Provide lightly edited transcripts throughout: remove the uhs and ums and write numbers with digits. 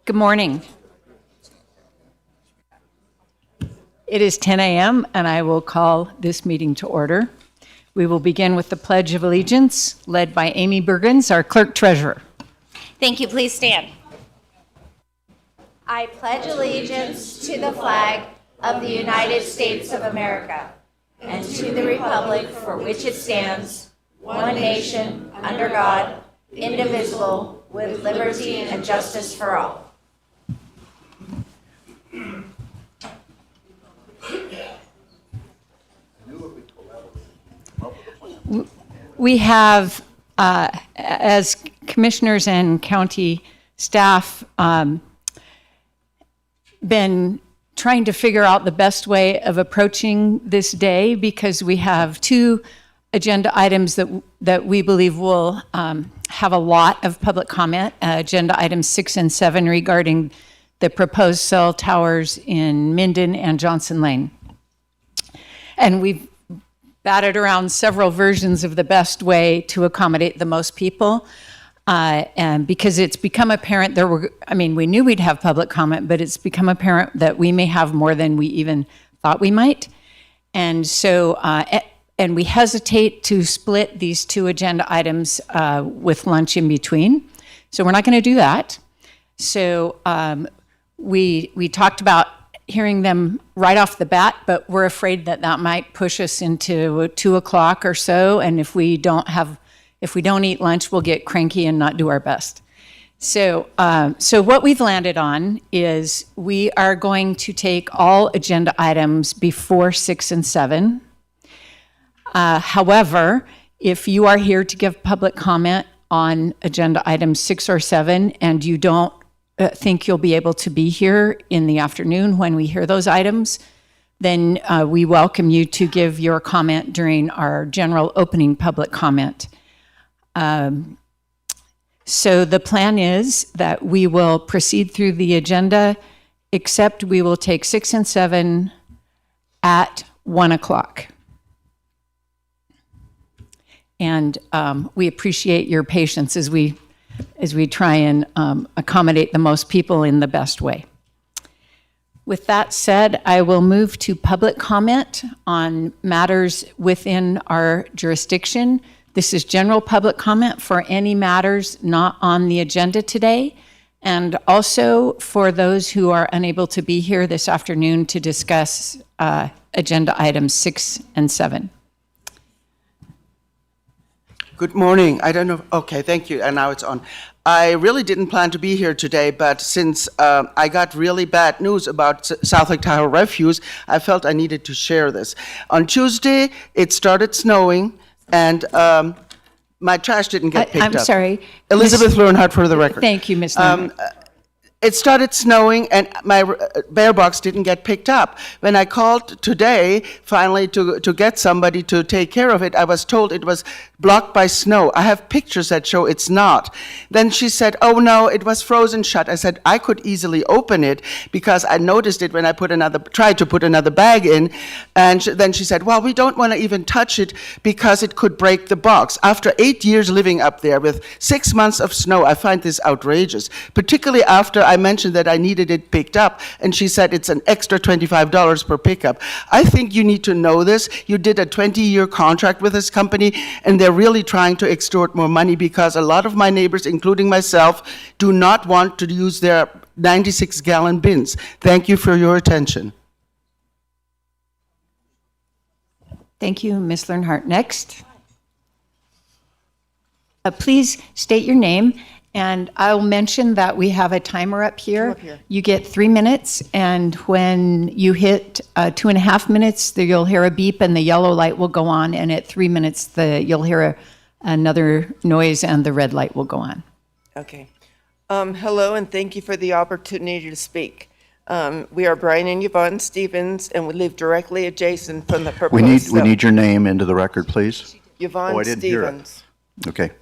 Good morning. It is 10 a.m. and I will call this meeting to order. We will begin with the Pledge of Allegiance, led by Amy Bergens, our Clerk Treasurer. Thank you. Please stand. I pledge allegiance to the flag of the United States of America and to the republic for which it stands, one nation, under God, indivisible, with liberty and justice for all. We have, as commissioners and county staff, been trying to figure out the best way of approaching this day because we have two agenda items that we believe will have a lot of public comment. Agenda items 6 and 7 regarding the proposed cell towers in Minden and Johnson Lane. And we've batted around several versions of the best way to accommodate the most people. And because it's become apparent we knew we'd have public comment, but it's become apparent that we may have more than we even thought we might. And so, and we hesitate to split these two agenda items with lunch in between. So we're not going to do that. So we talked about hearing them right off the bat, but we're afraid that might push us into 2 o'clock or so. And if we don't eat lunch, we'll get cranky and not do our best. So what we've landed on is we are going to take all agenda items before 6 and 7. However, if you are here to give public comment on agenda items 6 or 7 and you don't think you'll be able to be here in the afternoon when we hear those items, then we welcome you to give your comment during our general opening public comment. So the plan is that we will proceed through the agenda, except we will take 6 and 7 at 1 o'clock. And we appreciate your patience as we try and accommodate the most people in the best way. With that said, I will move to public comment on matters within our jurisdiction. This is general public comment for any matters not on the agenda today, and also for those who are unable to be here this afternoon to discuss agenda items 6 and 7. Good morning. I don't know. Okay, thank you. And now it's on. I really didn't plan to be here today, but since I got really bad news about South Lake Tahoe refuse, I felt I needed to share this. On Tuesday, it started snowing, and my trash didn't get picked up. I'm sorry. Elizabeth Learnhardt for the record. Thank you, Ms. Learnhardt. It started snowing and my bear box didn't get picked up. When I called today, finally to get somebody to take care of it, I was told it was blocked by snow. I have pictures that show it's not. Then she said, oh no, it was frozen shut. I said, I could easily open it because I noticed it when I tried to put another bag in. And then she said, well, we don't want to even touch it because it could break the box. After 8 years living up there with 6 months of snow, I find this outrageous, particularly after I mentioned that I needed it picked up, and she said it's an extra $25 per pickup. I think you need to know this. You did a 20-year contract with this company, and they're really trying to extort more money because a lot of my neighbors, including myself, do not want to use their 96-gallon bins. Thank you for your attention. Thank you, Ms. Learnhardt. Next. Please state your name. And I'll mention that we have a timer up here. You get 3 minutes, and when you hit 2.5 minutes, you'll hear a beep and the yellow light will go on, and at 3 minutes, you'll hear another noise and the red light will go on. Okay. Hello, and thank you for the opportunity to speak. We are Brian and Yvonne Stevens, and we live directly adjacent from the proposed. We need your name into the record, please. Yvonne I didn't hear it. Stevens. Okay.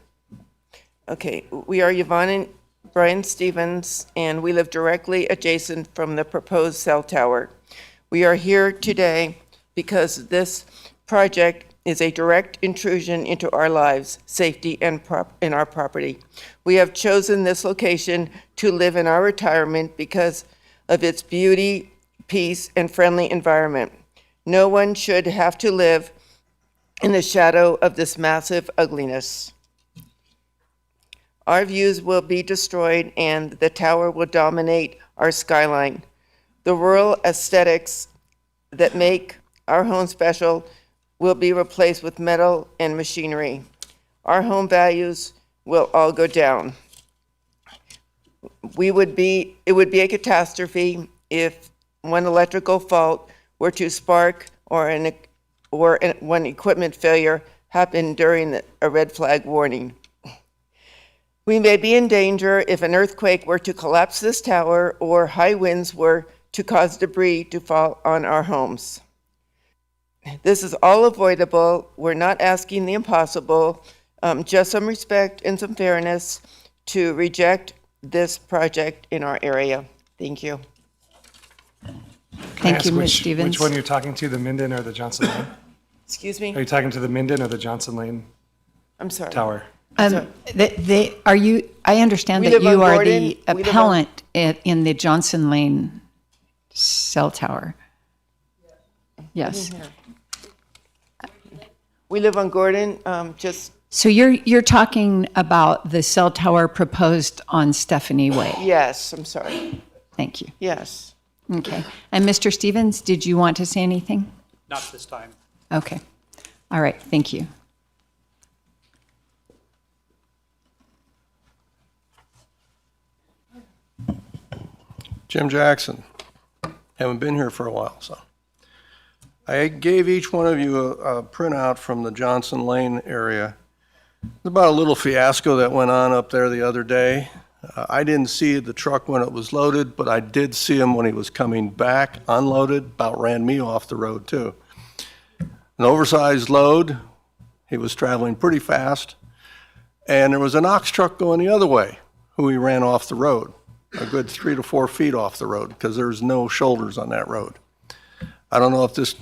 Okay, we are Yvonne and Brian Stevens, and we live directly adjacent from the proposed cell tower. We are here today because this project is a direct intrusion into our lives, safety, and our property. We have chosen this location to live in our retirement because of its beauty, peace, and friendly environment. No one should have to live in the shadow of this massive ugliness. Our views will be destroyed and the tower will dominate our skyline. The rural aesthetics that make our home special will be replaced with metal and machinery. Our home values will all go down. It would be a catastrophe if one electrical fault were to spark or when equipment failure happened during a red flag warning. We may be in danger if an earthquake were to collapse this tower or high winds were to cause debris to fall on our homes. This is all avoidable. We're not asking the impossible, just some respect and some fairness to reject this project in our area. Thank you. Thank you, Ms. Which Stevens. one you're talking to, the Minden or the Johnson Lane? Excuse Are me? you talking to the Minden or the Johnson Lane I'm sorry. Tower? I understand We that live on you are Gordon. the We live on- appellant in the Johnson Lane cell tower. Yes. We live on Gordon, just, So you're talking about the cell tower proposed on Stephanie Way. yes, I'm sorry. Thank you. Yes. Okay. And Mr. Stevens, did you want to say anything? Not this time. Okay. All right. Thank you. Jim Jackson. Haven't been here for a while, so. I gave each one of you a printout from the Johnson Lane area. It's about a little fiasco that went on up there the other day. I didn't see the truck when it was loaded, but I did see him when he was coming back, unloaded, about ran me off the road too. An oversized load, he was traveling pretty fast, and there was an ox truck going the other way, who he ran off the road, a good 3 to 4 feet off the road, because there's no shoulders on that road. I don't know if this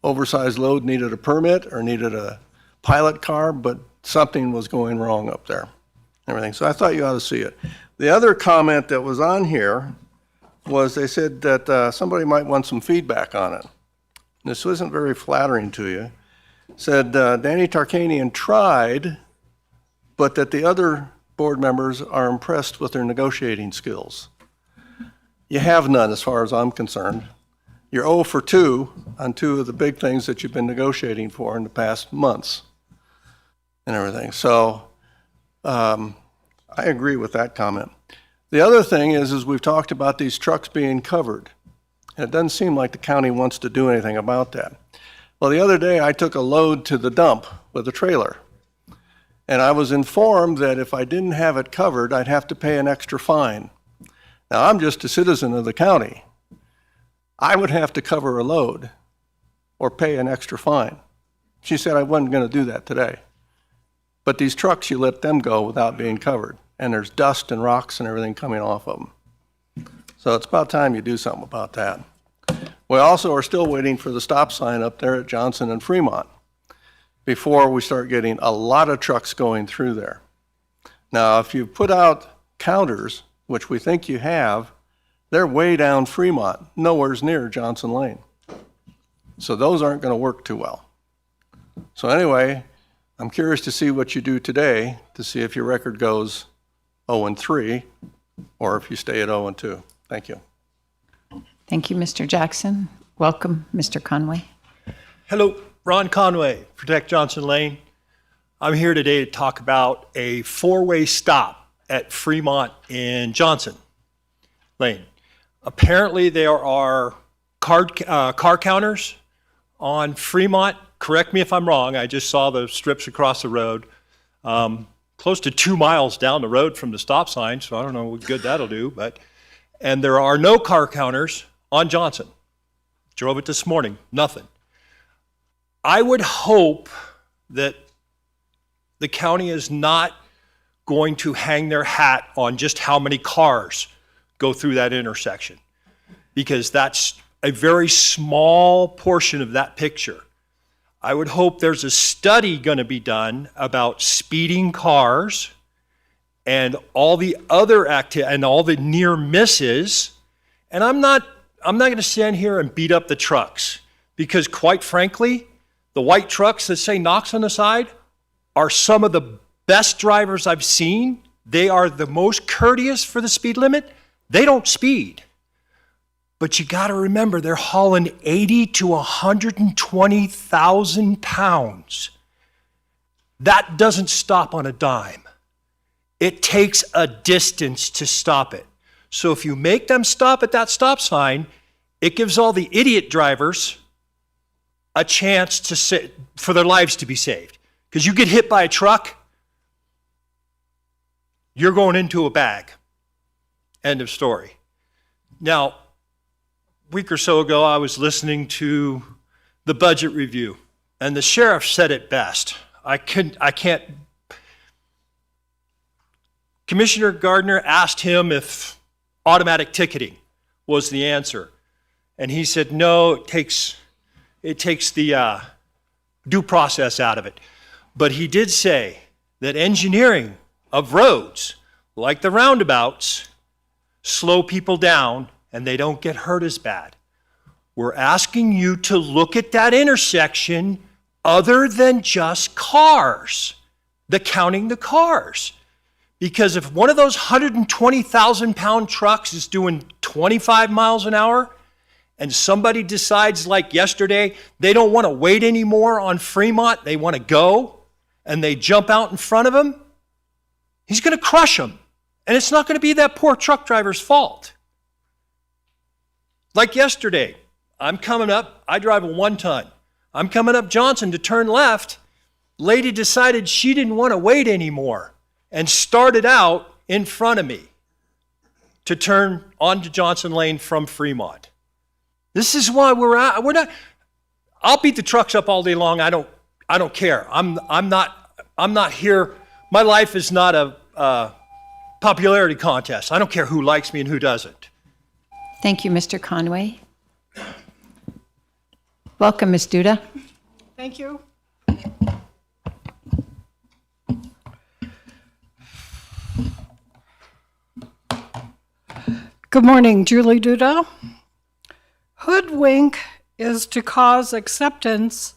oversized load needed a permit or needed a pilot car, but something was going wrong up there. Everything. So I thought you ought to see it. The other comment that was on here was they said that somebody might want some feedback on it. This wasn't very flattering to you. Said Danny Tarkanian tried, but that the other board members are impressed with their negotiating skills. You have none as far as I'm concerned. You're 0 for 2 on 2 of the big things that you've been negotiating for in the past months and everything. So I agree with that comment. The other thing is we've talked about these trucks being covered. And it doesn't seem like the county wants to do anything about that. Well, the other day I took a load to the dump with a trailer. And I was informed that if I didn't have it covered, I'd have to pay an extra fine. Now, I'm just a citizen of the county. I would have to cover a load or pay an extra fine. She said I wasn't going to do that today. But these trucks, you let them go without being covered. And there's dust and rocks and everything coming off of them. So it's about time you do something about that. We also are still waiting for the stop sign up there at Johnson and Fremont before we start getting a lot of trucks going through there. Now, if you put out counters, which we think you have, they're way down Fremont, nowhere's near Johnson Lane. So those aren't going to work too well. So anyway, I'm curious to see what you do today to see if your record goes 0-3 or if you stay at 0-2. Thank you. Thank you, Mr. Jackson. Welcome, Mr. Conway. Hello, Ron Conway, Protect Johnson Lane. I'm here today to talk about a 4-way stop at Fremont and Johnson Lane. Apparently there are car counters on Fremont. Correct me if I'm wrong. I just saw the strips across the road, close to 2 miles down the road from the stop sign, so I don't know what good that'll do. And there are no car counters on Johnson. Drove it this morning, nothing. I would hope that the county is not going to hang their hat on just how many cars go through that intersection, because that's a very small portion of that picture. I would hope there's a study going to be done about speeding cars and all the other and all the near misses. And I'm not going to stand here and beat up the trucks, because quite frankly, the white trucks that say Knox on the side are some of the best drivers I've seen. They are the most courteous for the speed limit. They don't speed. But you got to remember, they're hauling 80 to 120,000 pounds. That doesn't stop on a dime. It takes a distance to stop it. So if you make them stop at that stop sign, it gives all the idiot drivers a chance for their lives to be saved. Because you get hit by a truck, you're going into a bag. End of story. Now, a week or so ago, I was listening to the budget review, and the sheriff said it best. I can't. Commissioner Gardner asked him if automatic ticketing was the answer, and he said, no, it takes the due process out of it. But he did say that engineering of roads, like the roundabouts, slow people down and they don't get hurt as bad. We're asking you to look at that intersection other than just cars, counting the cars. Because if one of those 120,000 pound trucks is doing 25 miles an hour, and somebody decides, like yesterday, they don't want to wait anymore on Fremont, they want to go, and they jump out in front of him, he's going to crush them. And it's not going to be that poor truck driver's fault. Like yesterday, I'm coming up, I drive a 1-ton. I'm coming up Johnson to turn left. Lady decided she didn't want to wait anymore and started out in front of me to turn onto Johnson Lane from Fremont. This is why we're not, I'll beat the trucks up all day long. I don't care. I'm not here. My life is not a popularity contest. I don't care who likes me and who doesn't. Thank you, Mr. Conway. Welcome, Ms. Duda. Thank you. Good morning, Julie Duda. Hoodwink is to cause acceptance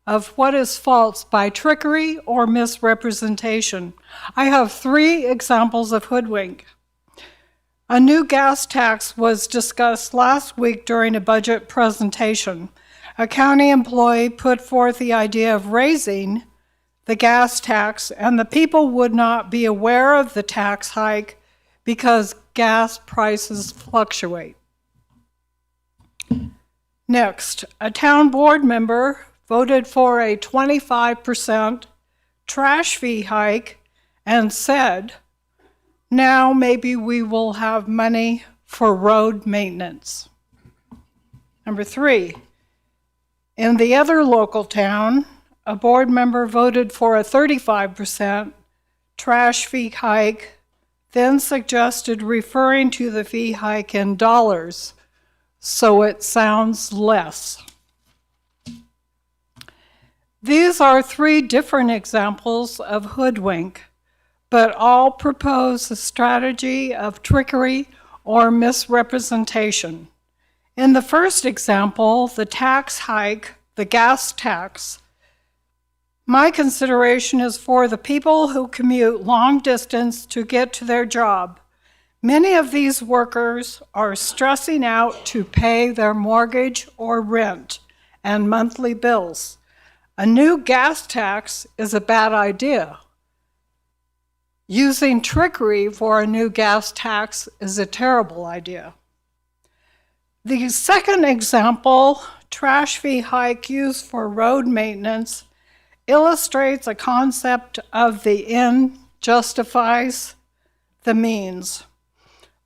of what is false by trickery or misrepresentation. I have 3 examples of hoodwink. A new gas tax was discussed last week during a budget presentation. A county employee put forth the idea of raising the gas tax, and the people would not be aware of the tax hike because gas prices fluctuate. Next, a town board member voted for a 25% trash fee hike and said, now maybe we will have money for road maintenance. Number 3, in the other local town, a board member voted for a 35% trash fee hike, then suggested referring to the fee hike in dollars so it sounds less. These are 3 different examples of hoodwink, but all propose a strategy of trickery or misrepresentation. In the first example, the tax hike, the gas tax, my consideration is for the people who commute long distance to get to their job. Many of these workers are stressing out to pay their mortgage or rent and monthly bills. A new gas tax is a bad idea. Using trickery for a new gas tax is a terrible idea. The second example, trash fee hike used for road maintenance, illustrates a concept of the end justifies the means.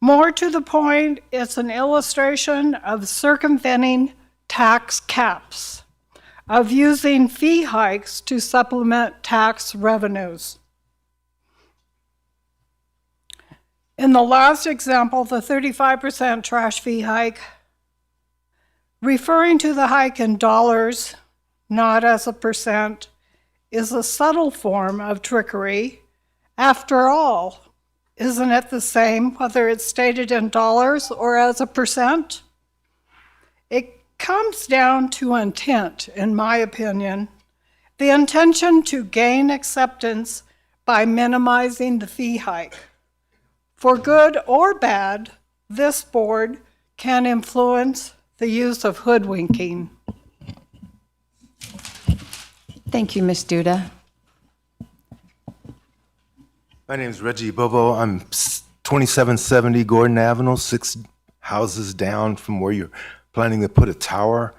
More to the point, it's an illustration of circumventing tax caps, of using fee hikes to supplement tax revenues. In the last example, the 35% trash fee hike, referring to the hike in dollars not as a percent, is a subtle form of trickery. After all, isn't it the same whether it's stated in dollars or as a percent? It comes down to intent, in my opinion. The intention to gain acceptance by minimizing the fee hike. For good or bad, this board can influence the use of hoodwinking. Thank you, Ms. Duda. My name is Reggie Bobo. I'm 2770 Gordon Avenue, 6 houses down from where you're planning to put a tower.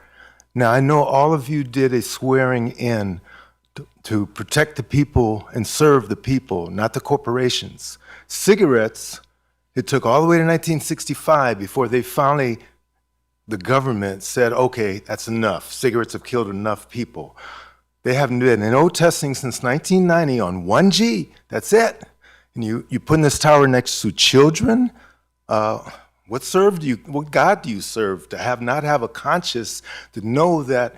Now, I know all of you did a swearing in to protect the people and serve the people, not the corporations. Cigarettes, it took all the way to 1965 before they finally, the government said, okay, that's enough. Cigarettes have killed enough people. They haven't been in no testing since 1990 on 1G. That's it. And you putting this tower next to children? What God do you serve to not have a conscience to know that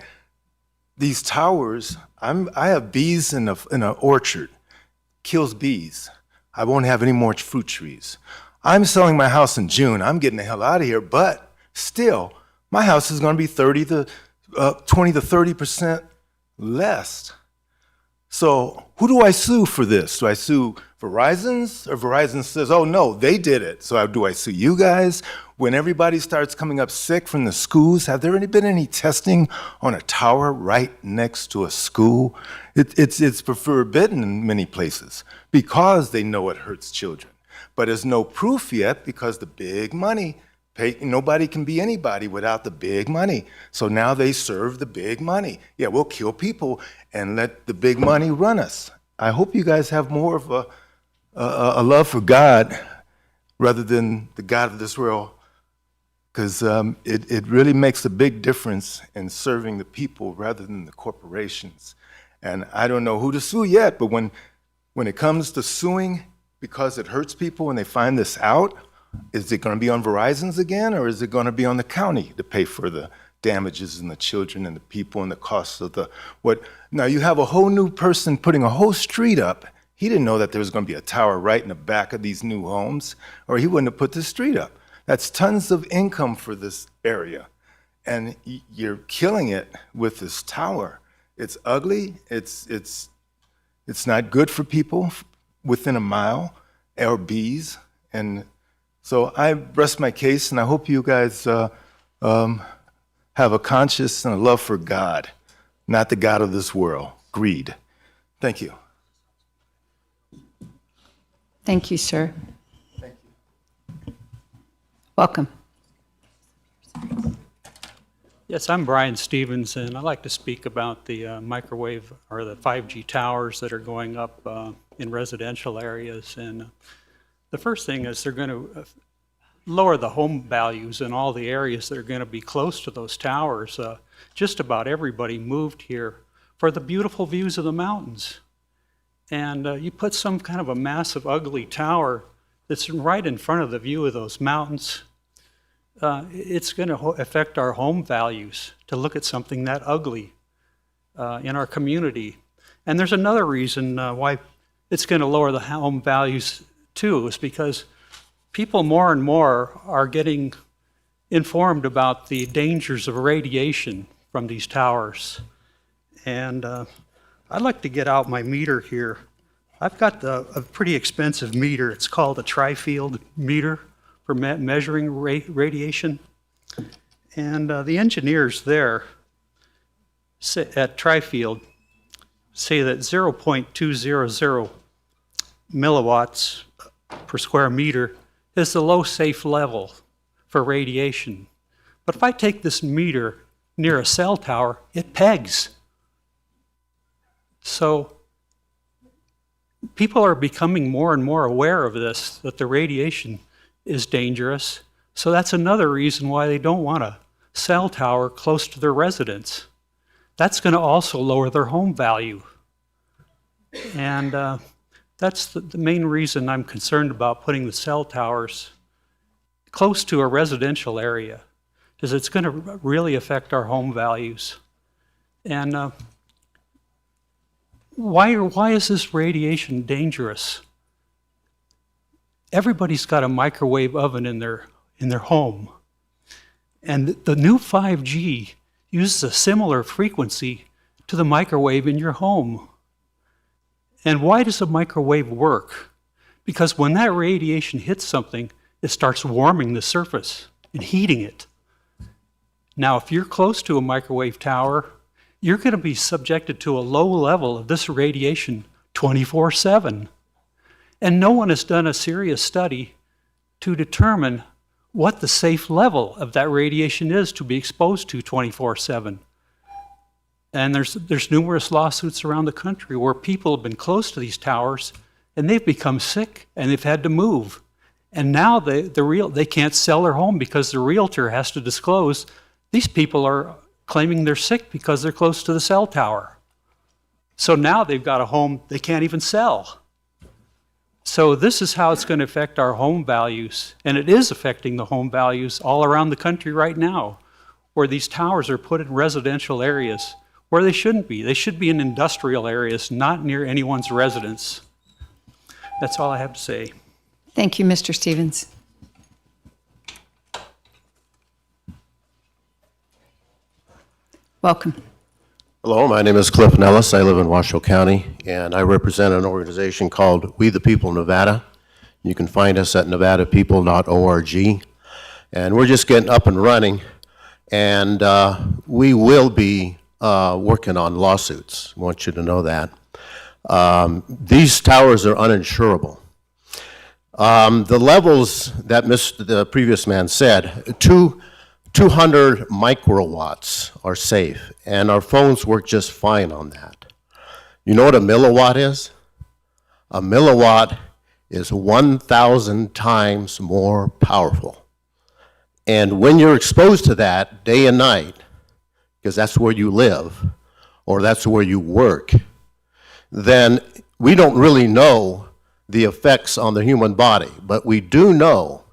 these towers? I have bees in an orchard, kills bees. I won't have any more fruit trees. I'm selling my house in June. I'm getting the hell out of here. But still, my house is going to be 20 to 30% less. So who do I sue for this? Do I sue Verizon's? Or Verizon says, oh no, they did it. So do I sue you guys? When everybody starts coming up sick from the schools, have there been any testing on a tower right next to a school? It's forbidden in many places because they know it hurts children. But there's no proof yet because the big money, nobody can be anybody without the big money. So now they serve the big money. Yeah, we'll kill people and let the big money run us. I hope you guys have more of a love for God rather than the God of this world, because it really makes a big difference in serving the people rather than the corporations. And I don't know who to sue yet, but when it comes to suing because it hurts people and they find this out, is it going to be on Verizon's again, or is it going to be on the county to pay for the damages and the children and the people and the costs of what? Now you have a whole new person putting a whole street up. He didn't know that there was going to be a tower right in the back of these new homes, or he wouldn't have put the street up. That's tons of income for this area, and you're killing it with this tower. It's ugly. It's not good for people within a mile, or bees, and so I rest my case, and I hope you guys have a conscience and a love for God, not the God of this world, greed. Thank you. Thank you, sir. Thank you. Welcome. Yes, I'm Brian Stevens, and I'd like to speak about the microwave or the 5G towers that are going up in residential areas. And the first thing is they're going to lower the home values in all the areas that are going to be close to those towers. Just about everybody moved here for the beautiful views of the mountains. And you put some kind of a massive, ugly tower that's right in front of the view of those mountains, it's going to affect our home values to look at something that ugly in our community. And there's another reason why it's going to lower the home values too, is because people more and more are getting informed about the dangers of radiation from these towers. And I'd like to get out my meter here. I've got a pretty expensive meter. It's called a tri-field meter for measuring radiation. And the engineers there at Tri-Field say that 0.200 milliwatts per square meter is the low safe level for radiation. But if I take this meter near a cell tower, it pegs. So people are becoming more and more aware of this, that the radiation is dangerous. So that's another reason why they don't want a cell tower close to their residence. That's going to also lower their home value. And that's the main reason I'm concerned about putting the cell towers close to a residential area, is it's going to really affect our home values. And why is this radiation dangerous? Everybody's got a microwave oven in their home. And the new 5G uses a similar frequency to the microwave in your home. And why does a microwave work? Because when that radiation hits something, it starts warming the surface and heating it. Now, if you're close to a microwave tower, you're going to be subjected to a low level of this radiation 24/7. And no one has done a serious study to determine what the safe level of that radiation is to be exposed to 24/7. And there's numerous lawsuits around the country where people have been close to these towers and they've become sick and they've had to move. And now they can't sell their home because the realtor has to disclose these people are claiming they're sick because they're close to the cell tower. So now they've got a home they can't even sell. So this is how it's going to affect our home values. And it is affecting the home values all around the country right now, where these towers are put in residential areas where they shouldn't be. They should be in industrial areas, not near anyone's residence. That's all I have to say. Thank you, Mr. Stevens. Welcome. Hello, my name is Cliff Nellis. I live in Washoe County, and I represent an organization called We the People Nevada. You can find us at nevadapeople.org. And we're just getting up and running, and we will be working on lawsuits. I want you to know that. These towers are uninsurable. The levels that the previous man said, 200 microwatts are safe, and our phones work just fine on that. You know what a milliwatt is? A milliwatt is 1,000 times more powerful. And when you're exposed to that day and night, because that's where you live, or that's where you work, then we don't really know the effects on the human body, but we do know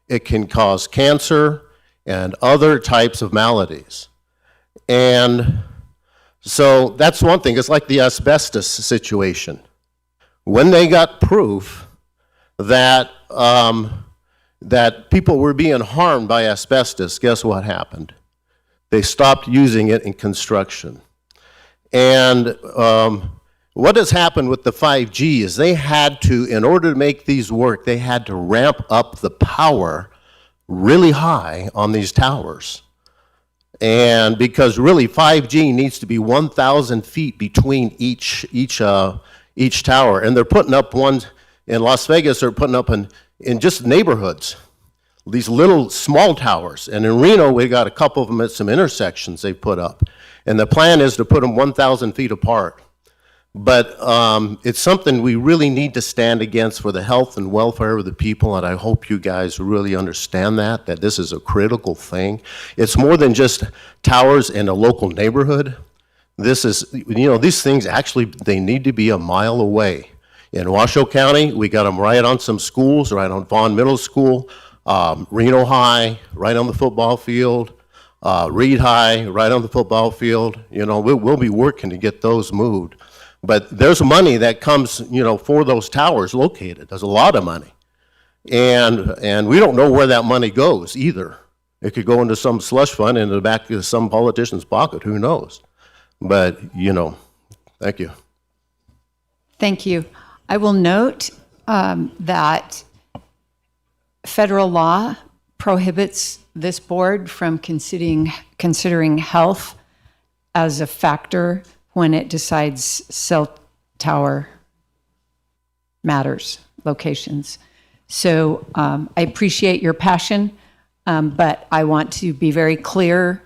it can cause cancer and other types of maladies. And so that's one thing. It's like the asbestos situation. When they got proof that that people were being harmed by asbestos, guess what happened? They stopped using it in construction. And what has happened with the 5G is they had to, in order to make these work, they had to ramp up the power really high on these towers. And because really 5G needs to be 1,000 feet between each tower. And they're putting up ones in Las Vegas, they're putting up in just neighborhoods, these little small towers. And in Reno, we got a couple of them at some intersections they put up. And the plan is to put them 1,000 feet apart. But it's something we really need to stand against for the health and welfare of the people, and I hope you guys really understand that this is a critical thing. It's more than just towers in a local neighborhood. This is, these things actually, they need to be a mile away. In Washoe County, we got them right on some schools, right on Vaughn Middle School, Reno High, right on the football field, Reed High, right on the football field. We'll be working to get those moved. But there's money that comes, for those towers located. There's a lot of money. And we don't know where that money goes either. It could go into some slush fund in the back of some politician's pocket, who knows? But, thank you. Thank you. I will note that federal law prohibits this board from considering health as a factor when it decides cell tower matters, locations. So I appreciate your passion, but I want to be very clear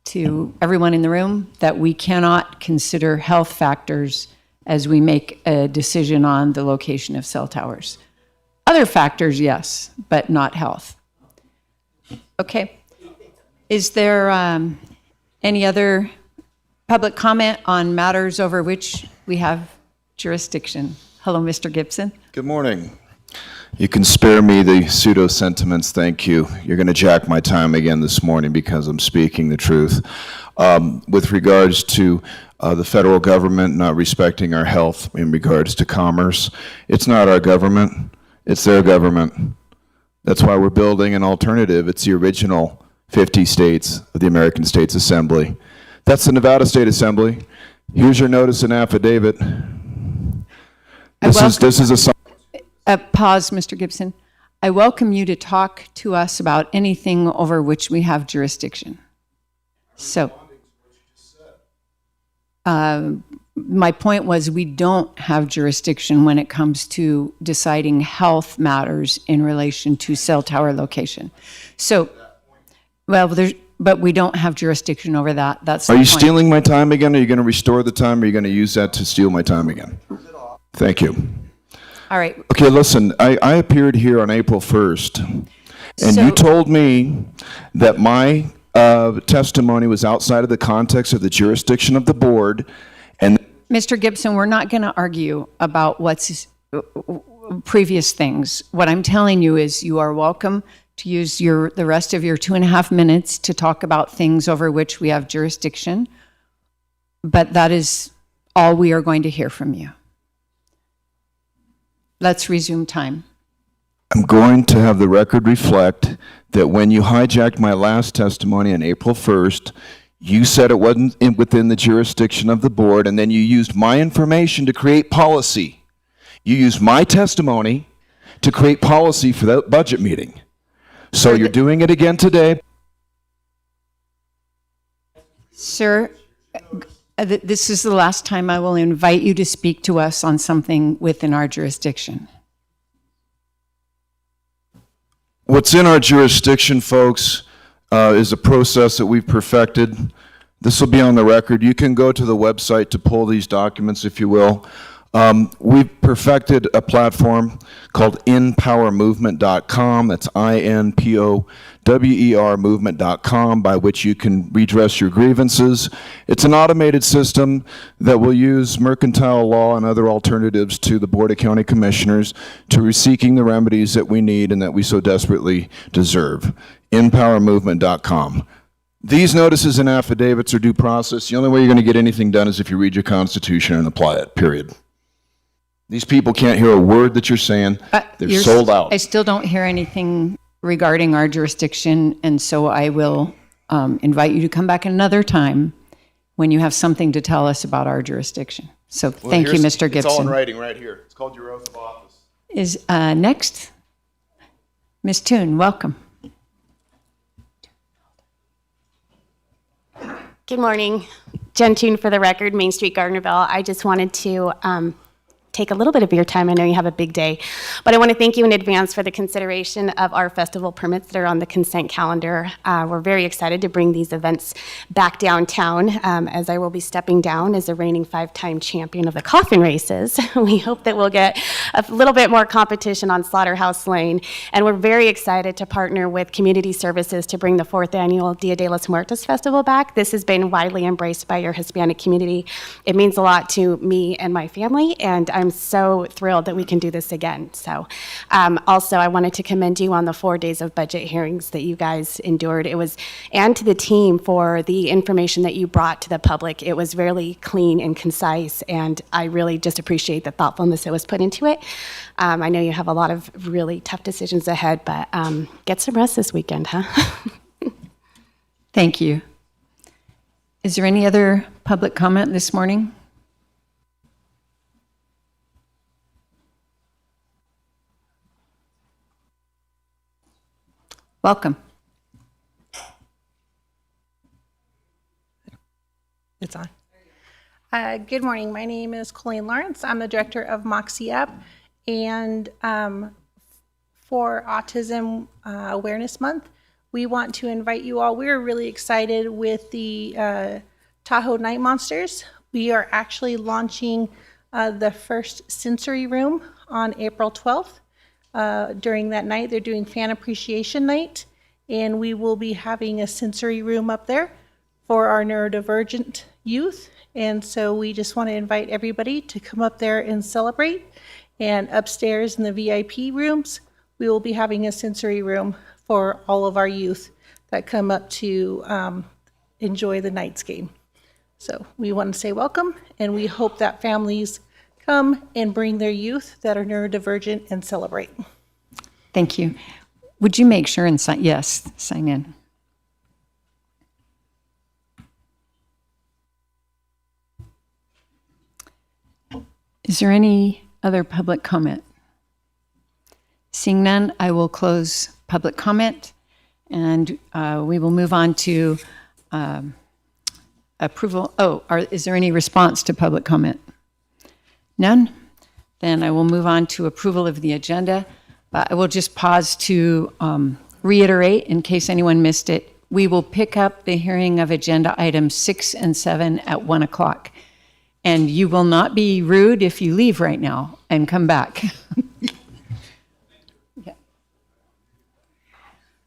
to everyone in the room that we cannot consider health factors as we make a decision on the location of cell towers. Other factors, yes, but not health. Okay. Is there any other public comment on matters over which we have jurisdiction? Hello, Mr. Gibson. Good morning. You can spare me the pseudo sentiments, thank you. You're going to jack my time again this morning because I'm speaking the truth. With regards to the federal government not respecting our health in regards to commerce, it's not our government, it's their government. That's why we're building an alternative. It's the original 50 states of the American States Assembly. That's the Nevada State Assembly. Here's your notice and affidavit. This is a Pause, Mr. Gibson. I welcome you to talk to us about anything over which we have jurisdiction. So, my point was we don't have jurisdiction when it comes to deciding health matters in relation to cell tower location. So, but we don't have jurisdiction over that. That's the Are you point. stealing my time again? Are you going to restore the time? Or are you going to use that to steal my time again? Thank you. All right. Okay, listen, I appeared here on April 1st, and you told me that my testimony was outside of the context of the jurisdiction of the board, and Mr. Gibson, we're not going to argue about what's previous things. What I'm telling you is you are welcome to use the rest of your 2.5 minutes to talk about things over which we have jurisdiction, but that is all we are going to hear from you. Let's resume time. I'm going to have the record reflect that when you hijacked my last testimony on April 1st, you said it wasn't within the jurisdiction of the board, and then you used my information to create policy. You used my testimony to create policy for that budget meeting. So you're doing it again today. Sir, this is the last time I will invite you to speak to us on something within our jurisdiction. What's in our jurisdiction, folks, is a process that we've perfected. This will be on the record. You can go to the website to pull these documents, if you will. We've perfected a platform called inpowermovement.com. That's INPOWER movement.com, by which you can redress your grievances. It's an automated system that will use mercantile law and other alternatives to the Board of County Commissioners to seeking the remedies that we need and that we so desperately deserve. inpowermovement.com. These notices and affidavits are due process. The only way you're going to get anything done is if you read your Constitution and apply it, period. These people can't hear a word that you're saying. They're sold out. I still don't hear anything regarding our jurisdiction, and so I will invite you to come back another time when you have something to tell us about our jurisdiction. So thank you, Mr. Gibson. It's all in writing right here. It's called your oath of office. Is next, Ms. Toon, welcome. Good morning. Jen Toon for the record, Main Street, Gardnerville. I just wanted to take a little bit of your time. I know you have a big day, but I want to thank you in advance for the consideration of our festival permits that are on the consent calendar. We're very excited to bring these events back downtown, as I will be stepping down as a reigning 5-time champion of the coffin races. We hope that we'll get a little bit more competition on Slaughterhouse Lane, and we're very excited to partner with Community Services to bring the 4th annual Dia de los Muertos Festival back. This has been widely embraced by your Hispanic community. It means a lot to me and my family, and I'm so thrilled that we can do this again. So also, I wanted to commend you on the 4 days of budget hearings that you guys endured. And to the team for the information that you brought to the public. It was really clean and concise, and I really just appreciate the thoughtfulness that was put into it. I know you have a lot of really tough decisions ahead, but get some rest this weekend, huh? Thank you. Is there any other public comment this morning? Welcome. It's on. Good morning. My name is Colleen Lawrence. I'm the director of Moxie Up. And for Autism Awareness Month, we want to invite you all. We're really excited with the Tahoe Night Monsters. We are actually launching the first sensory room on April 12th. During that night, they're doing Fan Appreciation Night, and we will be having a sensory room up there for our neurodivergent youth. And so we just want to invite everybody to come up there and celebrate. And upstairs in the VIP rooms, we will be having a sensory room for all of our youth that come up to enjoy the night's game. So we want to say welcome, and we hope that families come and bring their youth that are neurodivergent and celebrate. Thank you. Would you make sure and sign, yes, sign in. Is there any other public comment? Seeing none, I will close public comment, and we will move on to approval. Oh, is there any response to public comment? None? Then I will move on to approval of the agenda. I will just pause to reiterate, in case anyone missed it, we will pick up the hearing of agenda items 6 and 7 at 1 o'clock. And you will not be rude if you leave right now and come back. Yeah.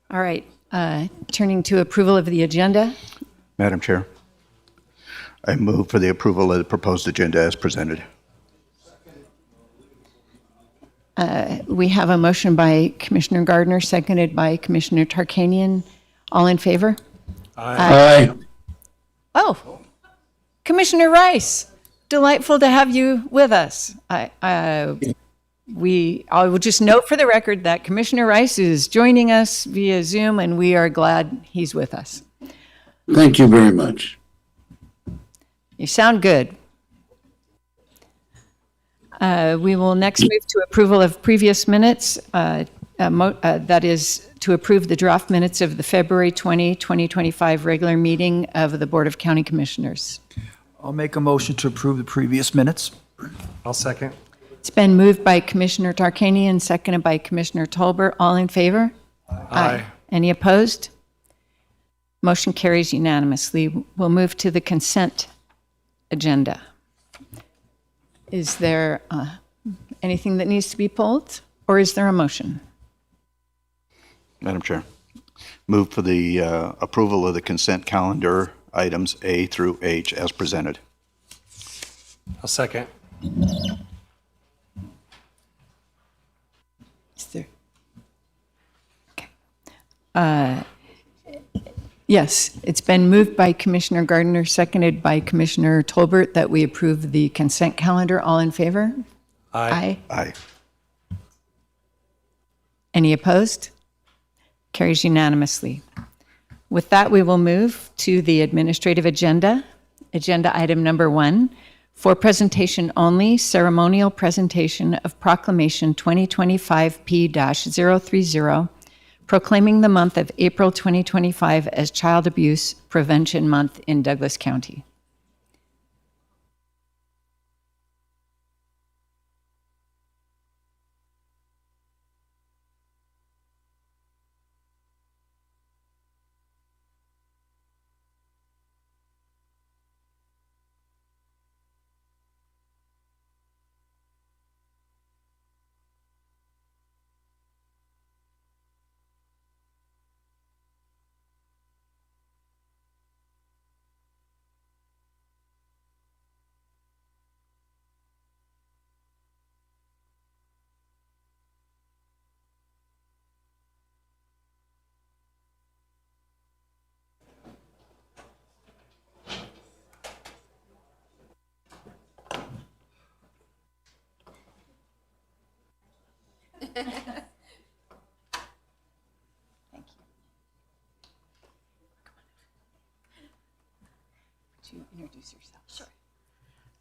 All right, turning to approval of the agenda. Madam Chair, I move for the approval of the proposed agenda as presented. We have a motion by Commissioner Gardner, seconded by Commissioner Tarkanian. All in favor? Aye. Oh, Commissioner Rice, delightful to have you with us. I will just note for the record that Commissioner Rice is joining us via Zoom, and we are glad he's with us. Thank you very much. You sound good. We will next move to approval of previous minutes. That is to approve the draft minutes of the February 20, 2025 regular meeting of the Board of County Commissioners. I'll make a motion to approve the previous minutes. I'll second. It's been moved by Commissioner Tarkanian, seconded by Commissioner Tolbert. All in favor? Aye. Any opposed? Motion carries unanimously. We'll move to the consent agenda. Is there anything that needs to be pulled, or is there a motion? Madam Chair, move for the approval of the consent calendar items A through H as presented. I'll second. Is there? Okay. Yes, it's been moved by Commissioner Gardner, seconded by Commissioner Tolbert, that we approve the consent calendar. All in favor? Aye. Aye. Any opposed? Carries unanimously. With that, we will move to the administrative agenda. Agenda item number 1, for presentation only, ceremonial presentation of Proclamation 2025P-030, proclaiming the month of April 2025 as Child Abuse Prevention Month in Douglas County.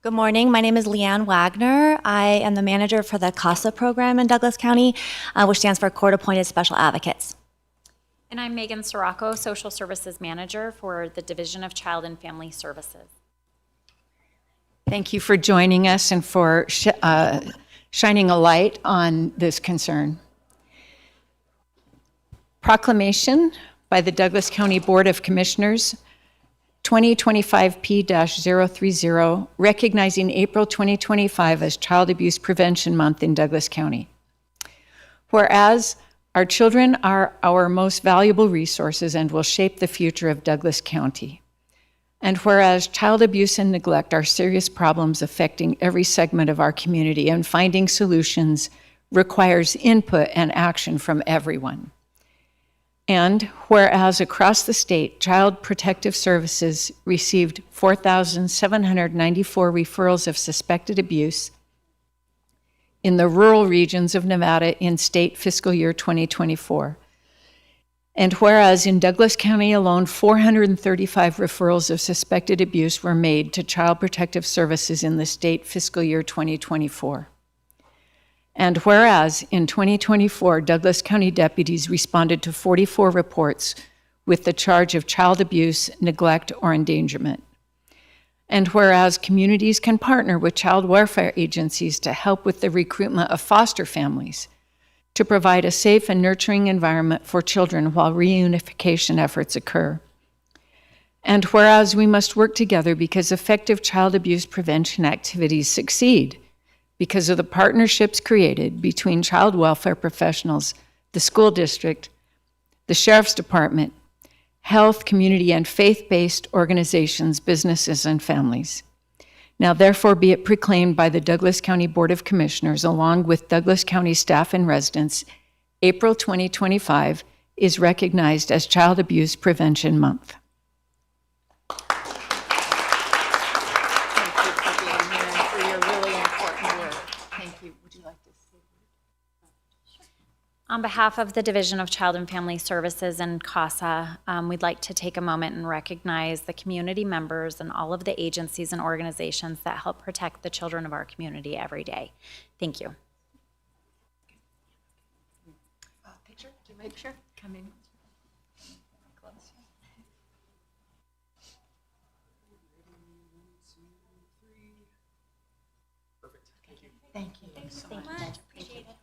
Good morning. My name is Leanne Wagner. I am the manager for the CASA program in Douglas County, which stands for Court Appointed Special Advocates. And I'm Megan Sirocco, Social Services Manager for the Division of Child and Family Services. Thank you for joining us and for shining a light on this concern. Proclamation by the Douglas County Board of Commissioners 2025P-030, recognizing April 2025 as Child Abuse Prevention Month in Douglas County. Whereas our children are our most valuable resources and will shape the future of Douglas County. And whereas child abuse and neglect are serious problems affecting every segment of our community, and finding solutions requires input and action from everyone. And whereas across the state, Child Protective Services received 4,794 referrals of suspected abuse in the rural regions of Nevada in state fiscal year 2024. And whereas in Douglas County alone, 435 referrals of suspected abuse were made to Child Protective Services in the state fiscal year 2024. And whereas in 2024, Douglas County deputies responded to 44 reports with the charge of child abuse, neglect, or endangerment. And whereas communities can partner with child welfare agencies to help with the recruitment of foster families, to provide a safe and nurturing environment for children while reunification efforts occur. And whereas we must work together because effective child abuse prevention activities succeed because of the partnerships created between child welfare professionals, the school district, the sheriff's department, health, community, and faith-based organizations, businesses, and families. Now therefore be it proclaimed by the Douglas County Board of Commissioners, along with Douglas County staff and residents, April 2025 is recognized as Child Abuse Prevention Month. Thank you for being here and for your really important work. Thank you. Would you like to say? On behalf of the Division of Child and Family Services and CASA, we'd like to take a moment and recognize the community members and all of the agencies and organizations that help protect the children of our community every day. Thank you. Picture? Do you make sure? Come in. Close. Perfect. Thank you. Thank you so much. Appreciate it.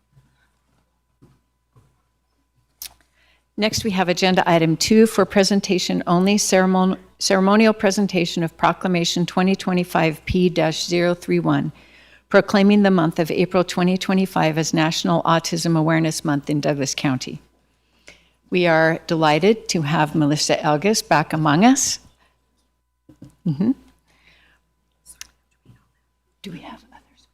Next, we have Agenda Item 2 for presentation only, ceremonial presentation of Proclamation 2025 P-031, proclaiming the month of April 2025 as National Autism Awareness Month in Douglas County. We are delighted to have Melissa Elgis back among us. Do we have others?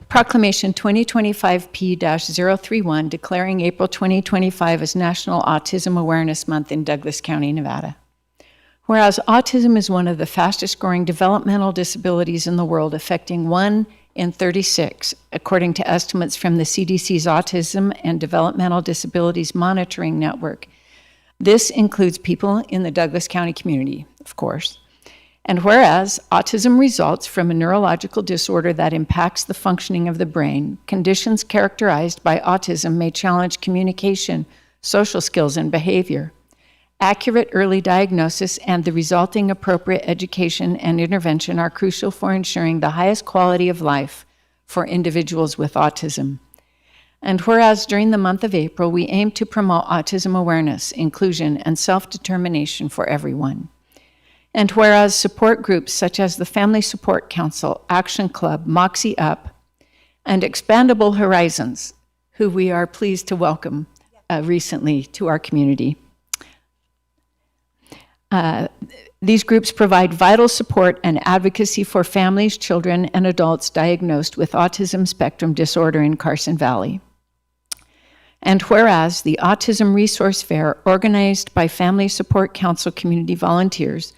Proclamation 2025 P-031, declaring April 2025 as National Autism Awareness Month in Douglas County, Nevada. Whereas autism is one of the fastest growing developmental disabilities in the world, affecting 1 in 36, according to estimates from the CDC's Autism and Developmental Disabilities Monitoring Network. This includes people in the Douglas County community, of course. And whereas autism results from a neurological disorder that impacts the functioning of the brain, conditions characterized by autism may challenge communication, social skills, and behavior. Accurate early diagnosis and the resulting appropriate education and intervention are crucial for ensuring the highest quality of life for individuals with autism. And whereas during the month of April, we aim to promote autism awareness, inclusion, and self-determination for everyone. And whereas support groups such as the Family Support Council, Action Club, Moxie Up, and Expandable Horizons, who we are pleased to welcome recently to our community. These groups provide vital support and advocacy for families, children, and adults diagnosed with autism spectrum disorder in Carson Valley. And whereas the Autism Resource Fair, organized by Family Support Council community volunteers,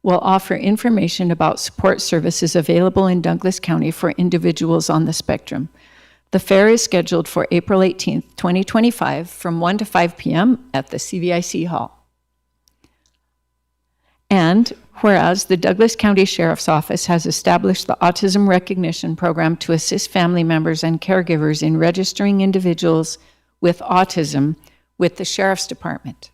will offer information about support services available in Douglas County for individuals on the spectrum. The fair is scheduled for April 18th, 2025 from 1 to 5 p.m. at the CVIC Hall. And whereas the Douglas County Sheriff's Office has established the Autism Recognition Program to assist family members and caregivers in registering individuals with autism with the Sheriff's Department.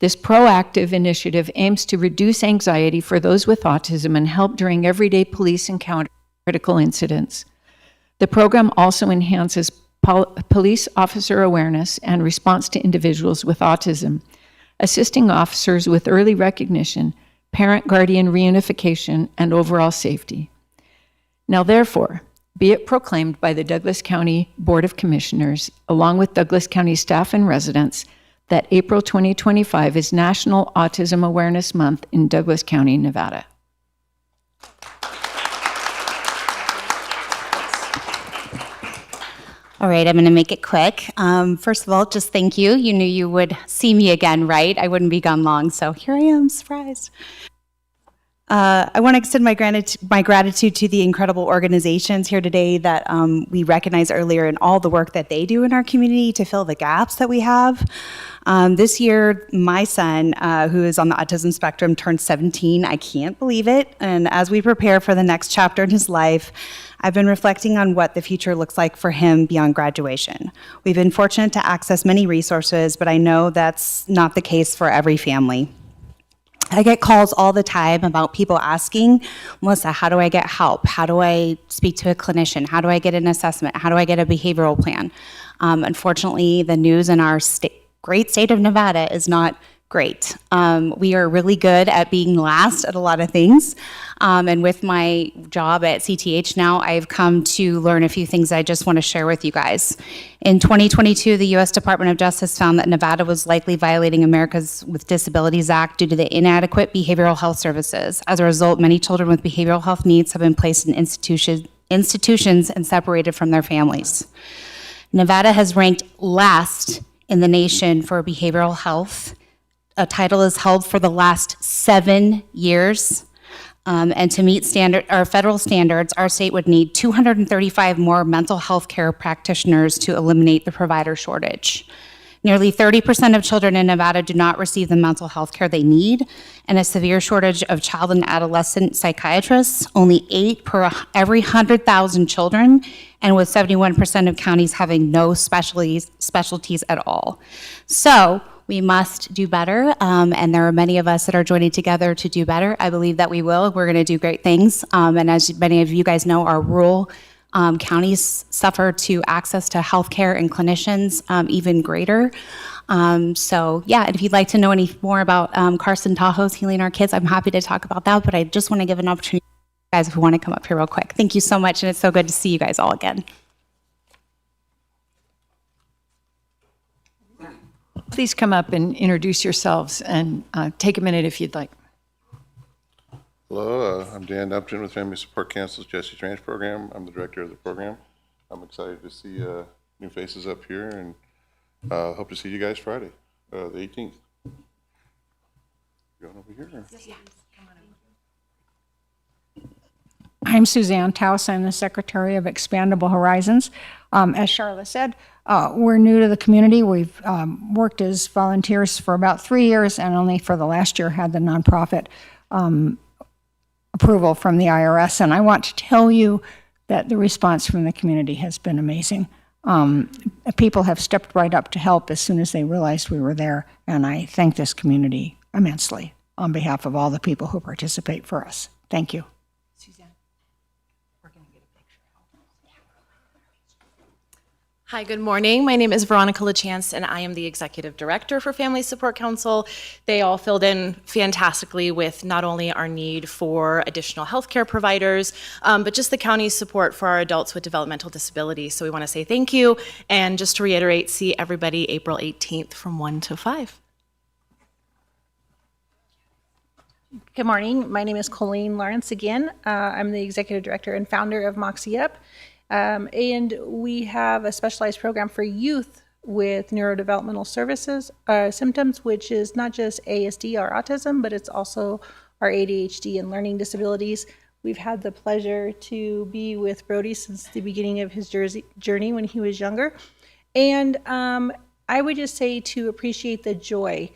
This proactive initiative aims to reduce anxiety for those with autism and help during everyday police encounter critical incidents. The program also enhances police officer awareness and response to individuals with autism, assisting officers with early recognition, parent-guardian reunification, and overall safety. Now therefore, be it proclaimed by the Douglas County Board of Commissioners, along with Douglas County staff and residents, that April 2025 is National Autism Awareness Month in Douglas County, Nevada. All right, I'm going to make it quick. First of all, just thank you. You knew you would see me again, right? I wouldn't be gone long, so here I am, surprised. I want to extend my gratitude to the incredible organizations here today that we recognized earlier in all the work that they do in our community to fill the gaps that we have. This year, my son, who is on the autism spectrum, turned 17. I can't believe it. And as we prepare for the next chapter in his life, I've been reflecting on what the future looks like for him beyond graduation. We've been fortunate to access many resources, but I know that's not the case for every family. I get calls all the time about people asking, Melissa, how do I get help? How do I speak to a clinician? How do I get an assessment? How do I get a behavioral plan? Unfortunately, the news in our great state of Nevada is not great. We are really good at being last at a lot of things. And with my job at CTH now, I've come to learn a few things I just want to share with you guys. In 2022, the U.S. Department of Justice found that Nevada was likely violating Americans with Disabilities Act due to the inadequate behavioral health services. As a result, many children with behavioral health needs have been placed in institutions and separated from their families. Nevada has ranked last in the nation for behavioral health. A title is held for the last 7 years. And to meet federal standards, our state would need 235 more mental health care practitioners to eliminate the provider shortage. Nearly 30% of children in Nevada do not receive the mental health care they need, and a severe shortage of child and adolescent psychiatrists, only 8 per every 100,000 children, and with 71% of counties having no specialties at all. So we must do better, and there are many of us that are joining together to do better. I believe that we will. We're going to do great things, and as many of you guys know, our rural counties suffer to access to healthcare and clinicians even greater. So yeah, and if you'd like to know any more about Carson Tahoe's Healing Our Kids, I'm happy to talk about that, but I just want to give an opportunity to you guys if you want to come up here real quick. Thank you so much, and it's so good to see you guys all again. Please come up and introduce yourselves and take a minute if you'd like. Hello, I'm Dan Upton with Family Support Council's Jesse's Ranch Program. I'm the director of the program. I'm excited to see new faces up here and hope to see you guys Friday, the 18th. Going over here? Or? Yes. I'm Suzanne Taus. I'm the Secretary of Expandable Horizons. As Charlotte said, we're new to the community. We've worked as volunteers for about 3 years and only for the last year had the nonprofit approval from the IRS. And I want to tell you that the response from the community has been amazing. People have stepped right up to help as soon as they realized we were there. And I thank this community immensely on behalf of all the people who participate for us. Thank you. Hi, good morning. My name is Veronica LaChance, and I am the Executive Director for Family Support Council. They all filled in fantastically with not only our need for additional healthcare providers, but just the county's support for our adults with developmental disabilities. So we want to say thank you, and just to reiterate, see everybody April 18th from 1 to 5. Good morning. My name is Colleen Lawrence again. I'm the Executive Director and founder of Moxie Up. And we have a specialized program for youth with neurodevelopmental symptoms, which is not just ASD or autism, but it's also our ADHD and learning disabilities. We've had the pleasure to be with Brody since the beginning of his journey when he was younger. And I would just say to appreciate the joy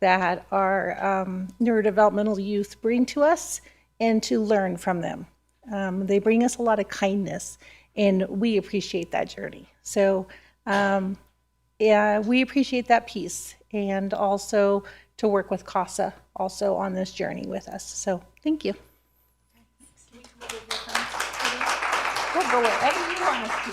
that our neurodevelopmental youth bring to us and to learn from them. They bring us a lot of kindness. And we appreciate that journey. So yeah, we appreciate that piece, and also to work with CASA also on this journey with us. So thank you. We'll go wherever you want us to.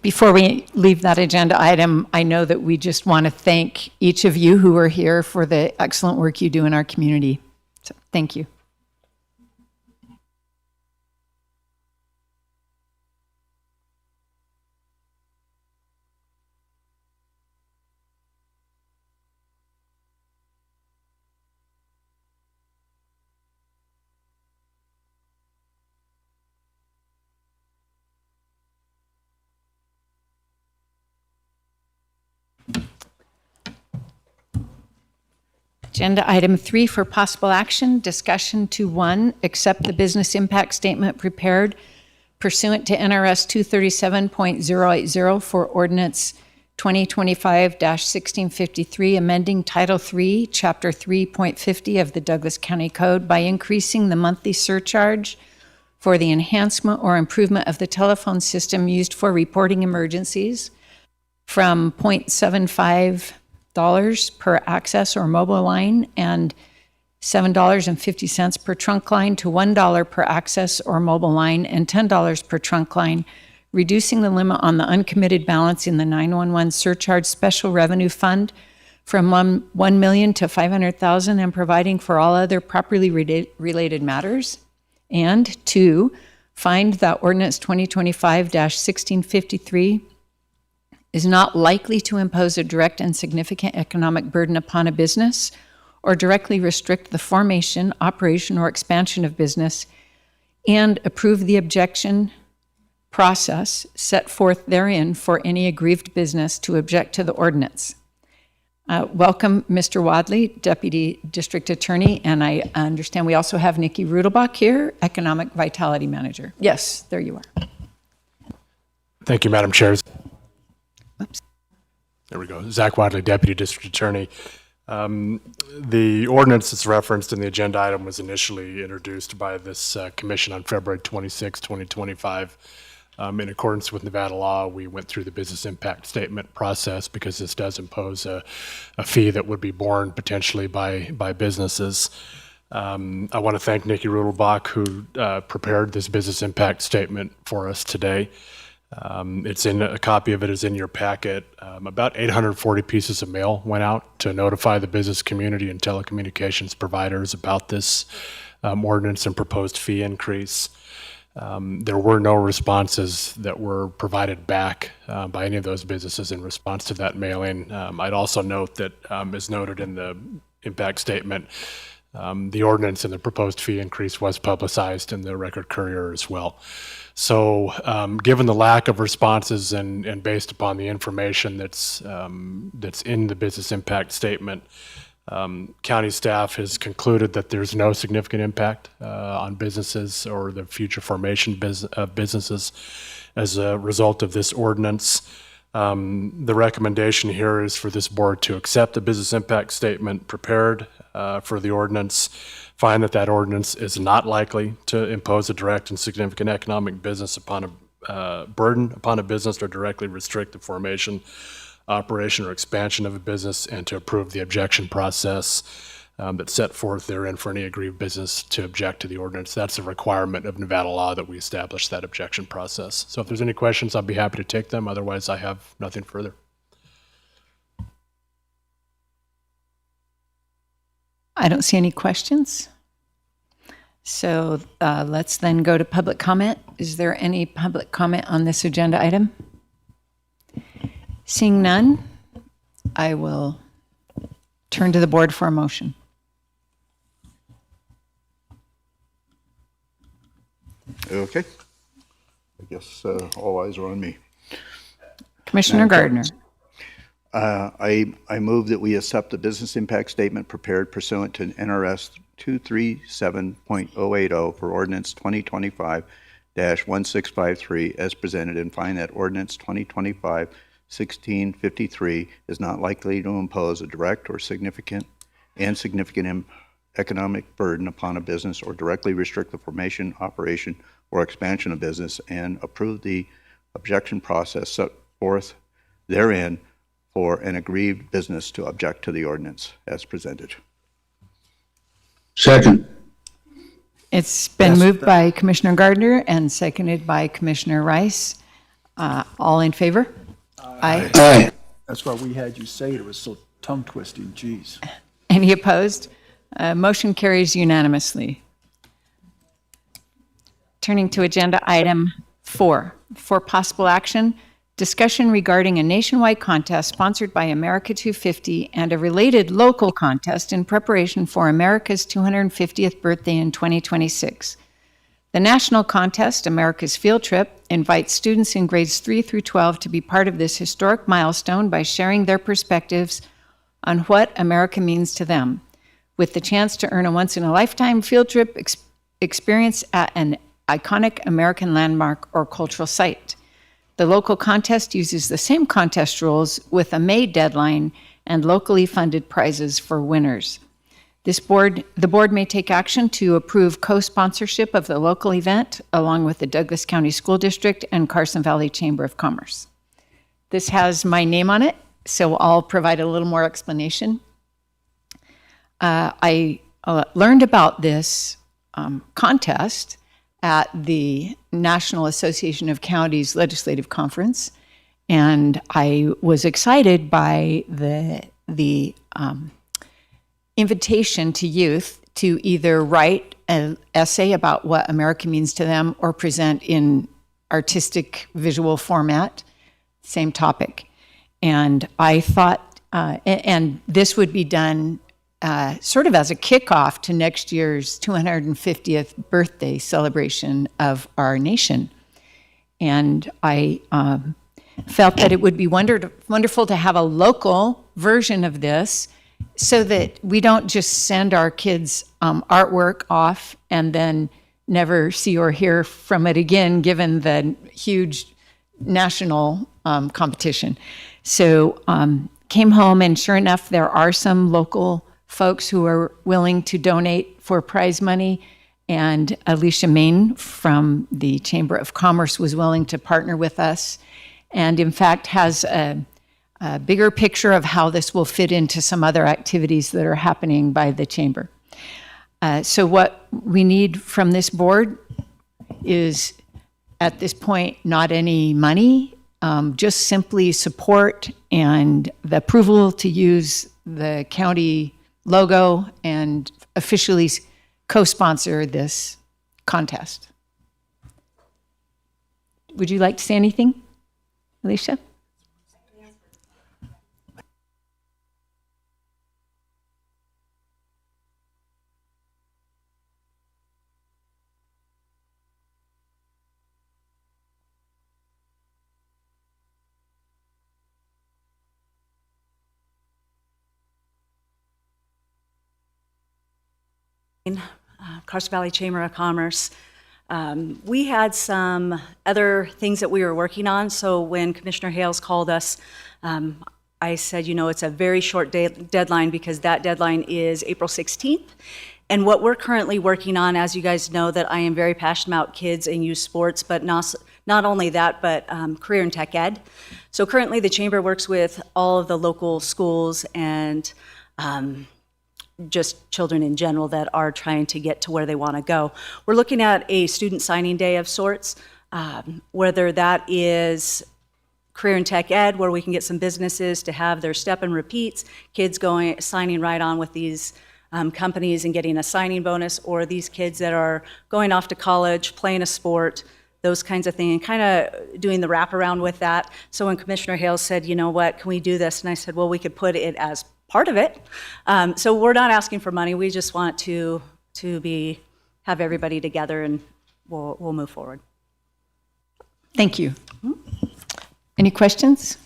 Before we leave that agenda item, I know that we just want to thank each of you who are here for the excellent work you do in our community. So, thank you. Agenda item 3 for possible action, discussion to 1, accept the business impact statement prepared pursuant to NRS 237.080 for ordinance 2025-1653, amending Title 3, Chapter 3.50 of the Douglas County Code by increasing the monthly surcharge for the enhancement or improvement of the telephone system used for reporting emergencies from $0.75 per access or mobile line and $7.50 per trunk line to $1 per access or mobile line and $10 per trunk line, reducing the limit on the uncommitted balance in the 911 surcharge special revenue fund from $1 million to $500,000 and providing for all other properly related matters. And 2, find that ordinance 2025-1653 is not likely to impose a direct and significant economic burden upon a business or directly restrict the formation, operation, or expansion of business, and approve the objection process set forth therein for any aggrieved business to object to the ordinance. Welcome, Mr. Wadley, Deputy District Attorney, and I understand we also have Nikki Rudelbach here, Economic Vitality Manager. Yes, there you are. Thank you, Madam Chair. Oops. There we go. Zach Wadley, Deputy District Attorney. The ordinance that's referenced in the agenda item was initially introduced by this commission on February 26, 2025. In accordance with Nevada law, we went through the business impact statement process because this does impose a fee that would be borne potentially by businesses. I want to thank Nikki Rudelbach, who prepared this business impact statement for us today. A copy of it is in your packet. About 840 pieces of mail went out to notify the business community and telecommunications providers about this ordinance and proposed fee increase. There were no responses that were provided back by any of those businesses in response to that mailing. I'd also note that, as noted in the impact statement, the ordinance and the proposed fee increase was publicized in the Record Courier as well. So given the lack of responses and based upon the information that's in the business impact statement, county staff has concluded that there's no significant impact on businesses or the future formation of businesses as a result of this ordinance. The recommendation here is for this board to accept the business impact statement prepared for the ordinance, find that ordinance is not likely to impose a direct and significant economic business upon a burden upon a business or directly restrict the formation, operation, or expansion of a business, and to approve the objection process that's set forth therein for any aggrieved business to object to the ordinance. That's a requirement of Nevada law that we establish that objection process. So if there's any questions, I'll be happy to take them. Otherwise, I have nothing further. I don't see any questions. So let's then go to public comment. Is there any public comment on this agenda item? Seeing none, I will turn to the board for a motion. Okay. I guess all eyes are on me. Commissioner Gardner. I move that we accept the business impact statement prepared pursuant to NRS 237.080 for ordinance 2025-1653 as presented, and find that ordinance 2025-1653 is not likely to impose a direct or significant economic burden upon a business or directly restrict the formation, operation, or expansion of business, and approve the objection process set forth therein for an aggrieved business to object to the ordinance as presented. Second. It's been moved by Commissioner Gardner and seconded by Commissioner Rice. All in favor? Aye. Aye. That's why we had you say it. It was so tongue twisting. Jeez. Any opposed? Motion carries unanimously. Turning to agenda item 4, for possible action, discussion regarding a nationwide contest sponsored by America 250 and a related local contest in preparation for America's 250th birthday in 2026. The national contest, America's Field Trip, invites students in grades 3 through 12 to be part of this historic milestone by sharing their perspectives on what America means to them, with the chance to earn a once-in-a-lifetime field trip experience at an iconic American landmark or cultural site. The local contest uses the same contest rules with a May deadline and locally funded prizes for winners. The board may take action to approve co-sponsorship of the local event along with the Douglas County School District and Carson Valley Chamber of Commerce. This has my name on it, so I'll provide a little more explanation. I learned about this contest at the National Association of Counties Legislative Conference, and I was excited by the invitation to youth to either write an essay about what America means to them or present in artistic visual format, same topic. And I thought, and this would be done sort of as a kickoff to next year's 250th birthday celebration of our nation. And I felt that it would be wonderful to have a local version of this so that we don't just send our kids' artwork off and then never see or hear from it again, given the huge national competition. So came home, and sure enough, there are some local folks who are willing to donate for prize money. And Alicia Main from the Chamber of Commerce was willing to partner with us, and in fact has a bigger picture of how this will fit into some other activities that are happening by the Chamber. So what we need from this board is, at this point, not any money, just simply support and the approval to use the county logo and officially co-sponsor this contest. Would you like to say anything, Alicia? Carson Valley Chamber of Commerce. We had some other things that we were working on, so when Commissioner Hales called us, I said, you know, it's a very short deadline because that deadline is April 16th. And what we're currently working on, as you guys know, that I am very passionate about kids and youth sports, but not only that, but career and tech ed. So currently the Chamber works with all of the local schools and just children in general that are trying to get to where they want to go. We're looking at a student signing day of sorts, whether that is career and tech ed, where we can get some businesses to have their step and repeats, kids signing right on with these companies and getting a signing bonus, or these kids that are going off to college, playing a sport, those kinds of things, and kind of doing the wraparound with that. So when Commissioner Hales said, you know what, can we do this? And I said, well, we could put it as part of it. So we're not asking for money. We just want to have everybody together, and we'll move forward. Thank you. Any questions?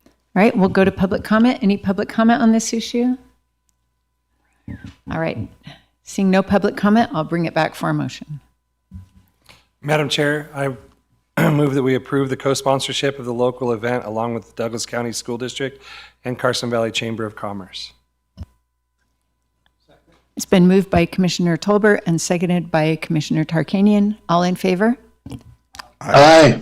All right, we'll go to public comment. Any public comment on this issue? All right, seeing no public comment, I'll bring it back for a motion. Madam Chair, I move that we approve the co-sponsorship of the local event along with the Douglas County School District and Carson Valley Chamber of Commerce. It's been moved by Commissioner Tolbert and seconded by Commissioner Tarkanian. All in favor? Aye.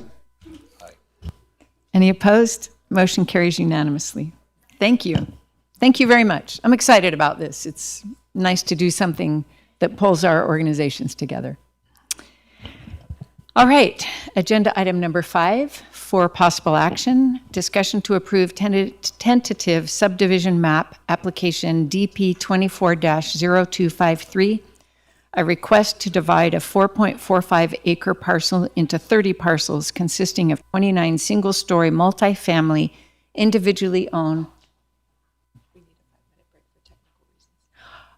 Any opposed? Motion carries unanimously. Thank you. Thank you very much. I'm excited about this. It's nice to do something that pulls our organizations together. All right, agenda item number 5 for possible action, discussion to approve tentative subdivision map application DP 24-0253, a request to divide a 4.45 acre parcel into 30 parcels consisting of 29 single-story multifamily individually owned.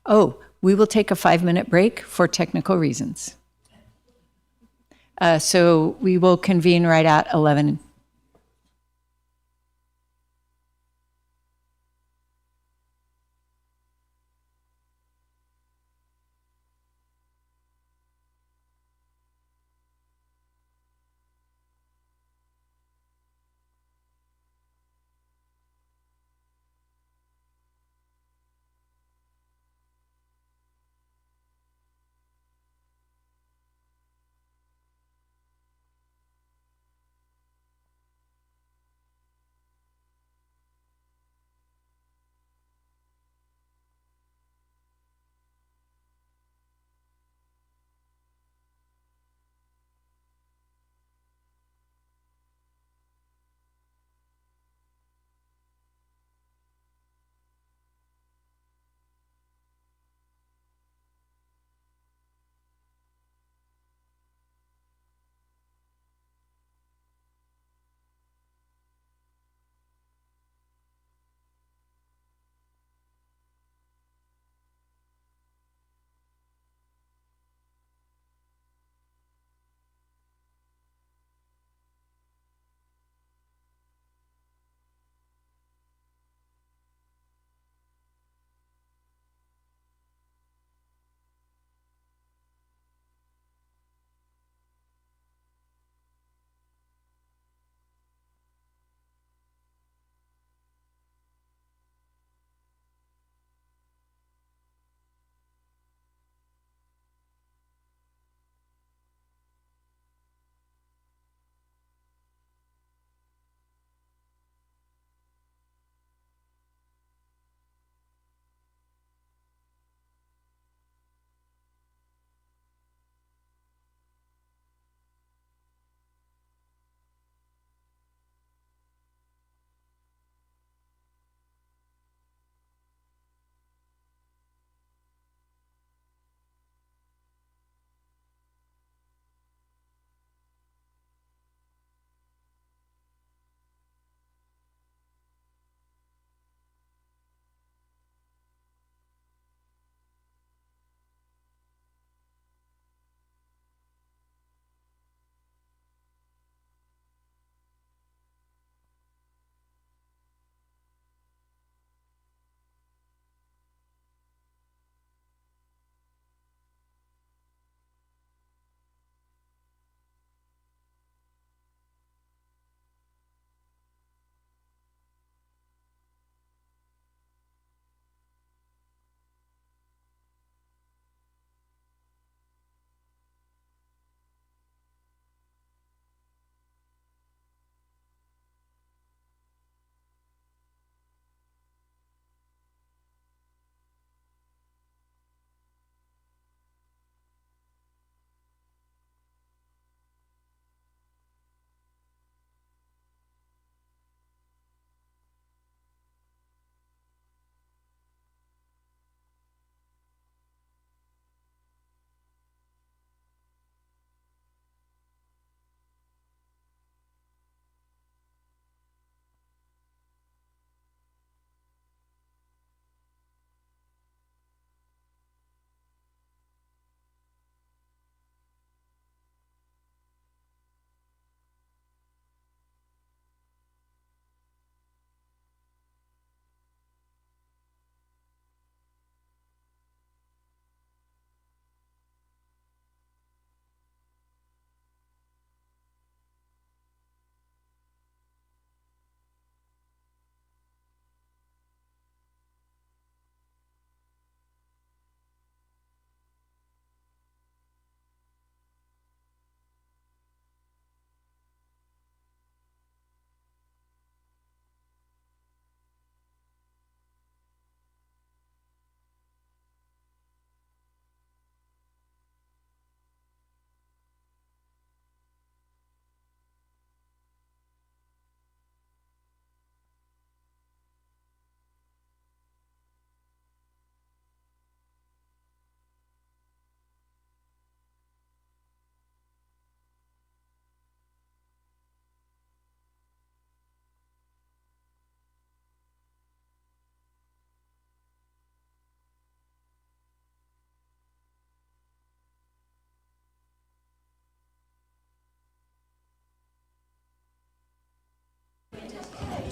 Oh, we will take a 5-minute break for technical reasons. So we will convene right at 11.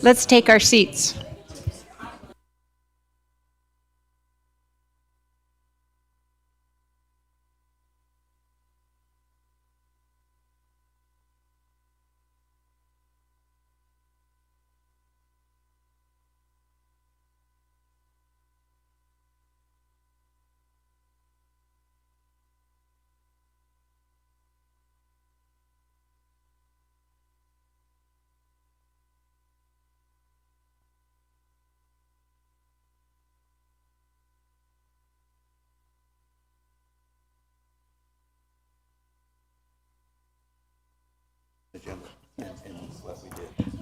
Let's take our seats.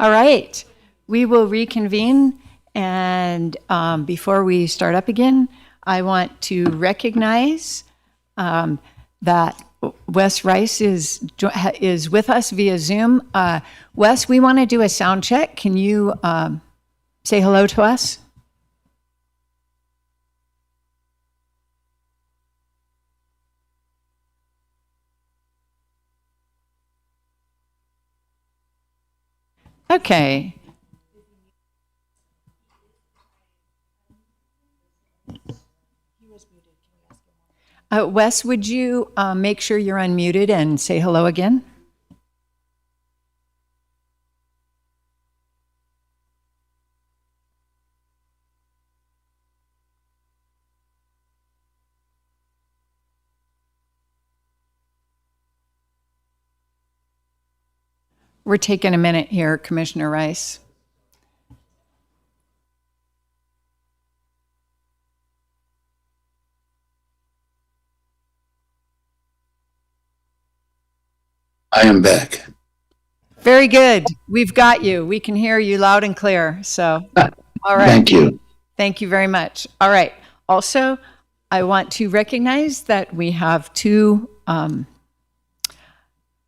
All right, we will reconvene, and before we start up again, I want to recognize that Wes Rice is with us via Zoom. Wes, we want to do a sound check. Can you say hello to us? Okay. Wes, would you make sure you're unmuted and say hello again? We're taking a minute here, Commissioner Rice. I am back. Very good. We've got you. We can hear you loud and clear. So, all right. Thank you. Thank you very much. All right. Also, I want to recognize that we have two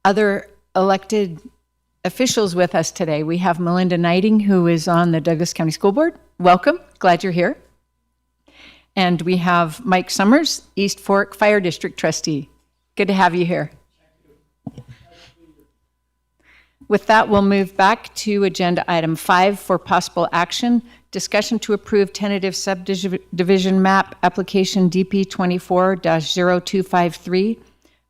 other elected officials with us today. We have Melinda Knighting, who is on the Douglas County School Board. Welcome. Glad you're here. And we have Mike Summers, East Fork Fire District Trustee. Good to have you here. With that, we'll move back to agenda item 5 for possible action. Discussion to approve tentative subdivision map application DP 24-0253,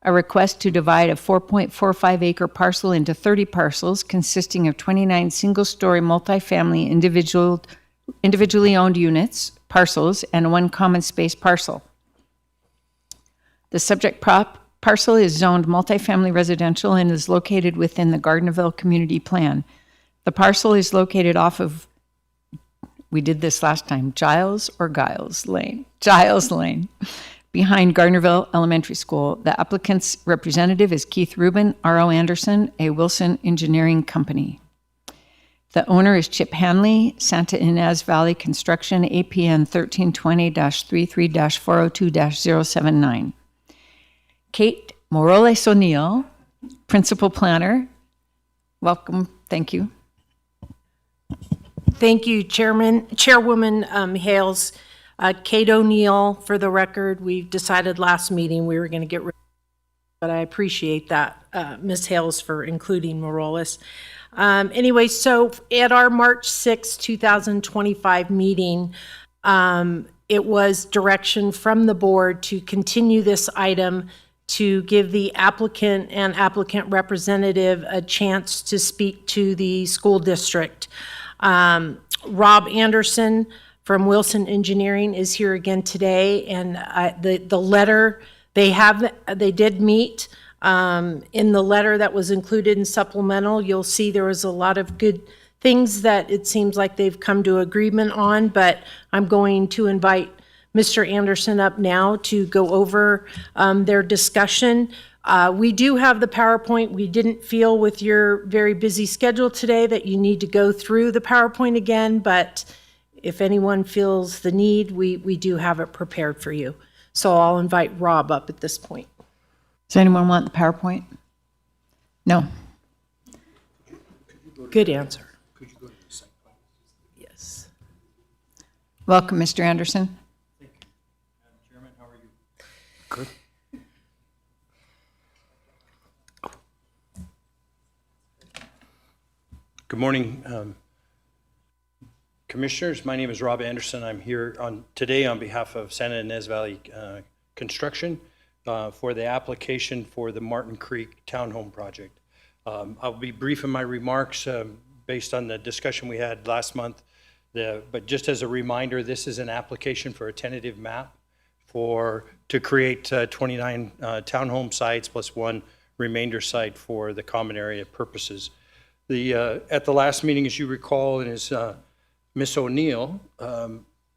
a request to divide a 4.45 acre parcel into 30 parcels consisting of 29 single-story multifamily individually owned units, parcels, and 1 common space parcel. The subject parcel is zoned multifamily residential and is located within the Gardnerville Community Plan. The parcel is located off of, we did this last time, Giles Lane, behind Gardnerville Elementary School. The applicant's representative is Keith Rubin, R.O. Anderson, a Wilson Engineering Company. The owner is Chip Hanley, Santa Ynez Valley Construction, APN 1320-33-402-079. Kate Morales O'Neill, Principal Planner. Welcome. Thank you. Thank you, Chairwoman Hales. Kate O'Neill, for the record, we decided last meeting we were going to get rid of, but I appreciate that, Ms. Hales, for including Morales. Anyway, so at our March 6, 2025 meeting, it was direction from the board to continue this item to give the applicant and applicant representative a chance to speak to the school district. Rob Anderson from Wilson Engineering is here again today, and the letter they did meet. In the letter that was included in supplemental, you'll see there was a lot of good things that it seems like they've come to agreement on, but I'm going to invite Mr. Anderson up now to go over their discussion. We do have the PowerPoint. We didn't feel with your very busy schedule today that you need to go through the PowerPoint again, but if anyone feels the need, we do have it prepared for you. So I'll invite Rob up at this point. Does anyone want the PowerPoint? No. Good answer. Yes. Welcome, Mr. Anderson. Good. Good morning, Commissioners. My name is Rob Anderson. I'm here today on behalf of Santa Ynez Valley Construction for the application for the Martin Creek Townhome Project. I'll be brief in my remarks based on the discussion we had last month. But just as a reminder, this is an application for a tentative map to create 29 townhome sites plus one remainder site for the common area purposes. At the last meeting, as you recall, and as Ms. O'Neill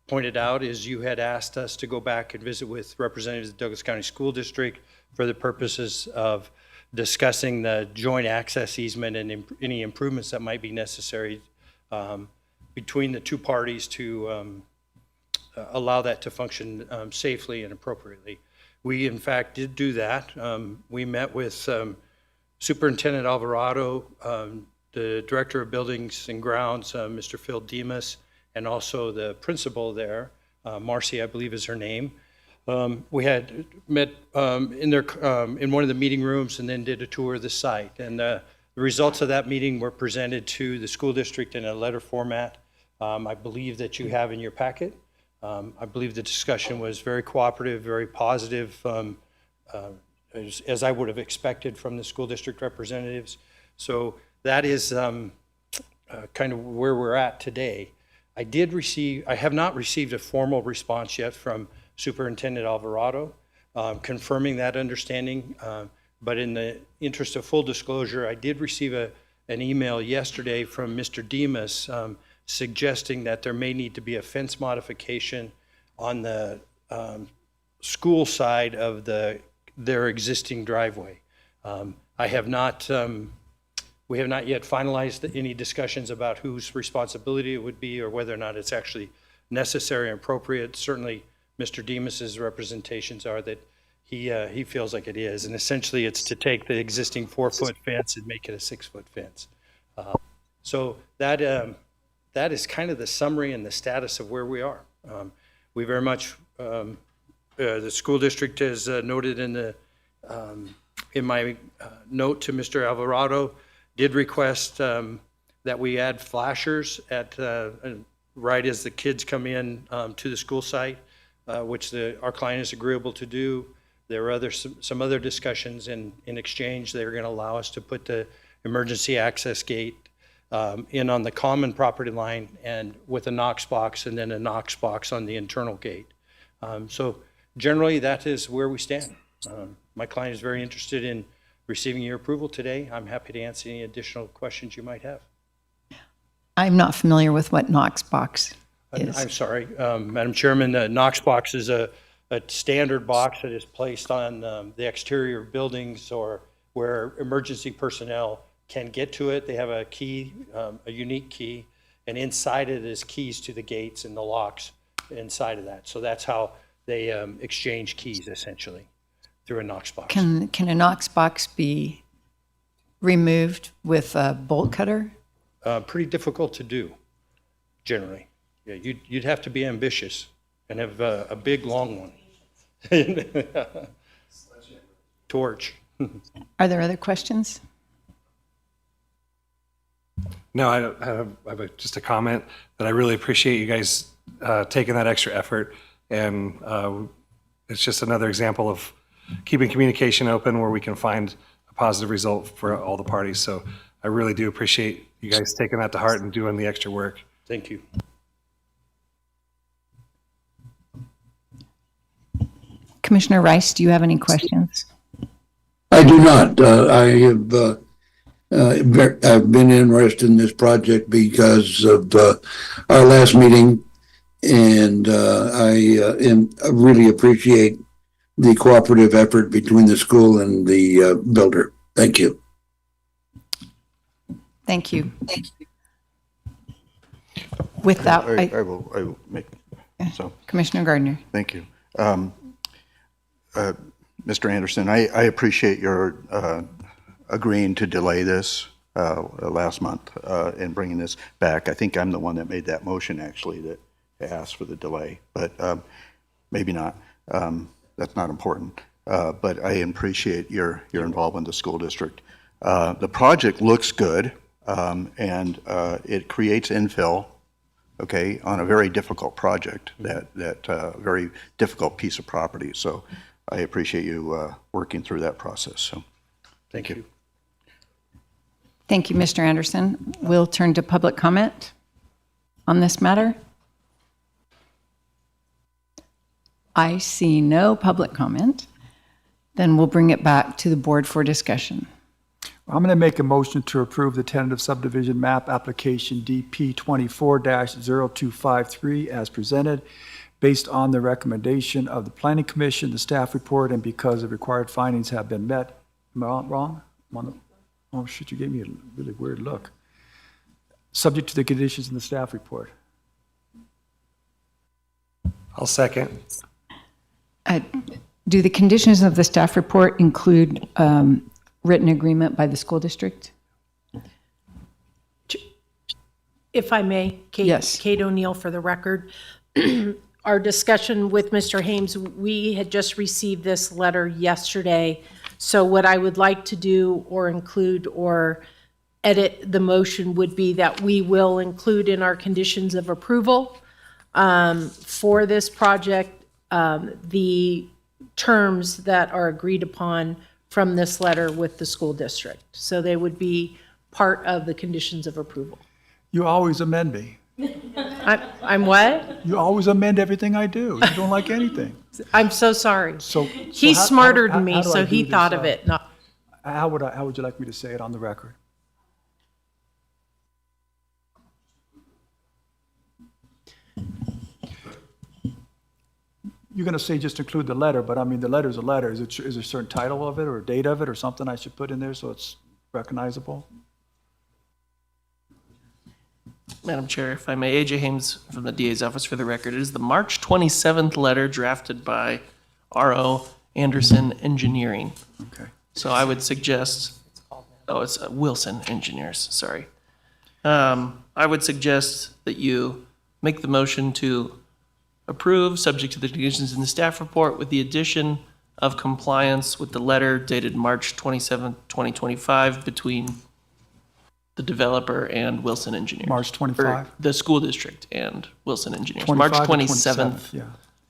pointed out, is you had asked us to go back and visit with representatives of the Douglas County School District for the purposes of discussing the joint access easement and any improvements that might be necessary between the two parties to allow that to function safely and appropriately. We, in fact, did do that. We met with Superintendent Alvarado, the Director of Buildings and Grounds, Mr. Phil Demas, and also the principal there, Marcy, I believe is her name. We had met in one of the meeting rooms and then did a tour of the site. And the results of that meeting were presented to the school district in a letter format. I believe that you have in your packet. I believe the discussion was very cooperative, very positive, as I would have expected from the school district representatives. So that is kind of where we're at today. I have not received a formal response yet from Superintendent Alvarado confirming that understanding, but in the interest of full disclosure, I did receive an email yesterday from Mr. Demas suggesting that there may need to be a fence modification on the school side of their existing driveway. We have not yet finalized any discussions about whose responsibility it would be or whether or not it's actually necessary and appropriate. Certainly, Mr. Demas's representations are that he feels like it is, and essentially it's to take the existing 4-foot fence and make it a 6-foot fence. So that is kind of the summary and the status of where we are. We very much, the school district has noted in my note to Mr. Alvarado, did request that we add flashers right as the kids come in to the school site, which our client is agreeable to do. There were some other discussions in exchange. They were going to allow us to put the emergency access gate in on the common property line and with a Knox box and then a Knox box on the internal gate. So generally that is where we stand. My client is very interested in receiving your approval today. I'm happy to answer any additional questions you might have. I'm not familiar with what Knox box is. I'm sorry, Madam Chairman, the Knox box is a standard box that is placed on the exterior of buildings or where emergency personnel can get to it. They have a key, a unique key, and inside it is keys to the gates and the locks inside of that. So that's how they exchange keys essentially through a Knox box. Can a Knox box be removed with a bolt cutter? Pretty difficult to do, generally. Yeah, you'd have to be ambitious and have a big, long one. Torch. Are there other questions? No, I have just a comment that I really appreciate you guys taking that extra effort, and it's just another example of keeping communication open where we can find a positive result for all the parties. So I really do appreciate you guys taking that to heart and doing the extra work. Thank you. Commissioner Rice, do you have any questions? I do not. I've been interested in this project because of our last meeting, and I really appreciate the cooperative effort between the school and the builder. Thank you. Thank you. With that, I will make so. Commissioner Gardner. Thank you. Mr. Anderson, I appreciate your agreeing to delay this last month and bringing this back. I think I'm the one that made that motion actually that asked for the delay, but maybe not. That's not important. But I appreciate your involvement in the school district. The project looks good, and it creates infill okay, on a very difficult project, that very difficult piece of property. So I appreciate you working through that process. So thank you. Thank you, Mr. Anderson. We'll turn to public comment on this matter. I see no public comment. Then we'll bring it back to the board for discussion. I'm going to make a motion to approve the tentative subdivision map application DP 24-0253 as presented, based on the recommendation of the Planning Commission, the staff report, and because the required findings have been met. Am I wrong? Oh, shit, you gave me a really weird look. Subject to the conditions in the staff report. I'll second. Do the conditions of the staff report include written agreement by the school district? If I may, Kate, Yes. Kate O'Neill for the record. Our discussion with Mr. Hames, we had just received this letter yesterday. So what I would like to do or include or edit the motion would be that we will include in our conditions of approval for this project the terms that are agreed upon from this letter with the school district. So they would be part of the conditions of approval. You always amend me. I'm what? You always amend everything I do. You don't like anything. I'm so sorry. So He's how- smarter how- than me, how do I so do he this, thought of it. Not. How would you like me to say it on the record? You're going to say just include the letter, but I mean, the letter's a letter. Is there a certain title of it or a date of it or something I should put in there so it's recognizable? Madam Chair, if I may, AJ Hames from the DA's office for the record. It is the March 27th letter drafted by R.O. Anderson Engineering. Okay. So I would suggest, it's Wilson Engineers, sorry. I would suggest that you make the motion to approve, subject to the conditions in the staff report, with the addition of compliance with the letter dated March 27th, 2025, between the developer and Wilson Engineers. March 25? The school district and Wilson Engineers. 25 March or 27th, yeah.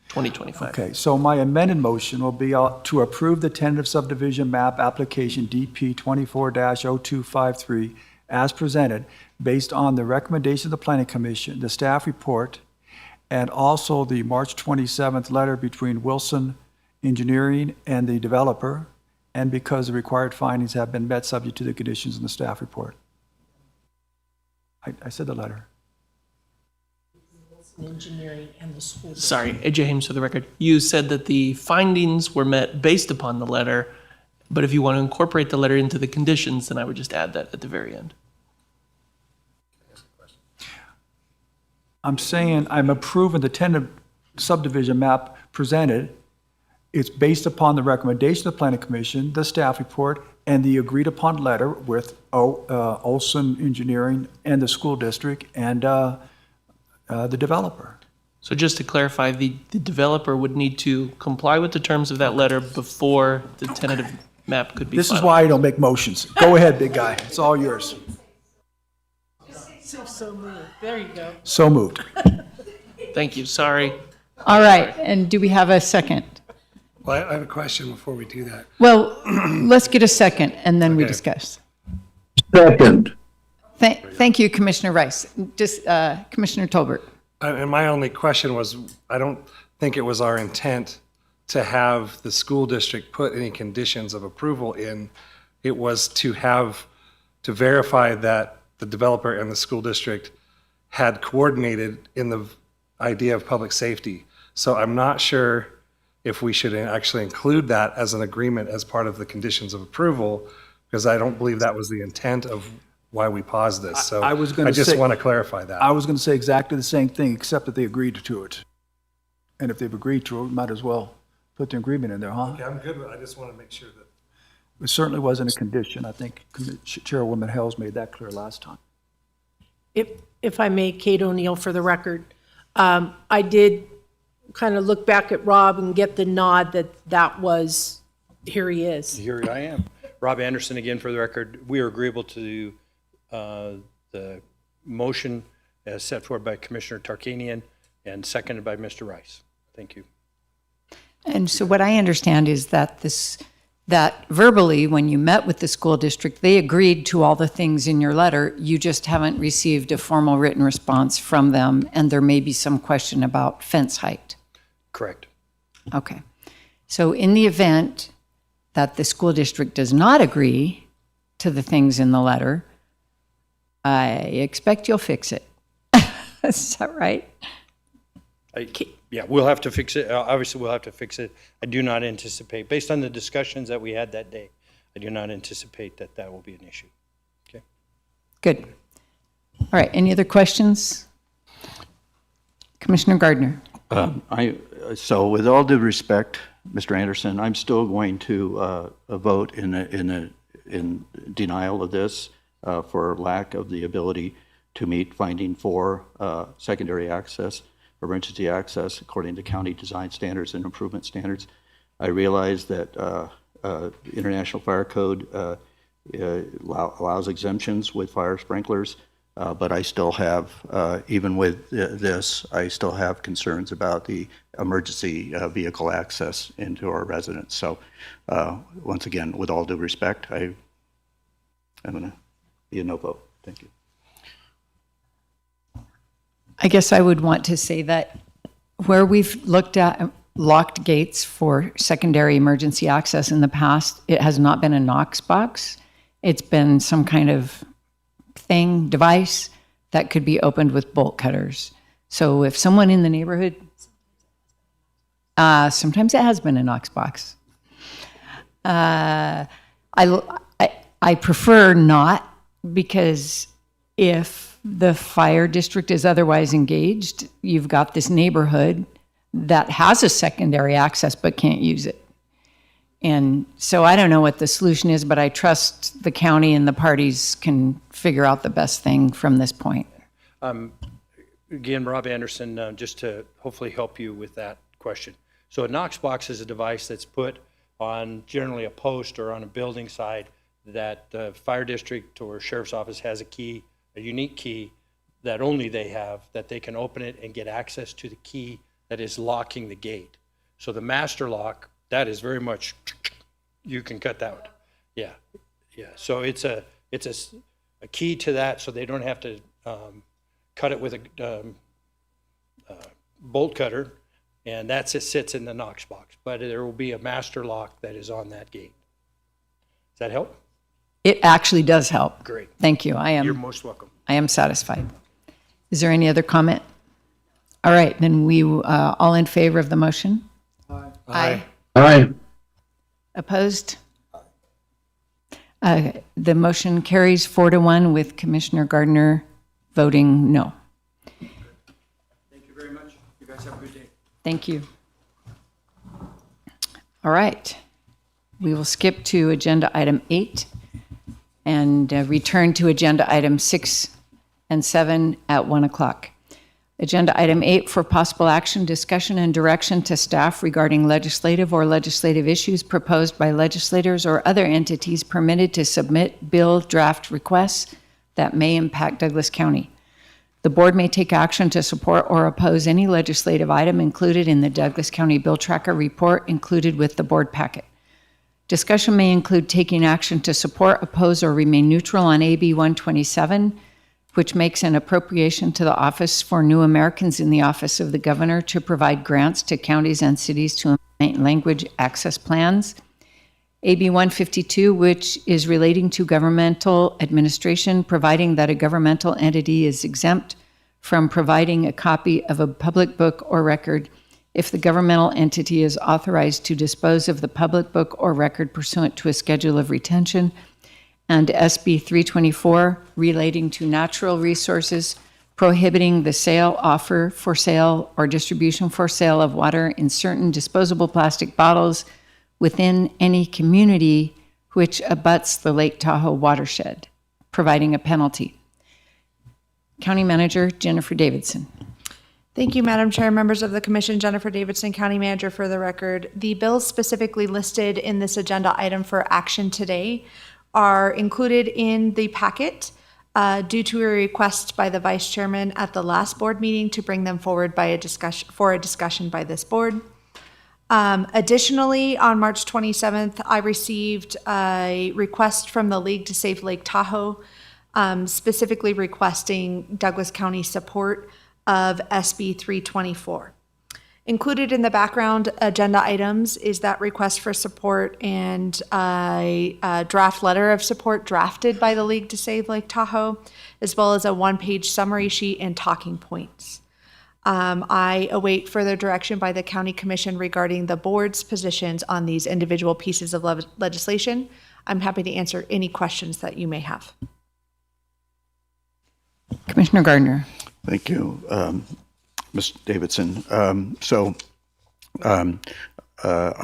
2025. Okay, so my amended motion will be to approve the tentative subdivision map application DP 24-0253 as presented, based on the recommendation of the Planning Commission, the staff report, and also the March 27th letter between Wilson Engineering and the developer, and because the required findings have been met subject to the conditions in the staff report. I said the letter. Engineering and the school. Sorry, AJ Hames for the record. You said that the findings were met based upon the letter, but if you want to incorporate the letter into the conditions, then I would just add that at the very end. I'm saying I'm approving the tentative subdivision map presented. It's based upon the recommendation of the Planning Commission, the staff report, and the agreed-upon letter with Olson Engineering and the school district and the developer. So just to clarify, the developer would need to comply with the terms of that letter before the tentative map could be This is filed. why I don't make motions. Go ahead, big guy. It's all yours. So moved. There you go. So moved. Thank you, sorry. All right, and do we have a second? Well, I have a question before we do that. Well, let's get a second and then we Okay. discuss. Second. Thank you, Commissioner Rice. Just Commissioner Tolbert. And my only question was, I don't think it was our intent to have the school district put any conditions of approval in. It was to verify that the developer and the school district had coordinated in the idea of public safety. So I'm not sure if we should actually include that as an agreement as part of the conditions of approval, because I don't believe that was the intent of why we paused this. So I was gonna I just say- want to clarify that. I was going to say exactly the same thing, except that they agreed to it. And if they've agreed to it, we might as well put the agreement in there, huh? Okay, I'm good with it. I just want to make sure that. It certainly wasn't a condition. I think Chairwoman Hales made that clear last time. If I may, Kate O'Neill for the record. I did kind of look back at Rob and get the nod that was, here he is. Here I am. Rob Anderson again for the record. We are agreeable to the motion as set forth by Commissioner Tarkanian and seconded by Mr. Rice. Thank you. And so what I understand is that that verbally, when you met with the school district, they agreed to all the things in your letter. You just haven't received a formal written response from them, and there may be some question about fence height. Correct. Okay. So in the event that the school district does not agree to the things in the letter, I expect you'll fix it. Is that right? Yeah, we'll have to fix it. Obviously, we'll have to fix it. I do not anticipate, based on the discussions that we had that day, I do not anticipate that that will be an issue. Okay. Good. All right. Any other questions? Commissioner Gardner. So with all due respect, Mr. Anderson, I'm still going to vote in denial of this for lack of the ability to meet finding 4 secondary access, emergency access according to county design standards and improvement standards. I realize that International Fire Code allows exemptions with fire sprinklers, but I still have, even with this, I still have concerns about the emergency vehicle access into our residents. So once again, with all due respect, I'm going to be a no vote. Thank you. I guess I would want to say that where we've looked at locked gates for secondary emergency access in the past, it has not been a Knox box. It's been some kind of device that could be opened with bolt cutters. So if someone in the neighborhood, sometimes it has been a Knox box. I prefer not, because if the fire district is otherwise engaged, you've got this neighborhood that has a secondary access but can't use it. And so I don't know what the solution is, but I trust the county and the parties can figure out the best thing from this point. Again, Rob Anderson, just to hopefully help you with that question. So a Knox box is a device that's put on generally a post or on a building side that the fire district or sheriff's office has a key, a unique key that only they have, that they can open it and get access to the key that is locking the gate. So the master lock, that is very much, you can cut that one. Yeah, yeah. So it's a key to that, so they don't have to cut it with a bolt cutter, and it sits in the Knox box. But there will be a master lock that is on that gate. Does that help? It actually does help. Great. Thank you. You're most welcome. I am satisfied. Is there any other comment? All right, then we all in favor of the motion? Aye. Aye. Opposed? The motion carries 4-1 with Commissioner Gardner voting no. Thank you very much. You guys have a good day. Thank you. All right. We will skip to agenda item 8 and return to agenda item 6 and 7 at 1 o'clock. Agenda item 8 for possible action, discussion, and direction to staff regarding legislative or legislative issues proposed by legislators or other entities permitted to submit bill draft requests that may impact Douglas County. The board may take action to support or oppose any legislative item included in the Douglas County Bill Tracker report included with the board packet. Discussion may include taking action to support, oppose, or remain neutral on AB 127, which makes an appropriation to the Office for New Americans in the Office of the Governor to provide grants to counties and cities to implement language access plans. AB 152, which is relating to governmental administration, providing that a governmental entity is exempt from providing a copy of a public book or record if the governmental entity is authorized to dispose of the public book or record pursuant to a schedule of retention, and SB 324 relating to natural resources, prohibiting the sale, offer for sale, or distribution for sale of water in certain disposable plastic bottles within any community which abuts the Lake Tahoe watershed, providing a penalty. County Manager Jennifer Davidson. Thank you, Madam Chair, members of the Commission. Jennifer Davidson, County Manager for the record. The bills specifically listed in this agenda item for action today are included in the packet. due to a request by the vice chairman at the last board meeting to bring them forward by a discussion by this board. Additionally, on March 27th, I received a request from the League to Save Lake Tahoe, specifically requesting Douglas County support of SB 324. Included in the background agenda items is that request for support and a draft letter of support drafted by the League to Save Lake Tahoe, as well as a one-page summary sheet and talking points. I await further direction by the County Commission regarding the board's positions on these individual pieces of legislation. I'm happy to answer any questions that you may have. Commissioner Gardner. Thank you, Ms. Davidson. I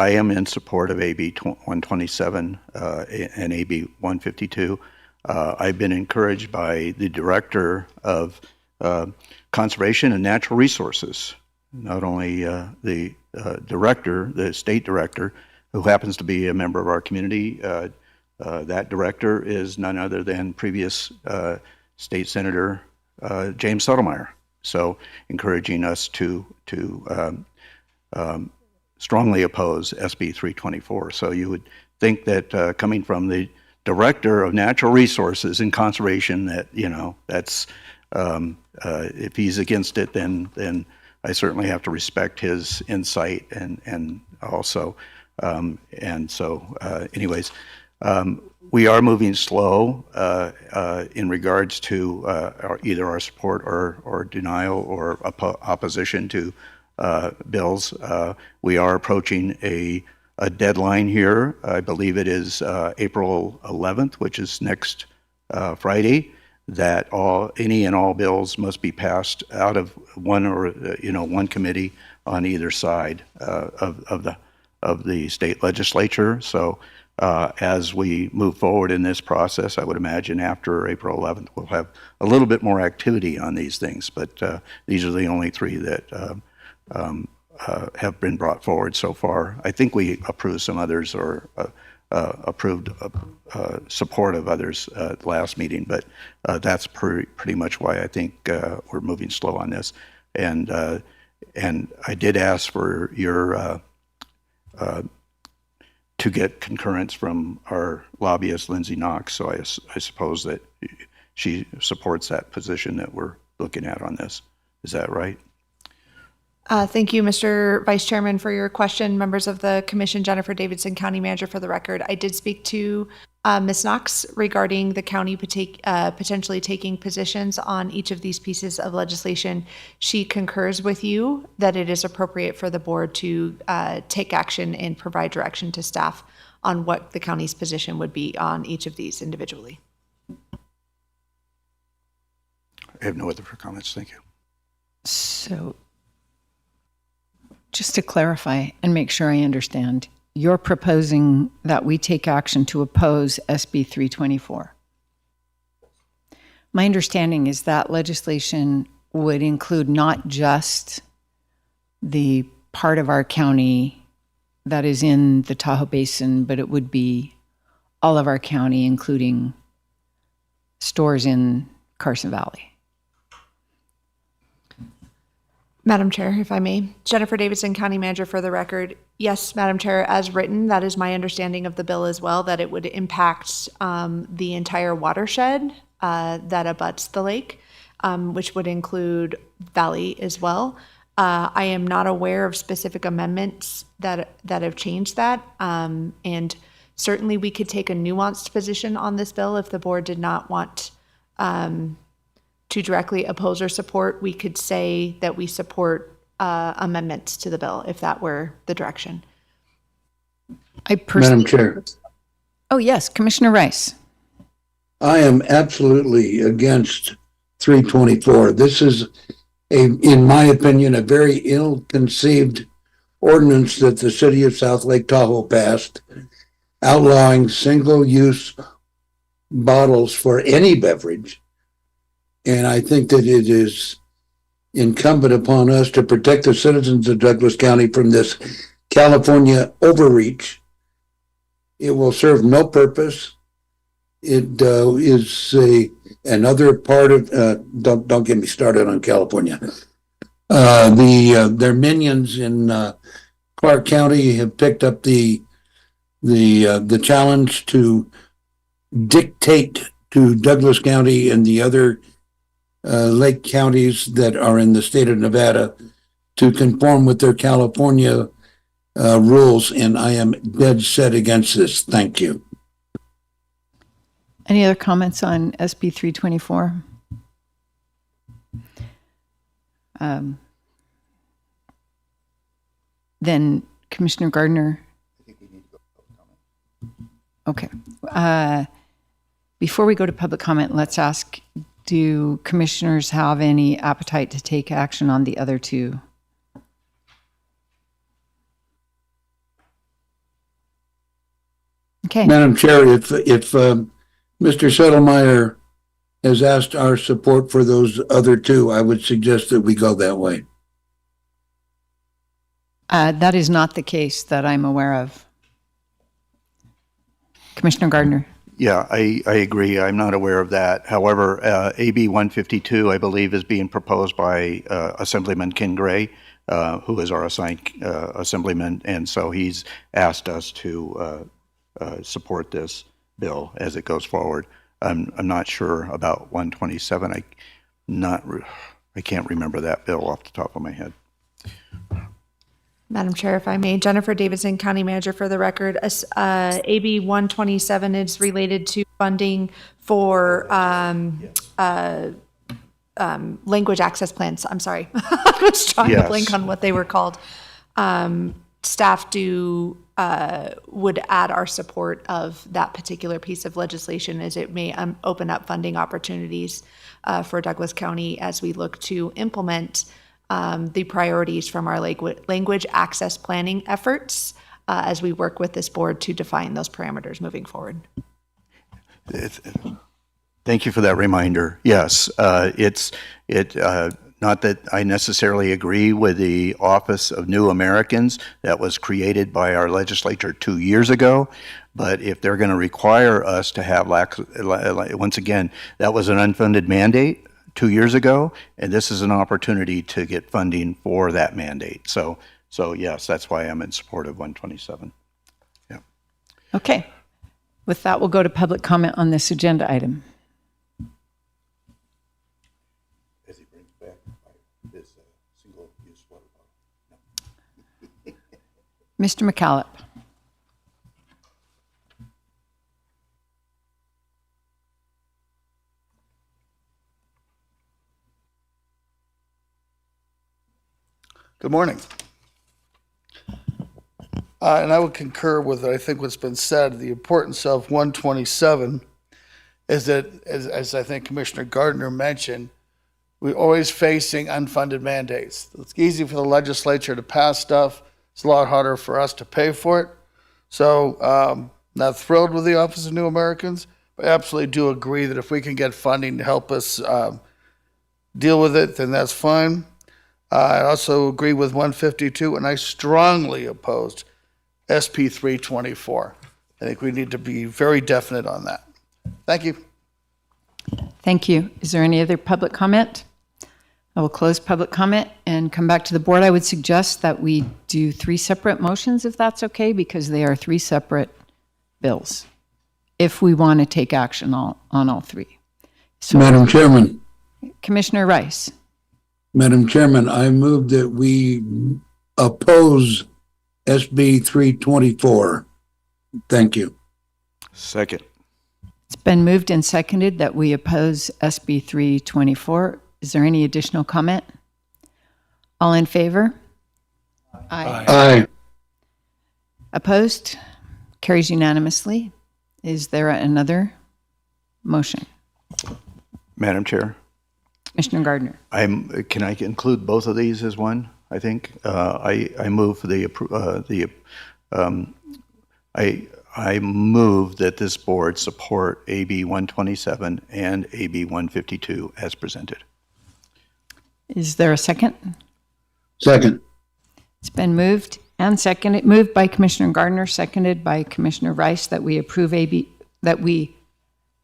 am in support of AB 127 and AB 152. I've been encouraged by the Director of Conservation and Natural Resources, not only the Director, the State Director, who happens to be a member of our community. That Director is none other than previous State Senator James Sotomayor. So encouraging us to strongly oppose SB 324. So you would think that coming from the Director of Natural Resources and Conservation, that, you know, that's if he's against it, then I certainly have to respect his insight and also anyways. We are moving slow in regards to either our support or denial or opposition to bills. We are approaching a deadline here. I believe it is April 11th, which is next Friday, that any and all bills must be passed out of one committee on either side of the state legislature. So as we move forward in this process, I would imagine after April 11th, we'll have a little bit more activity on these things, but these are the only three that have been brought forward so far. I think we approved some others or approved support of others at the last meeting, but that's pretty much why I think we're moving slow on this. And I did ask for your to get concurrence from our lobbyist, Lindsay Knox, so I suppose that she supports that position that we're looking at on this. Is that right? Thank you, Mr. Vice Chairman, for your question. Members of the Commission, Jennifer Davidson, County Manager, for the record. I did speak to Ms. Knox regarding the county potentially taking positions on each of these pieces of legislation. She concurs with you that it is appropriate for the board to take action and provide direction to staff on what the county's position would be on each of these individually. I have no other comments. Thank you. So, just to clarify and make sure I understand, you're proposing that we take action to oppose SB 324. My understanding is that legislation would include not just the part of our county that is in the Tahoe Basin, but it would be all of our county, including stores in Carson Valley. Madam Chair, if I may. Jennifer Davidson, County Manager, for the record. Yes, Madam Chair, as written, that is my understanding of the bill as well, that it would impact the entire watershed that abuts the lake, which would include Valley as well. I am not aware of specific amendments that have changed that. And certainly we could take a nuanced position on this bill if the board did not want to directly oppose or support. We could say that we support amendments to the bill if that were the direction. Madam Chair, Oh, yes, Commissioner Rice. I am absolutely against 324. This is, in my opinion, a very ill-conceived ordinance that the city of South Lake Tahoe passed, outlawing single-use bottles for any beverage. And I think that it is incumbent upon us to protect the citizens of Douglas County from this California overreach. It will serve no purpose. It is another part of, don't get me started on California. Their minions in Clark County have picked up the challenge to dictate to Douglas County and the other lake counties that are in the state of Nevada to conform with their California rules, and I am dead set against this. Thank you. Any other comments on SB 324? Then Commissioner Gardner. Okay. Before we go to public comment, let's ask, do commissioners have any appetite to take action on the other two? Okay. Madam Chair, if Mr. Settlemeyer has asked our support for those other two, I would suggest that we go that way. That is not the case that I'm aware of. Commissioner Gardner. Yeah, I agree. I'm not aware of that. However, AB 152, I believe, is being proposed by Assemblyman Ken Gray, who is our assigned assemblyman, and so he's asked us to support this bill as it goes forward. I'm not sure about 127. I can't remember that bill off the top of my head. Madam Chair, if I may, Jennifer Davidson, County Manager for the record. AB 127 is related to funding for language access plans. I'm sorry. I was trying to blink on what they were called. Staff would add our support of that particular piece of legislation as it may open up funding opportunities for Douglas County as we look to implement the priorities from our language access planning efforts as we work with this board to define those parameters moving forward. Thank you for that reminder. Yes, not that I necessarily agree with the Office of New Americans that was created by our legislature 2 years ago, but if they're going to require us to have, once again, that was an unfunded mandate 2 years ago, and this is an opportunity to get funding for that mandate. So yes, that's why I'm in support of 127. Yeah. Okay. With that, we'll go to public comment on this agenda item. As he brings back this single-use water bottle. Mr. McCallop. Good morning. And I would concur with, I think, what's been said. The importance of 127 is that, as I think Commissioner Gardner mentioned, we're always facing unfunded mandates. It's easy for the legislature to pass stuff. It's a lot harder for us to pay for it. So not thrilled with the Office of New Americans, but absolutely do agree that if we can get funding to help us deal with it, then that's fine. I also agree with 152, and I strongly opposed SP 324. I think we need to be very definite on that. Thank you. Thank you. Is there any other public comment? I will close public comment and come back to the board. I would suggest that we do 3 separate motions, if that's okay, because they are 3 separate bills, if we want to take action on all 3. So, Madam Chairman. Commissioner Rice. Madam Chairman, I move that we oppose SB 324. Thank you. Second. It's been moved and seconded that we oppose SB 324. Is there any additional comment? All in favor? Aye. Aye. Opposed? Carries unanimously. Is there another motion? Madam Chair. Commissioner Gardner. Can I include both of these as one? I think I move for I move that this board support AB 127 and AB 152 as presented. Is there a second? Second. It's been moved and seconded. Moved by Commissioner Gardner, seconded by Commissioner Rice, that we approve that we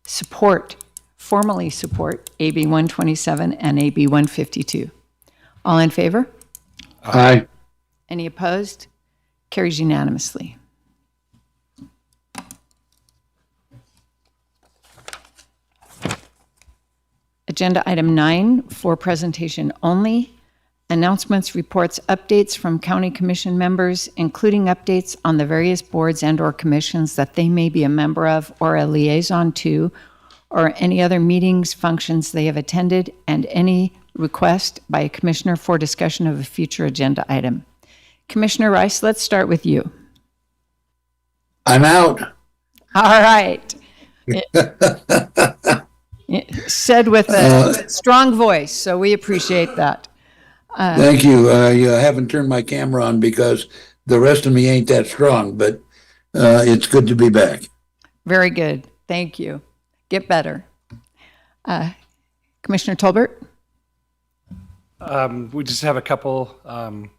support formally support AB 127 and AB 152. All in favor? Aye. Any opposed? Carries unanimously. Agenda item 9 for presentation only. Announcements, reports, updates from county commission members, including updates on the various boards and/or commissions that they may be a member of or a liaison to, or any other meetings, functions they have attended, and any request by a commissioner for discussion of a future agenda item. Commissioner Rice, let's start with you. I'm out. All right. Said with a strong voice, so we appreciate that. Thank you. I haven't turned my camera on because the rest of me ain't that strong, but it's good to be back. Very good. Thank you. Get better. Commissioner Tolbert? We just have a couple out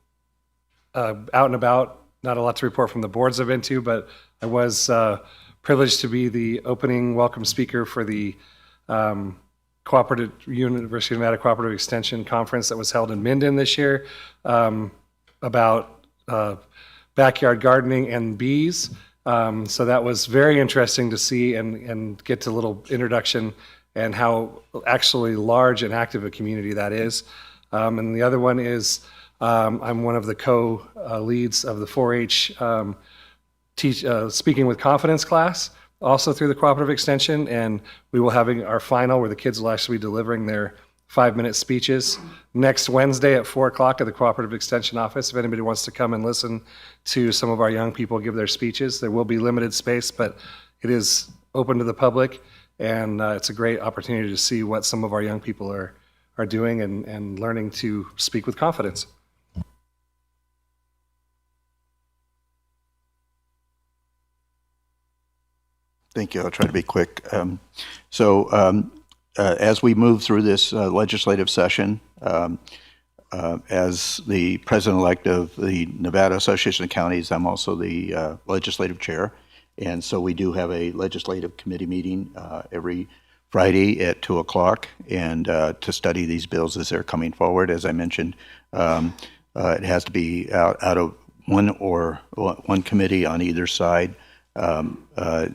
and about, not a lot to report from the boards I've been to, but I was privileged to be the opening welcome speaker for the University of Nevada Cooperative Extension Conference that was held in Minden this year about backyard gardening and bees. So that was very interesting to see and get to a little introduction and how actually large and active a community that is. And the other one is I'm one of the co-leads of the 4-H Speaking with Confidence class, also through the Cooperative Extension, and we will having our final where the kids will actually be delivering their 5-minute speeches next Wednesday at 4 o'clock at the Cooperative Extension office. If anybody wants to come and listen to some of our young people give their speeches, there will be limited space, but it is open to the public, and it's a great opportunity to see what some of our young people are doing and learning to speak with confidence. Thank you. I'll try to be quick. As we move through this legislative session, as the president-elect of the Nevada Association of Counties, I'm also the legislative chair. And so we do have a legislative committee meeting every Friday at 2 o'clock and to study these bills as they're coming forward. As I mentioned, it has to be out of one committee on either side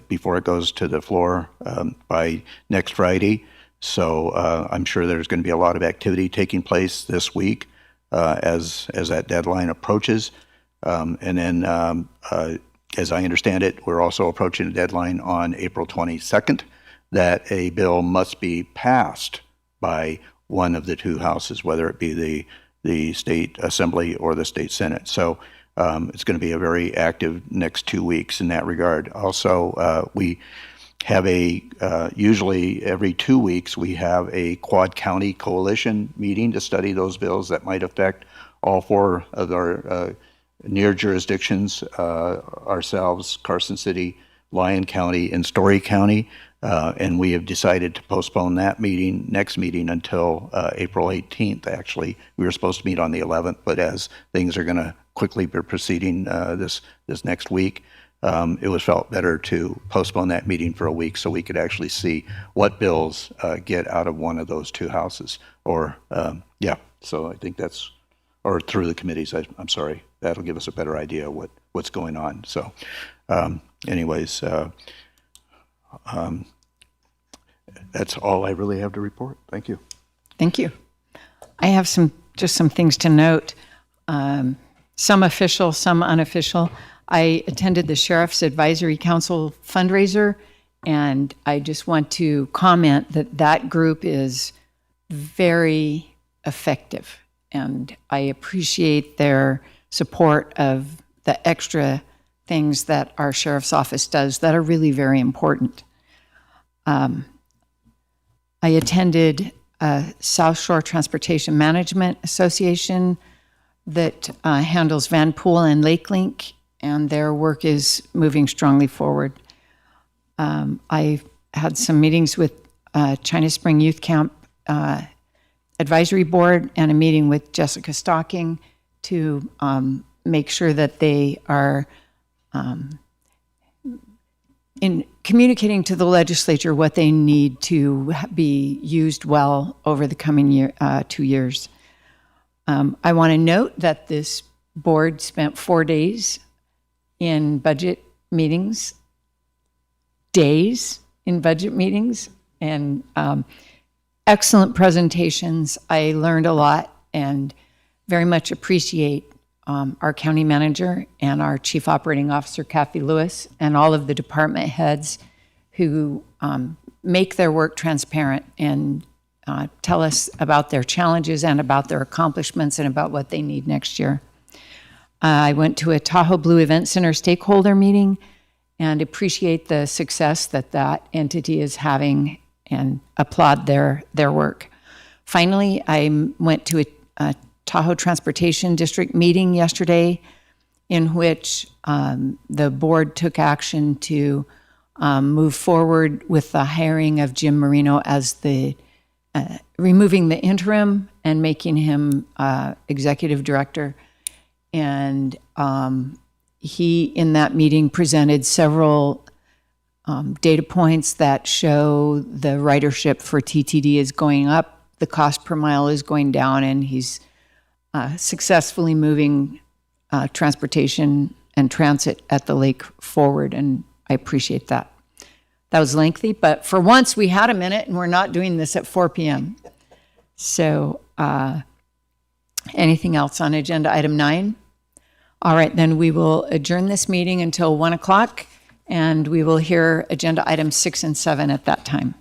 before it goes to the floor by next Friday. So I'm sure there's going to be a lot of activity taking place this week as that deadline approaches. And then, as I understand it, we're also approaching a deadline on April 22nd that a bill must be passed by one of the two houses, whether it be the state assembly or the state senate. So it's going to be a very active next 2 weeks in that regard. Also, we have usually every 2 weeks, we have a Quad County Coalition meeting to study those bills that might affect all 4 of our near jurisdictions, ourselves, Carson City, Lyon County, and Story County. And we have decided to postpone that next meeting until April 18th, actually. We were supposed to meet on the 11th, but as things are going to quickly be proceeding this next week, it was felt better to postpone that meeting for a week so we could actually see what bills get out of one of those two houses. So I think that's, or through the committees, I'm sorry, that'll give us a better idea what's going on. So anyways, that's all I really have to report. Thank you. Thank you. I have just some things to note. Some official, some unofficial. I attended the Sheriff's Advisory Council fundraiser, and I just want to comment that group is very effective, and I appreciate their support of the extra things that our Sheriff's Office does that are really very important. I attended South Shore Transportation Management Association that handles Van Pool and Lake Link, and their work is moving strongly forward. I had some meetings with China Spring Youth Camp Advisory Board and a meeting with Jessica Stocking to make sure that they are in communicating to the legislature what they need to be used well over the coming 2 years. I want to note that this board spent 4 days in budget meetings, and excellent presentations. I learned a lot and very much appreciate our county manager and our chief operating officer, Kathy Lewis, and all of the department heads who make their work transparent and tell us about their challenges and about their accomplishments and about what they need next year. I went to a Tahoe Blue Event Center stakeholder meeting and appreciate the success that that entity is having and applaud their work. Finally, I went to a Tahoe Transportation District meeting yesterday in which the board took action to move forward with the hiring of Jim Marino as removing the interim and making him executive director. And he, in that meeting, presented several data points that show the ridership for TTD is going up, the cost per mile is going down, and he's successfully moving transportation and transit at the lake forward, and I appreciate that. That was lengthy, but for once we had a minute, and we're not doing this at 4 p.m. So anything else on agenda item 9? All right, then we will adjourn this meeting until 1 o'clock, and we will hear agenda items 6 and 7 at that time.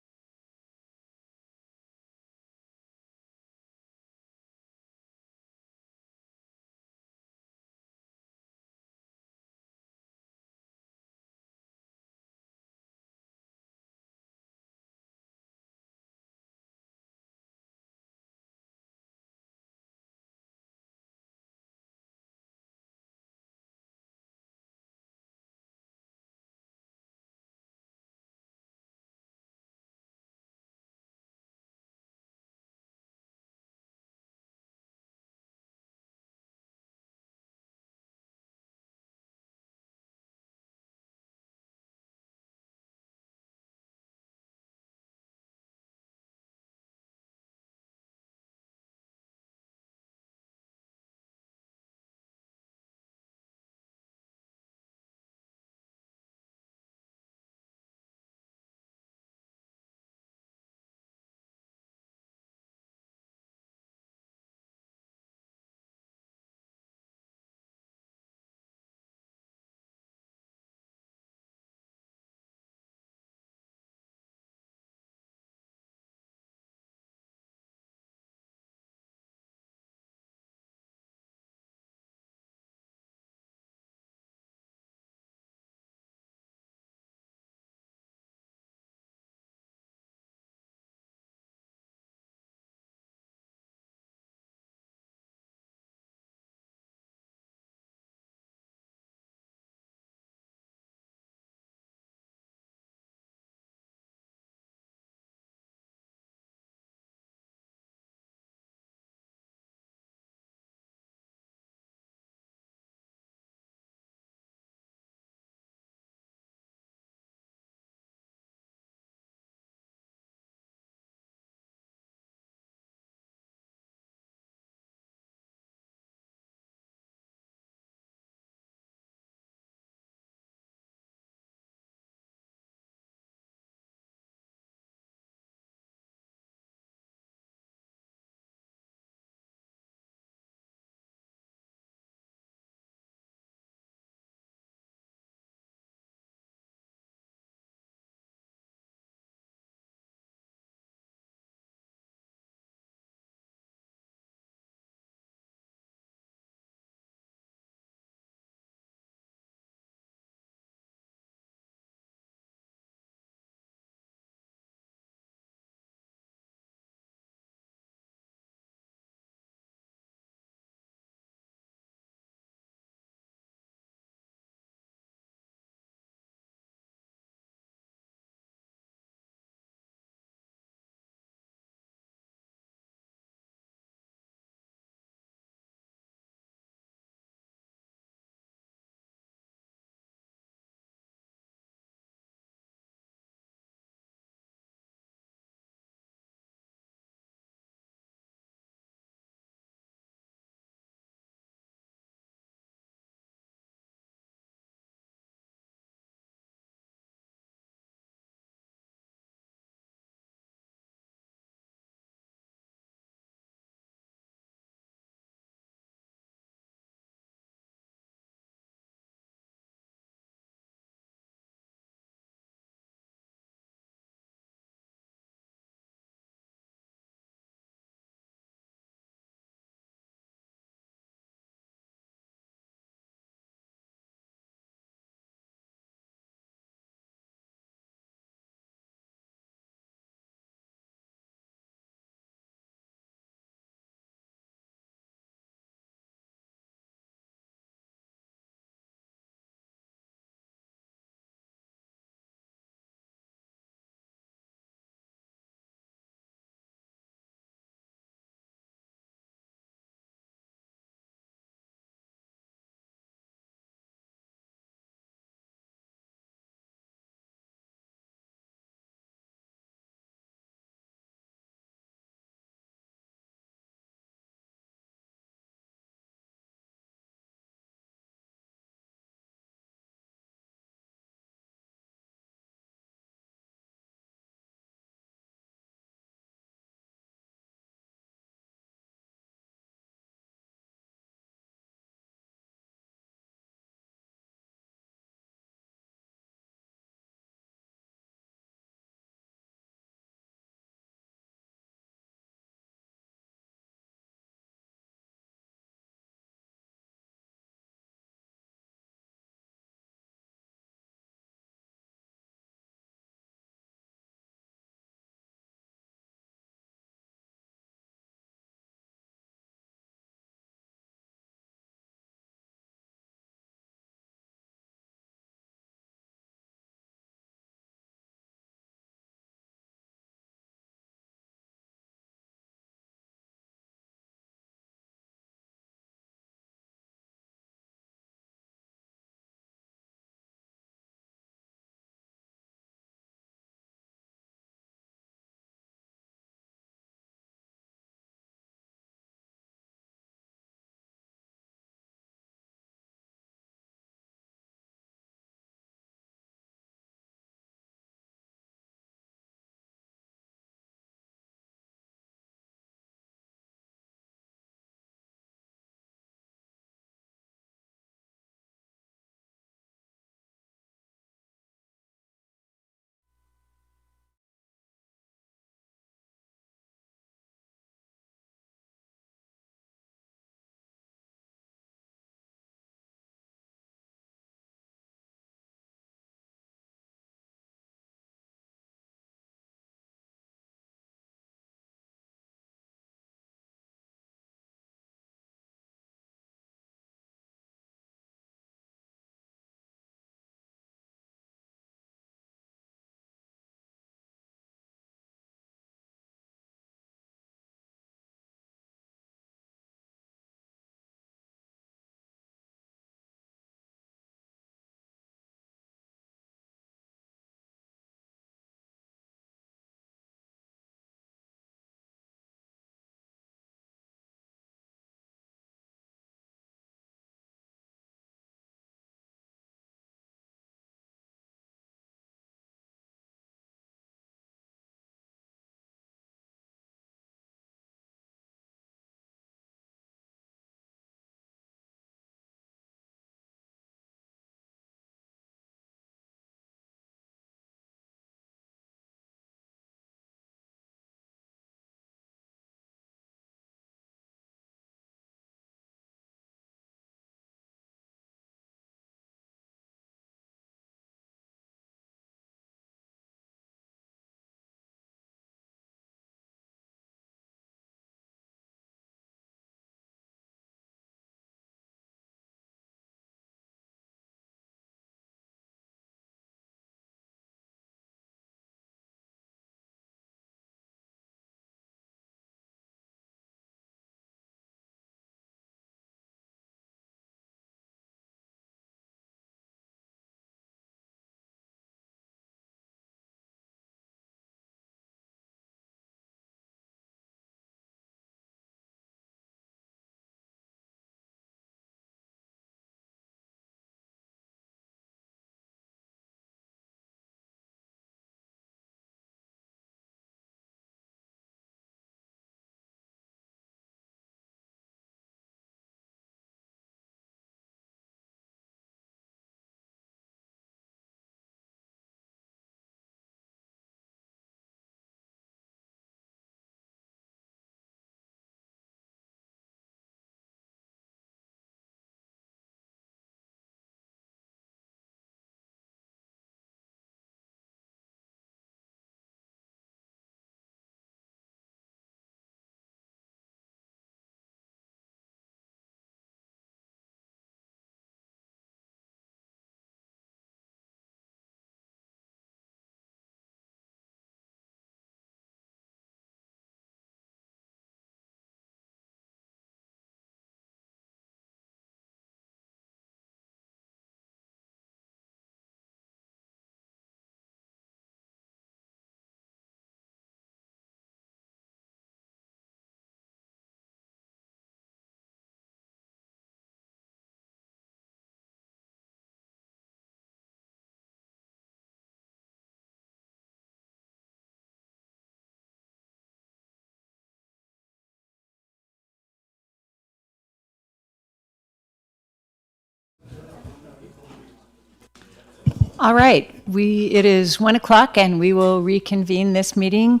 All right, it is 1 o'clock and we will reconvene this meeting.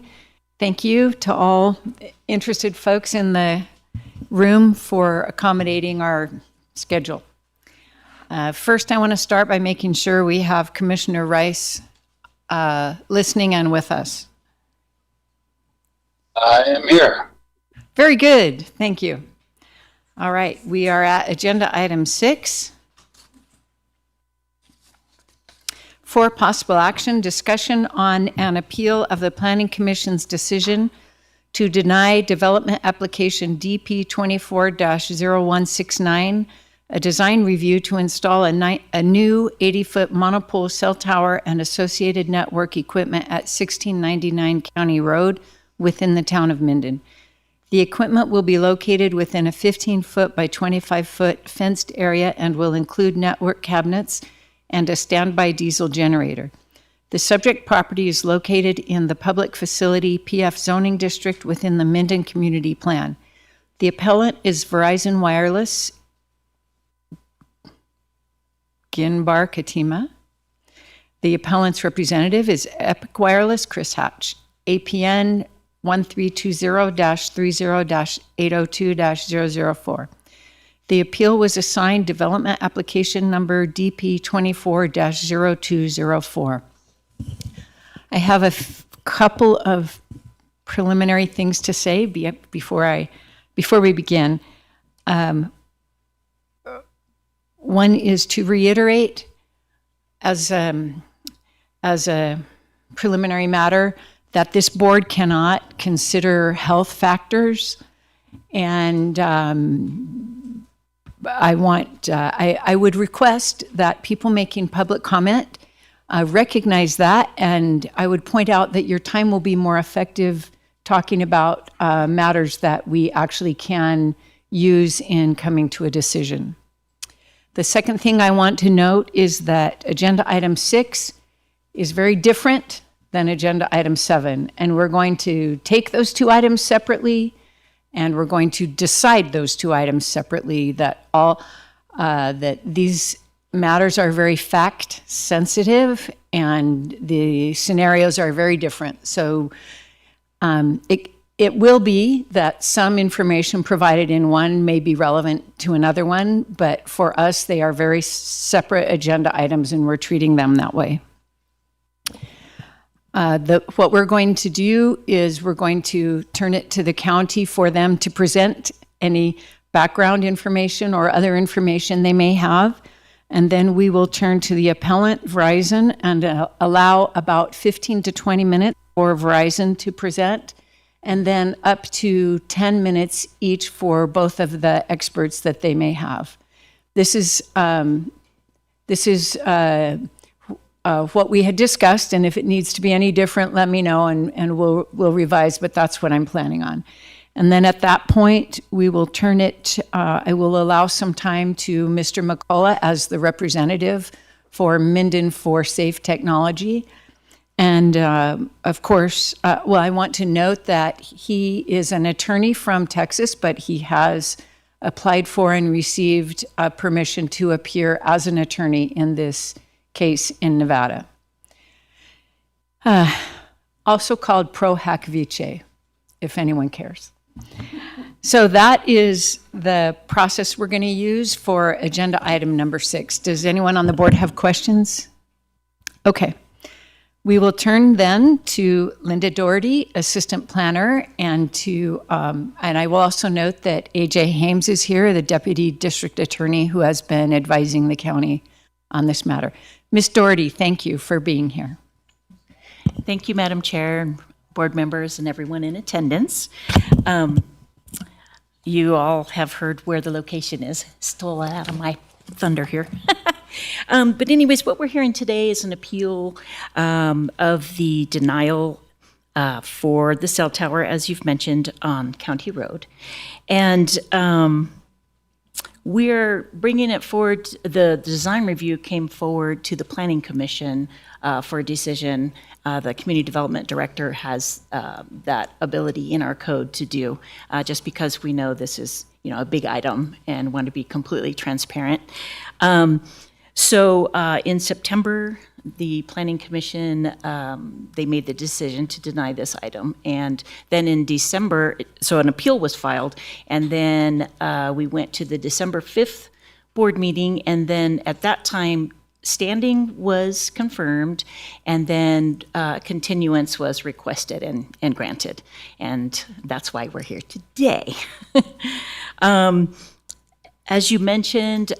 Thank you to all interested folks in the room for accommodating our schedule. First, I want to start by making sure we have Commissioner Rice listening and with us. I am here. Very good, thank you. All right, we are at agenda item 6. For possible action, discussion on an appeal of the Planning Commission's decision to deny development application DP 24-0169, a design review to install a new 80-foot monopole cell tower and associated network equipment at 1699 County Road within the town of Minden. The equipment will be located within a 15-foot by 25-foot fenced area and will include network cabinets and a standby diesel generator. The subject property is located in the Public Facility PF zoning district within the Minden Community Plan. The appellant is Verizon Wireless, Ginbar Katima. The appellant's representative is Epic Wireless, Chris Hatch. APN 1320-30-802-004. The appeal was assigned development application number DP 24-0204. I have a couple of preliminary things to say before we begin. One is to reiterate as a preliminary matter that this board cannot consider health factors, and I would request that people making public comment recognize that, and I would point out that your time will be more effective talking about matters that we actually can use in coming to a decision. The second thing I want to note is that agenda item 6 is very different than agenda item 7, and we're going to take those two items separately, and we're going to decide those two items separately, that these matters are very fact sensitive and the scenarios are very different. So it will be that some information provided in one may be relevant to another one, but for us, they are very separate agenda items and we're treating them that way. What we're going to do is we're going to turn it to the county for them to present any background information or other information they may have. And then we will turn to the appellant, Verizon, and allow about 15 to 20 minutes for Verizon to present, and then up to 10 minutes each for both of the experts that they may have. This is what we had discussed, and if it needs to be any different, let me know, and we'll revise, but that's what I'm planning on. And then at that point, we will turn it, I will allow some time to Mr. McCullough as the representative for Minden for Safe Technology. And of course, I want to note that he is an attorney from Texas, but he has applied for and received permission to appear as an attorney in this case in Nevada. Also called pro hac vice, if anyone cares. So that is the process we're going to use for agenda item number 6. Does anyone on the board have questions? Okay. We will turn then to Linda Doherty, Assistant Planner, and I will also note that AJ Hames is here, the Deputy District Attorney who has been advising the county on this matter. Ms. Doherty, thank you for being here. Thank you, Madam Chair, and board members, and everyone in attendance. You all have heard where the location is. Stole it out of my thunder here. But anyways, what we're hearing today is an appeal of the denial for the cell tower, as you've mentioned, on County Road. And we're bringing it forward. The design review came forward to the Planning Commission for a decision. The Community Development Director has that ability in our code to do, just because we know this is, a big item and want to be completely transparent. So in September, the Planning Commission, they made the decision to deny this item. And then in December, so an appeal was filed, and then we went to the December 5th board meeting, and then at that time, standing was confirmed, and then continuance was requested and granted. And that's why we're here today. As you mentioned,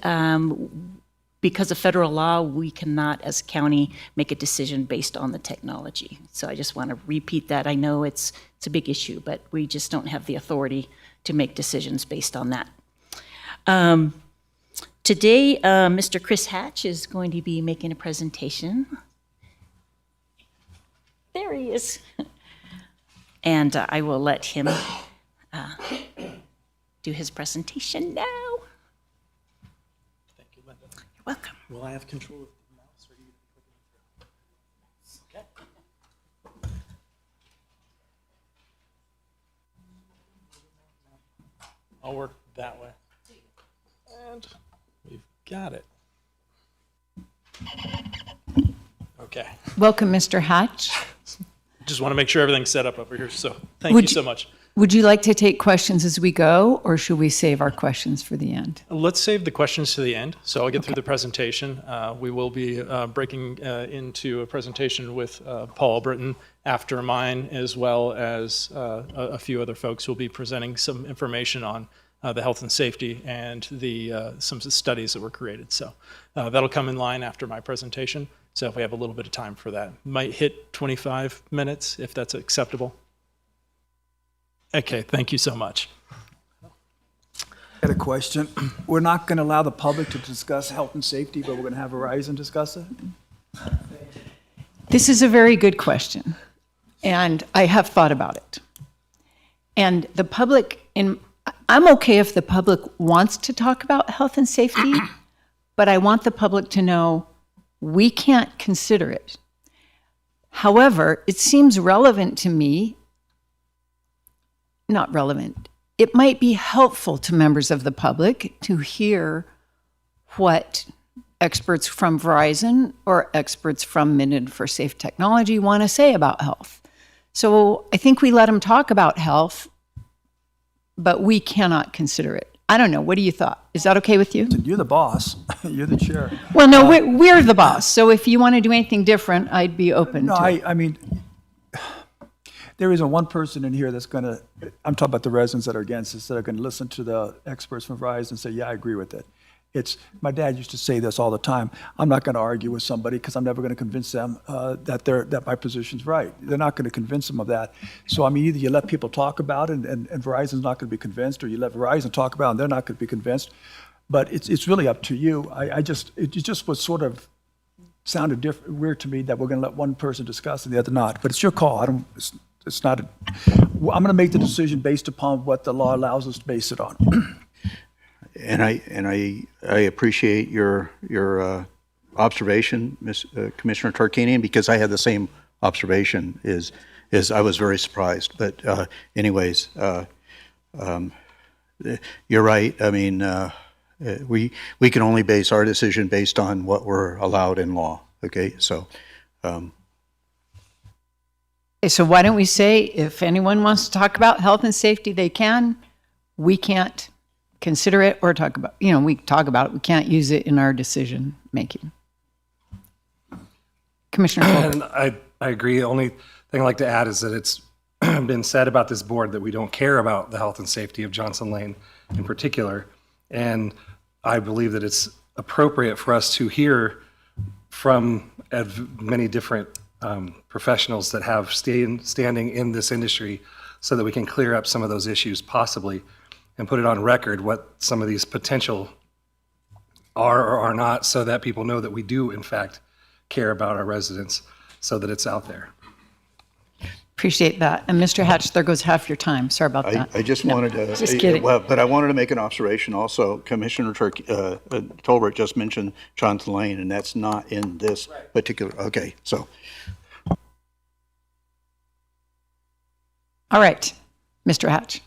because of federal law, we cannot, as a county, make a decision based on the technology. So I just want to repeat that. I know it's a big issue, but we just don't have the authority to make decisions based on that. Today, Mr. Chris Hatch is going to be making a presentation. There he is. And I will let him do his presentation now. Thank you, Linda. You're welcome. Will I have control of the mouse or you? Okay. I'll work that way. And we've got it. Okay. Welcome, Mr. Hatch. Just want to make sure everything's set up over here, so thank you so much. Would you like to take questions as we go, or should we save our questions for the end? Let's save the questions to the end. So I'll get through the presentation. We will be breaking into a presentation with Paul Britton after mine, as well as a few other folks who will be presenting some information on the health and safety and some studies that were created. So that'll come in line after my presentation. So if we have a little bit of time for that, might hit 25 minutes if that's acceptable. Okay, thank you so much. I had a question. We're not going to allow the public to discuss health and safety, but we're going to have Verizon discuss it? This is a very good question, and I have thought about it. And the public, I'm okay if the public wants to talk about health and safety, but I want the public to know we can't consider it. However, it seems relevant to me. Not relevant. It might be helpful to members of the public to hear what experts from Verizon or experts from Minden for Safe Technology want to say about health. So I think we let them talk about health, but we cannot consider it. I don't know. What do you thought? Is that okay with you? You're the boss. You're the chair. Well, no, we're the boss. So if you want to do anything different, I'd be open to it. I mean, there isn't one person in here that's going to, I'm talking about the residents that are against this, that are going to listen to the experts from Verizon and say, yeah, I agree with it. My dad used to say this all the time. I'm not going to argue with somebody because I'm never going to convince them that my position's right. They're not going to convince them of that. So I mean, either you let people talk about it and Verizon's not going to be convinced, or you let Verizon talk about it and they're not going to be convinced. But it's really up to you. It just was sort of sounded weird to me that we're going to let one person discuss and the other not. But it's your call. It's not. I'm going to make the decision based upon what the law allows us to base it on. And I appreciate your observation, Commissioner Tarkanian, because I had the same observation. Is I was very surprised. But anyways, you're right. I mean, we can only base our decision based on what we're allowed in law. Okay, so. So why don't we say if anyone wants to talk about health and safety, they can. We can't consider it or talk about, we talk about it. We can't use it in our decision making. Commissioner And I agree. The only thing I'd like to add is that it's been said about this board that we don't care about the health and safety of Johnson Lane in particular. And I believe that it's appropriate for us to hear from many different professionals that have standing in this industry so that we can clear up some of those issues possibly and put it on record what some of these potential are or are not, so that people know that we do in fact care about our residents, so that it's out there. Appreciate that. And Mr. Hatch, there goes half your time. Sorry about that. I just wanted to, just kidding. But I wanted to make an observation also. Commissioner Tolbert just mentioned Johnson Lane, and that's not in this particular, okay, so. All right, Mr. Hatch.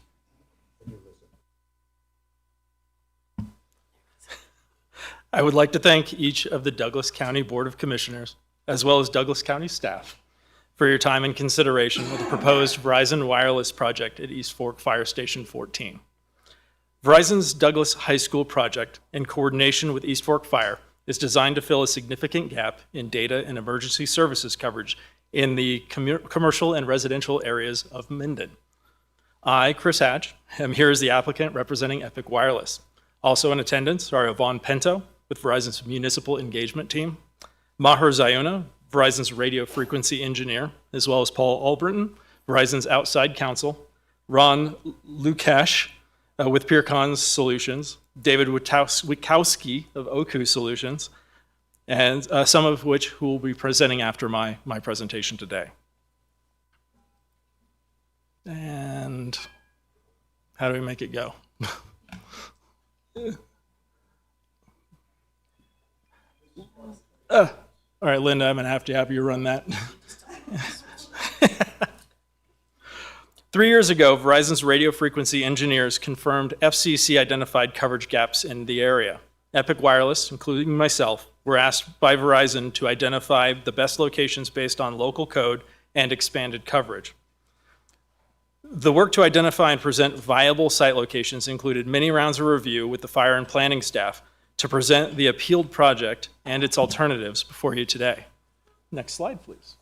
I would like to thank each of the Douglas County Board of Commissioners, as well as Douglas County staff, for your time and consideration of the proposed Verizon wireless project at East Fork Fire Station 14. Verizon's Douglas High School project, in coordination with East Fork Fire, is designed to fill a significant gap in data and emergency services coverage in the commercial and residential areas of Minden. I, Chris Hatch, am here as the applicant representing Epic Wireless. Also in attendance are Yvonne Pinto with Verizon's municipal engagement team, Maher Zayuna, Verizon's radio frequency engineer, as well as Paul Albritton, Verizon's outside counsel, Ron Lukash with PeerCon Solutions, David Witkowski of Oku Solutions, and some of which who will be presenting after my presentation today. And how do we make it go? All right, Linda, I'm going to have you run that. 3 years ago, Verizon's radio frequency engineers confirmed FCC-identified coverage gaps in the area. Epic Wireless, including myself, were asked by Verizon to identify the best locations based on local code and expanded coverage. The work to identify and present viable site locations included many rounds of review with the fire and planning staff to present the appealed project and its alternatives before you today. Next slide, please.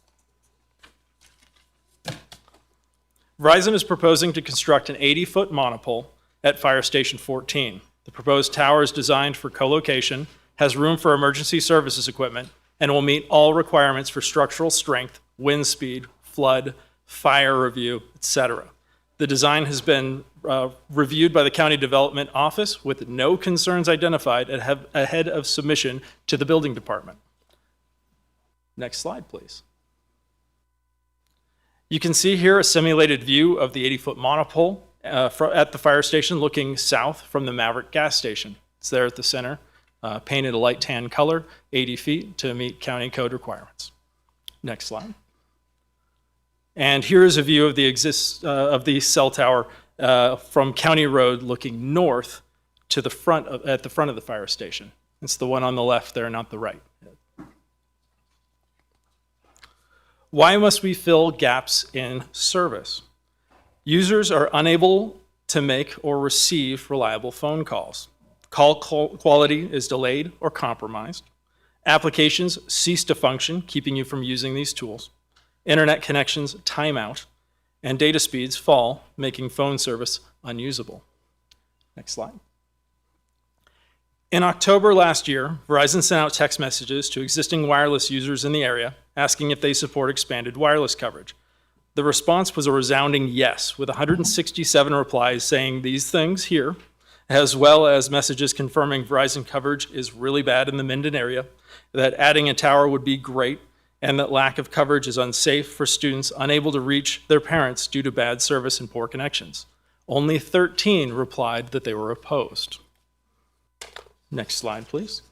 Verizon is proposing to construct an 80-foot monopole at Fire Station 14. The proposed tower is designed for co-location, has room for emergency services equipment, and will meet all requirements for structural strength, wind speed, flood, fire review, etc. The design has been reviewed by the County Development Office with no concerns identified ahead of submission to the Building Department. Next slide, please. You can see here a simulated view of the 80-foot monopole at the fire station looking south from the Maverick gas station. It's there at the center, painted a light tan color, 80 feet to meet county code requirements. Next slide. And here is a view of the cell tower from County Road looking north to the front at the front of the fire station. It's the one on the left there, not the right. Why must we fill gaps in service? Users are unable to make or receive reliable phone calls. Call quality is delayed or compromised. Applications cease to function, keeping you from using these tools. Internet connections time out, and data speeds fall, making phone service unusable. Next slide. In October last year, Verizon sent out text messages to existing wireless users in the area asking if they support expanded wireless coverage. The response was a resounding yes, with 167 replies saying these things here, as well as messages confirming Verizon coverage is really bad in the Minden area, that adding a tower would be great, and that lack of coverage is unsafe for students unable to reach their parents due to bad service and poor connections. Only 13 replied that they were opposed. Next slide, please.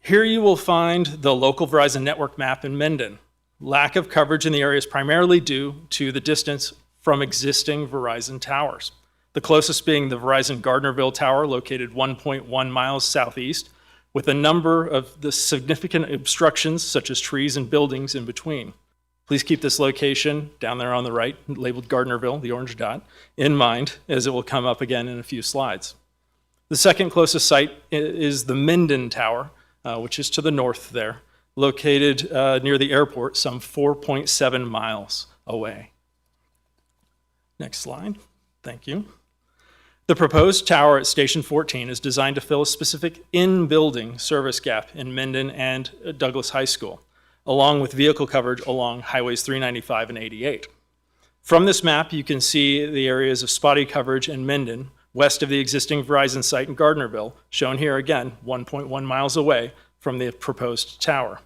Here you will find the local Verizon network map in Minden. Lack of coverage in the area is primarily due to the distance from existing Verizon towers. The closest being the Verizon Gardnerville Tower, located 1.1 miles southeast, with a number of the significant obstructions such as trees and buildings in between. Please keep this location down there on the right, labeled Gardnerville, the orange dot, in mind, as it will come up again in a few slides. The second closest site is the Minden Tower, which is to the north there, located near the airport, some 4.7 miles away. Next slide. Thank you. The proposed tower at Station 14 is designed to fill a specific in-building service gap in Minden and Douglas High School, along with vehicle coverage along Highways 395 and 88. From this map, you can see the areas of spotty coverage in Minden, west of the existing Verizon site in Gardnerville, shown here again, 1.1 miles away from the proposed tower.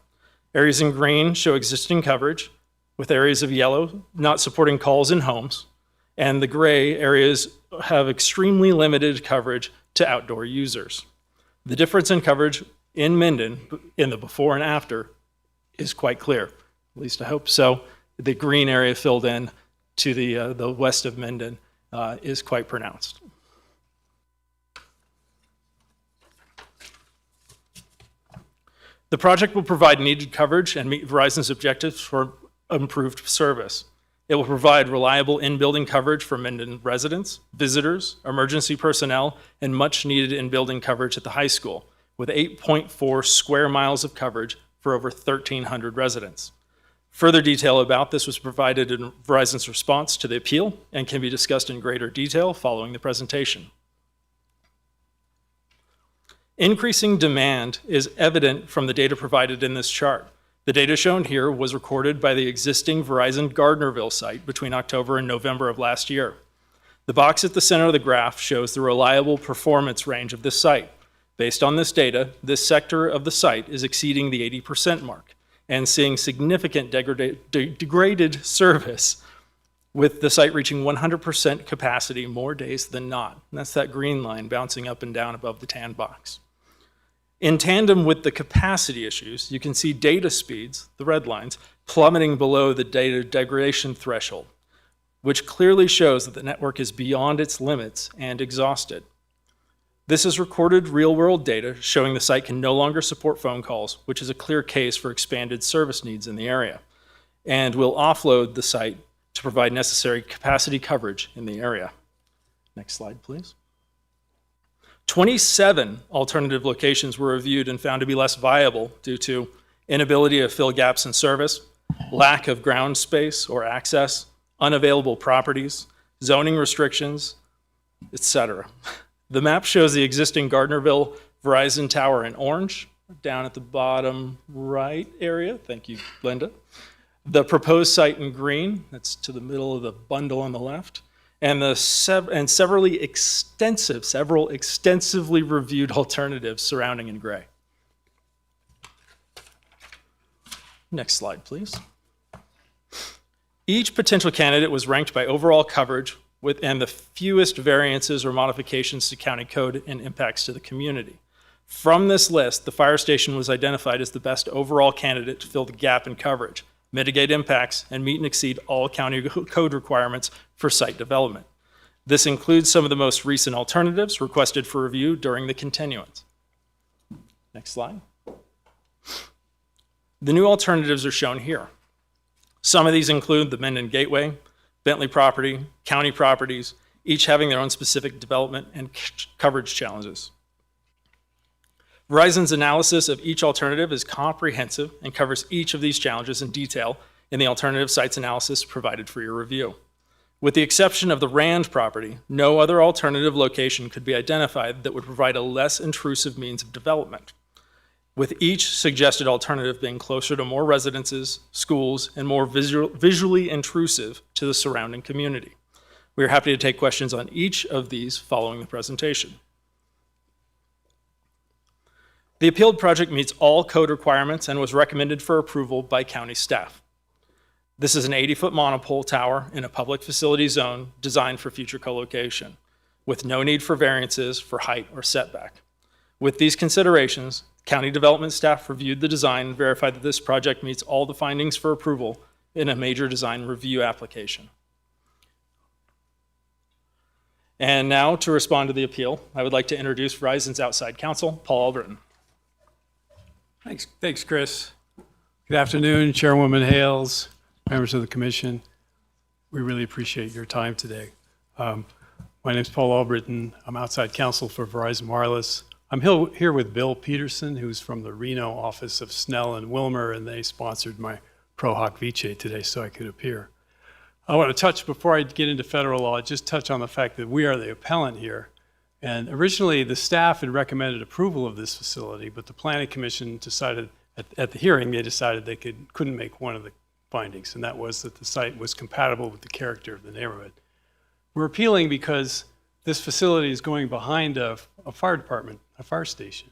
Areas in green show existing coverage, with areas of yellow not supporting calls in homes, and the gray areas have extremely limited coverage to outdoor users. The difference in coverage in Minden, in the before and after, is quite clear. At least I hope so. The green area filled in to the west of Minden is quite pronounced. The project will provide needed coverage and meet Verizon's objectives for improved service. It will provide reliable in-building coverage for Minden residents, visitors, emergency personnel, and much-needed in-building coverage at the high school, with 8.4 square miles of coverage for over 1,300 residents. Further detail about this was provided in Verizon's response to the appeal and can be discussed in greater detail following the presentation. Increasing demand is evident from the data provided in this chart. The data shown here was recorded by the existing Verizon Gardnerville site between October and November of last year. The box at the center of the graph shows the reliable performance range of this site. Based on this data, this sector of the site is exceeding the 80% mark and seeing significant degraded service, with the site reaching 100% capacity more days than not. And that's that green line bouncing up and down above the tan box. In tandem with the capacity issues, you can see data speeds, the red lines, plummeting below the data degradation threshold, which clearly shows that the network is beyond its limits and exhausted. This is recorded real-world data showing the site can no longer support phone calls, which is a clear case for expanded service needs in the area, and will offload the site to provide necessary capacity coverage in the area. Next slide, please. 27 alternative locations were reviewed and found to be less viable due to inability to fill gaps in service, lack of ground space or access, unavailable properties, zoning restrictions, etc. The map shows the existing Gardnerville Verizon Tower in orange, down at the bottom right area. Thank you, Linda. The proposed site in green, that's to the middle of the bundle on the left, and several extensively reviewed alternatives surrounding in gray. Next slide, please. Each potential candidate was ranked by overall coverage and the fewest variances or modifications to county code and impacts to the community. From this list, the fire station was identified as the best overall candidate to fill the gap in coverage, mitigate impacts, and meet and exceed all county code requirements for site development. This includes some of the most recent alternatives requested for review during the continuance. Next slide. The new alternatives are shown here. Some of these include the Minden Gateway, Bentley property, county properties, each having their own specific development and coverage challenges. Verizon's analysis of each alternative is comprehensive and covers each of these challenges in detail in the alternative sites analysis provided for your review. With the exception of the Rand property, no other alternative location could be identified that would provide a less intrusive means of development, with each suggested alternative being closer to more residences, schools, and more visually intrusive to the surrounding community. We are happy to take questions on each of these following the presentation. The appealed project meets all code requirements and was recommended for approval by county staff. This is an 80-foot monopole tower in a public facility zone designed for future co-location, with no need for variances for height or setback. With these considerations, county development staff reviewed the design and verified that this project meets all the findings for approval in a major design review application. And now, to respond to the appeal, I would like to introduce Verizon's outside counsel, Paul Albritton. Thanks, Chris. Good afternoon, Chairwoman Hales, members of the commission. We really appreciate your time today. My name is Paul Albritton. I'm outside counsel for Verizon Wireless. I'm here with Bill Peterson, who's from the Reno office of Snell and Wilmer, and they sponsored my Pro Hoc Vice today so I could appear. I want to touch, before I get into federal law, just touch on the fact that we are the appellant here. And originally, the staff had recommended approval of this facility, but the Planning Commission decided, at the hearing, they decided they couldn't make one of the findings, and that was that the site was compatible with the character of the neighborhood. We're appealing because this facility is going behind a fire department, a fire station.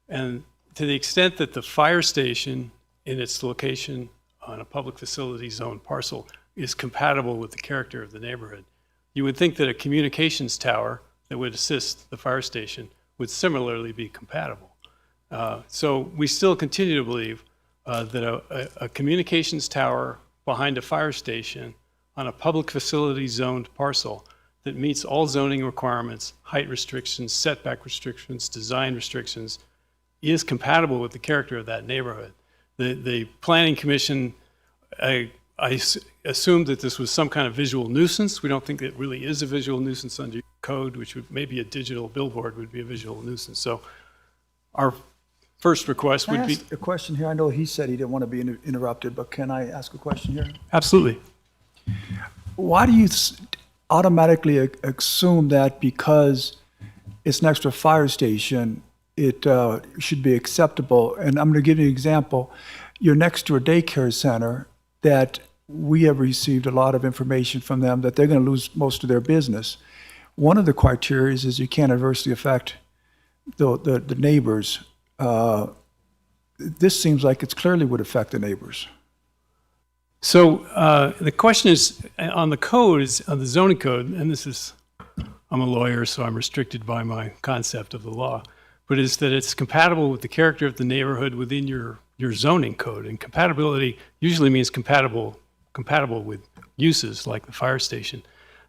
And to the extent that the fire station in its location on a public facility zone parcel is compatible with the character of the neighborhood, you would think that a communications tower that would assist the fire station would similarly be compatible. So we still continue to believe that a communications tower behind a fire station on a public facility zoned parcel that meets all zoning requirements, height restrictions, setback restrictions, design restrictions, is compatible with the character of that neighborhood. The Planning Commission, I assumed that this was some kind of visual nuisance. We don't think it really is a visual nuisance under code, which would maybe a digital billboard would be a visual nuisance. So our first request Can I would be. ask a question here? I know he said he didn't want to be interrupted, but can I ask a question here? Absolutely. Why do you automatically assume that because it's next to a fire station, it should be acceptable? And I'm going to give you an example. You're next to a daycare center that we have received a lot of information from them that they're going to lose most of their business. One of the criteria is you can't adversely affect the neighbors. This seems like it clearly would affect the neighbors. So the question is on the code, is on the zoning code, and this is, I'm a lawyer, so I'm restricted by my concept of the law, but is that it's compatible with the character of the neighborhood within your zoning code. And compatibility usually means compatible with uses like the fire station.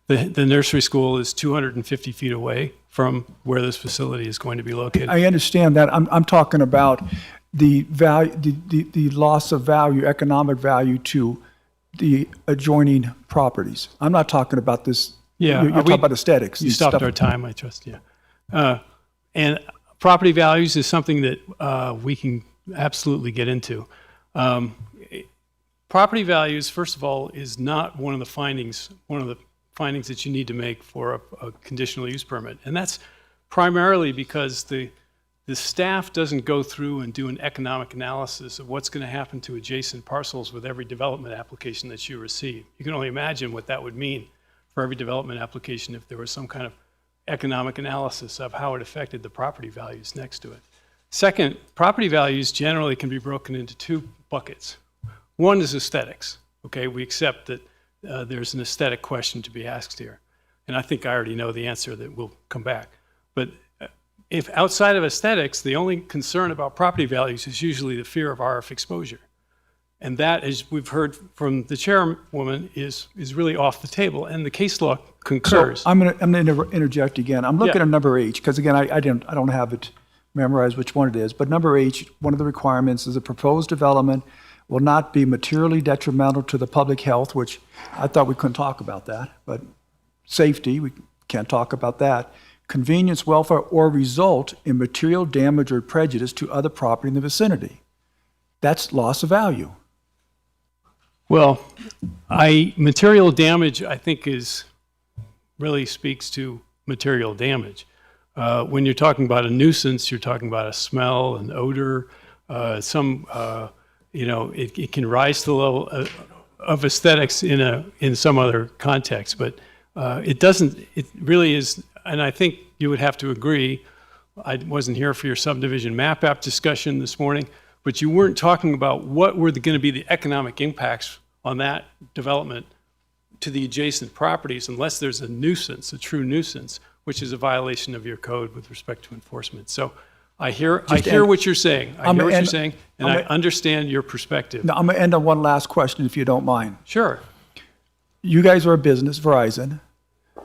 The nursery school is 250 feet away from where this facility is going to be located. I understand that. I'm talking about the value, the loss of value, economic value to the adjoining properties. I'm not talking about this. Yeah, You're talking about aesthetics. You stopped our time, I trust. Yeah, and property values is something that we can absolutely get into. Property values, first of all, is not one of the findings that you need to make for a conditional use permit, and that's primarily because the staff doesn't go through and do an economic analysis of what's going to happen to adjacent parcels with every development application that you receive. You can only imagine what that would mean for every development application if there was some kind of economic analysis of how it affected the property values next to it. Second, property values generally can be broken into two buckets. One is aesthetics. Okay, we accept that there's an aesthetic question to be asked here. And I think I already know the answer that will come back. But if outside of aesthetics, the only concern about property values is usually the fear of RF exposure. And that, as we've heard from the chairwoman, is really off the table. And the case law concurs. So I'm gonna interject again. I'm looking at number H, because again, I don't have it memorized which one it is. But number H, one of the requirements is a proposed development will not be materially detrimental to the public health, which I thought we couldn't talk about that. But safety, we can't talk about that. Convenience, welfare, or result in material damage or prejudice to other property in the vicinity. That's loss of value. Well, material damage, I think, really speaks to material damage. When you're talking about a nuisance, you're talking about a smell, an odor, it can rise to the level of aesthetics in some other context, but it really is, and I think you would have to agree, I wasn't here for your subdivision map app discussion this morning, but you weren't talking about what were going to be the economic impacts on that development to the adjacent properties unless there's a nuisance, a true nuisance, which is a violation of your code with respect to enforcement. So I hear what you're saying. And I understand your perspective. Now, I'm going to end on one last question, if you don't mind. Sure. You guys are a business, Verizon.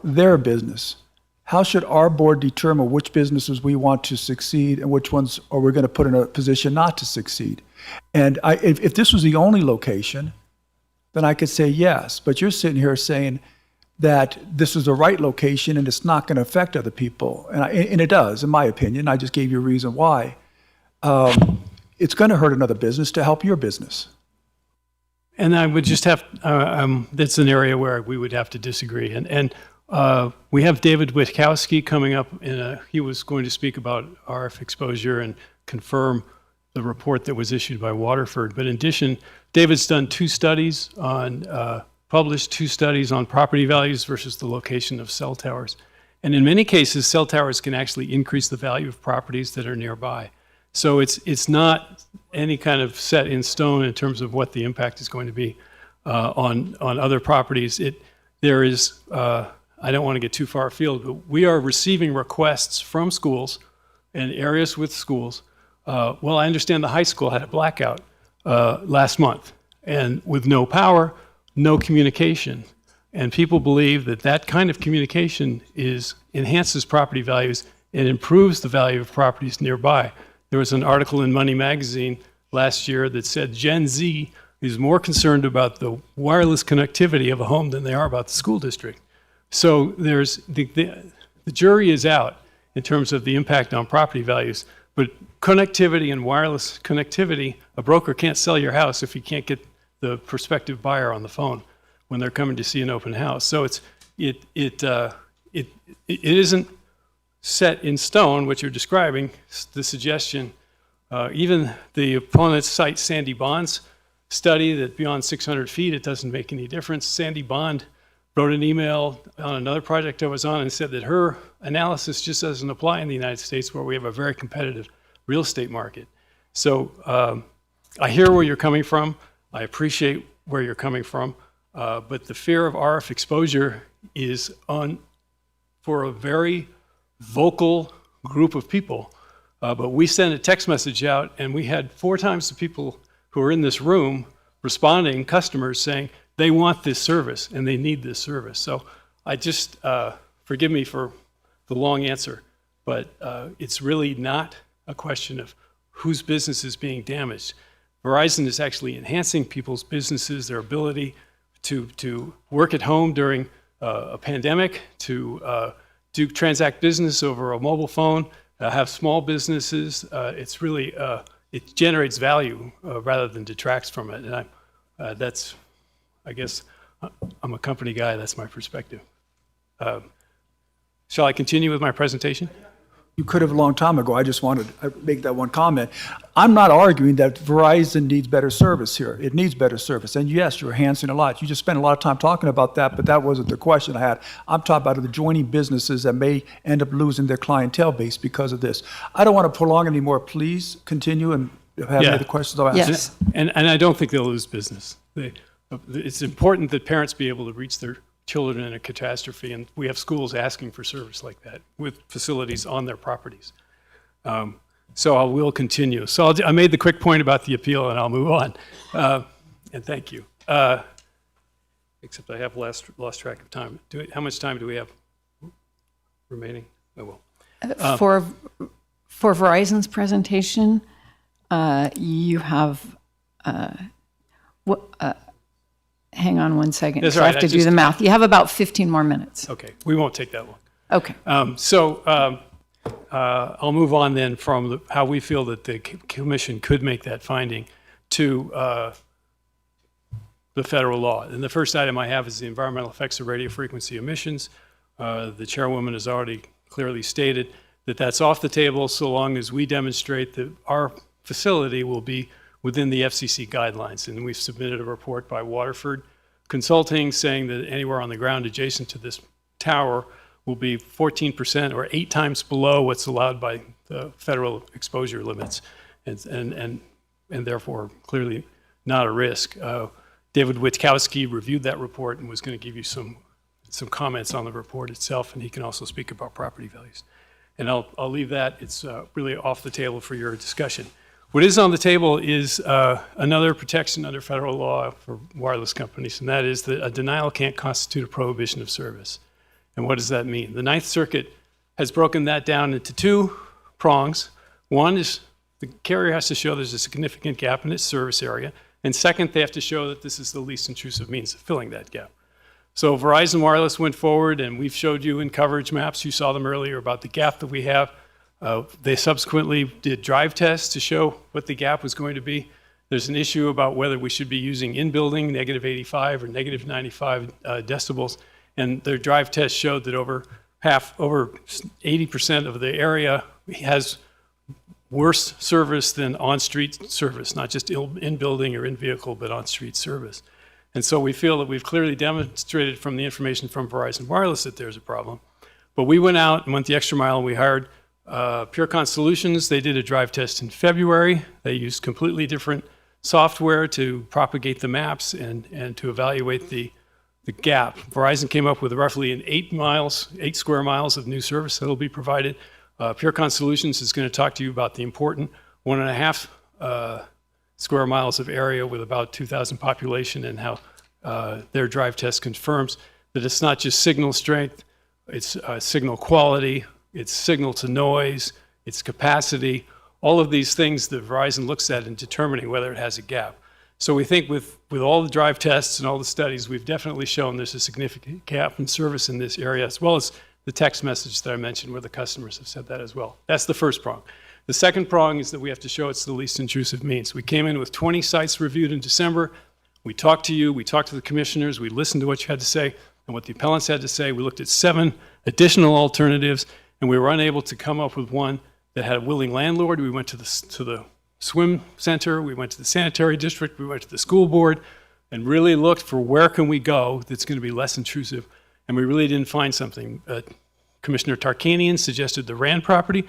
They're a business. How should our board determine which businesses we want to succeed and which ones are we going to put in a position not to succeed? And if this was the only location, then I could say yes. But you're sitting here saying that this is the right location and it's not going to affect other people. And it does, in my opinion. I just gave you a reason why. It's going to hurt another business to help your business. And I would just have, that's an area where we would have to disagree. And we have David Witkowski coming up, he was going to speak about RF exposure and confirm the report that was issued by Waterford. But in addition, David's done published two studies on property values versus the location of cell towers. And in many cases, cell towers can actually increase the value of properties that are nearby. So it's not any kind of set in stone in terms of what the impact is going to be on other properties. There is, I don't want to get too far afield, but we are receiving requests from schools and areas with schools. Well, I understand the high school had a blackout last month, and with no power, no communication. And people believe that kind of communication enhances property values and improves the value of properties nearby. There was an article in Money Magazine last year that said Gen Z is more concerned about the wireless connectivity of a home than they are about the school district. So there's the jury is out in terms of the impact on property values, but connectivity and wireless connectivity, a broker can't sell your house if he can't get the prospective buyer on the phone when they're coming to see an open house. So it isn't set in stone what you're describing, the suggestion. Even the opponents cite Sandy Bond's study that beyond 600 feet, it doesn't make any difference. Sandy Bond wrote an email on another project I was on and said that her analysis just doesn't apply in the United States, where we have a very competitive real estate market. So I hear where you're coming from. I appreciate where you're coming from. But the fear of RF exposure is for a very vocal group of people. But we sent a text message out, and we had 4 times the people who are in this room responding, customers saying they want this service and they need this service. So I just, forgive me for the long answer, but it's really not a question of whose business is being damaged. Verizon is actually enhancing people's businesses, their ability to work at home during a pandemic, to transact business over a mobile phone, have small businesses. It's really, it generates value rather than detracts from it. And that's, I guess, I'm a company guy, that's my perspective. Shall I continue with my presentation? You could have a long time ago. I just wanted to make that one comment. I'm not arguing that Verizon needs better service here. It needs better service. And yes, you're enhancing a lot. You just spent a lot of time talking about that, but that wasn't the question I had. I'm talking about the adjoining businesses that may end up losing their clientele base because of this. I don't want to prolong anymore. Please continue and have any other questions I'll ask. Yes. And I don't think they'll lose business. It's important that parents be able to reach their children in a catastrophe, and we have schools asking for service like that with facilities on their properties. So I will continue. So I made the quick point about the appeal, and I'll move on. And thank you. Except I have lost track of time. How much time do we have remaining? Oh, well. For Verizon's presentation, you have hang on one second. That's I right. have to do the math. You have about 15 more minutes. Okay, we won't take that long. Okay. I'll move on then from how we feel that the commission could make that finding to the federal law. And the first item I have is the environmental effects of radio frequency emissions. The chairwoman has already clearly stated that that's off the table so long as we demonstrate that our facility will be within the FCC guidelines. And we've submitted a report by Waterford Consulting saying that anywhere on the ground adjacent to this tower will be 14% or 8 times below what's allowed by the federal exposure limits, and therefore clearly not a risk. David Witkowski reviewed that report and was going to give you some comments on the report itself, and he can also speak about property values. And I'll leave that. It's really off the table for your discussion. What is on the table is another protection under federal law for wireless companies, and that is that a denial can't constitute a prohibition of service. And what does that mean? The Ninth Circuit has broken that down into 2 prongs. One is the carrier has to show there's a significant gap in its service area, and second, they have to show that this is the least intrusive means of filling that gap. So Verizon Wireless went forward, and we've showed you in coverage maps, you saw them earlier, about the gap that we have. They subsequently did drive tests to show what the gap was going to be. There's an issue about whether we should be using in-building negative 85 or negative 95 decibels, and their drive test showed that over 80% of the area has worse service than on-street service, not just in-building or in-vehicle, but on-street service. And so we feel that we've clearly demonstrated from the information from Verizon Wireless that there's a problem. But we went out and went the extra mile, and we hired PureCon Solutions. They did a drive test in February. They used completely different software to propagate the maps and to evaluate the gap. Verizon came up with roughly an 8 square miles of new service that will be provided. PureCon Solutions is going to talk to you about the important 1.5 square miles of area with about 2,000 population, and how their drive test confirms that it's not just signal strength, it's signal quality, it's signal to noise, it's capacity. all of these things that Verizon looks at in determining whether it has a gap. So we think with all the drive tests and all the studies, we've definitely shown there's a significant gap in service in this area, as well as the text message that I mentioned where the customers have said that as well. That's the first prong. The second prong is that we have to show it's the least intrusive means. We came in with 20 sites reviewed in December. We talked to you, we talked to the commissioners, we listened to what you had to say and what the appellants had to say. We looked at 7 additional alternatives, and we were unable to come up with one that had a willing landlord. We went to the swim center, we went to the sanitary district, we went to the school board, and really looked for where can we go that's going to be less intrusive, and we really didn't find something. Commissioner Tarkanian suggested the Rand property.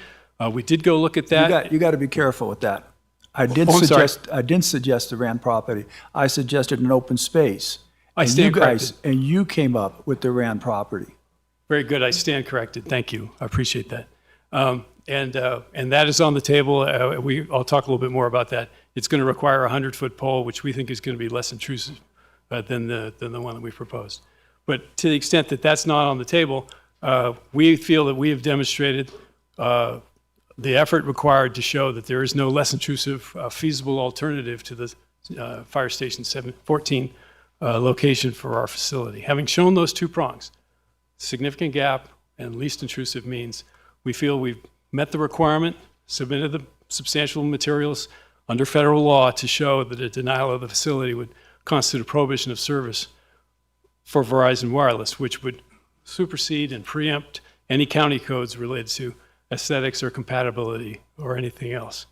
We did go look at that. You got to be careful with that. I didn't suggest the Rand property. I suggested an open space. I stand corrected. And you came up with the Rand property. Very good. I stand corrected. Thank you. I appreciate that. And that is on the table. I'll talk a little bit more about that. It's going to require a 100-foot pole, which we think is going to be less intrusive than the one that we proposed. But to the extent that that's not on the table, we feel that we have demonstrated the effort required to show that there is no less intrusive feasible alternative to the Fire Station 14 location for our facility. Having shown those 2 prongs, significant gap and least intrusive means, we feel we've met the requirement, submitted the substantial materials under federal law to show that a denial of the facility would constitute a prohibition of service for Verizon Wireless, which would supersede and preempt any county codes related to aesthetics or compatibility or anything else.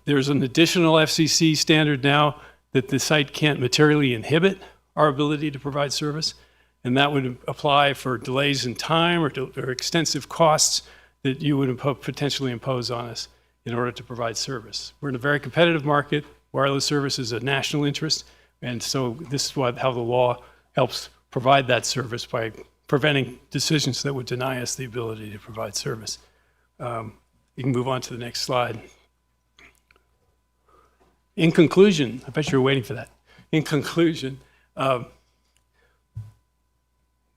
There's an additional FCC standard now that the site can't materially inhibit our ability to provide service, and that would apply for delays in time or extensive costs that you would potentially impose on us in order to provide service. We're in a very competitive market. Wireless service is a national interest, and so this is how the law helps provide that service by preventing decisions that would deny us the ability to provide service. You can move on to the next slide. In conclusion, I bet you were waiting for that. In conclusion,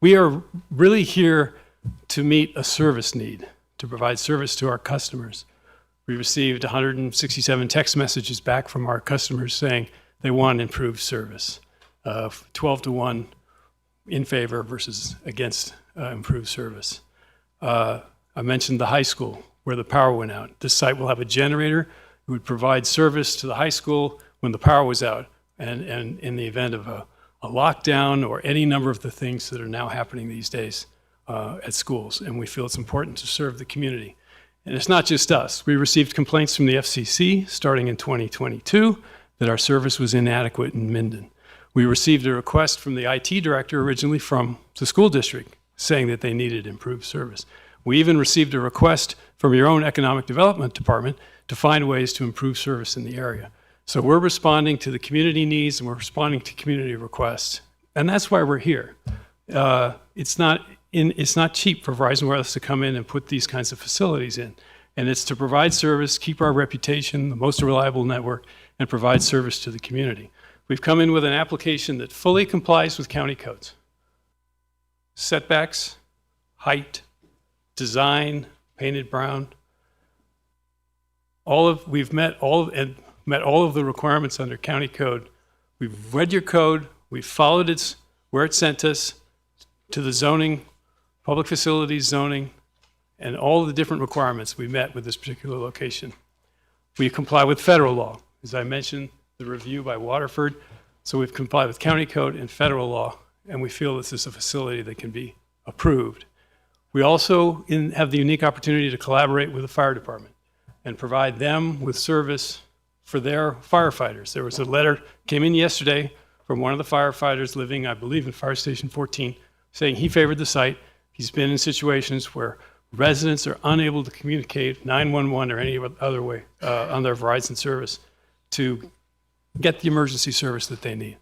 we are really here to meet a service need, to provide service to our customers. We received 167 text messages back from our customers saying they want improved service, 12 to 1 in favor versus against improved service. I mentioned the high school where the power went out. This site will have a generator who would provide service to the high school when the power was out and in the event of a lockdown or any number of the things that are now happening these days at schools. And we feel it's important to serve the community. And it's not just us. We received complaints from the FCC starting in 2022 that our service was inadequate in Minden. We received a request from the IT director originally from the school district saying that they needed improved service. We even received a request from your own economic development department to find ways to improve service in the area. So we're responding to the community needs and we're responding to community requests. And that's why we're here. It's not cheap for Verizon Wireless to come in and put these kinds of facilities in. And it's to provide service, keep our reputation, the most reliable network, and provide service to the community. We've come in with an application that fully complies with county codes. Setbacks, height, design, painted brown. We've met all of the requirements under county code. We've read your code, we've followed where it sent us to the zoning, public facilities zoning, and all the different requirements we met with this particular location. We comply with federal law. As I mentioned, the review by Waterford. So we've complied with county code and federal law, and we feel this is a facility that can be approved. We also have the unique opportunity to collaborate with the fire department and provide them with service for their firefighters. There was a letter came in yesterday from one of the firefighters living, I believe, in Fire Station 14, saying he favored the site. He's been in situations where residents are unable to communicate 911 or any other way on their Verizon service to get the emergency service that they need.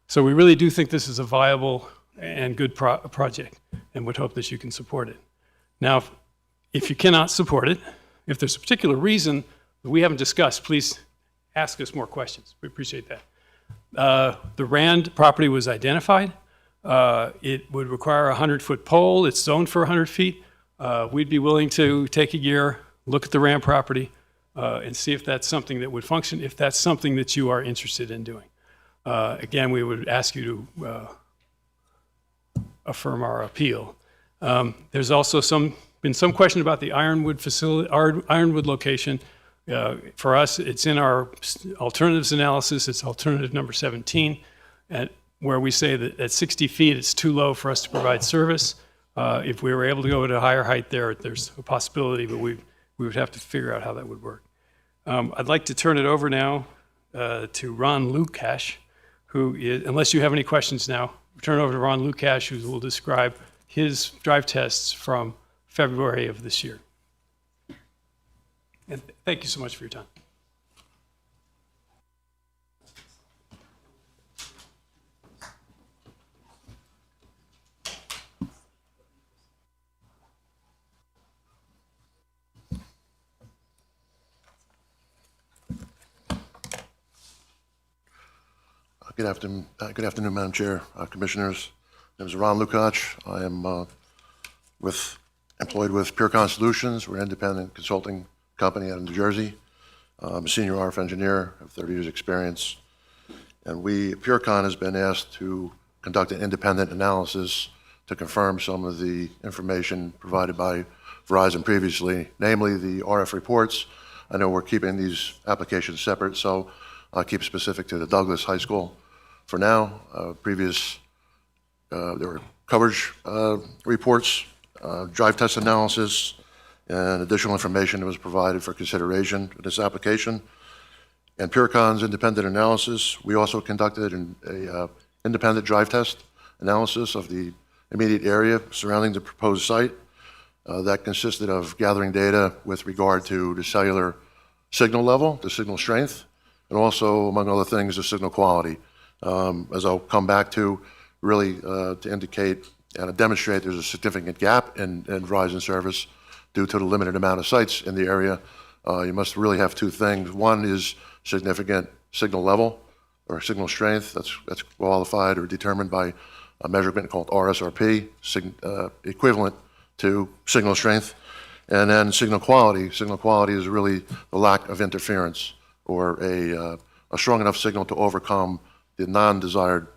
So we really do think this is a viable and good project and would hope that you can support it. Now, if you cannot support it, if there's a particular reason that we haven't discussed, please ask us more questions. We appreciate that. The Rand property was identified. It would require a 100-foot pole. It's zoned for 100 feet. We'd be willing to take a year, look at the Rand property, and see if that's something that would function, if that's something that you are interested in doing. Again, we would ask you to affirm our appeal. There's also been some question about the Ironwood facility, Ironwood location. For us, it's in our alternatives analysis. It's alternative number 17, where we say that at 60 feet, it's too low for us to provide service. If we were able to go to a higher height there's a possibility, but we would have to figure out how that would work. I'd like to turn it over now to Ron Lukash, who is, unless you have any questions now, turn it over to Ron Lukash, who will describe his drive tests from February of this year. And thank you so much for your time. Good afternoon, Madam Chair, Commissioners. My name is Ron Lukacs. I am employed with PureCon Solutions. We're an independent consulting company out of New Jersey. I'm a senior RF engineer, have 30 years experience. And PureCon has been asked to conduct an independent analysis to confirm some of the information provided by Verizon previously, namely the RF reports. I know we're keeping these applications separate, so I'll keep specific to the Douglas High School for now. There were coverage reports, drive test analysis, and additional information that was provided for consideration in this application. And PureCon's independent analysis, we also conducted an independent drive test analysis of the immediate area surrounding the proposed site. That consisted of gathering data with regard to the cellular signal level, the signal strength, and also, among other things, the signal quality. As I'll come back to, really to indicate and to demonstrate there's a significant gap in Verizon service due to the limited amount of sites in the area. You must really have two things. One is significant signal level or signal strength that's qualified or determined by a measurement called RSRP, equivalent to signal strength. And then signal quality. Signal quality is really the lack of interference or a strong enough signal to overcome the non-desired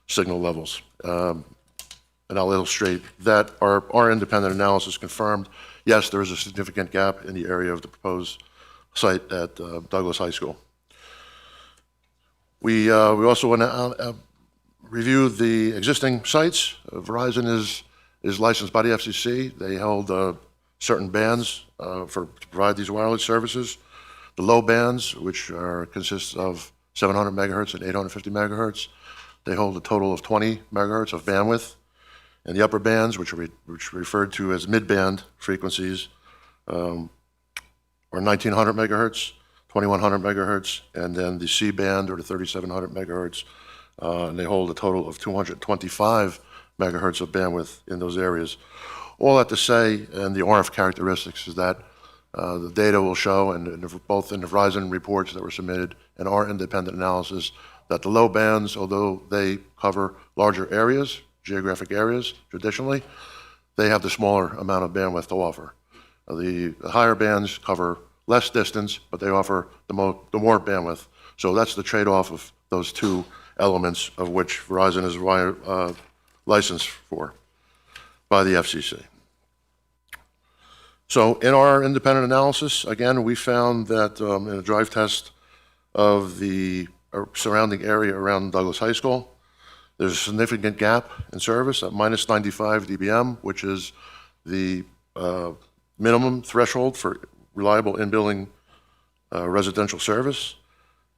signal levels. And I'll illustrate that our independent analysis confirmed, yes, there is a significant gap in the area of the proposed site at Douglas High School. We also reviewed the existing sites. Verizon is licensed by the FCC. They hold certain bands to provide these wireless services. The low bands, which consist of 700 megahertz and 850 megahertz, they hold a total of 20 megahertz of bandwidth. And the upper bands, which are referred to as mid-band frequencies, are 1900 megahertz, 2100 megahertz, and then the C-band, or the 3700 megahertz, and they hold a total of 225 megahertz of bandwidth in those areas. All that to say, and the RF characteristics, is that the data will show, and both in the Verizon reports that were submitted and our independent analysis, that the low bands, although they cover larger areas, geographic areas traditionally, they have the smaller amount of bandwidth to offer. The higher bands cover less distance, but they offer the more bandwidth. So that's the trade-off of those two elements of which Verizon is licensed for by the FCC. So in our independent analysis, again, we found that in a drive test of the surrounding area around Douglas High School, there's a significant gap in service at minus 95 dBm, which is the minimum threshold for reliable in-building residential service.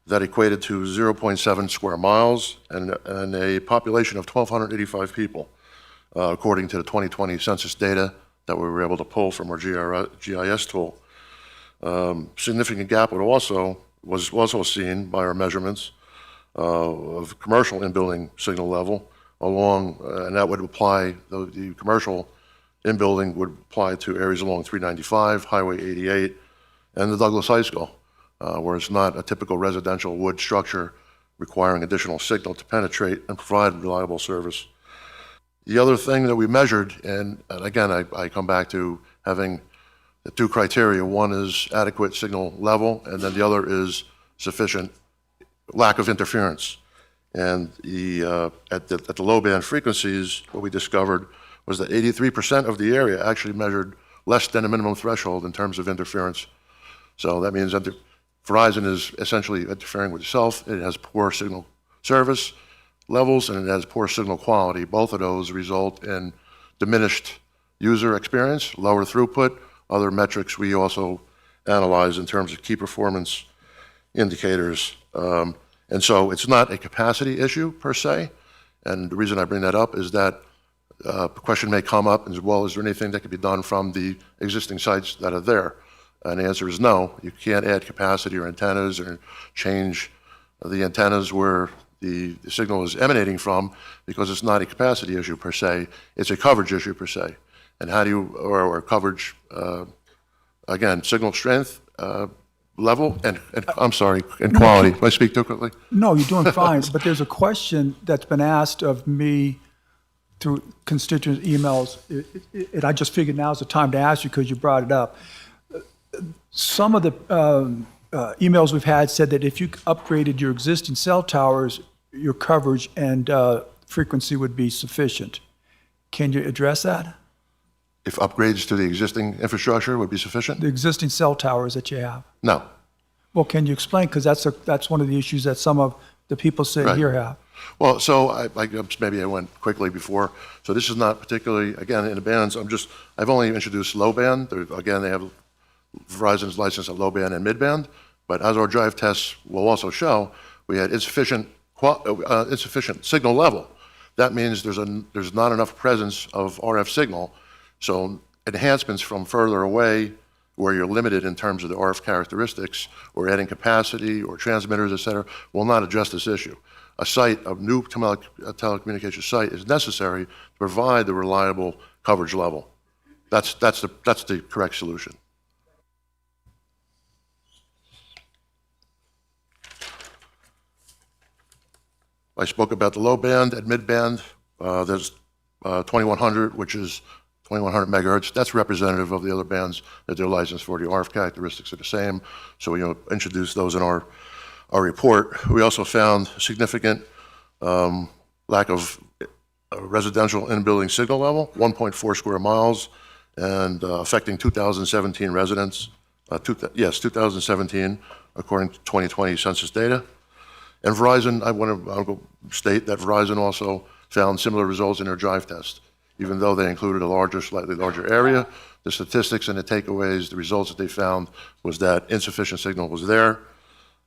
That equated to 0.7 square miles and a population of 1,285 people, according to the 2020 census data that we were able to pull from our GIS tool. Significant gap was also seen by our measurements of commercial in-building signal level along, and that would apply, the commercial in-building would apply to areas along 395, Highway 88, and the Douglas High School, where it's not a typical residential wood structure requiring additional signal to penetrate and provide reliable service. The other thing that we measured, and again, I come back to having the two criteria. One is adequate signal level, and then the other is sufficient lack of interference. And at the low band frequencies, what we discovered was that 83% of the area actually measured less than a minimum threshold in terms of interference. So that means that Verizon is essentially interfering with itself. It has poor signal service levels, and it has poor signal quality. Both of those result in diminished user experience, lower throughput, other metrics we also analyze in terms of key performance indicators. And so it's not a capacity issue per se. And the reason I bring that up is that the question may come up as well, is there anything that could be done from the existing sites that are there? And the answer is no. You can't add capacity or antennas or change the antennas where the signal is emanating from, because it's not a capacity issue per se, it's a coverage issue per se. And how do you, or coverage, again, signal strength, level, and I'm sorry, and quality. Did I speak too quickly? No, you're doing fine, but there's a question that's been asked of me through constituent emails, and I just figured now's the time to ask you because you brought it up. Some of the emails we've had said that if you upgraded your existing cell towers, your coverage and frequency would be sufficient. Can you address that? If upgrades to the existing infrastructure would be sufficient? The existing cell towers that you have? No. Well, can you explain? Because that's one of the issues that some of the people sitting here have. Well, so maybe I went quickly before. So this is not particularly, again, in the bands, I've only introduced low band. Again, they have Verizon's license at low band and mid band, but as our drive tests will also show, we had insufficient signal level. That means there's not enough presence of RF signal. So enhancements from further away, where you're limited in terms of the RF characteristics, or adding capacity, or transmitters, et cetera, will not address this issue. A new telecommunications site is necessary to provide the reliable coverage level. That's the correct solution. I spoke about the low band and mid band. There's 2100, which is 2100 megahertz. That's representative of the other bands that they're licensed for. The RF characteristics are the same, so we introduced those in our report. We also found significant lack of residential in-building signal level, 1.4 square miles, and affecting 2017 residents. 2017, according to 2020 census data. And Verizon, I'll state that Verizon also found similar results in their drive test. Even though they included a slightly larger area, the statistics and the takeaways, the results that they found was that insufficient signal was there.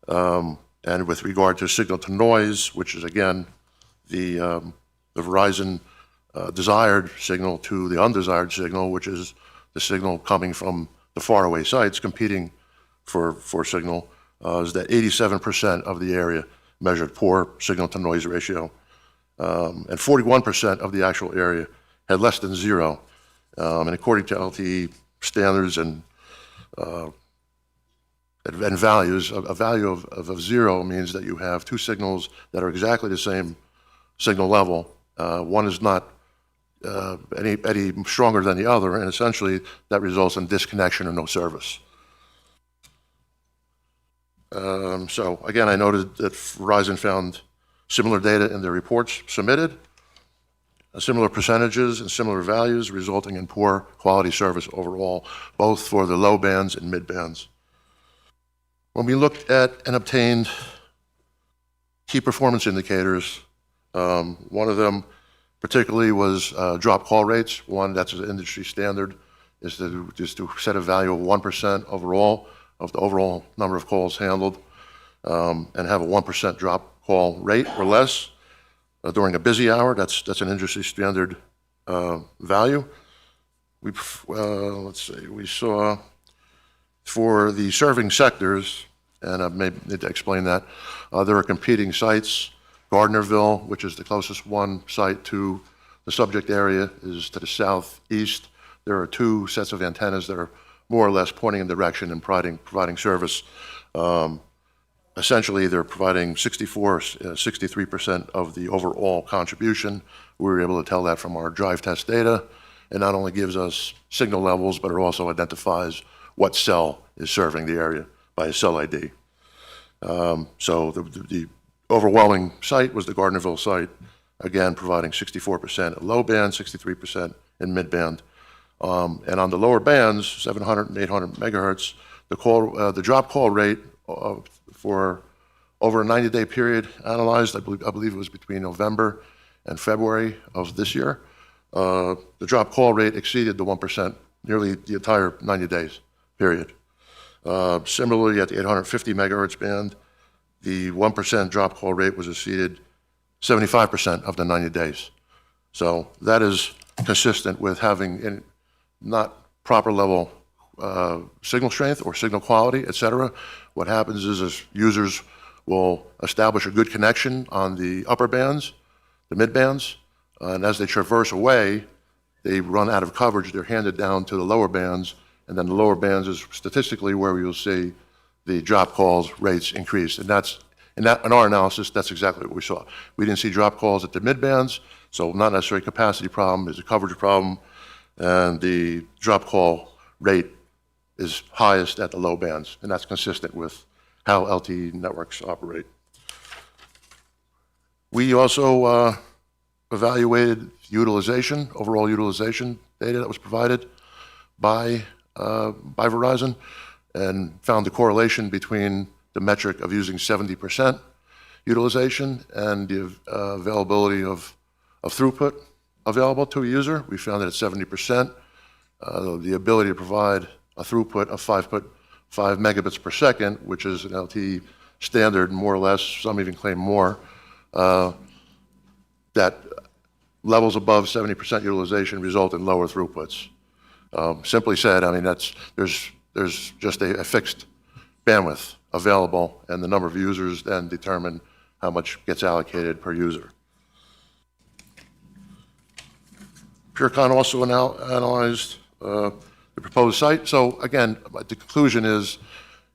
And with regard to signal to noise, which is again, the Verizon desired signal to the undesired signal, which is the signal coming from the faraway sites competing for signal, is that 87% of the area measured poor signal to noise ratio. And 41% of the actual area had less than 0. And according to LTE standards and values, a value of 0 means that you have two signals that are exactly the same signal level. One is not any stronger than the other, and essentially that results in disconnection or no service. So again, I noted that Verizon found similar data in their reports submitted, similar percentages and similar values, resulting in poor quality service overall, both for the low bands and mid bands. When we looked at and obtained key performance indicators, one of them particularly was drop call rates. One that's an industry standard is to set a value of 1% overall of the overall number of calls handled, and have a 1% drop call rate or less during a busy hour. That's an industry standard value. Let's see, we saw for the serving sectors, and I may need to explain that, there are competing sites. Gardnerville, which is the closest one site to the subject area, is to the southeast. There are two sets of antennas that are more or less pointing in direction and providing service. Essentially, they're providing 63% of the overall contribution. We were able to tell that from our drive test data. It not only gives us signal levels, but it also identifies what cell is serving the area by a cell ID. So the overwhelming site was the Gardnerville site, again, providing 64% at low band, 63% in mid-band. And on the lower bands, 700 and 800 megahertz, the drop call rate for over a 90-day period analyzed, I believe it was between November and February of this year, the drop call rate exceeded the 1% nearly the entire 90 days period. Similarly, at the 850 megahertz band, the 1% drop call rate was exceeded 75% of the 90 days. So that is consistent with having not proper level signal strength or signal quality, et cetera. What happens is users will establish a good connection on the upper bands, the mid bands, and as they traverse away, they run out of coverage. They're handed down to the lower bands, and then the lower bands is statistically where you'll see the drop calls rates increase. And in our analysis, that's exactly what we saw. We didn't see drop calls at the mid bands, so not necessarily a capacity problem, it's a coverage problem, and the drop call rate is highest at the low bands, and that's consistent with how LTE networks operate. We also evaluated utilization, overall utilization data that was provided by Verizon, and found the correlation between the metric of using 70% utilization and the availability of throughput available to a user. We found that at 70%, the ability to provide a throughput of 5 megabits per second, which is an LTE standard, more or less, some even claim more, that levels above 70% utilization result in lower throughputs. Simply said, I mean, there's just a fixed bandwidth available, and the number of users then determine how much gets allocated per user. PureCon also analyzed the proposed site. So again, the conclusion is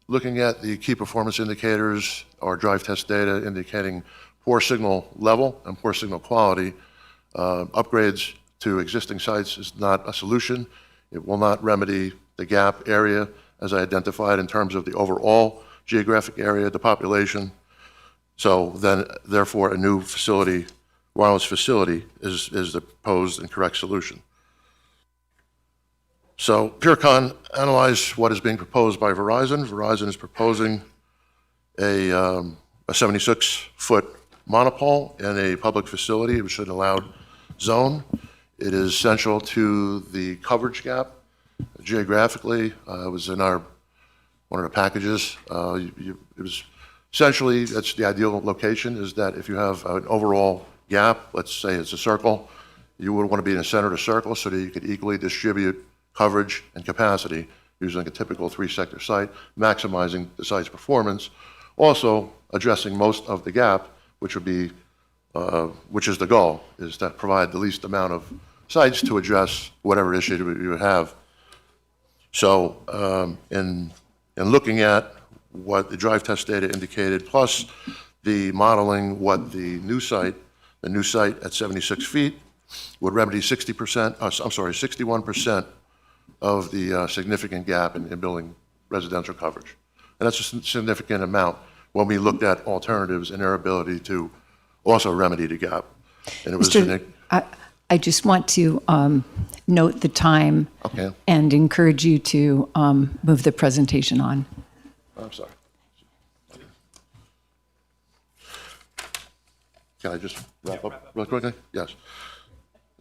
looking at the key performance indicators or drive test data indicating poor signal level and poor signal quality. Upgrades to existing sites is not a solution. It will not remedy the gap area as I identified in terms of the overall geographic area, the population. So then, therefore, a new facility, wireless facility, is the proposed and correct solution. So PureCon analyzed what is being proposed by Verizon. Verizon is proposing a 76-foot monopole in a public facility, which is an allowed zone. It is essential to the coverage gap. Geographically, it was in one of the packages. It was essentially, that's the ideal location, is that if you have an overall gap, let's say it's a circle, you would want to be in the center of the circle so that you could equally distribute coverage and capacity using a typical 3-sector site, maximizing the site's performance, also addressing most of the gap, which would be, which is the goal, is to provide the least amount of sites to address whatever issue you would have. So in looking at what the drive test data indicated, plus the modeling what the new site at 76 feet would remedy 61% of the significant gap in building residential coverage. And that's a significant amount when we looked at alternatives and their ability to also remedy the gap. And it was I just want to note the time and encourage you to move the presentation on. I'm sorry. Can I just wrap up real quickly? Yes.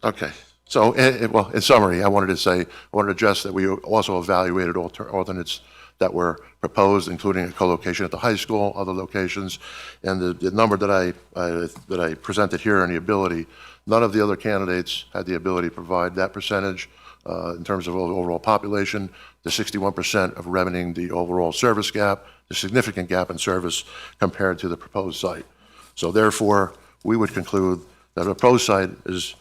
Okay. So, well, in summary, I wanted to address that we also evaluated alternates that were proposed, including a co-location at the high school, other locations, and the number that I presented here and the ability, none of the other candidates had the ability to provide that percentage in terms of overall population, the 61% of remedying the overall service gap, the significant gap in service compared to the proposed site. So therefore, we would conclude that the proposed site is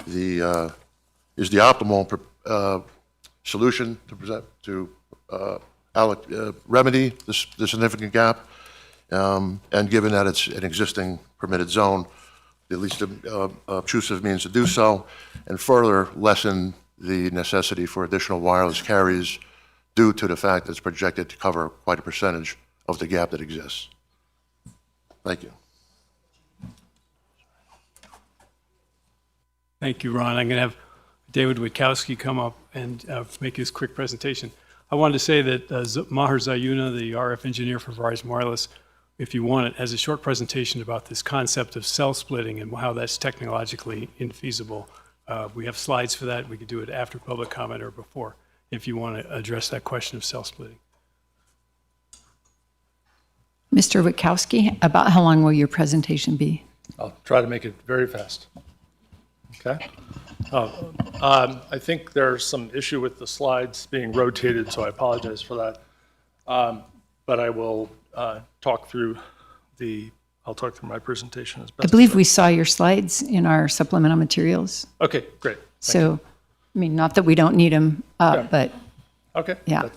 the optimal solution to remedy the significant gap, and given that it's an existing permitted zone, the least obtrusive means to do so, and further lessen the necessity for additional wireless carries due to the fact that it's projected to cover quite a percentage of the gap that exists. Thank you. Thank you, Ron. I'm going to have David Witkowski come up and make his quick presentation. I wanted to say that Maher Zayuna, the RF engineer for Verizon Wireless, if you want it, has a short presentation about this concept of cell splitting and how that's technologically infeasible. We have slides for that. We could do it after public comment or before, if you want to address that question of cell splitting. Mr. Witkowski, about how long will your presentation be? I'll try to make it very fast. Okay. I think there's some issue with the slides being rotated, so I apologize for that. But I will talk through my presentation as best I believe we saw your slides in our supplemental materials. Okay, great. So, I mean, not that we don't need them up, Yeah. but Okay. yeah.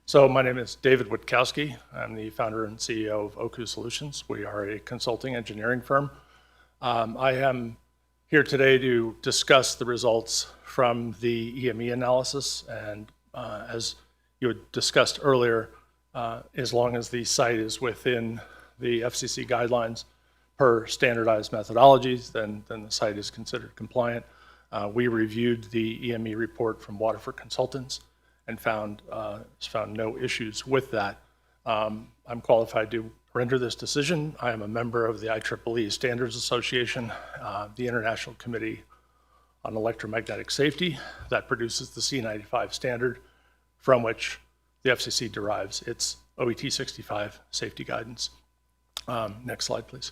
So my name is David Witkowski. I'm the founder and CEO of Oku Solutions. We are a consulting engineering firm. I am here today to discuss the results from the EME analysis. And as you had discussed earlier, as long as the site is within the FCC guidelines per standardized methodologies, then the site is considered compliant. We reviewed the EME report from Waterford Consultants and found no issues with that. I'm qualified to render this decision. I am a member of the IEEE Standards Association, the International Committee on Electromagnetic Safety that produces the C95 standard from which the FCC derives its OET 65 safety guidance. Next slide, please.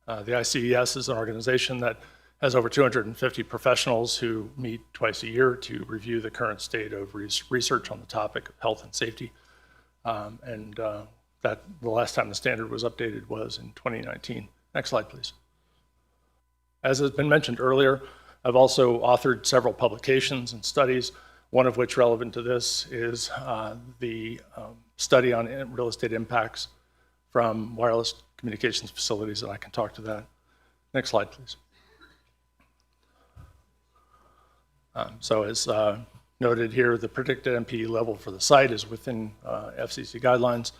The ICES is an organization that has over 250 professionals who meet twice a year to review the current state of research on the topic of health and safety. That the last time the standard was updated was in 2019. Next slide, please. As has been mentioned earlier, I've also authored several publications and studies, one of which relevant to this is the study on real estate impacts from wireless communications facilities, and I can talk to that. Next slide, please. So as noted here, the predicted MPE level for the site is within FCC guidelines.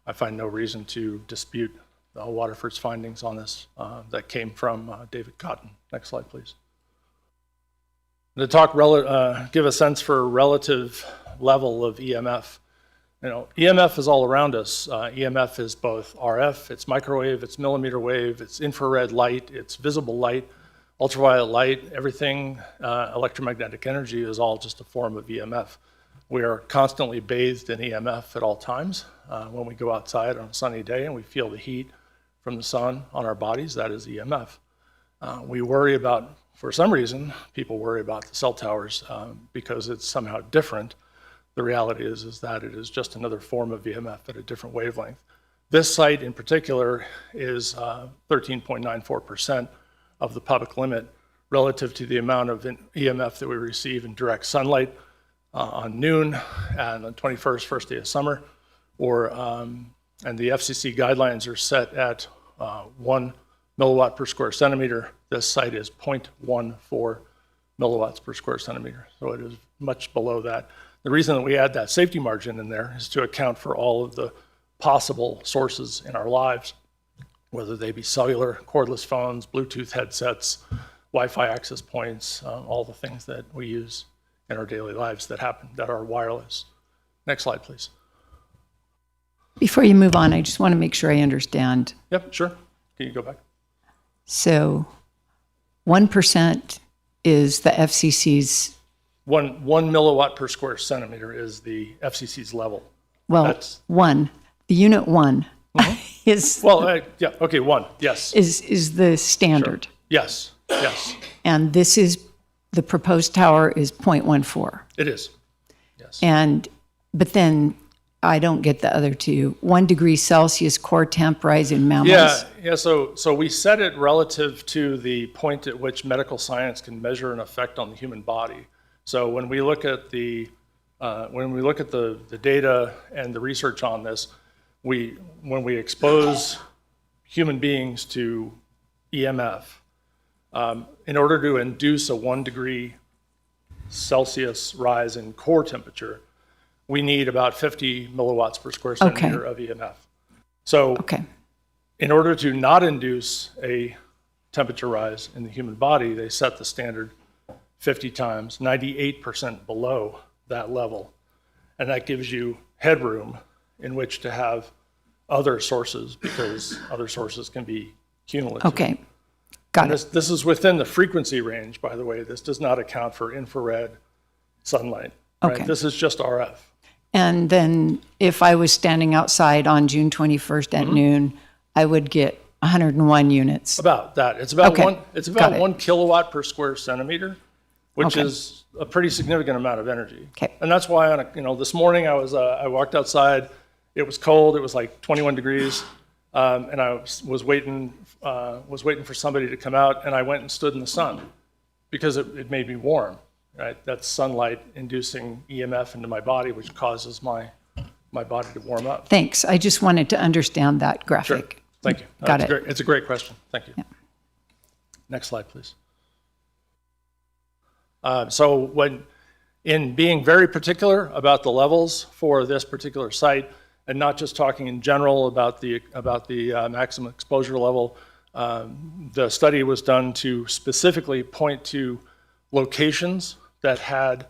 I find no reason to dispute Waterford's findings on this that came from David Cotton. Next slide, please. To talk, give a sense for relative level of EMF. You know, EMF is all around us. EMF is both RF, it's microwave, it's millimeter wave, it's infrared light, it's visible light, ultraviolet light, everything, electromagnetic energy is all just a form of EMF. We are constantly bathed in EMF at all times. When we go outside on a sunny day and we feel the heat from the sun on our bodies, that is EMF. We worry about, for some reason, people worry about the cell towers because it's somehow different. The reality is that it is just another form of EMF at a different wavelength. This site in particular is 13.94% of the public limit relative to the amount of EMF that we receive in direct sunlight on noon and on 21st, first day of summer, and the FCC guidelines are set at 1 milliwatt per square centimeter. This site is 0.14 milliwatts per square centimeter, so it is much below that. The reason that we add that safety margin in there is to account for all of the possible sources in our lives, whether they be cellular, cordless phones, Bluetooth headsets, Wi-Fi access points, all the things that we use in our daily lives that are wireless. Next slide, please. Before you move on, I just want to make sure I understand. Yep, sure. Can you go back? So 1% is the FCC's... One milliwatt per square centimeter is the FCC's level. Well, That's, the unit 1 is... Well, yeah, okay, 1, yes. Is the standard. Sure. Yes, yes. And this is, the proposed tower is 0.14. It is, yes. But then I don't get the other two. 1 degree Celsius core temp rise in mammals. Yeah. So we set it relative to the point at which medical science can measure an effect on the human body. So when we look at the data and the research on this, when we expose human beings to EMF, In order to induce a 1 degree Celsius rise in core temperature, we need about 50 milliwatts per square centimeter of EMF. So in order to not induce a temperature rise in the human body, they set the standard 50 times, 98% below that level. And that gives you headroom in which to have other sources, because other sources can be cumulative. Okay, got it. This is within the frequency range, by the way. This does not account for infrared sunlight. Right? Okay. This is just RF. And then if I was standing outside on June 21st at noon, I would get 101 units. About that. It's about Okay. Got it. 1 kilowatt per square centimeter, which is a pretty significant amount of energy. Okay. And that's why this morning I walked outside. It was cold. It was like 21 degrees, and I was waiting for somebody to come out, and I went and stood in the sun because it made me warm. Right, that's sunlight inducing EMF into my body, which causes my body to warm up. Thanks. I just wanted to understand that graphic. Sure. Thank you. Got It's it. It's a great question. Thank you. Yeah. Next slide, please. So when in being very particular about the levels for this particular site, and not just talking in general about the maximum exposure level, the study was done to specifically point to locations that had,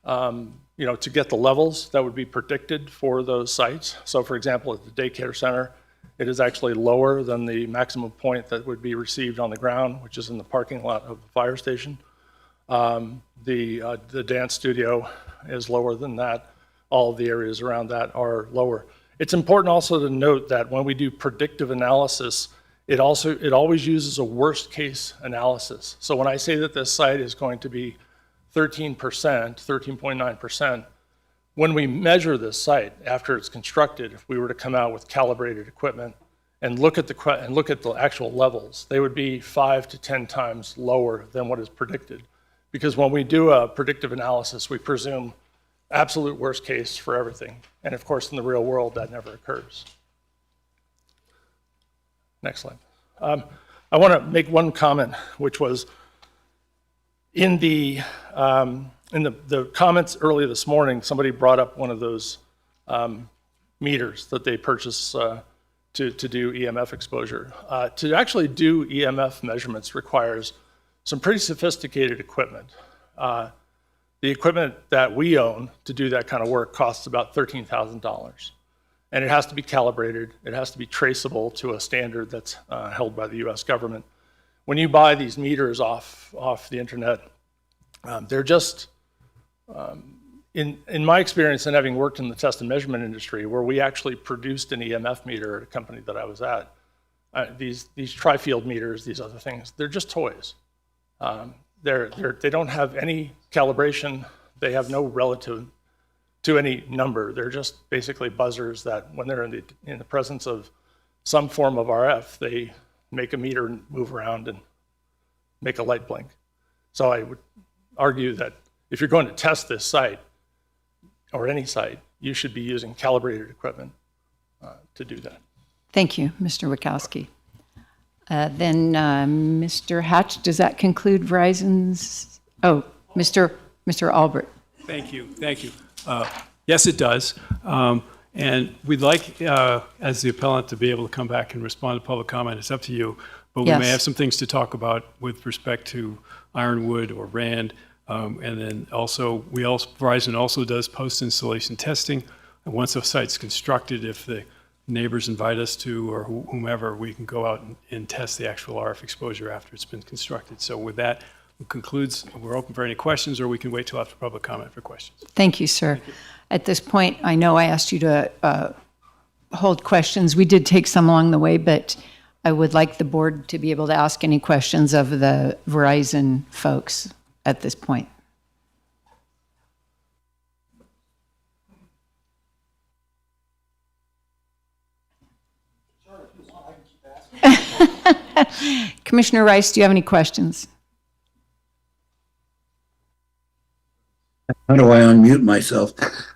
to get the levels that would be predicted for those sites. So for example, at the daycare center, it is actually lower than the maximum point that would be received on the ground, which is in the parking lot of the fire station. The dance studio is lower than that. All of the areas around that are lower. It's important also to note that when we do predictive analysis, it always uses a worst case analysis. So when I say that this site is going to be 13%, 13.9%, when we measure this site after it's constructed, if we were to come out with calibrated equipment and look at the actual levels, they would be 5 to 10 times lower than what is predicted. Because when we do a predictive analysis, we presume absolute worst case for everything. And of course, in the real world, that never occurs. Next slide. I want to make one comment, which was in the comments earlier this morning, somebody brought up one of those meters that they purchase to do EMF exposure. To actually do EMF measurements requires some pretty sophisticated equipment. The equipment that we own to do that kind of work costs about $13,000. And it has to be calibrated. It has to be traceable to a standard that's held by the US government. When you buy these meters off the internet, they're just, in my experience and having worked in the test and measurement industry, where we actually produced an EMF meter at a company that I was at, these tri-field meters, these other things, they're just toys. They don't have any calibration. They have no relative to any number. They're just basically buzzers that when they're in the presence of some form of RF, they make a meter move around and make a light blink. So I would argue that if you're going to test this site, or any site, you should be using calibrated equipment to do that. Thank you, Mr. Wachowski. Then Mr. Hatch, does that conclude Verizon's? Oh, Mr. Albert. Thank you. Yes, it does. And we'd like, as the appellant, to be able to come back and respond to public comment. It's up to you. But we may have some things to talk about with respect to Ironwood or Rand. And then Verizon also does post-installation testing. And once a site's constructed, if the neighbors invite us to, or whomever, we can go out and test the actual RF exposure after it's been constructed. So with that, it concludes. We're open for any questions, or we can wait till after public comment for questions. Thank you, sir. Thank you. At this point, I know I asked you to hold questions. We did take some along the way, but I would like the board to be able to ask any questions of the Verizon folks at this point. Commissioner Rice, do you have any questions? How do I unmute myself?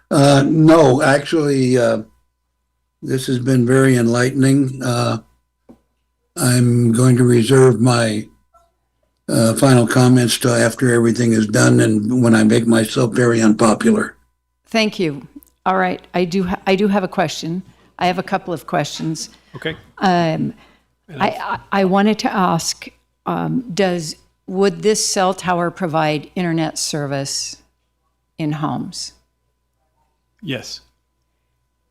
No, actually, this has been very enlightening. I'm going to reserve my final comments till after everything is done and when I make myself very unpopular. Thank you. All right, I do have a question. I have a couple of questions. Okay. I wanted to ask, would this cell tower provide internet service in homes, Yes.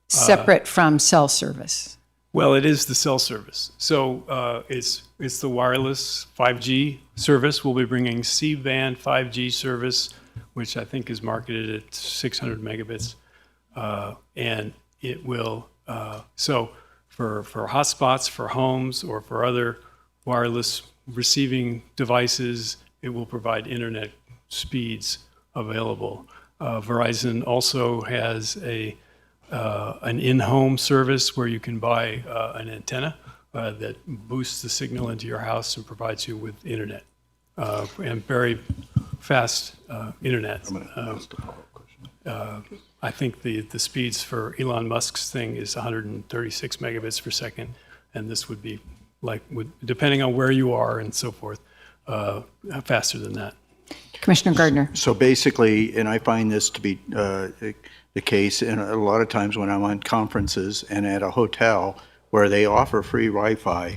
separate from cell service? Well, it is the cell service. So it's the wireless 5G service. We'll be bringing C-band 5G service, which I think is marketed at 600 megabits. And it will, so for hotspots, for homes, or for other wireless receiving devices, it will provide internet speeds available. Verizon also has an in-home service where you can buy an antenna that boosts the signal into your house and provides you with internet and very fast internet. I think the speeds for Elon Musk's thing is 136 megabits per second, and this would be depending on where you are and so forth, faster than that. Commissioner Gardner. So basically, and I find this to be the case, and a lot of times when I'm on conferences and at a hotel where they offer free Wi-Fi,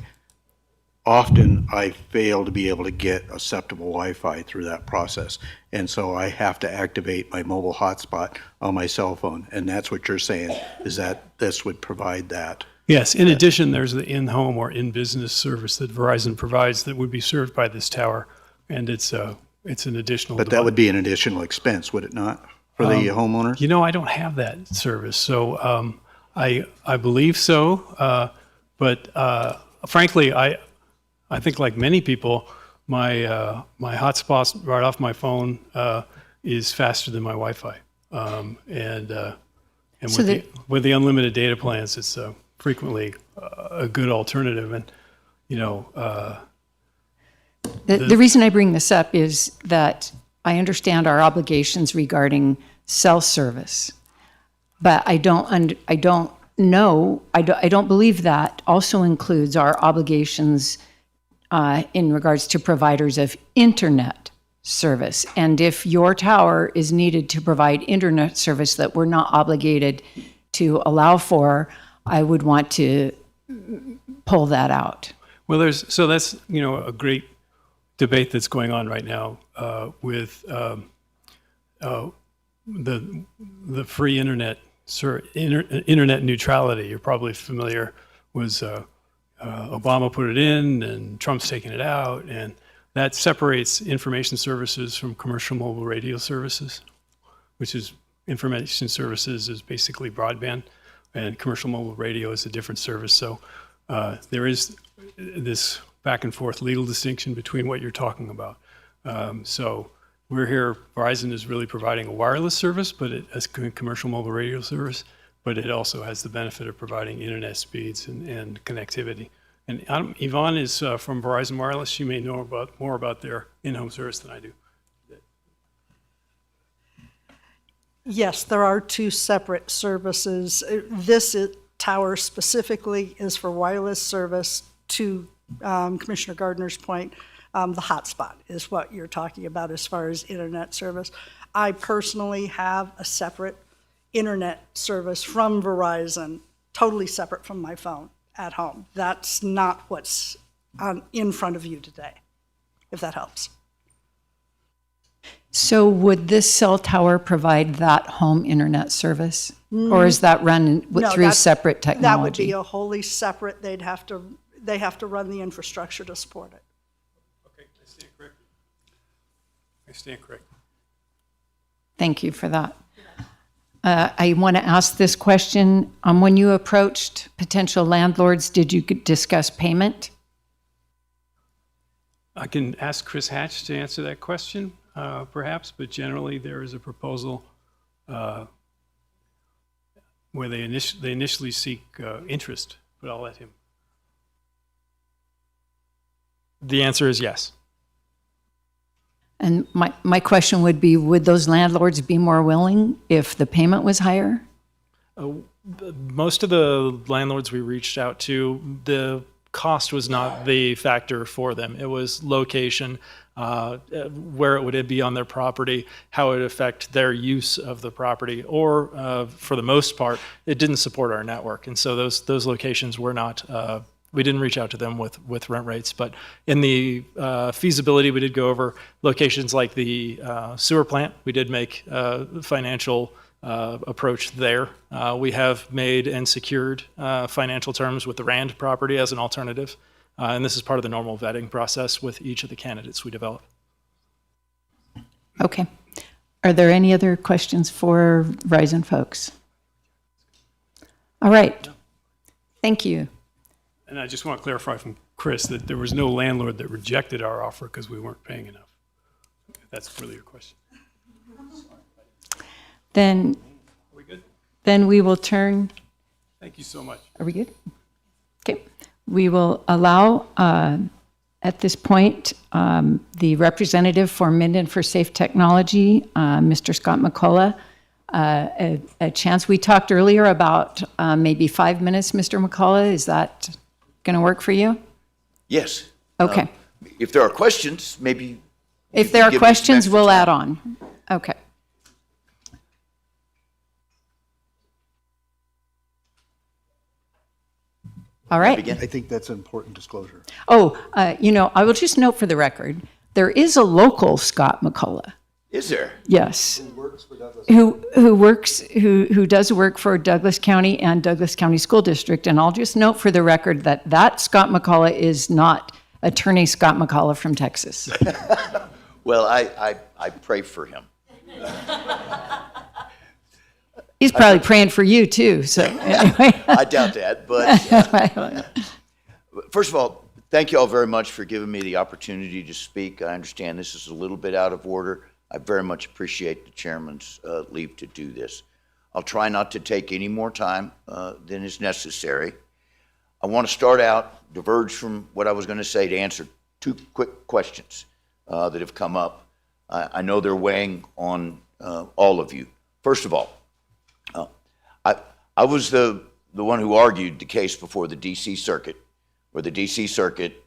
often I fail to be able to get acceptable Wi-Fi through that process. And so I have to activate my mobile hotspot on my cell phone. And that's what you're saying, is that this would provide that. Yes, in addition, there's the in-home or in-business service that Verizon provides that would be served by this tower. And it's an additional But that would be an additional expense, would it not, for the homeowners? You know, I don't have that service, so I believe so. But frankly, I think like many people, my hotspot right off my phone is faster than my Wi-Fi, and so with the unlimited data plans, it's frequently a good alternative. And you know, the reason I bring this up is that I understand our obligations regarding cell service, but I don't believe that also includes our obligations in regards to providers of internet service. And if your tower is needed to provide internet service that we're not obligated to allow for, I would want to pull that out. Well, that's a great debate that's going on right now with the free internet internet neutrality. You're probably familiar. Was Obama put it in, and Trump's taking it out, and that separates information services from commercial mobile radio services, which is information services is basically broadband, and commercial mobile radio is a different service. So there is this back and forth legal distinction between what you're talking about. So we're here, Verizon is really providing a wireless service, but as a commercial mobile radio service, but it also has the benefit of providing internet speeds and connectivity. And Yvonne is from Verizon Wireless. She may know more about their in-home service than I do. Yes, there are two separate services. This tower specifically is for wireless service. To Commissioner Gardner's point, the hotspot is what you're talking about as far as internet service. I personally have a separate internet service from Verizon, totally separate from my phone at home. That's not what's in front of you today, if that helps. So would this cell tower provide that home internet service? Or is that run through separate technology? That would be a wholly separate, they have to run the infrastructure to support it. Okay, I stand corrected. Thank you for that. I want to ask this question. When you approached potential landlords, did you discuss payment? I can ask Chris Hatch to answer that question, perhaps, but generally there is a proposal where they initially seek interest, but I'll let him. The answer is yes. And my question would be, would those landlords be more willing if the payment was higher? Most of the landlords we reached out to, the cost was not the factor for them. It was location. where it would be on their property, how it would affect their use of the property, or for the most part, it didn't support our network. And so those locations were not, we didn't reach out to them with rent rates. But in the feasibility, we did go over locations like the sewer plant. We did make financial approach there. We have made and secured financial terms with the Rand property as an alternative. And this is part of the normal vetting process with each of the candidates we develop. Okay. Are there any other questions for Verizon folks? All right. Thank you. And I just want to clarify from Chris that there was no landlord that rejected our offer because we weren't paying enough. If that's really your question. Then, Are we good? then we will turn. Thank you so much. Are we good? Okay. We will allow, at this point, the representative for Minden for Safe Technology, Mr. Scott McCullough, a chance. We talked earlier about maybe 5 minutes, Mr. McCullough. Is that going to work for you? Yes. Okay. If there are questions, maybe. If there are questions, we'll add on. Okay. All right. I think that's an important disclosure. Oh, I will just note for the record, there is a local Scott McCullough. Is there? Yes. Who works for Douglas? Who does work for Douglas County and Douglas County School District. And I'll just note for the record that Scott McCullough is not Attorney Scott McCullough from Texas. Well, I pray for him. He's probably praying for you too. So anyway. I doubt that, but first of all, thank you all very much for giving me the opportunity to speak. I understand this is a little bit out of order. I very much appreciate the chairman's leave to do this. I'll try not to take any more time than is necessary. I want to start out, diverge from what I was going to say to answer two quick questions that have come up. I know they're weighing on all of you. First of all, I was the one who argued the case before the D.C. Circuit, where the D.C. Circuit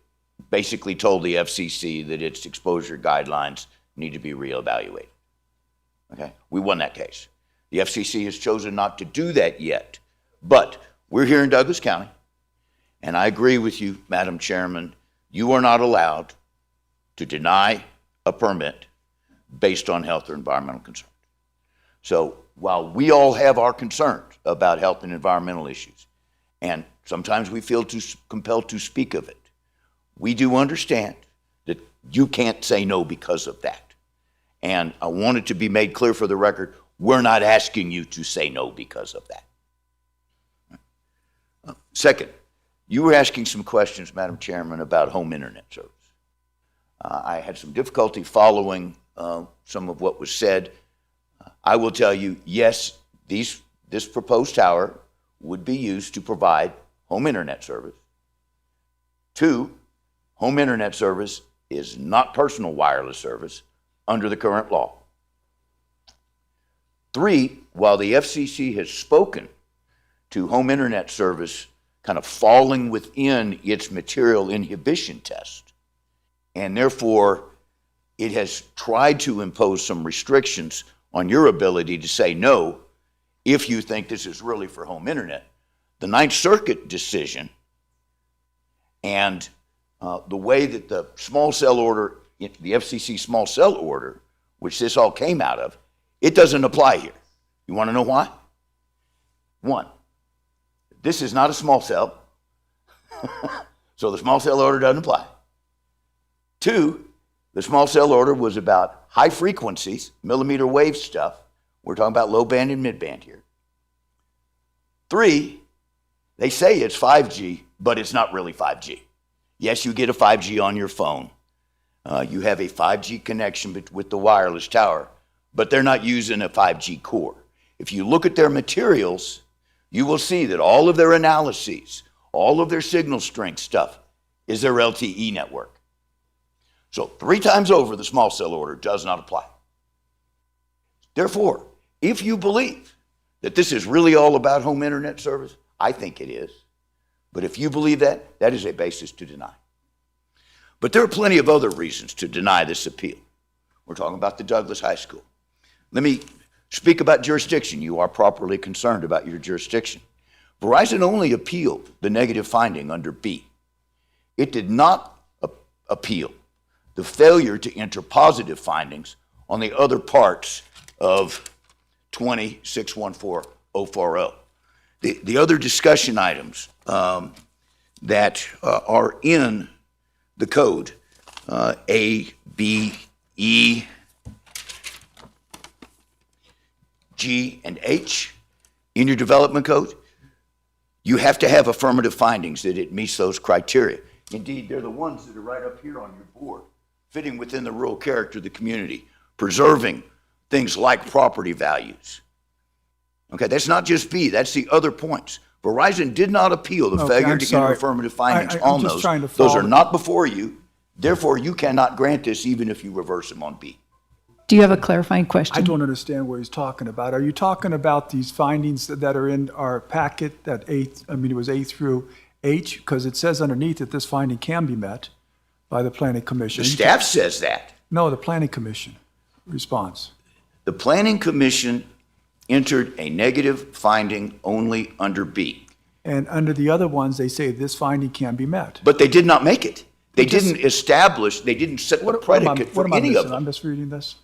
basically told the FCC that its exposure guidelines need to be reevaluated. Okay, we won that case. The FCC has chosen not to do that yet, but we're here in Douglas County, and I agree with you, Madam Chairman, you are not allowed to deny a permit based on health or environmental concerns. So while we all have our concerns about health and environmental issues, and sometimes we feel compelled to speak of it, we do understand that you can't say no because of that. And I want it to be made clear for the record, we're not asking you to say no because of that. Second, you were asking some questions, Madam Chairman, about home internet service. I had some difficulty following some of what was said. I will tell you, yes, this proposed tower would be used to provide home internet service. 2, home internet service is not personal wireless service under the current law. 3, while the FCC has spoken to home internet service kind of falling within its material inhibition test, and therefore it has tried to impose some restrictions on your ability to say no if you think this is really for home internet. The Ninth Circuit decision and the way that the small cell order, the FCC small cell order, which this all came out of, it doesn't apply here. You want to know why? 1, this is not a small cell, so the small cell order doesn't apply. 2, the small cell order was about high frequencies, millimeter wave stuff. We're talking about low band and mid band here. 3, they say it's 5G, but it's not really 5G. Yes, you get a 5G on your phone. You have a 5G connection with the wireless tower, but they're not using a 5G core. If you look at their materials, you will see that all of their analyses, all of their signal strength stuff is their LTE network. So 3 times over, the small cell order does not apply. Therefore, if you believe that this is really all about home internet service, I think it is. But if you believe that, that is a basis to deny. But there are plenty of other reasons to deny this appeal. We're talking about the Douglas High School. Let me speak about jurisdiction. You are properly concerned about your jurisdiction. Verizon only appealed the negative finding under B. It did not appeal the failure to enter positive findings on the other parts of 20-614-040. The other discussion items that are in the code, A, B, E, G, and H, in your development code, you have to have affirmative findings that it meets those criteria. Indeed, they're the ones that are right up here on your board, fitting within the rural character of the community, preserving things like property values. Okay, that's not just B, that's the other points. Verizon did not appeal the failure to enter affirmative findings on those. Those are not before you. Therefore, you cannot grant this even if you reverse them on B. Do you have a clarifying question? I don't understand what he's talking about. Are you talking about these findings that are in our packet, that it was A through H? Because it says underneath that this finding can be met by the Planning Commission. The staff says that. No, the Planning Commission response. The Planning Commission entered a negative finding only under B. And under the other ones, they say this finding can be met. But they did not make it. They didn't establish, they didn't set the predicate for any of them. I'm just reading this.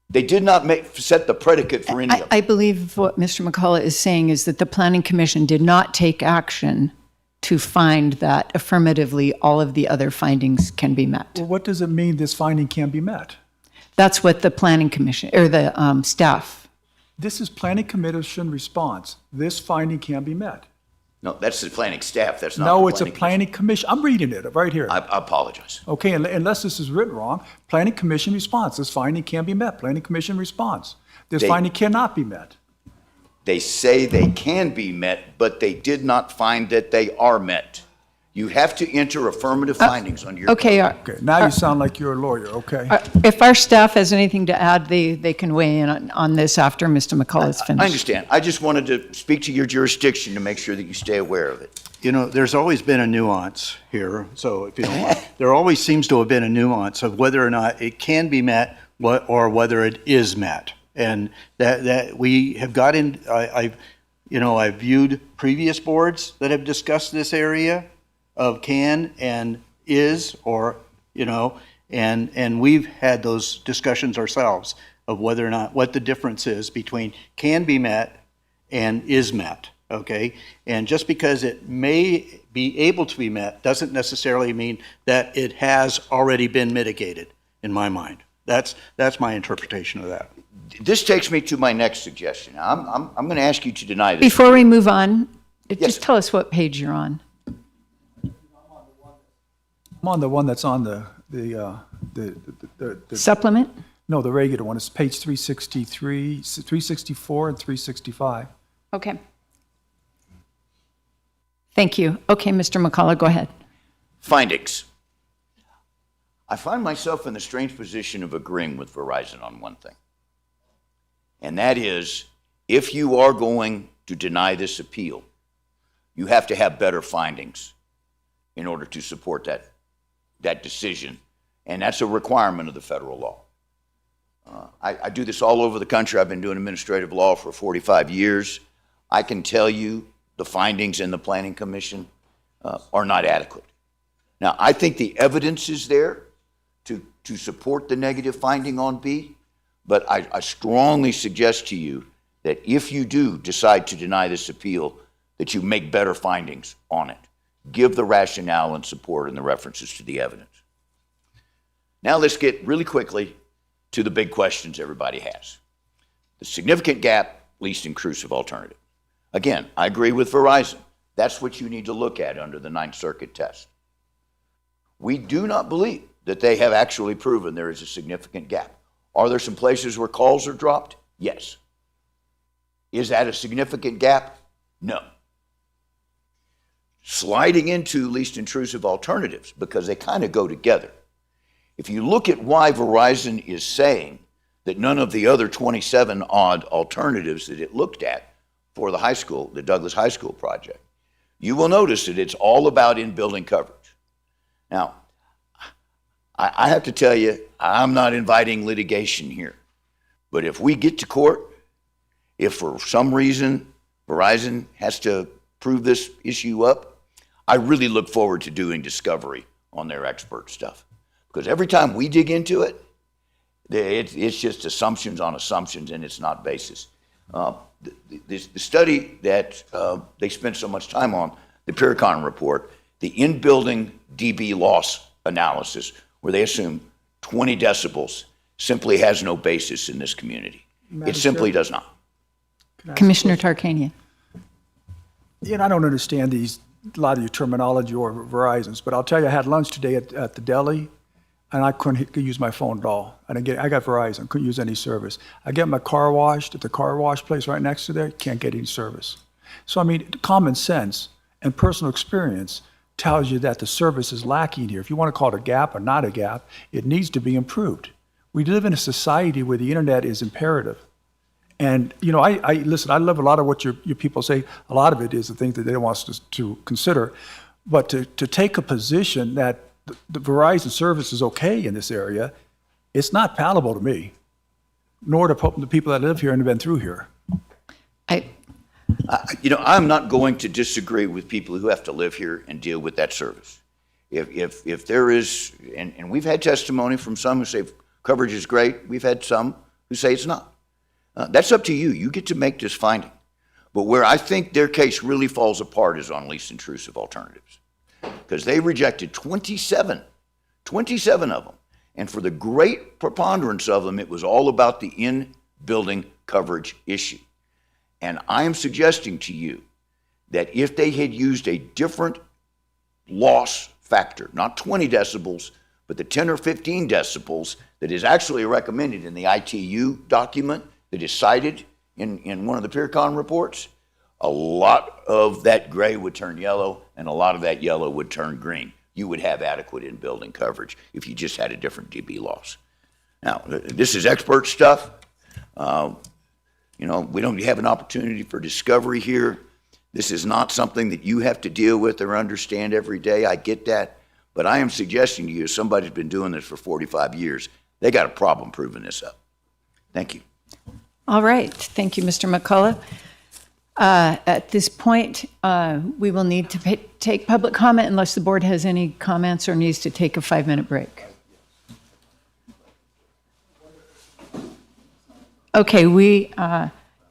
They did not set the predicate for any of them. I believe what Mr. McCullough is saying is that the Planning Commission did not take action to find that affirmatively all of the other findings can be met. Well, what does it mean this finding can be met? That's what the Planning Commission, or the staff. This is Planning Commission response. This finding can be met. No, that's the planning staff, that's not No, the it's a Planning Commission. I'm reading it right here. I apologize. Okay, unless this is written wrong, Planning Commission response. This finding can be met. Planning Commission response. This finding cannot be met. They say they can be met, but they did not find that they are met. You have to enter affirmative findings on your. Okay. Okay, now you sound like you're a lawyer, okay? If our staff has anything to add, they can weigh in on this after Mr. McCullough's finished. I understand. I just wanted to speak to your jurisdiction to make sure that you stay aware of it. You know, there's always been a nuance here, so if you don't mind, there always seems to have been a nuance of whether or not it can be met or whether it is met. And that we have got in, I've viewed previous boards that have discussed this area of can and is, or, and we've had those discussions ourselves of whether or not, what the difference is between can be met and is met, okay? And just because it may be able to be met doesn't necessarily mean that it has already been mitigated, in my mind. That's my interpretation of that. This takes me to my next suggestion. I'm going to ask you to deny this. Before we move on, just tell us what page you're on. I'm on the one that's on the Supplement? No, the regular one. It's page 363, 364, and 365. Okay. Thank you. Okay, Mr. McCullough, go ahead. Findings. I find myself in the strange position of agreeing with Verizon on one thing. And that is, if you are going to deny this appeal, you have to have better findings in order to support that decision. And that's a requirement of the federal law. I do this all over the country. I've been doing administrative law for 45 years. I can tell you the findings in the Planning Commission are not adequate. Now, I think the evidence is there to support the negative finding on B, but I strongly suggest to you that if you do decide to deny this appeal, that you make better findings on it. Give the rationale and support and the references to the evidence. Now let's get really quickly to the big questions everybody has. The significant gap, least intrusive alternative. Again, I agree with Verizon. That's what you need to look at under the Ninth Circuit test. We do not believe that they have actually proven there is a significant gap. Are there some places where calls are dropped? Yes. Is that a significant gap? No. Sliding into least intrusive alternatives, because they kind of go together. If you look at why Verizon is saying that none of the other 27 odd alternatives that it looked at for the high school, the Douglas High School project, you will notice that it's all about in-building coverage. Now, I have to tell you, I'm not inviting litigation here. But if we get to court, if for some reason Verizon has to prove this issue up, I really look forward to doing discovery on their expert stuff. Because every time we dig into it, it's just assumptions on assumptions, and it's not basis. The study that they spent so much time on, the Pyrcon report, the in-building dB loss analysis, where they assume 20 decibels, simply has no basis in this community. It simply does not. Commissioner Tarkanian. I don't understand a lot of your terminology or Verizon's, but I'll tell you, I had lunch today at the deli, and I couldn't use my phone at all. I got Verizon, couldn't use any service. I get my car washed at the car wash place right next to there, can't get any service. So, I mean, common sense and personal experience tells you that the service is lacking here. If you want to call it a gap or not a gap, it needs to be improved. We live in a society where the internet is imperative. And, I listen, I love a lot of what your people say. A lot of it is the things that they want us to consider. But to take a position that the Verizon service is okay in this area, it's not palatable to me, nor to the people that live here and have been through here. I'm not going to disagree with people who have to live here and deal with that service. If there is, and we've had testimony from some who say coverage is great, we've had some who say it's not. That's up to you. You get to make this finding. But where I think their case really falls apart is on least intrusive alternatives. Because they rejected 27 of them. And for the great preponderance of them, it was all about the in-building coverage issue. And I am suggesting to you that if they had used a different loss factor, not 20 decibels, but the 10 or 15 decibels that is actually recommended in the ITU document that is cited in one of the Pyrcon reports, a lot of that gray would turn yellow and a lot of that yellow would turn green. You would have adequate in-building coverage if you just had a different dB loss. Now, this is expert stuff. We don't have an opportunity for discovery here. This is not something that you have to deal with or understand every day. I get that. But I am suggesting to you, as somebody who's been doing this for 45 years, they got a problem proving this up. Thank you. All right. Thank you, Mr. McCullough. At this point, we will need to take public comment unless the board has any comments or needs to take a 5-minute break. Okay,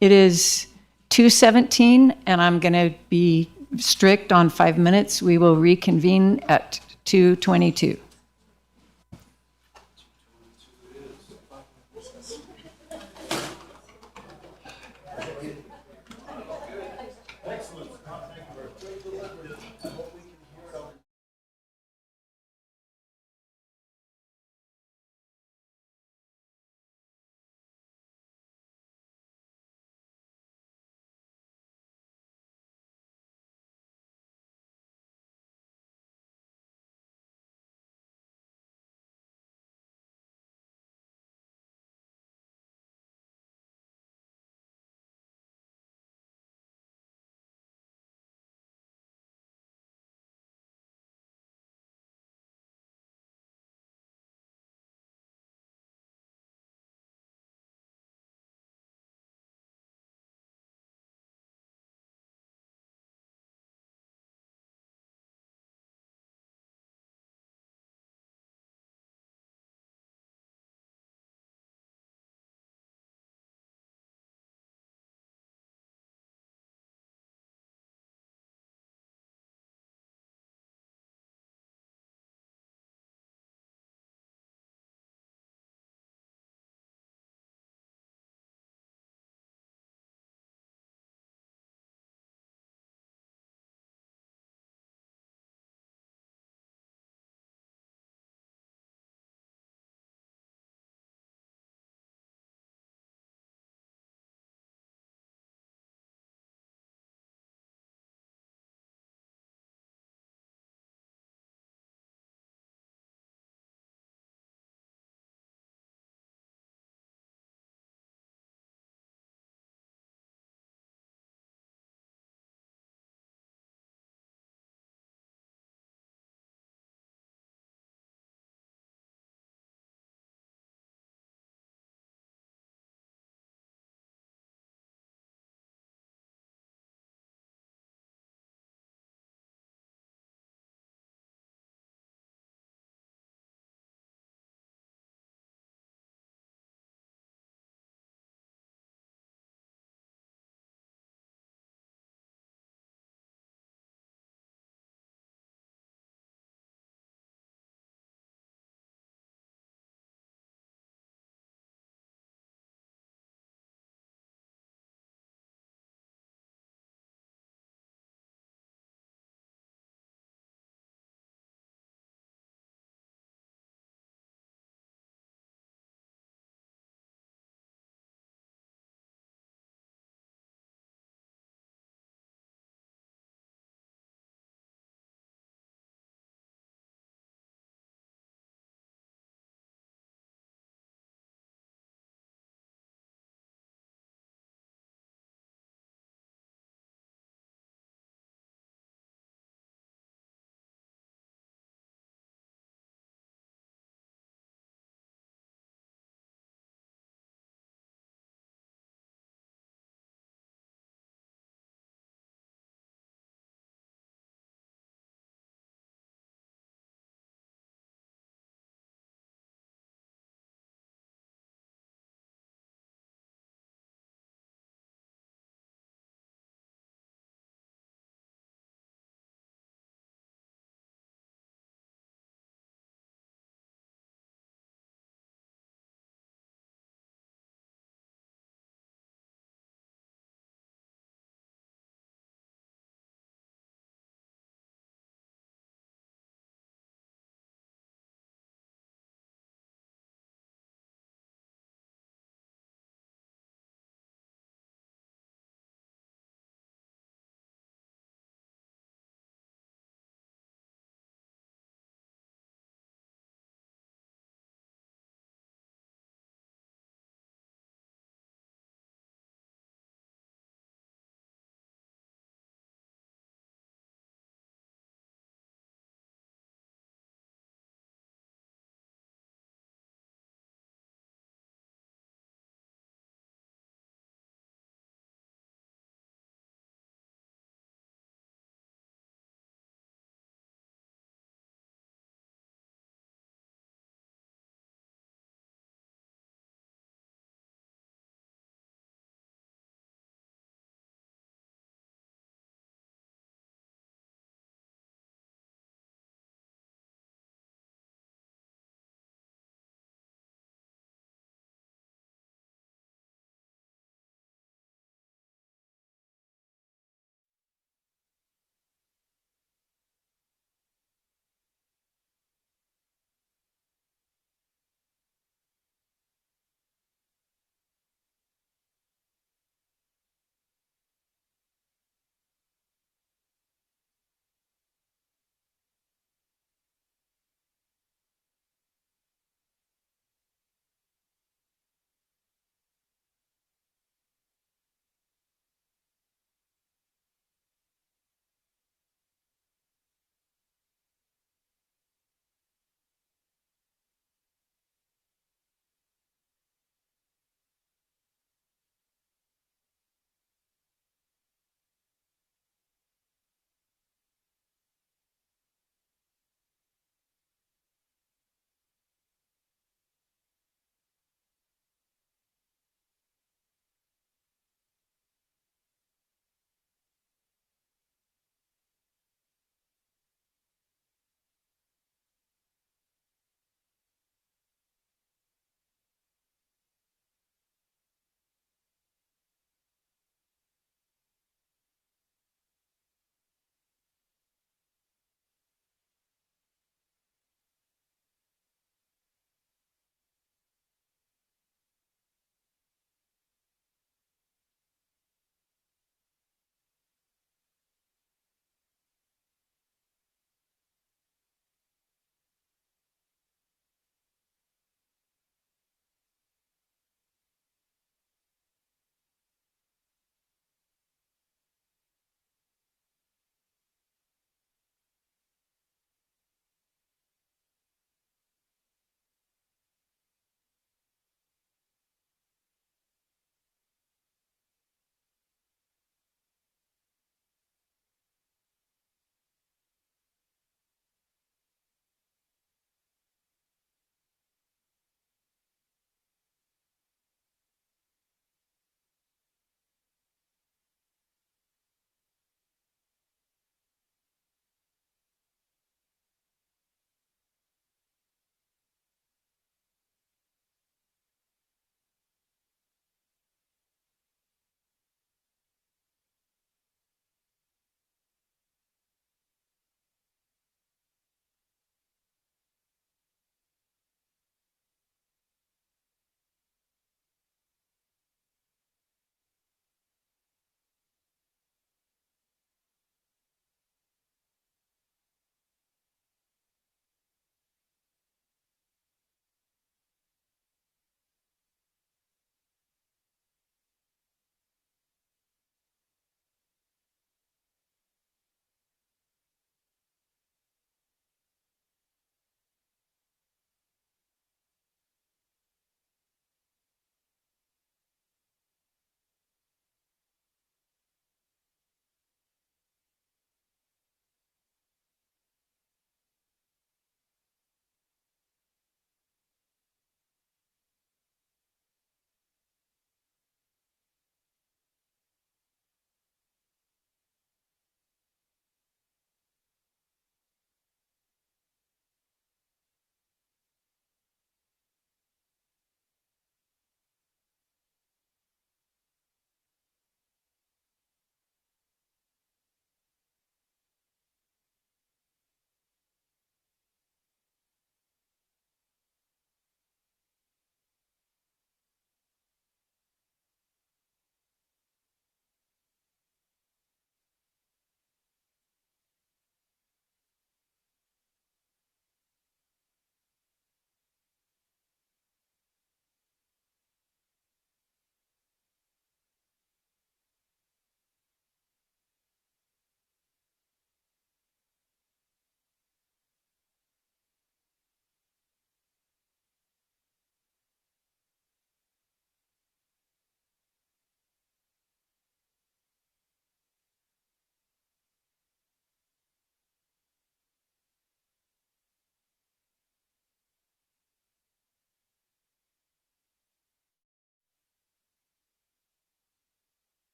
it is 2:17, and I'm going to be strict on 5 minutes. We will reconvene at 2:22.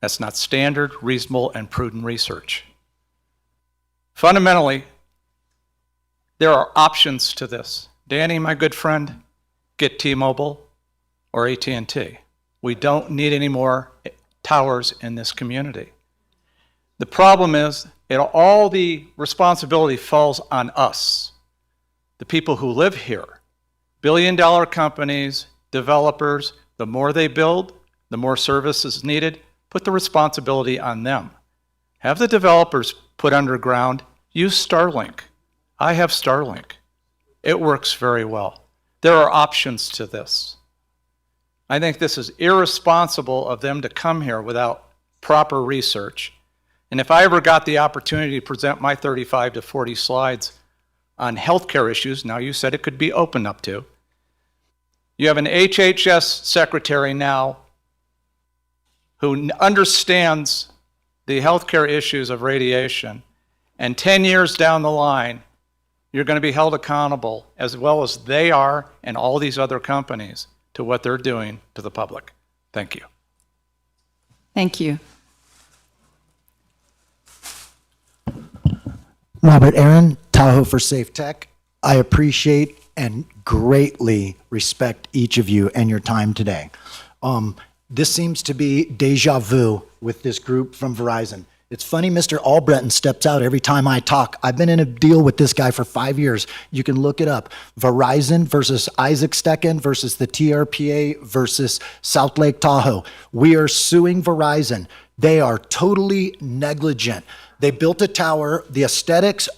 That's not standard, reasonable, and prudent research. Fundamentally, there are options to this. Danny, my good friend, get T-Mobile or AT&T. We don't need any more towers in this community. The problem is all the responsibility falls on us, the people who live here. Billion-dollar companies, developers, the more they build, the more services needed. Put the responsibility on them. Have the developers put underground. Use Starlink. I have Starlink. It works very well. There are options to this. I think this is irresponsible of them to come here without proper research. And if I ever got the opportunity to present my 35 to 40 slides on healthcare issues, now you said it could be opened up to. You have an HHS secretary now who understands the healthcare issues of radiation, and 10 years down the line, you're going to be held accountable, as well as they are and all these other companies, to what they're doing to the public. Thank you. Thank you. Robert Aaron, Tahoe for Safe Tech. I appreciate and greatly respect each of you and your time today. This seems to be deja vu with this group from Verizon. It's funny Mr. Albritton steps out every time I talk. I've been in a deal with this guy for 5 years. You can look it up. Verizon versus Isaac Stecken versus the TRPA versus South Lake Tahoe. We are suing Verizon. They are totally negligent. They built a tower, the aesthetics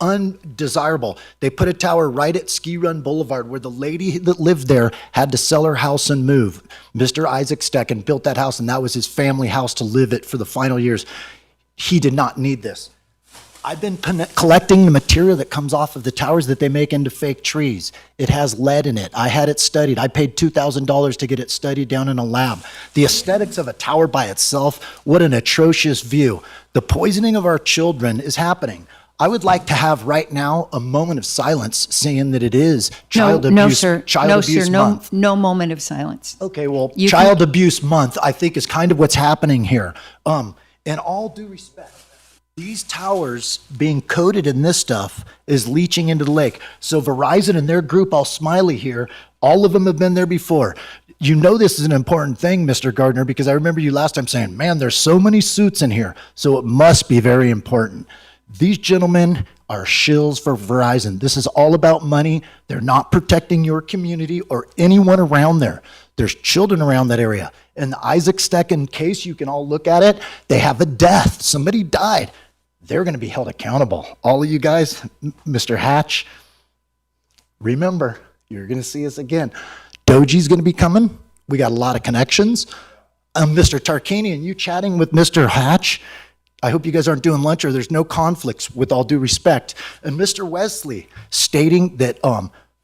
undesirable. They put a tower right at Ski Run Boulevard where the lady that lived there had to sell her house and move. Mr. Isaac Stecken built that house, and that was his family house to live at for the final years. He did not need this. I've been collecting the material that comes off of the towers that they make into fake trees. It has lead in it. I had it studied. I paid $2,000 to get it studied down in a lab. The aesthetics of a tower by itself, what an atrocious view. The poisoning of our children is happening. I would like to have right now a moment of silence, saying that it is Child Abuse Month. No moment of silence. Okay, well, Child Abuse Month, I think, is kind of what's happening here. In all due respect, these towers being coated in this stuff is leaching into the lake. So Verizon and their group, all smiley here, all of them have been there before. You know this is an important thing, Mr. Gardner, because I remember you last time saying, man, there's so many suits in here, so it must be very important. These gentlemen are shills for Verizon. This is all about money. They're not protecting your community or anyone around there. There's children around that area. In the Isaac Stecken case, you can all look at it. They have a death. Somebody died. They're going to be held accountable. All of you guys, Mr. Hatch, remember, you're going to see us again. Doji's going to be coming. We got a lot of connections. Mr. Tarkanian, you chatting with Mr. Hatch, I hope you guys aren't doing lunch or there's no conflicts, with all due respect. And Mr. Wesley stating that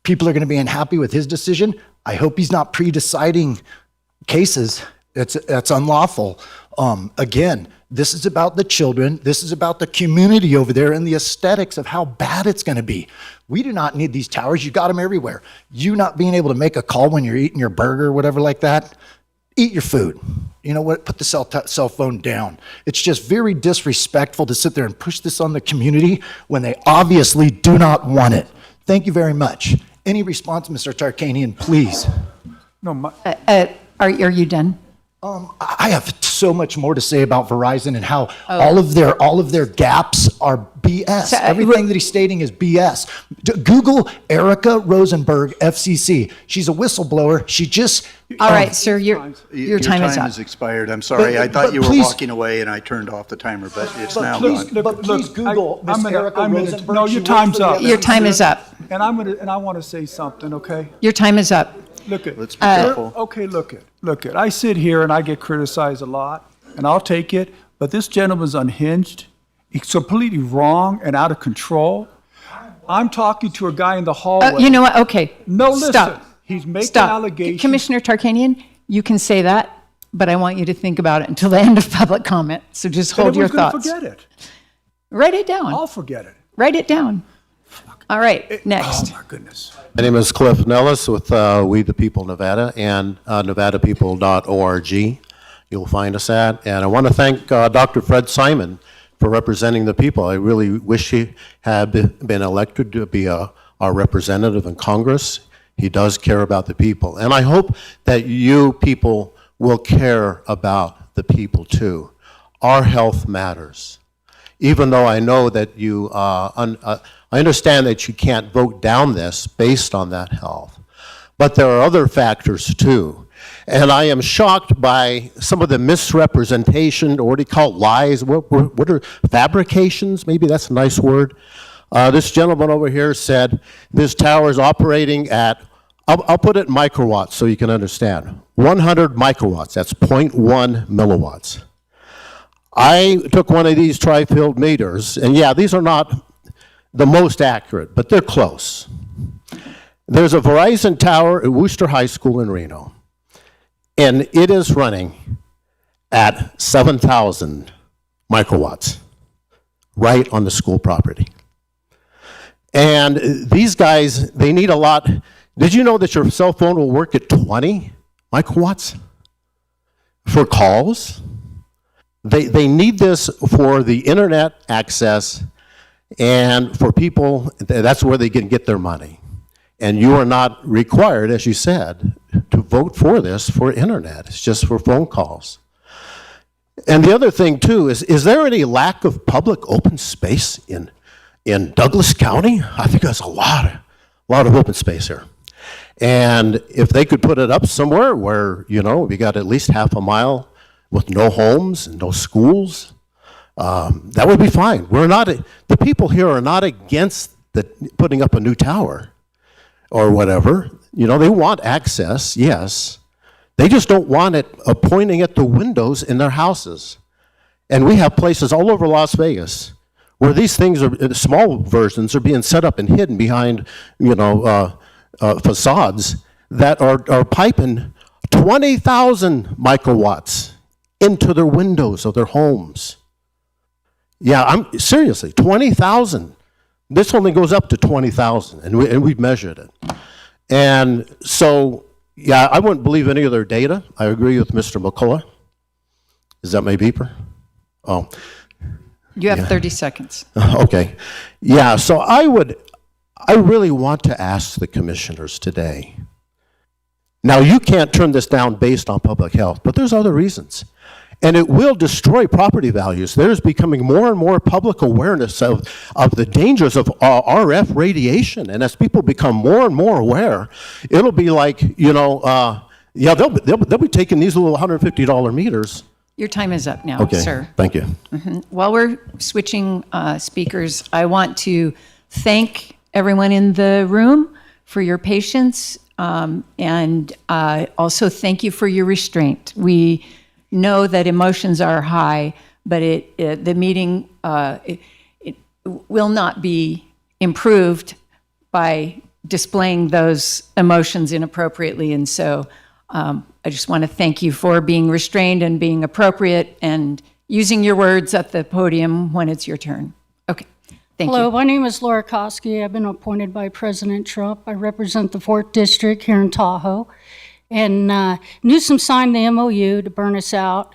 people are going to be unhappy with his decision. I hope he's not pre-deciding cases. That's unlawful. Again, this is about the children. This is about the community over there and the aesthetics of how bad it's going to be. We do not need these towers. You got them everywhere. You not being able to make a call when you're eating your burger or whatever like that, eat your food. You know what? Put the cell phone down. It's just very disrespectful to sit there and push this on the community when they obviously do not want it. Thank you very much. Any response, Mr. Tarkanian, please? No, Are you done? I have so much more to say about Verizon and how all of their gaps are BS. Everything that he's stating is BS. Google Erica Rosenberg, FCC. She's a whistleblower. She just... All right, sir, your time is up. Your time has expired. I'm sorry. I thought you were walking away and I turned off the timer, but it's now gone. But please Google Miss Erica Rosenberg. No, your time's up. Your time is up. And I want to say something, okay? Your time is up. Look it. Let's be careful. Okay, look it. I sit here and I get criticized a lot, and I'll take it, but this gentleman's unhinged. He's completely wrong and out of control. I'm talking to a guy in the hallway. You know what? Okay. No, listen. Stop. He's making Stop. allegations. Commissioner Tarkanian, you can say that, but I want you to think about it until the end of public comment. So just hold your thoughts. Forget it. Write it down. I'll forget it. Write it down. All right, next. Oh, my goodness. My name is Cliff Nellis with We the People Nevada and NevadaPeople.org. You you'll find us at. And I want to thank Dr. Fred Simon for representing the people. I really wish he had been elected to be our representative in Congress. He does care about the people. And I hope that you people will care about the people too. Our health matters. Even though I know that you, I understand that you can't vote down this based on that health. But there are other factors too. And I am shocked by some of the misrepresentation, or what do you call it, lies? What are fabrications? Maybe that's a nice word. This gentleman over here said this tower is operating at, I'll put it in microwatts so you can understand. 100 microwatts, that's 0.1 milliwatts. I took one of these tri-field meters, and yeah, these are not the most accurate, but they're close. There's a Verizon tower at Worcester High School in Reno, and it is running at 7,000 microwatts right on the school property. And these guys, they need a lot. Did you know that your cell phone will work at 20 microwatts for calls? They need this for the internet access and for people, that's where they can get their money. And you are not required, as you said, to vote for this for internet. It's just for phone calls. And the other thing too is there any lack of public open space in Douglas County? I think there's a lot of open space here. And if they could put it up somewhere where, you know, we got at least half a mile with no homes and no schools, that would be fine. The people here are not against putting up a new tower or whatever. You know, they want access, yes. They just don't want it pointing at the windows in their houses. And we have places all over Las Vegas where these things are, small versions are being set up and hidden behind, you know, facades that are piping 20,000 microwatts into their windows of their homes. Yeah, seriously, 20,000. This only goes up to 20,000, and we've measured it. And so, yeah, I wouldn't believe any of their data. I agree with Mr. McCullough. Is that my beeper? Oh. You have 30 seconds. Okay. Yeah, so I really want to ask the commissioners today. Now, you can't turn this down based on public health, but there's other reasons. And it will destroy property values. There's becoming more and more public awareness of the dangers of RF radiation. And as people become more and more aware, it'll be like, you know, yeah, they'll be taking these little $150 meters. Your time is up now, Okay, sir. thank you. While we're switching speakers, I want to thank everyone in the room for your patience, and also thank you for your restraint. We know that emotions are high, but the meeting it will not be improved by displaying those emotions inappropriately. And so I just want to thank you for being restrained and being appropriate and using your words at the podium when it's your turn. Okay, thank you. Hello, my name is Laura Koski. I've been appointed by President Trump. I represent the 4th District here in Tahoe. And Newsom signed the MOU to burn us out,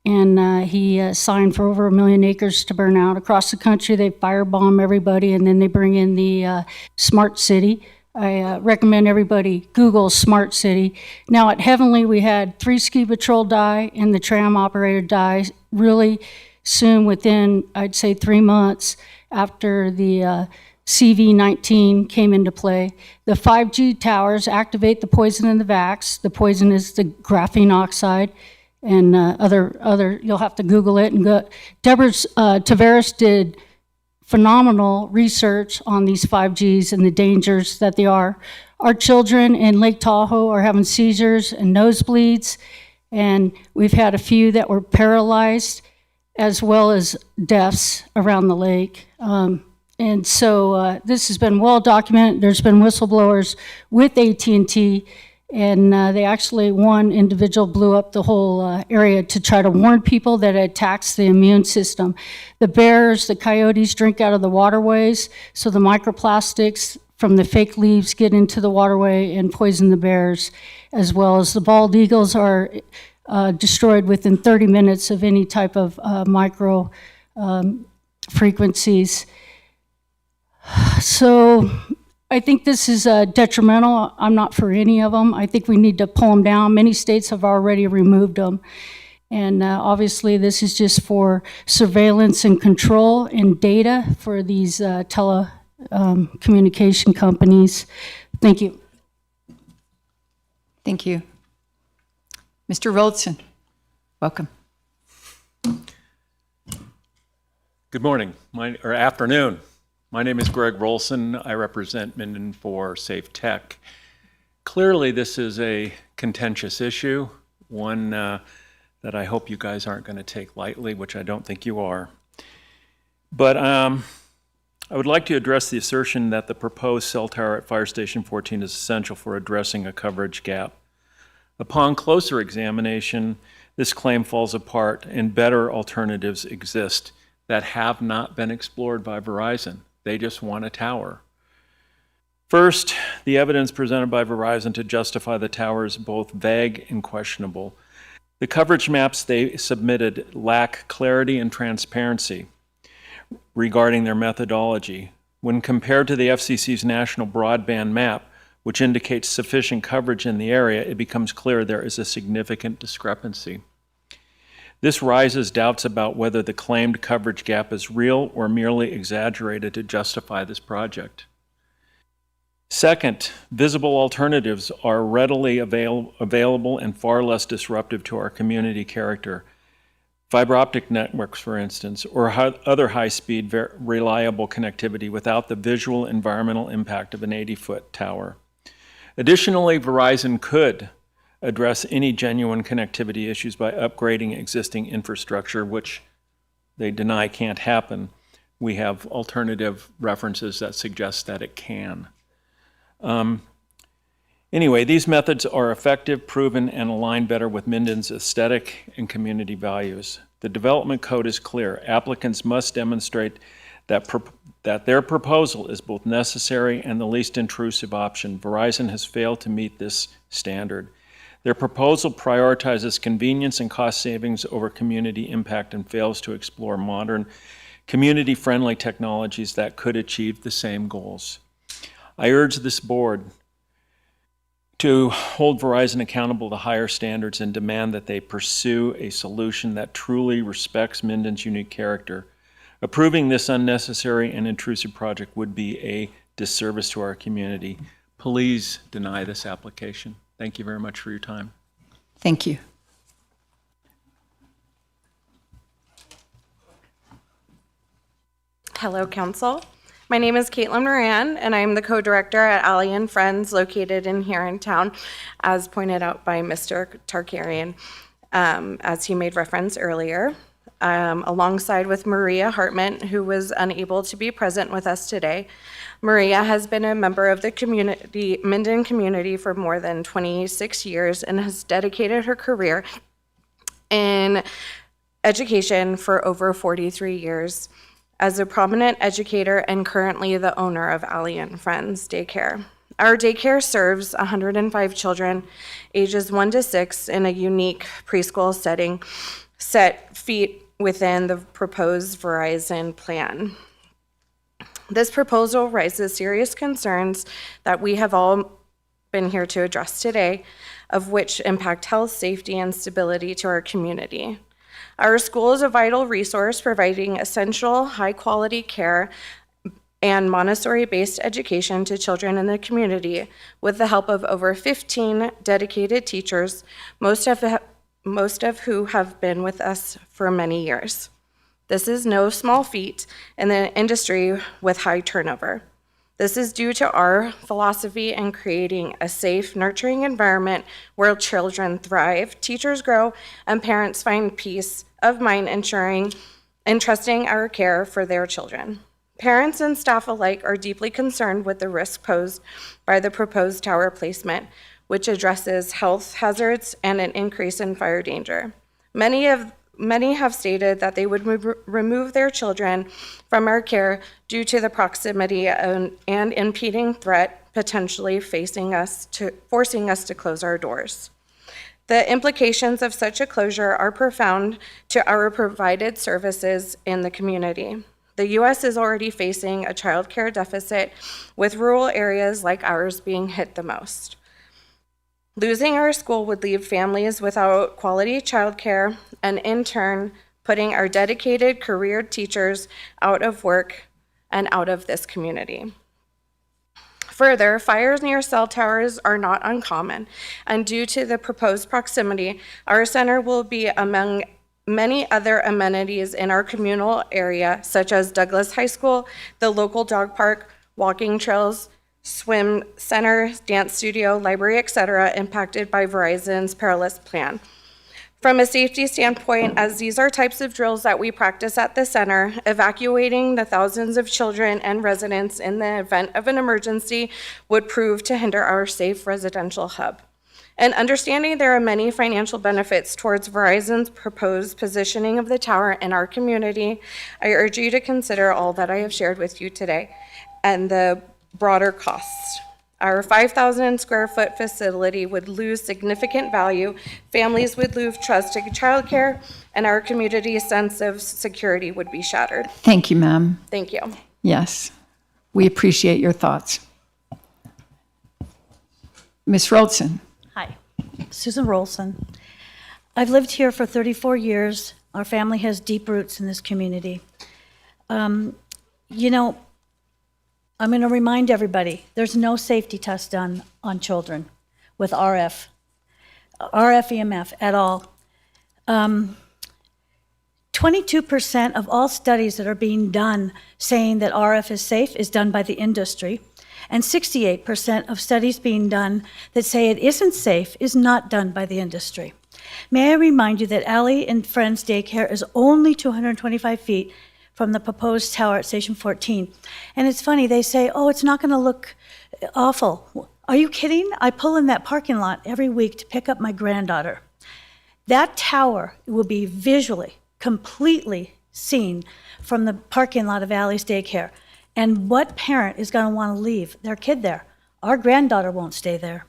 and he signed for over 1 million acres to burn out. Across the country, they firebomb everybody, and then they bring in the smart city. I recommend everybody Google smart city. Now at Heavenly, we had 3 ski patrol die, and the tram operator die really soon, within, I'd say, 3 months after the CV-19 came into play. The 5G towers activate the poison in the vax. The poison is the graphene oxide, and other. You'll have to Google it and go. Deborah Tavares did phenomenal research on these 5Gs and the dangers that they are. Our children in Lake Tahoe are having seizures and nosebleeds, and we've had a few that were paralyzed, as well as deaths around the lake. And so this has been well documented. There's been whistleblowers with AT&T, and one individual blew up the whole area to try to warn people that it attacks the immune system. The bears, the coyotes drink out of the waterways, so the microplastics from the fake leaves get into the waterway and poison the bears, as well as the bald eagles are destroyed within 30 minutes of any type of micro frequencies. So I think this is detrimental. I'm not for any of them. I think we need to pull them down. Many states have already removed them. And obviously, this is just for surveillance and control and data for these telecommunication companies. Thank you. Thank you. Mr. Roldson, welcome. Good morning, or afternoon. My name is Greg Rolson. I represent Minden for Safe Tech. Clearly, this is a contentious issue, one that I hope you guys aren't going to take lightly, which I don't think you are. But I would like to address the assertion that the proposed cell tower at Fire Station 14 is essential for addressing a coverage gap. Upon closer examination, this claim falls apart and better alternatives exist that have not been explored by Verizon. They just want a tower. First, the evidence presented by Verizon to justify the tower is both vague and questionable. The coverage maps they submitted lack clarity and transparency regarding their methodology. When compared to the FCC's national broadband map, which indicates sufficient coverage in the area, it becomes clear there is a significant discrepancy. This raises doubts about whether the claimed coverage gap is real or merely exaggerated to justify this project. Second, visible alternatives are readily available and far less disruptive to our community character. Fiber optic networks, for instance, or other high-speed, reliable connectivity without the visual environmental impact of an 80-foot tower. Additionally, Verizon could address any genuine connectivity issues by upgrading existing infrastructure, which they deny can't happen. We have alternative references that suggest that it can. Anyway, these methods are effective, proven, and align better with Minden's aesthetic and community values. The development code is clear. Applicants must demonstrate that their proposal is both necessary and the least intrusive option. Verizon has failed to meet this standard. Their proposal prioritizes convenience and cost savings over community impact and fails to explore modern, community-friendly technologies that could achieve the same goals. I urge this board to hold Verizon accountable to higher standards and demand that they pursue a solution that truly respects Minden's unique character. Approving this unnecessary and intrusive project would be a disservice to our community. Please deny this application. Thank you very much for your time. Thank you. Hello, Council. My name is Caitlin Moran, and I'm the co-director at Alley and Friends, located here in town, as pointed out by Mr. Tarkarian, as he made reference earlier, alongside with Maria Hartman, who was unable to be present with us today. Maria has been a member of the Minden community for more than 26 years and has dedicated her career in education for over 43 years as a prominent educator and currently the owner of Alley and Friends Daycare. Our daycare serves 105 children ages 1 to 6 in a unique preschool setting set feet within the proposed Verizon plan. This proposal raises serious concerns that we have all been here to address today, of which impact health, safety, and stability to our community. Our school is a vital resource providing essential, high-quality care and Montessori-based education to children in the community with the help of over 15 dedicated teachers, most of who have been with us for many years. This is no small feat in the industry with high turnover. This is due to our philosophy in creating a safe, nurturing environment where children thrive, teachers grow, and parents find peace of mind entrusting our care for their children. Parents and staff alike are deeply concerned with the risk posed by the proposed tower placement, which addresses health hazards and an increase in fire danger. Many have stated that they would remove their children from our care due to the proximity and impeding threat potentially forcing us to close our doors. The implications of such a closure are profound to our provided services in the community. The U.S. is already facing a childcare deficit, with rural areas like ours being hit the most. Losing our school would leave families without quality childcare, and in turn, putting our dedicated career teachers out of work and out of this community. Further, fires near cell towers are not uncommon, and due to the proposed proximity, our center will be among many other amenities in our communal area, such as Douglas High School, the local dog park, walking trails, swim center, dance studio, library, etc., impacted by Verizon's perilous plan. From a safety standpoint, as these are types of drills that we practice at the center, evacuating the thousands of children and residents in the event of an emergency would prove to hinder our safe residential hub. And understanding there are many financial benefits towards Verizon's proposed positioning of the tower in our community, I urge you to consider all that I have shared with you today and the broader costs. Our 5,000 square foot facility would lose significant value, families would lose trust in childcare, and our community's sense of security would be shattered. Thank you, ma'am. Thank you. Yes, we appreciate your thoughts. Ms. Rolson. Hi, Susan Rolson. I've lived here for 34 years. Our family has deep roots in this community. You know, I'm going to remind everybody, there's no safety test done on children with RF EMF at all. 22% of all studies that are being done saying that RF is safe is done by the industry, and 68% of studies being done that say it isn't safe is not done by the industry. May I remind you that Allie and Friends Daycare is only 225 feet from the proposed tower at Station 14. And it's funny, they say, oh, it's not gonna look awful. Are you kidding? I pull in that parking lot every week to pick up my granddaughter. That tower will be visually, completely seen from the parking lot of Allie's Daycare. And what parent is gonna wanna leave their kid there? Our granddaughter won't stay there.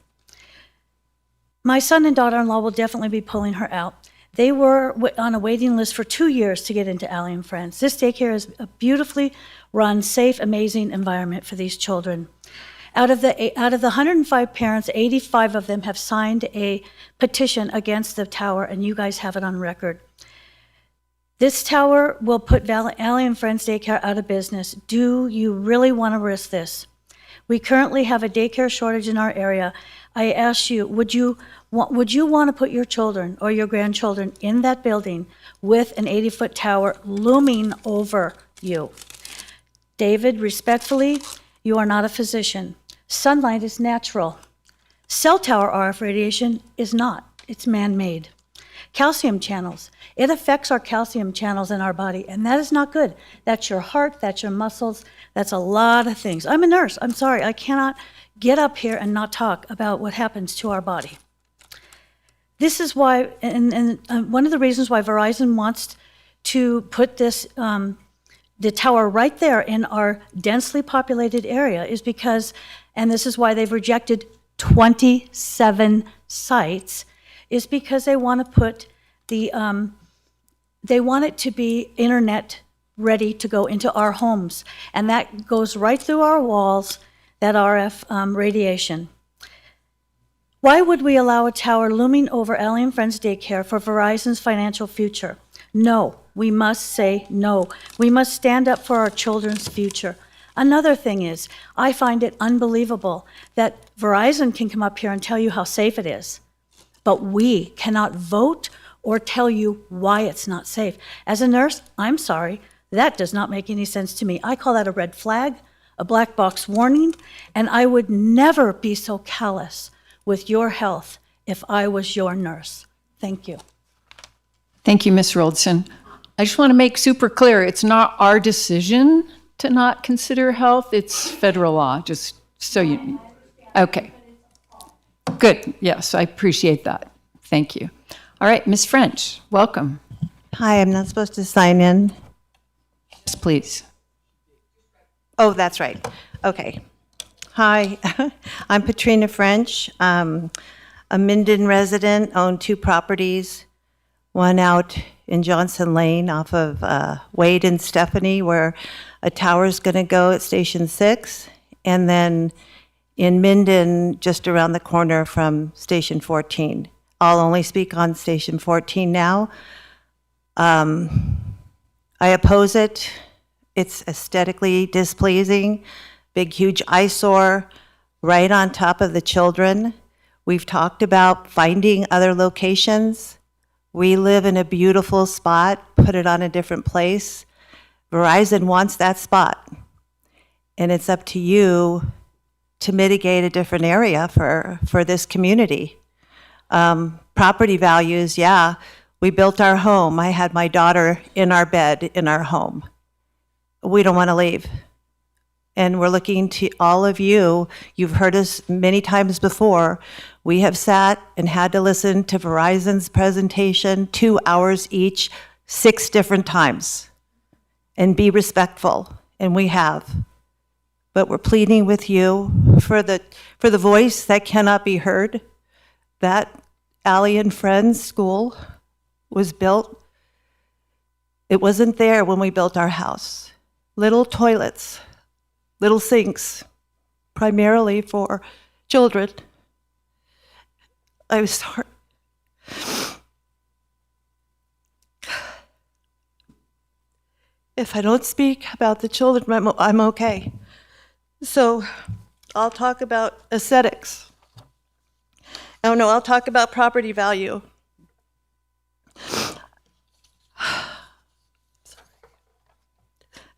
My son and daughter-in-law will definitely be pulling her out. They were on a waiting list for 2 years to get into Allie and Friends. This daycare is a beautifully run, safe, amazing environment for these children. Out of the 105 parents, 85 of them have signed a petition against the tower, and you guys have it on record. This tower will put Allie and Friends Daycare out of business. Do you really want to risk this? We currently have a daycare shortage in our area. I ask you, would you want to put your children or your grandchildren in that building with an 80-foot tower looming over you? David, respectfully, you are not a physician. Sunlight is natural. Cell tower RF radiation is not. It's man-made. Calcium channels. It affects our calcium channels in our body, and that is not good. That's your heart, that's your muscles, that's a lot of things. I'm a nurse. I'm sorry. I cannot get up here and not talk about what happens to our body. This is why, and one of the reasons why Verizon wants to put this, the tower right there in our densely populated area is because, and this is why they've rejected 27 sites, is because they want to put the, they want it to be internet ready to go into our homes. And that goes right through our walls, that RF radiation. Why would we allow a tower looming over Allie and Friends Daycare for Verizon's financial future? No, we must say no. We must stand up for our children's future. Another thing is, I find it unbelievable that Verizon can come up here and tell you how safe it is, but we cannot vote or tell you why it's not safe. As a nurse, I'm sorry, that does not make any sense to me. I call that a red flag, a black box warning, and I would never be so callous with your health if I was your nurse. Thank you. Thank you, Ms. Roldson. I just want to make super clear, it's not our decision to not consider health, it's federal law, just so you, okay. Good, yes, I appreciate that. Thank you. All right, Ms. French, welcome. Hi, I'm not supposed to sign in. Yes, please. Oh, that's right. Okay. Hi, I'm Patrina French. a Minden resident, owned 2 properties, one out in Johnson Lane off of Wade and Stephanie, where a tower is going to go at Station 6, and then in Minden, just around the corner from Station 14. I'll only speak on Station 14 now. I oppose it. It's aesthetically displeasing, big, huge eyesore right on top of the children. We've talked about finding other locations. We live in a beautiful spot, put it on a different place. Verizon wants that spot, and it's up to you to mitigate a different area for this community. Property values, yeah, we built our home. I had my daughter in our bed in our home. We don't want to leave. And we're looking to all of you. You've heard us many times before. We have sat and had to listen to Verizon's presentation, 2 hours each, 6 different times, and be respectful, and we have. But we're pleading with you for the voice that cannot be heard. That Allie and Friends School was built. It wasn't there when we built our house. Little toilets, little sinks, primarily for children. I'm sorry. If I don't speak about the children, I'm okay. So I'll talk about aesthetics. Oh no, I'll talk about property value.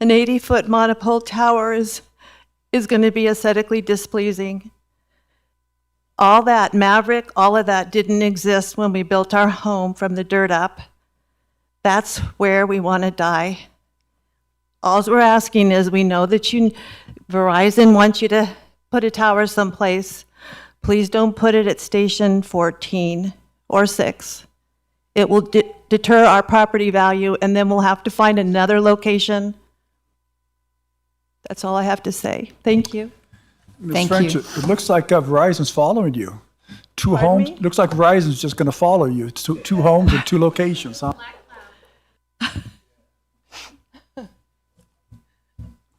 An 80-foot monopole tower is going to be aesthetically displeasing. All that, Maverick, all of that didn't exist when we built our home from the dirt up. That's where we want to die. All we're asking is, we know that Verizon wants you to put a tower someplace. Please don't put it at Station 14 or 6. It will deter our property value, and then we'll have to find another location. That's all I have to say. Thank you. Ms. French, it looks like Verizon's following you. Two Pardon homes. me? Looks like Verizon's just going to follow you. It's two homes and 2 locations, huh?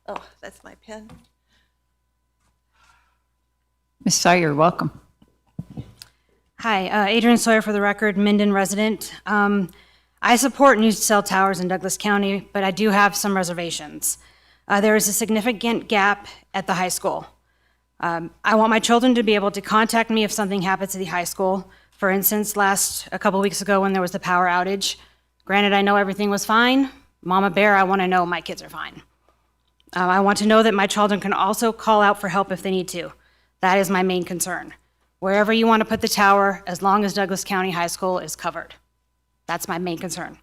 Oh, that's my pen. Ms. Sawyer, welcome. Hi, Adrian Sawyer for the record, Minden resident. I support new cell towers in Douglas County, but I do have some reservations. There is a significant gap at the high school. I want my children to be able to contact me if something happens at the high school. For instance, a couple weeks ago when there was the power outage, granted I know everything was fine, Mama Bear, I want to know my kids are fine. I want to know that my children can also call out for help if they need to. That is my main concern. Wherever you want to put the tower, as long as Douglas County High School is covered. That's my main concern.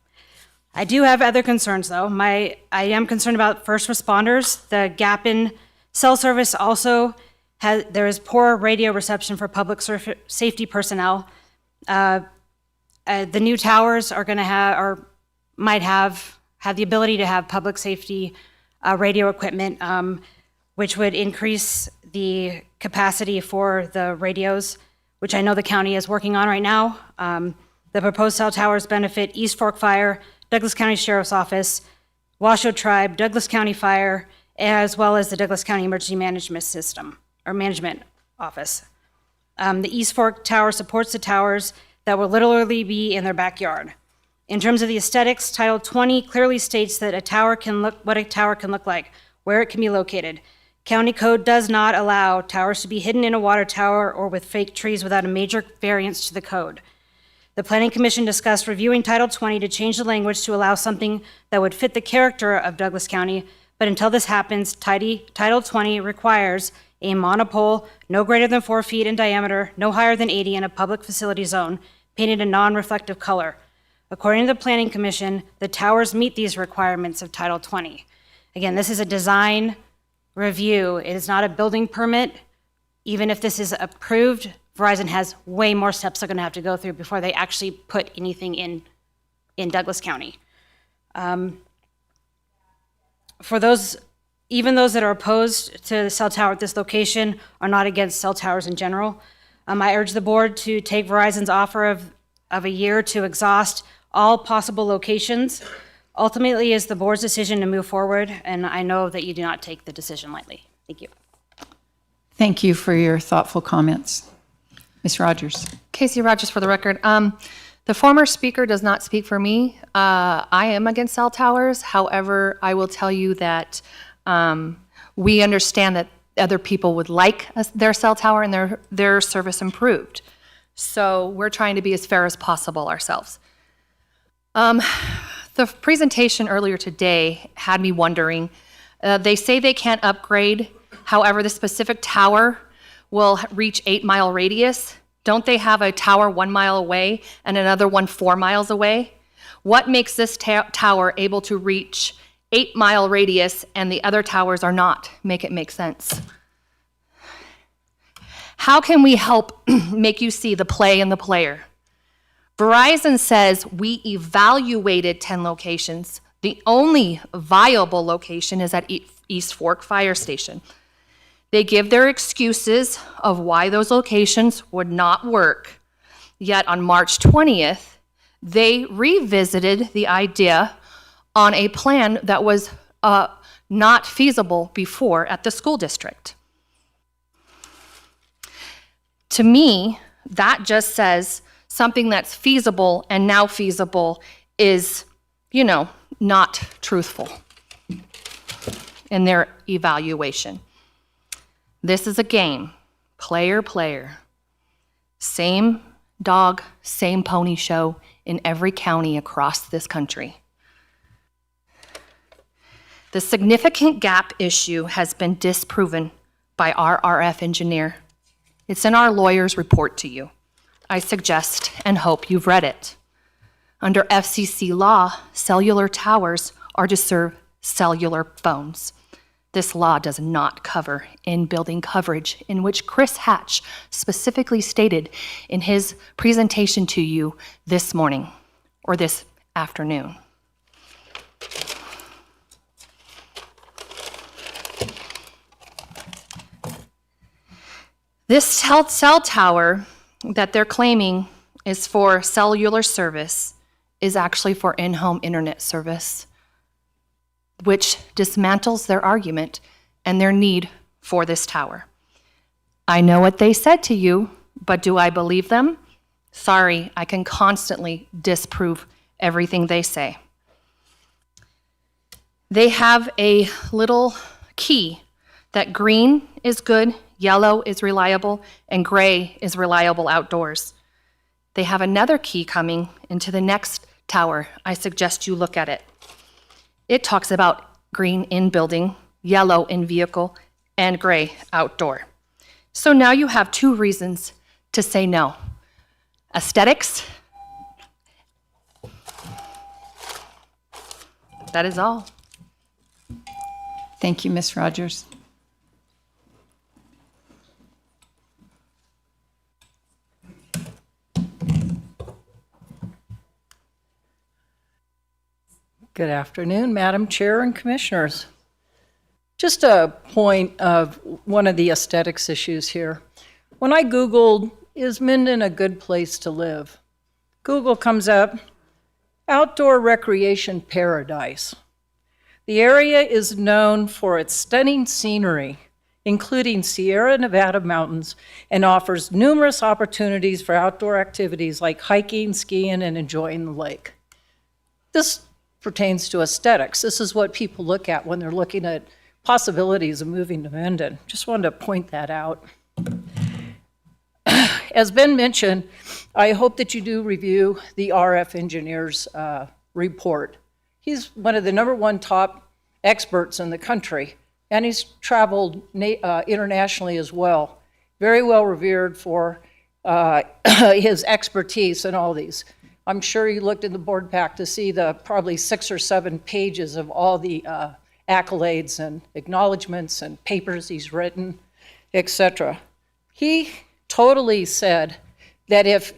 I do have other concerns though. I am concerned about first responders. The gap in cell service also there is poor radio reception for public safety personnel. The new towers are going to have, or might have the ability to have public safety radio equipment, which would increase the capacity for the radios, which I know the county is working on right now. The proposed cell towers benefit East Fork Fire, Douglas County Sheriff's Office, Washoe Tribe, Douglas County Fire, as well as the Douglas County Emergency Management System, or Management Office. The East Fork Tower supports the towers that will literally be in their backyard. In terms of the aesthetics, Title 20 clearly states that what a tower can look like, where it can be located. County code does not allow towers to be hidden in a water tower or with fake trees without a major variance to the code. The Planning Commission discussed reviewing Title 20 to change the language to allow something that would fit the character of Douglas County, but until this happens, Title 20 requires a monopole no greater than 4 feet in diameter, no higher than 80 in a public facility zone, painted a non-reflective color. According to the Planning Commission, the towers meet these requirements of Title 20. Again, this is a design review. It is not a building permit. Even if this is approved, Verizon has way more steps they're going to have to go through before they actually put anything in Douglas County. For those, even those that are opposed to the cell tower at this location are not against cell towers in general. I urge the board to take Verizon's offer of a year to exhaust all possible locations. Ultimately, it's the board's decision to move forward, and I know that you do not take the decision lightly. Thank you. Thank you for your thoughtful comments. Ms. Rogers. Casey Rogers for the record. The former speaker does not speak for me. I am against cell towers. However, I will tell you that we understand that other people would like their cell tower and their service improved. So we're trying to be as fair as possible ourselves. The presentation earlier today had me wondering, they say they can't upgrade. However, the specific tower will reach 8-mile radius. Don't they have a tower 1 mile away and another one 4 miles away? What makes this tower able to reach 8-mile radius and the other towers are not? Make it make sense. How can we help make you see the play in the player? Verizon says we evaluated 10 locations. The only viable location is at East Fork Fire Station. They give their excuses of why those locations would not work. Yet on March 20th, they revisited the idea on a plan that was not feasible before at the school district. To me, that just says something that's feasible and now feasible is, not truthful in their evaluation. This is a game, player. Same dog, same pony show in every county across this country. The significant gap issue has been disproven by our RF engineer. It's in our lawyer's report to you. I suggest and hope you've read it. Under FCC law, cellular towers are to serve cellular phones. This law does not cover in-building coverage, in which Chris Hatch specifically stated in his presentation to you this morning or this afternoon. This cell tower that they're claiming is for cellular service is actually for in-home internet service, which dismantles their argument and their need for this tower. I know what they said to you, but do I believe them? Sorry, I can constantly disprove everything they say. They have a little key that green is good, yellow is reliable, and gray is reliable outdoors. They have another key coming into the next tower. I suggest you look at it. It talks about green in building, yellow in vehicle, and gray outdoor. So now you have 2 reasons to say no. Aesthetics. That is all. Thank you, Ms. Rogers. Good afternoon, Madam Chair and Commissioners. Just a point of one of the aesthetics issues here. When I Googled, is Minden a good place to live? Google comes up, outdoor recreation paradise. The area is known for its stunning scenery, including Sierra Nevada mountains, and offers numerous opportunities for outdoor activities like hiking, skiing, and enjoying the lake. This pertains to aesthetics. This is what people look at when they're looking at possibilities of moving to Minden. Just wanted to point that out. As Ben mentioned, I hope that you do review the RF engineer's report. He's one of the #1 top experts in the country, and he's traveled internationally as well. Very well revered for his expertise in all these. I'm sure you looked in the board pack to see the probably 6 or 7 pages of all the accolades and acknowledgments and papers he's written, etc. He totally said that if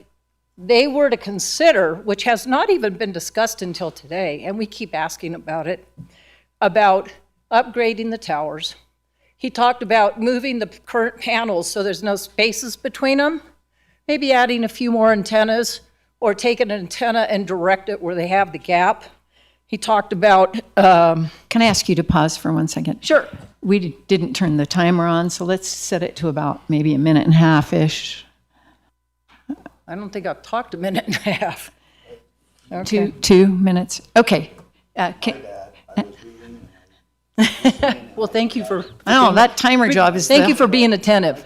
they were to consider, which has not even been discussed until today, and we keep asking about it, about upgrading the towers. He talked about moving the current panels so there's no spaces between them. maybe adding a few more antennas or take an antenna and direct it where they have the gap. He talked about, Can I ask you to pause for 1 second? Sure. We didn't turn the timer on, so let's set it to about maybe a minute and a half-ish. I don't think I've talked a minute and a half. Okay. 2 minutes. Okay. Well, thank you for. Oh, that timer job is Thank the you for being attentive.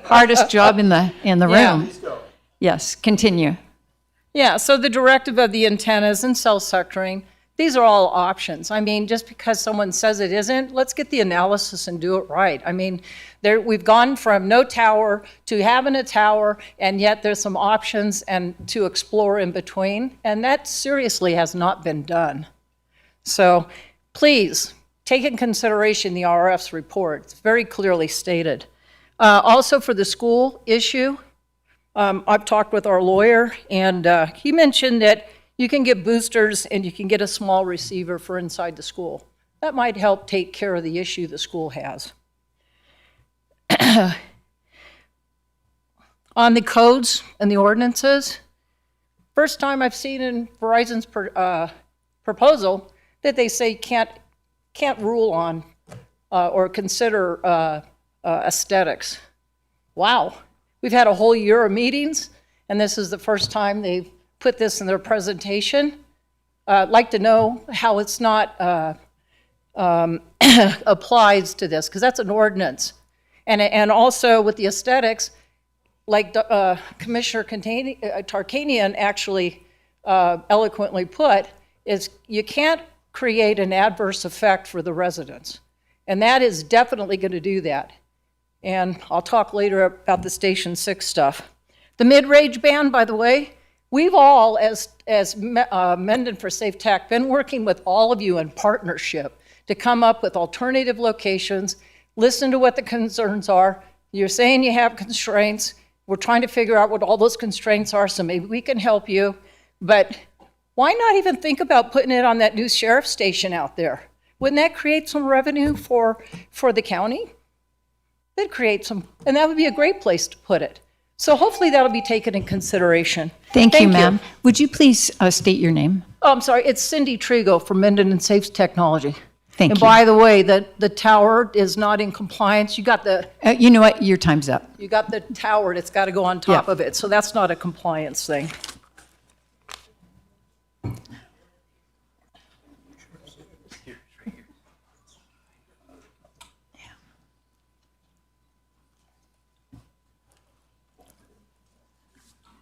hardest job in the Yeah. room. Yes, continue. Yeah, so the directive of the antennas and cell sectoring, these are all options. I mean, just because someone says it isn't, let's get the analysis and do it right. I mean, we've gone from no tower to having a tower, and yet there's some options and to explore in between, and that seriously has not been done. So please take in consideration the RF's report. It's very clearly stated. Also for the school issue, I've talked with our lawyer, and he mentioned that you can get boosters and you can get a small receiver for inside the school. That might help take care of the issue the school has. On the codes and the ordinances, first time I've seen in Verizon's proposal that they say can't rule on or consider aesthetics. Wow. We've had a whole year of meetings, and this is the first time they've put this in their presentation. I'd like to know how it's not applies to this, because that's an ordinance. And also with the aesthetics, like Commissioner Tarkanian actually eloquently put, is you can't create an adverse effect for the residents. And that is definitely going to do that. And I'll talk later about the Station 6 stuff. The mid-range band, by the way, we've all, as Minden for Safe Tech, been working with all of you in partnership to come up with alternative locations, listen to what the concerns are. You're saying you have constraints. We're trying to figure out what all those constraints are, so maybe we can help you. But why not even think about putting it on that new sheriff's station out there? Wouldn't that create some revenue for the county? That'd create some, and that would be a great place to put it. So hopefully that'll be taken in consideration. Thank you, ma'am. Would you please state your name? Oh, I'm sorry, it's Cindy Trigo from Minden and Safe Technology. Thank and you. by the way, the tower is not in compliance. You got the You know what? Your time's up. you got the tower that's got to go on top of it, so that's not a compliance thing.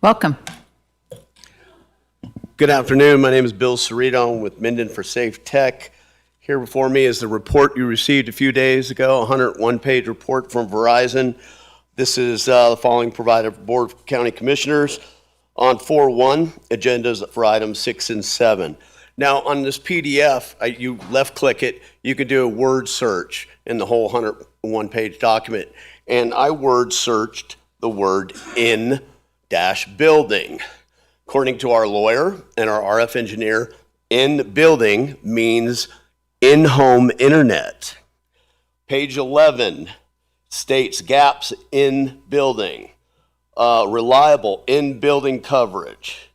Welcome. Good afternoon. My name is Bill Cerrito. I'm with Minden for Safe Tech. Here before me is the report you received a few days ago, a 101-page report from Verizon. This is the following provided for Board of County Commissioners on 4.1, agendas for items 6 and 7. Now, on this PDF, you left-click it, you can do a word search in the whole 101-page document. And I word searched the word in-building. According to our lawyer and our RF engineer, in-building means in-home internet. Page 11 states gaps in building, reliable in-building coverage.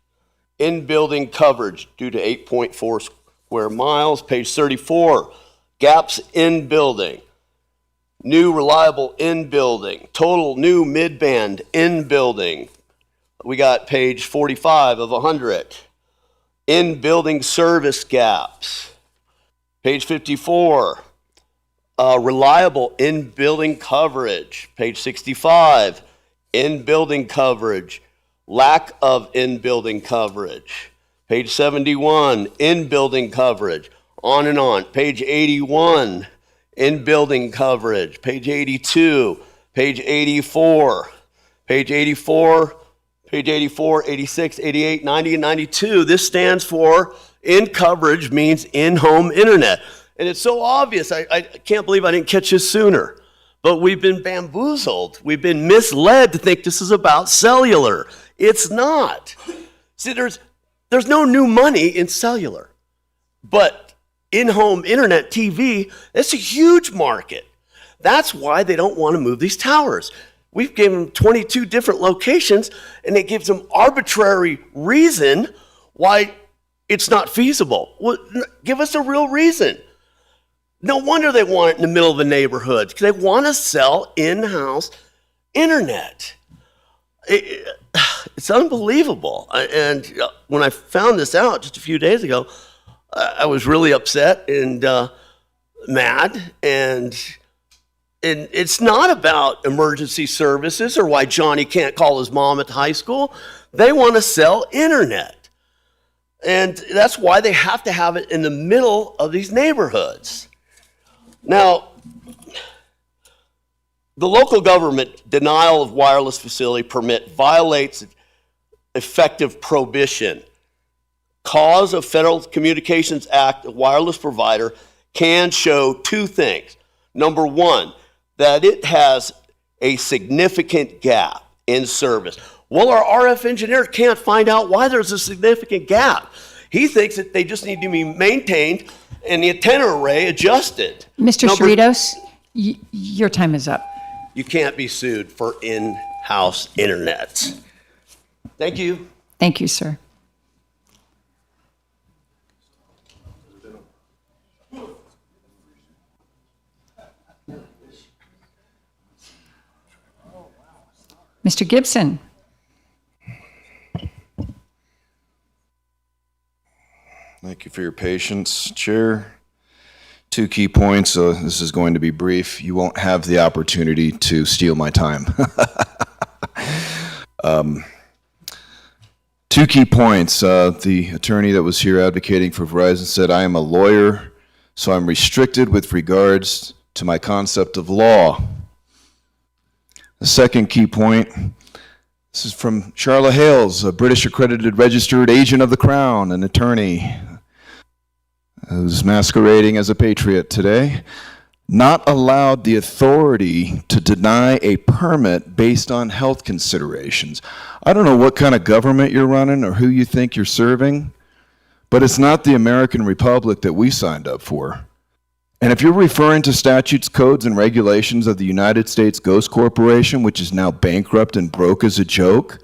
In-building coverage due to 8.4 square miles. Page 34, gaps in building. New reliable in building. Total new mid-band in building. We got page 45 of 100. In-building service gaps. Page 54, reliable in-building coverage. Page 65, in-building coverage. Lack of in-building coverage. Page 71, in-building coverage. On and on. Page 81, in-building coverage. Page 82, page 84, page 84, page 84, 86, 88, 90, and 92. This stands for in coverage means in-home internet. And it's so obvious. I can't believe I didn't catch this sooner. But we've been bamboozled. We've been misled to think this is about cellular. It's not. See, there's no new money in cellular. But in-home internet TV, it's a huge market. That's why they don't want to move these towers. We've given them 22 different locations, and it gives them arbitrary reason why it's not feasible. Well, give us a real reason. No wonder they want it in the middle of the neighborhood, because they want to sell in-house internet. It's unbelievable. And when I found this out just a few days ago, I was really upset and mad. And it's not about emergency services or why Johnny can't call his mom at the high school. They want to sell internet. And that's why they have to have it in the middle of these neighborhoods. Now, the local government denial of wireless facility permit violates effective prohibition. Cause of Federal Communications Act, a wireless provider can show two things. Number one, that it has a significant gap in service. Well, our RF engineer can't find out why there's a significant gap. He thinks that they just need to be maintained and the antenna array adjusted. Mr. Cerritos, your time is up. You can't be sued for in-house internet. Thank you. Thank you, sir. Mr. Gibson. Thank you for your patience, Chair. 2 key points. This is going to be brief. You won't have the opportunity to steal my time. 2 key points. The attorney that was here advocating for Verizon said, I am a lawyer, so I'm restricted with regards to my concept of law. The second key point, this is from Charlotte Hales, a British accredited registered agent of the Crown, an attorney who's masquerading as a patriot today, not allowed the authority to deny a permit based on health considerations. I don't know what kind of government you're running or who you think you're serving, but it's not the American Republic that we signed up for. And if you're referring to statutes, codes, and regulations of the United States Ghost Corporation, which is now bankrupt and broke as a joke,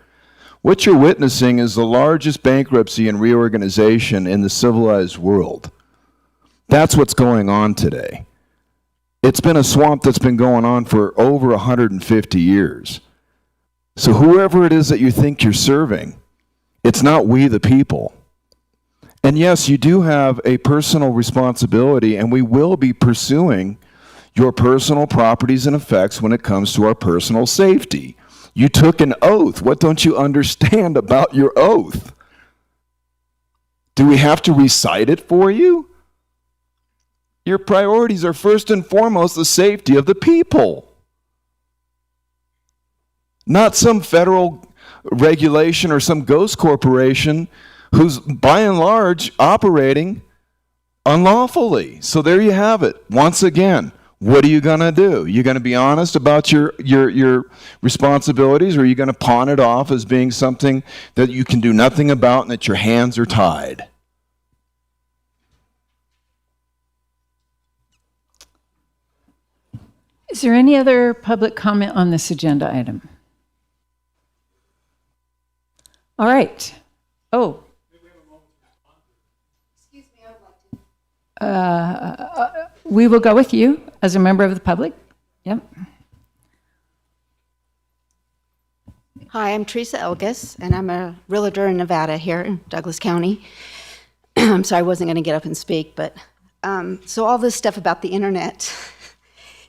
what you're witnessing is the largest bankruptcy and reorganization in the civilized world. That's what's going on today. It's been a swamp that's been going on for over 150 years. So whoever it is that you think you're serving, it's not we the people. And yes, you do have a personal responsibility, and we will be pursuing your personal properties and effects when it comes to our personal safety. You took an oath. What don't you understand about your oath? Do we have to recite it for you? Your priorities are first and foremost the safety of the people, not some federal regulation or some ghost corporation who's by and large operating unlawfully. So there you have it. Once again, what are you going to do? You're going to be honest about your responsibilities, or are you going to pawn it off as being something that you can do nothing about and that your hands are tied? Is there any other public comment on this agenda item? All right. Oh. We will go with you as a member of the public. Yep. Hi, I'm Teresa Elgis, and I'm a realtor in Nevada here in Douglas County. I'm sorry I wasn't going to get up and speak, but so all this stuff about the internet.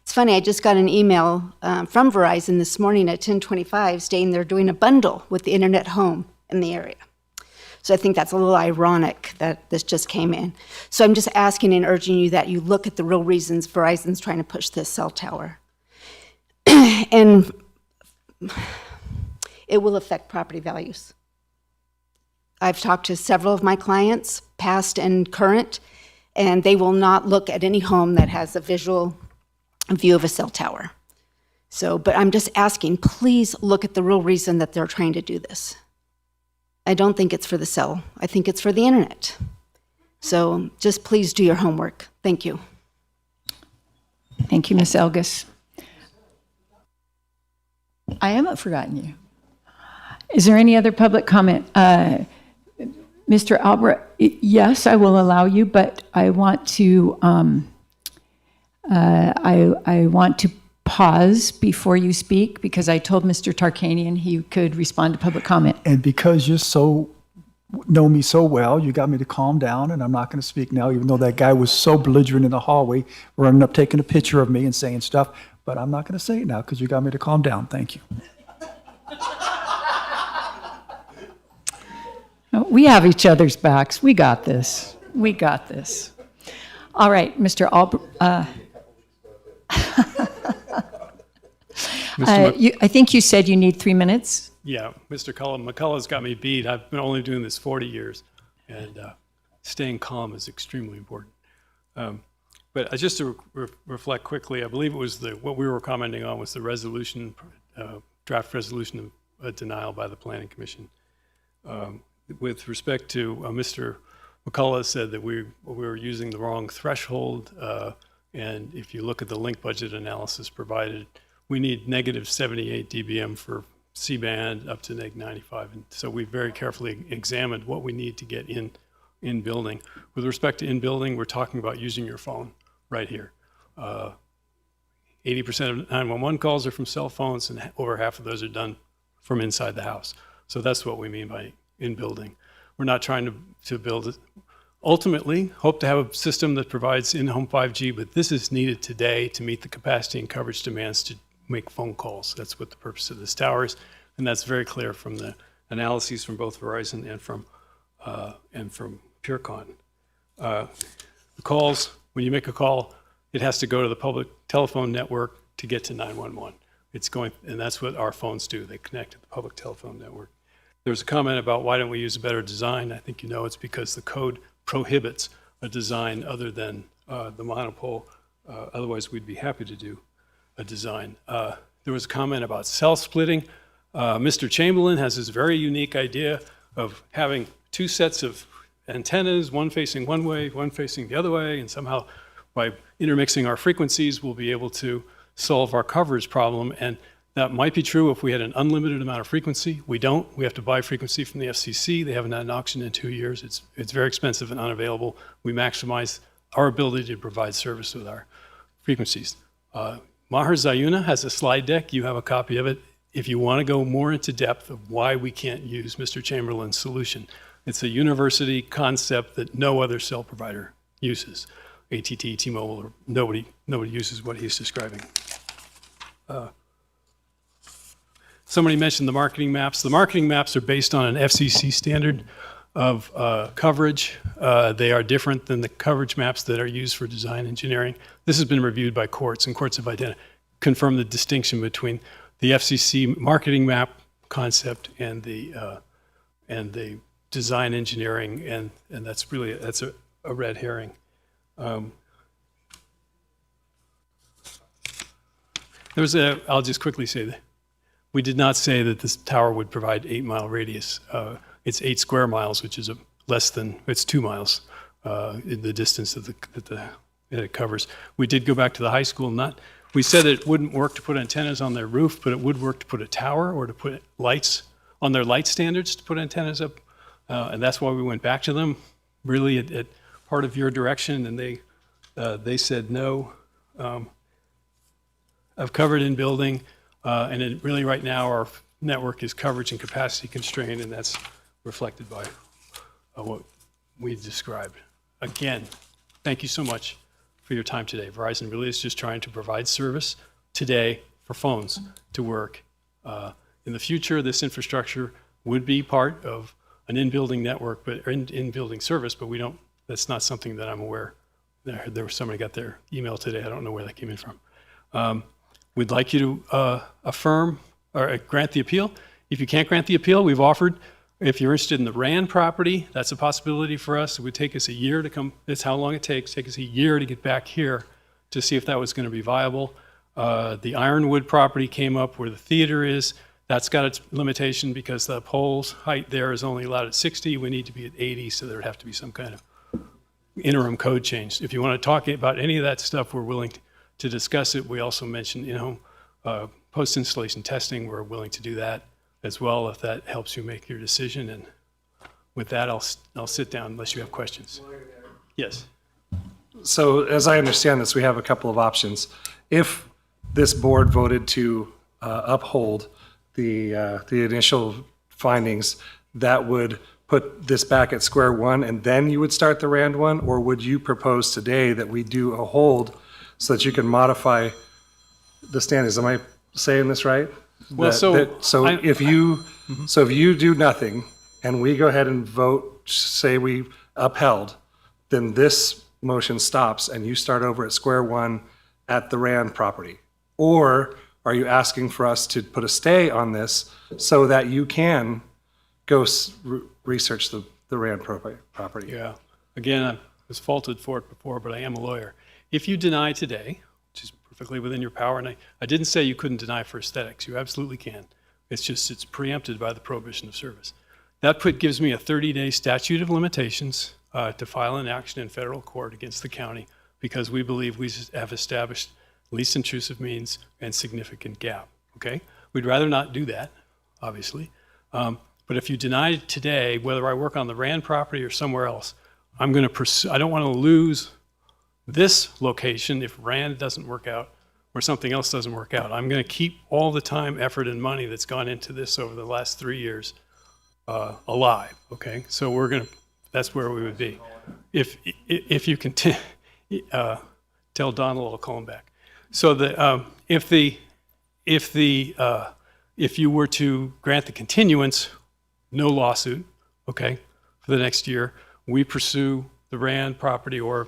It's funny, I just got an email from Verizon this morning at 10:25 stating they're doing a bundle with the internet home in the area. So I think that's a little ironic that this just came in. So I'm just asking and urging you that you look at the real reasons Verizon's trying to push this cell tower. And it will affect property values. I've talked to several of my clients, past and current, and they will not look at any home that has a visual view of a cell tower. So, but I'm just asking, please look at the real reason that they're trying to do this. I don't think it's for the cell. I think it's for the internet. So just please do your homework. Thank you. Thank you, Ms. Elgis. I haven't forgotten you. Is there any other public comment? Mr. Albrecht, yes, I will allow you, but I want to I want to pause before you speak because I told Mr. Tarkanian he could respond to public comment. And because you know me so well, you got me to calm down, and I'm not going to speak now, even though that guy was so belligerent in the hallway, running up, taking a picture of me and saying stuff. But I'm not going to say it now because you got me to calm down. Thank you. We have each other's backs. We got this. We got this. All right, Mr. Albrecht. I think you said you need 3 minutes. Yeah, Mr. McCullough's got me beat. I've been only doing this 40 years, and staying calm is extremely important. But just to reflect quickly, I believe it was what we were commenting on was the resolution, draft resolution of denial by the Planning Commission. With respect to Mr. McCullough said that we were using the wrong threshold, and if you look at the link budget analysis provided, we need negative 78 dBm for C-band up to neg 95. And so we very carefully examined what we need to get in building. With respect to in building, we're talking about using your phone right here. 80% of 911 calls are from cell phones, and over half of those are done from inside the house. So that's what we mean by in building. We're not trying to build it. Ultimately, hope to have a system that provides in-home 5G, but this is needed today to meet the capacity and coverage demands to make phone calls. That's what the purpose of this tower is, and that's very clear from the analyses from both Verizon and from PureCon. The calls, when you make a call, it has to go to the public telephone network to get to 911. And that's what our phones do. They connect to the public telephone network. There's a comment about why don't we use a better design. I think you know it's because the code prohibits a design other than the monopole. Otherwise, we'd be happy to do a design. There was a comment about cell splitting. Mr. Chamberlain has this very unique idea of having two sets of antennas, one facing one way, one facing the other way, and somehow by intermixing our frequencies, we'll be able to solve our coverage problem. And that might be true if we had an unlimited amount of frequency. We don't. We have to buy frequency from the FCC. They haven't had an auction in 2 years. It's very expensive and unavailable. We maximize our ability to provide service with our frequencies. Maher Zayuna has a slide deck. You have a copy of it. If you want to go more into depth of why we can't use Mr. Chamberlain's solution, it's a university concept that no other cell provider uses. AT&T, T-Mobile, or nobody uses what he's describing. Somebody mentioned the marketing maps. The marketing maps are based on an FCC standard of coverage. They are different than the coverage maps that are used for design engineering. This has been reviewed by courts, and courts have confirmed the distinction between the FCC marketing map concept and the design engineering, and that's a red herring. I'll just quickly say that we did not say that this tower would provide 8-mile radius. It's 8 square miles, which is it's 2 miles in the distance that it covers. We did go back to the high school. We said it wouldn't work to put antennas on their roof, but it would work to put a tower or to put lights on their light standards to put antennas up. And that's why we went back to them, really at part of your direction, and they said no. I've covered in building, and really right now our network is coverage and capacity constrained, and that's reflected by what we described. Again, thank you so much for your time today. Verizon really is just trying to provide service today for phones to work. In the future, this infrastructure would be part of an in-building network, but in-building service, but that's not something that I'm aware. There was somebody got their email today. I don't know where that came in from. We'd like you to affirm or grant the appeal. If you can't grant the appeal, we've offered, if you're interested in the RAND property, that's a possibility for us. It would take us a year to come. That's how long it takes. Take us a year to get back here to see if that was going to be viable. The Ironwood property came up where the theater is. That's got its limitation because the pole's height there is only allowed at 60. We need to be at 80, so there would have to be some kind of interim code change. If you want to talk about any of that stuff, we're willing to discuss it. We also mentioned in-home post-installation testing, we're willing to do that as well if that helps you make your decision. And with that, I'll sit down unless you have questions. Yes. So as I understand this, we have a couple of options. If this board voted to uphold the initial findings, that would put this back at square one, and then you would start the RAND one? Or would you propose today that we do a hold so that you can modify the standards? Am I saying this right? Well, if you do nothing and we go ahead and vote, say we upheld, then this motion stops and you start over at square one at the RAND property? Or are you asking for us to put a stay on this so that you can go research the RAND property? Yeah. Again, I was faulted for it before, but I am a lawyer. If you deny today, which is perfectly within your power, and I didn't say you couldn't deny for aesthetics. You absolutely can. It's preempted by the prohibition of service. That gives me a 30-day statute of limitations to file an action in federal court against the county because we believe we have established least intrusive means and significant gap, okay? We'd rather not do that, obviously. But if you deny it today, whether I work on the RAND property or somewhere else, I'm going to pursue, I don't want to lose this location if RAND doesn't work out or something else doesn't work out. I'm going to keep all the time, effort, and money that's gone into this over the last 3 years alive, okay? So that's where we would be. If you can tell Donald I'll call him back. So if you were to grant the continuance, no lawsuit, okay, for the next year, we pursue the RAND property or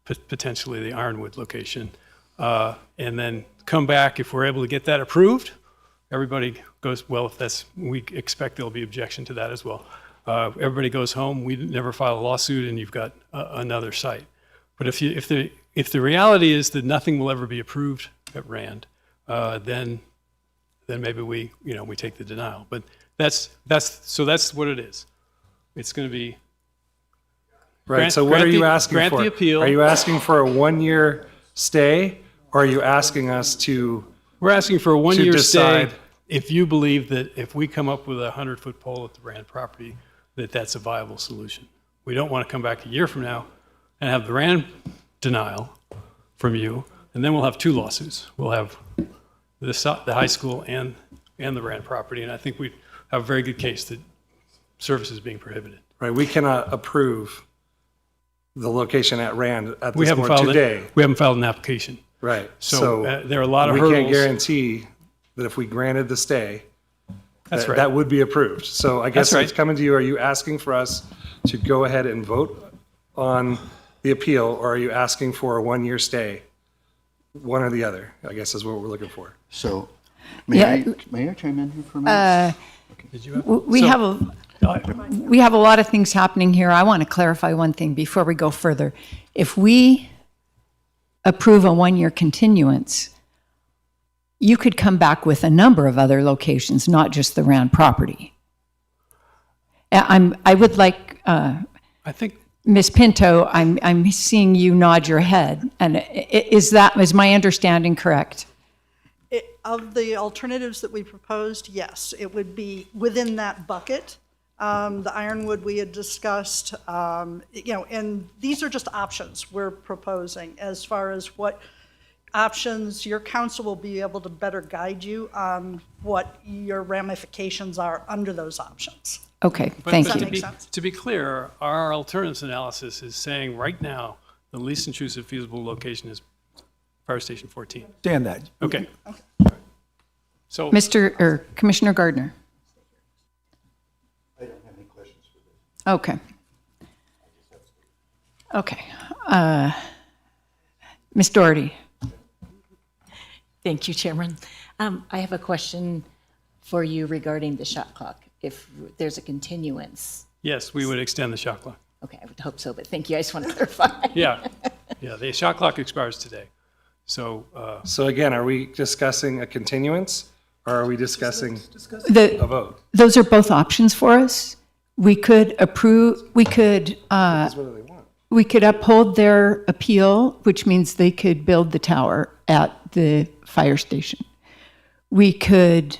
potentially the Ironwood location, and then come back if we're able to get that approved. Everybody goes, well, we expect there'll be objection to that as well. Everybody goes home, we never file a lawsuit, and you've got another site. But if the reality is that nothing will ever be approved at RAND, then maybe we take the denial. But that's what it is. It's going to be right. So what are you asking for? Grant the appeal. Are you asking for a 1-year stay, or are you asking us to? We're asking for a 1-year stay. Decide? If you believe that if we come up with a 100-foot pole at the RAND property, that's a viable solution. We don't want to come back a year from now and have the RAND denial from you, and then we'll have 2 lawsuits. We'll have the high school and the RAND property, and I think we have a very good case that service is being prohibited. Right, we cannot approve the location at RAND at this point today. We haven't filed an application. Right. So there are a lot of hurdles. We can't guarantee that if we granted the stay, that would be approved. So I guess it's coming to you. Are you asking for us to go ahead and vote on the appeal, or are you asking for a 1-year stay? One or the other, I guess, is what we're looking for. So, may I chime in here for a minute? We have a lot of things happening here. I want to clarify one thing before we go further. If we approve a 1-year continuance, you could come back with a number of other locations, not just the RAND property. I would like, I think, Ms. Pinto, I'm seeing you nod your head, and is my understanding correct? Of the alternatives that we proposed, yes, it would be within that bucket. The Ironwood we had discussed, and these are just options we're proposing. As far as what options, your council will be able to better guide you on what your ramifications are under those options. Okay, thank you. Does that make sense? To be clear, our alternatives analysis is saying right now the least intrusive feasible location is Fire Station 14. Understand that. Okay. So, Commissioner Gardner. I don't have any questions for this. Okay. Ms. Doherty. Thank you, Chairman. I have a question for you regarding the shot clock. If there's a continuance. yes, we would extend the shot clock. Okay, I would hope so, but thank you. I just want to clarify. Yeah, the shot clock expires today. So, So again, are we discussing a continuance, or are we discussing a vote? Those are both options for us. We could approve, we could uphold their appeal, which means they could build the tower at the fire station. we could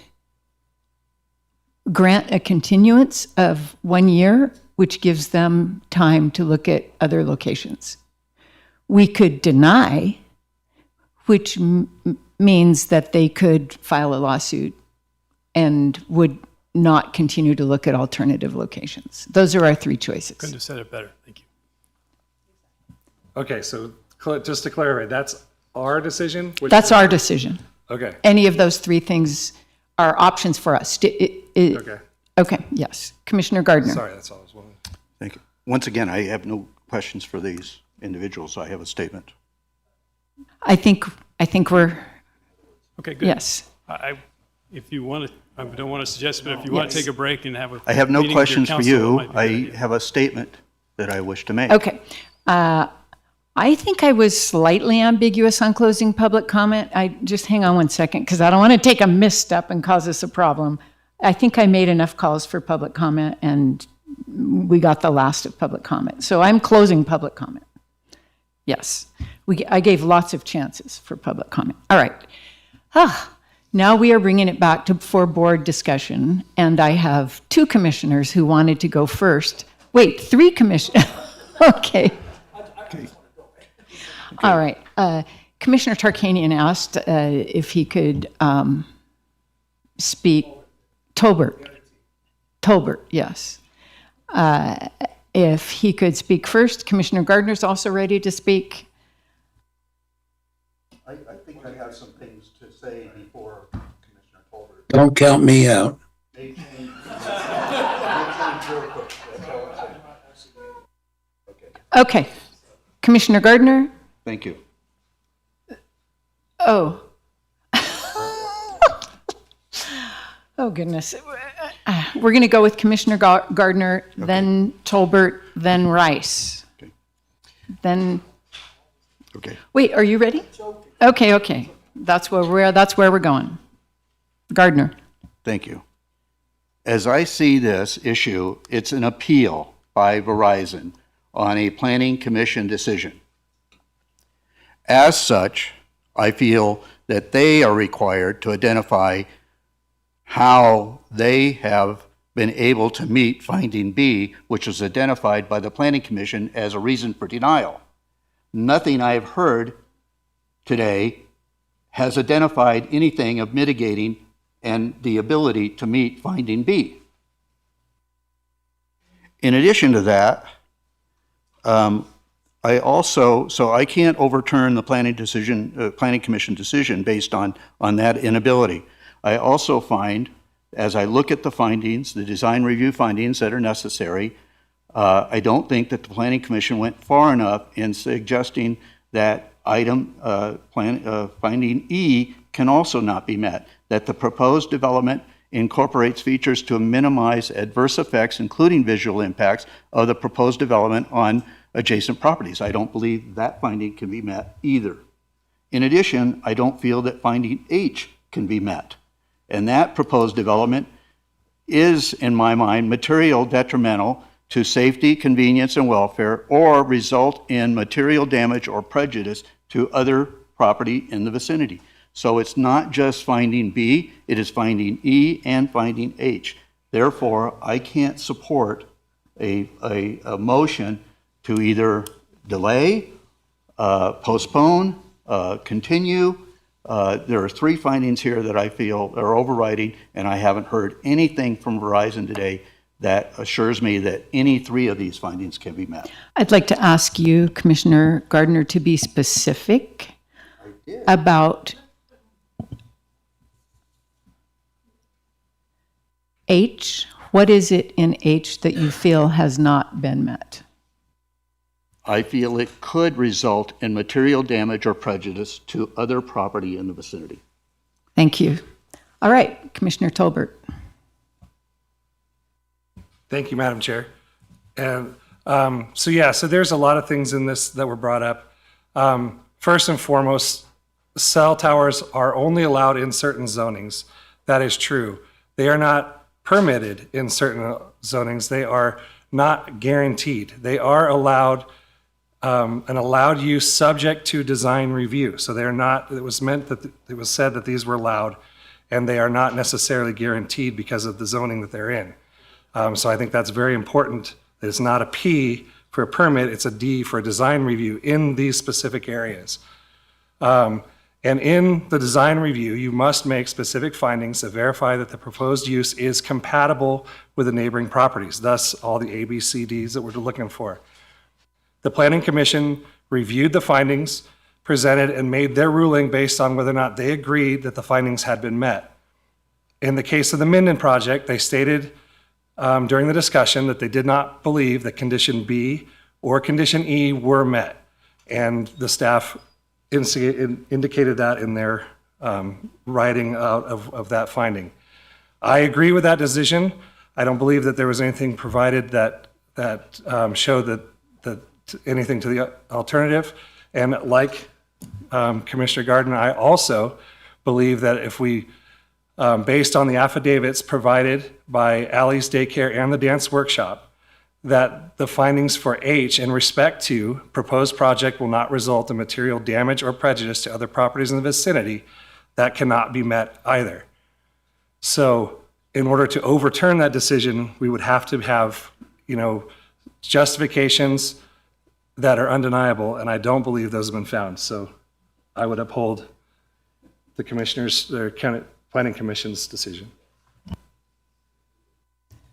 grant a continuance of 1 year, which gives them time to look at other locations. We could deny, which means that they could file a lawsuit and would not continue to look at alternative locations. Those are our three choices. Couldn't have said it better. Thank you. Okay, so just to clarify, that's our decision? That's our decision. Okay. Any of those three things are options for us. Okay. Okay, yes. Commissioner Gardner. Sorry, that's all I was wondering. Thank you. Once again, I have no questions for these individuals. I have a statement. I think we're, Okay, good. yes. If you want to, I don't want to suggest, but if you want to Yes. take a break and have a I have no meeting with your questions for council, it you. might be a good I idea. have a statement that I wish to make. Okay. I think I was slightly ambiguous on closing public comment. Just hang on one second, because I don't want to take a misstep and cause us a problem. I think I made enough calls for public comment, and we got the last of public comment. So I'm closing public comment. Yes. I gave lots of chances for public comment. All right. Now we are bringing it back for board discussion, and I have two commissioners who wanted to go first. Wait, three commissioners. Okay. All right. Commissioner Tarkanian asked if he could speak. Tolbert, yes. If he could speak first. Commissioner Gardner's also ready to speak. I think I have some things to say before Commissioner Tolbert. Don't count me out. Okay. Commissioner Gardner? Thank you. Oh. Oh, goodness. We're going to go with Commissioner Gardner, then Tolbert, then Rice. Then. Okay. Wait, are you ready? Okay. That's where we're going. Gardner. Thank you. As I see this issue, it's an appeal by Verizon on a planning commission decision. As such, I feel that they are required to identify how they have been able to meet finding B, which was identified by the planning commission as a reason for denial. Nothing I've heard today has identified anything of mitigating and the ability to meet finding B. In addition to that, I can't overturn the planning commission decision based on that inability. I also find, as I look at the findings, the design review findings that are necessary, I don't think that the planning commission went far enough in suggesting that finding E can also not be met, that the proposed development incorporates features to minimize adverse effects, including visual impacts, of the proposed development on adjacent properties. I don't believe that finding can be met either. In addition, I don't feel that finding H can be met. And that proposed development is, in my mind, material detrimental to safety, convenience, and welfare, or result in material damage or prejudice to other property in the vicinity. So it's not just finding B, it is finding E and finding H. Therefore, I can't support a motion to either delay, postpone, continue. There are three findings here that I feel are overriding, and I haven't heard anything from Verizon today that assures me that any three of these findings can be met. I'd like to ask you, Commissioner Gardner, to be specific about H. What is it in H that you feel has not been met? I feel it could result in material damage or prejudice to other property in the vicinity. Thank you. All right, Commissioner Tolbert. Thank you, Madam Chair. And so there's a lot of things in this that were brought up. First and foremost, cell towers are only allowed in certain zonings. That is true. They are not permitted in certain zonings. They are not guaranteed. They are allowed, an allowed use subject to design review. So they are not, it was said that these were allowed. and they are not necessarily guaranteed because of the zoning that they're in. So I think that's very important, that it's not a P for a permit, it's a D for a design review in these specific areas. And in the design review, you must make specific findings to verify that the proposed use is compatible with the neighboring properties, thus all the A, B, C, Ds that we're looking for. The Planning Commission reviewed the findings presented and made their ruling based on whether or not they agreed that the findings had been met. In the case of the Minden project, they stated during the discussion that they did not believe that condition B or condition E were met, and the staff indicated that in their writing out of that finding. I agree with that decision. I don't believe that there was anything provided that showed that anything to the alternative. And like Commissioner Garden, I also believe that if we, based on the affidavits provided by Allie's Daycare and the Dance Workshop, that the findings for H in respect to proposed project will not result in material damage or prejudice to other properties in the vicinity, that cannot be met either. So in order to overturn that decision, we would have to have, justifications that are undeniable, and I don't believe those have been found. So I would uphold the County Planning Commission's decision.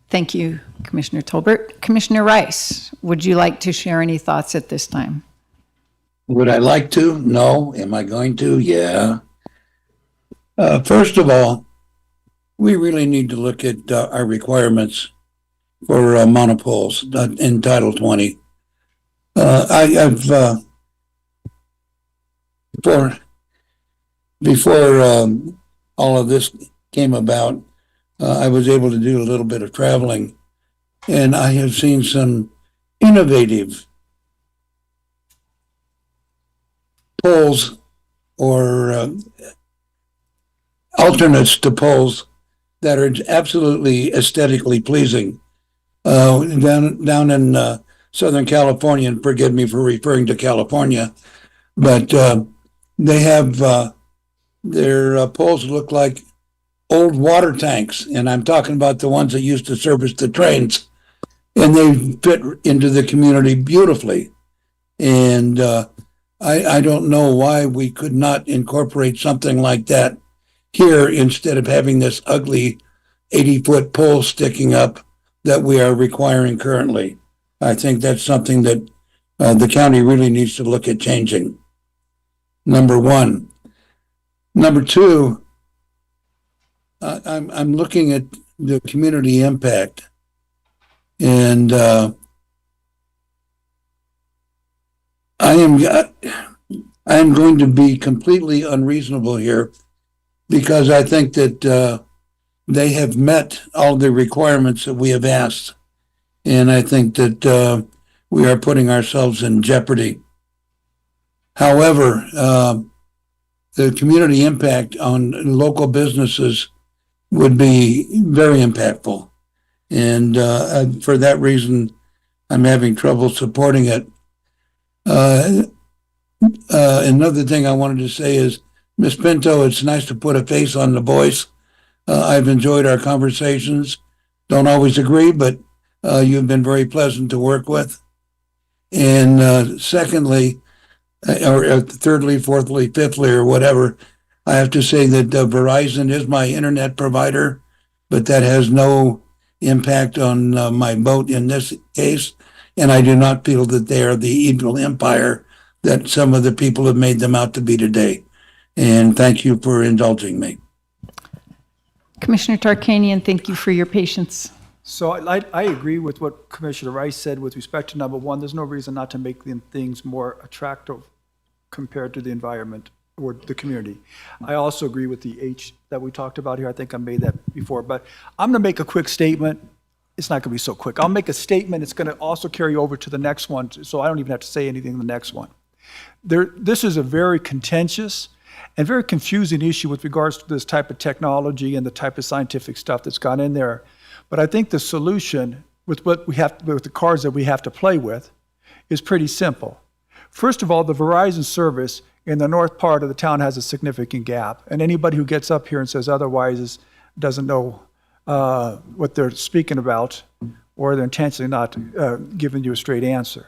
Thank you, Commissioner Tolbert. Commissioner Rice, would you like to share any thoughts at this time? Would I like to? No. Am I going to? Yeah. First of all, we really need to look at our requirements for monopoles in Title 20. Before all of this came about, I was able to do a little bit of traveling, and I have seen some innovative poles or alternates to poles that are absolutely aesthetically pleasing. Down in Southern California, and forgive me for referring to California, but they have their poles look like old water tanks, and I'm talking about the ones that used to service the trains, and they fit into the community beautifully. And I don't know why we could not incorporate something like that here instead of having this ugly 80-foot pole sticking up that we are requiring currently. I think that's something that the county really needs to look at changing. Number one. Number two, I'm looking at the community impact, and I am going to be completely unreasonable here, because I think that they have met all the requirements that we have asked, and I think that we are putting ourselves in jeopardy. However, the community impact on local businesses would be very impactful. And for that reason, I'm having trouble supporting it. Another thing I wanted to say is, Ms. Pinto, it's nice to put a face on the voice. I've enjoyed our conversations. Don't always agree, but you've been very pleasant to work with. And secondly, or thirdly, fourthly, fifthly, or whatever, I have to say that Verizon is my internet provider, but that has no impact on my vote in this case. And I do not feel that they are the evil empire that some of the people have made them out to be today. And thank you for indulging me. Commissioner Tarkanian, thank you for your patience. So I agree with what Commissioner Rice said with respect to number one. There's no reason not to make things more attractive compared to the environment or the community. I also agree with the H that we talked about here. I think I made that before, but I'm going to make a quick statement. It's not going to be so quick. I'll make a statement. It's going to also carry over to the next one, so I don't even have to say anything in the next one. This is a very contentious and very confusing issue with regards to this type of technology and the type of scientific stuff that's gone in there. But I think the solution with what we have, with the cards that we have to play with, is pretty simple. First of all, the Verizon service in the north part of the town has a significant gap, and anybody who gets up here and says otherwise doesn't know what they're speaking about, or they're intentionally not giving you a straight answer.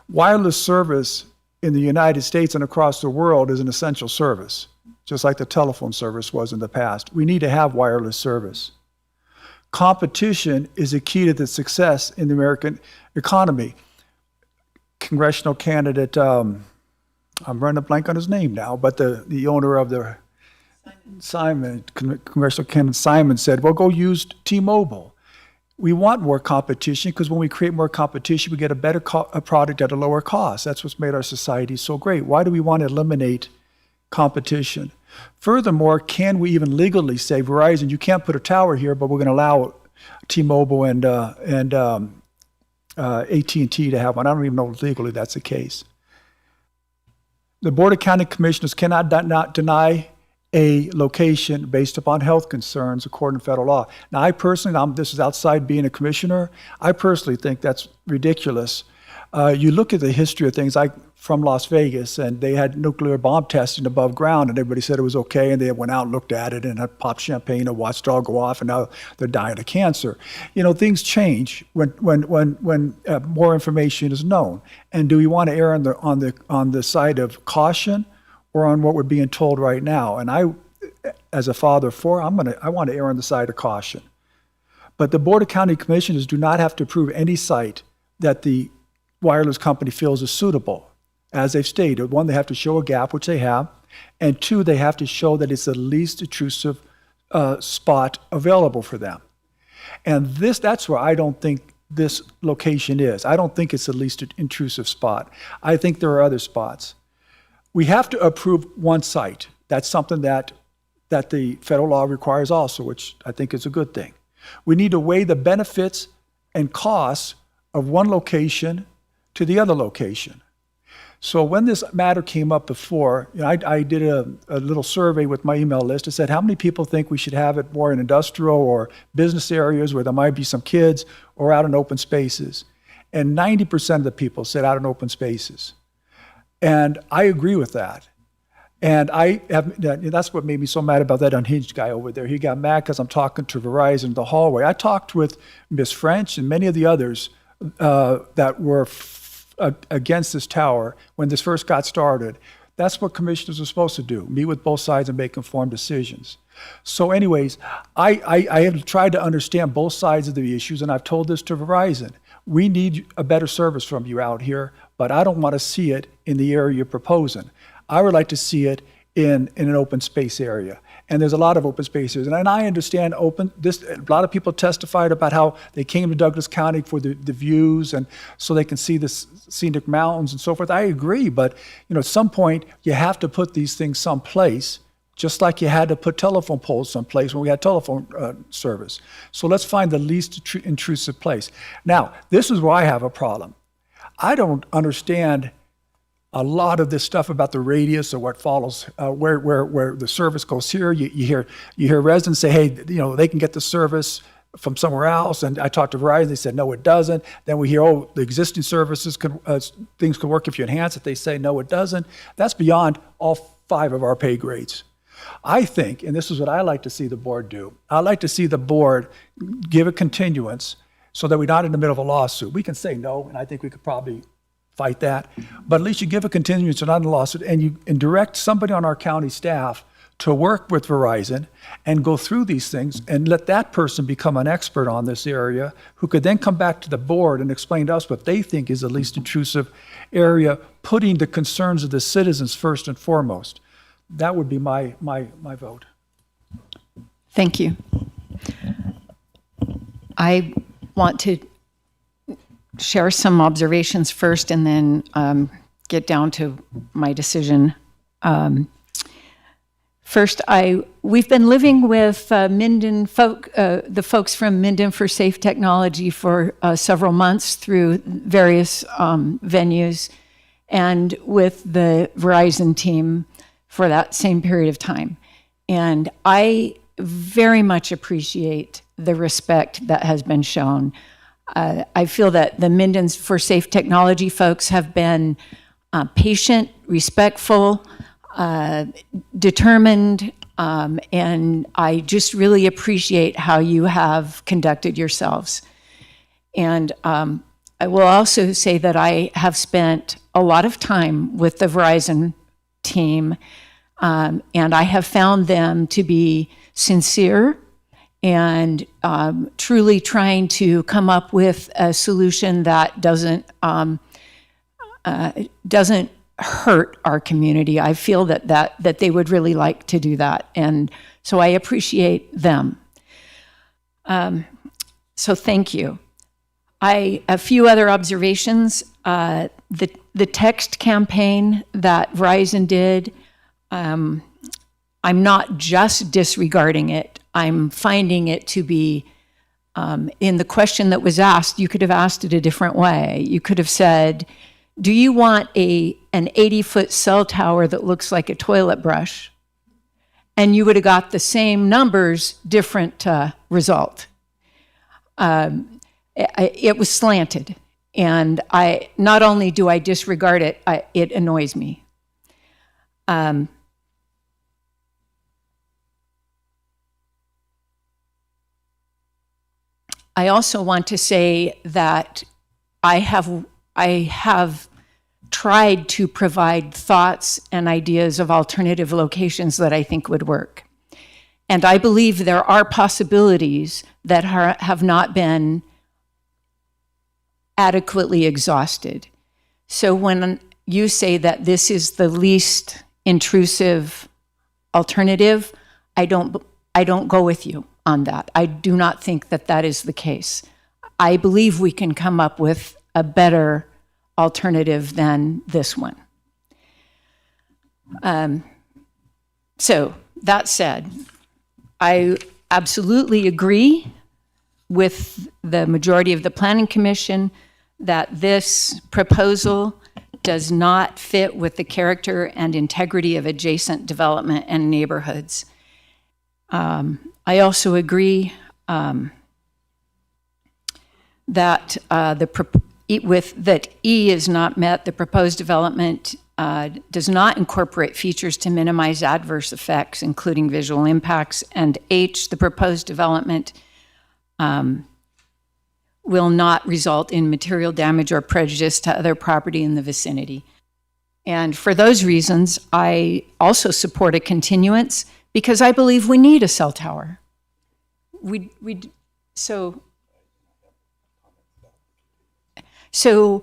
Wireless service in the United States and across the world is an essential service, just like the telephone service was in the past. We need to have wireless service. Competition is a key to the success in the American economy. Congressional candidate, I'm running a blank on his name now, but the owner of the Congressional candidate Simon said, well, go use T-Mobile. We want more competition because when we create more competition, we get a better a product at a lower cost. That's what's made our society so great. Why do we want to eliminate competition? Furthermore, can we even legally say, Verizon, you can't put a tower here, but we're going to allow T-Mobile and AT&T to have one? I don't even know if legally that's the case. The Board of County Commissioners cannot not deny a location based upon health concerns according to federal law. Now, I personally, this is outside being a commissioner, I personally think that's ridiculous. You look at the history of things. I'm from Las Vegas, and they had nuclear bomb testing above ground, and everybody said it was okay, and they went out and looked at it and had popped champagne and watched it all go off, and now they're dying of cancer. You know, things change when more information is known. And do we want to err on the side of caution or on what we're being told right now? And I, as a father of four, I want to err on the side of caution. But the Board of County Commissioners do not have to approve any site that the wireless company feels is suitable. As they've stated, one, they have to show a gap, which they have, and two, they have to show that it's the least intrusive spot available for them. And that's where I don't think this location is. I don't think it's the least intrusive spot. I think there are other spots. We have to approve one site. That's something that the federal law requires also, which I think is a good thing. We need to weigh the benefits and costs of one location to the other location. So when this matter came up before, I did a little survey with my email list. I said, how many people think we should have it more in industrial or business areas where there might be some kids, or out in open spaces? And 90% of the people said out in open spaces. And I agree with that. And that's what made me so mad about that unhinged guy over there. He got mad because I'm talking to Verizon in the hallway. I talked with Ms. French and many of the others that were against this tower when this first got started. That's what commissioners are supposed to do, meet with both sides and make informed decisions. So anyways, I have tried to understand both sides of the issues, and I've told this to Verizon. We need a better service from you out here, but I don't want to see it in the area you're proposing. I would like to see it in an open space area. And there's a lot of open spaces. And I understand a lot of people testified about how they came to Douglas County for the views and so they can see the scenic mountains and so forth. I agree, but at some point you have to put these things someplace, just like you had to put telephone poles someplace when we had telephone service. So let's find the least intrusive place. Now, this is where I have a problem. I don't understand a lot of this stuff about the radius or what follows, where the service goes here. You hear residents say, hey, they can get the service from somewhere else. And I talked to Verizon, they said, no, it doesn't. Then we hear, oh, the existing services, things can work if you enhance it. They say, no, it doesn't. That's beyond all 5 of our pay grades. I think, and this is what I like to see the board do, I like to see the board give a continuance so that we're not in the middle of a lawsuit. We can say no, and I think we could probably fight that, but at least you give a continuance and not a lawsuit, and you direct somebody on our county staff to work with Verizon and go through these things and let that person become an expert on this area who could then come back to the board and explain to us what they think is the least intrusive area, putting the concerns of the citizens first and foremost. That would be my vote. Thank you. I want to share some observations first and then get down to my decision. First, we've been living with Minden the folks from Minden for Safe Technology for several months through various venues, and with the Verizon team for that same period of time. And I very much appreciate the respect that has been shown. I feel that the Minden for Safe Technology folks have been patient, respectful, determined, and I just really appreciate how you have conducted yourselves. And I will also say that I have spent a lot of time with the Verizon team, and I have found them to be sincere and truly trying to come up with a solution that doesn't hurt our community. I feel that they would really like to do that, and so I appreciate them. So thank you. A few other observations. The text campaign that Verizon did, I'm not just disregarding it. I'm finding it to be, in the question that was asked, you could have asked it a different way. You could have said, do you want an 80-foot cell tower that looks like a toilet brush? And you would have got the same numbers, different result. It was slanted. And not only do I disregard it, it annoys me. I also want to say that I have tried to provide thoughts and ideas of alternative locations that I think would work. And I believe there are possibilities that have not been adequately exhausted. So when you say that this is the least intrusive alternative, I don't go with you on that. I do not think that that is the case. I believe we can come up with a better alternative than this one. So that said, I absolutely agree with the majority of the Planning Commission that this proposal does not fit with the character and integrity of adjacent development and neighborhoods. I also agree that that E is not met. The proposed development does not incorporate features to minimize adverse effects, including visual impacts. And H, the proposed development will not result in material damage or prejudice to other property in the vicinity. And for those reasons, I also support a continuance because I believe we need a cell tower. So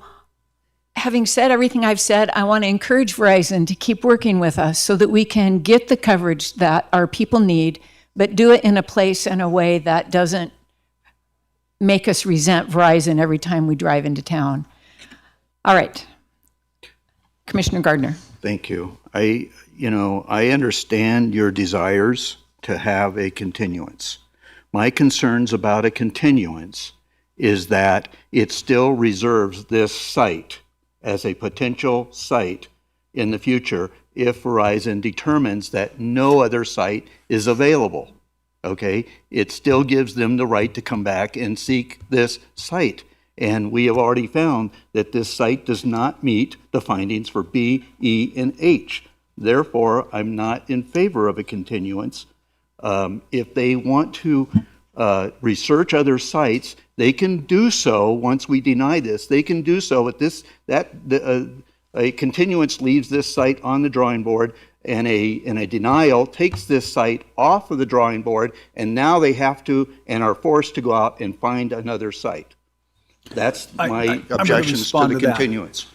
having said everything I've said, I want to encourage Verizon to keep working with us so that we can get the coverage that our people need, but do it in a place and a way that doesn't make us resent Verizon every time we drive into town. All right. Commissioner Gardner. Thank you. I understand your desires to have a continuance. My concerns about a continuance is that it still reserves this site as a potential site in the future if Verizon determines that no other site is available. Okay? It still gives them the right to come back and seek this site. And we have already found that this site does not meet the findings for B, E, and H. Therefore, I'm not in favor of a continuance. If they want to research other sites, they can do so once we deny this. They can do so at this, a continuance leaves this site on the drawing board, and a denial takes this site off of the drawing board, and now they have to and are forced to go out and find another site. That's my objections to the continuance.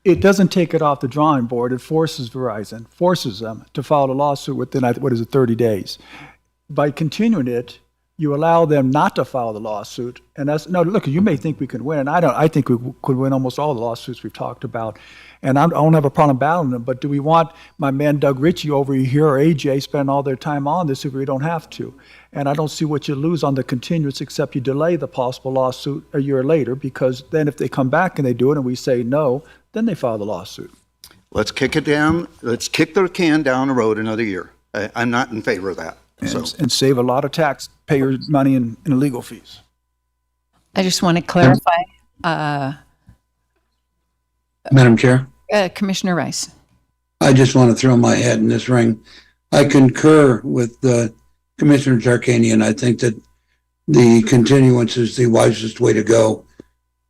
It doesn't take it off the drawing board. It forces Verizon, forces them to file a lawsuit within, 30 days. By continuing it, you allow them not to file the lawsuit. And that's, no, look, you may think we can win. I think we could win almost all the lawsuits we've talked about. And I don't have a problem battling them, but do we want my man Doug Ritchie over here or AJ spending all their time on this if we don't have to? And I don't see what you lose on the continuance except you delay the possible lawsuit a year later, because then if they come back and they do it and we say no, then they file the lawsuit. Let's kick it down. Let's kick the can down the road another year. I'm not in favor of that. And save a lot of taxpayers' money in legal fees. I just want to clarify. Madam Chair? Commissioner Rice. I just want to throw my hat in this ring. I concur with Commissioner Tarkanian. I think that the continuance is the wisest way to go.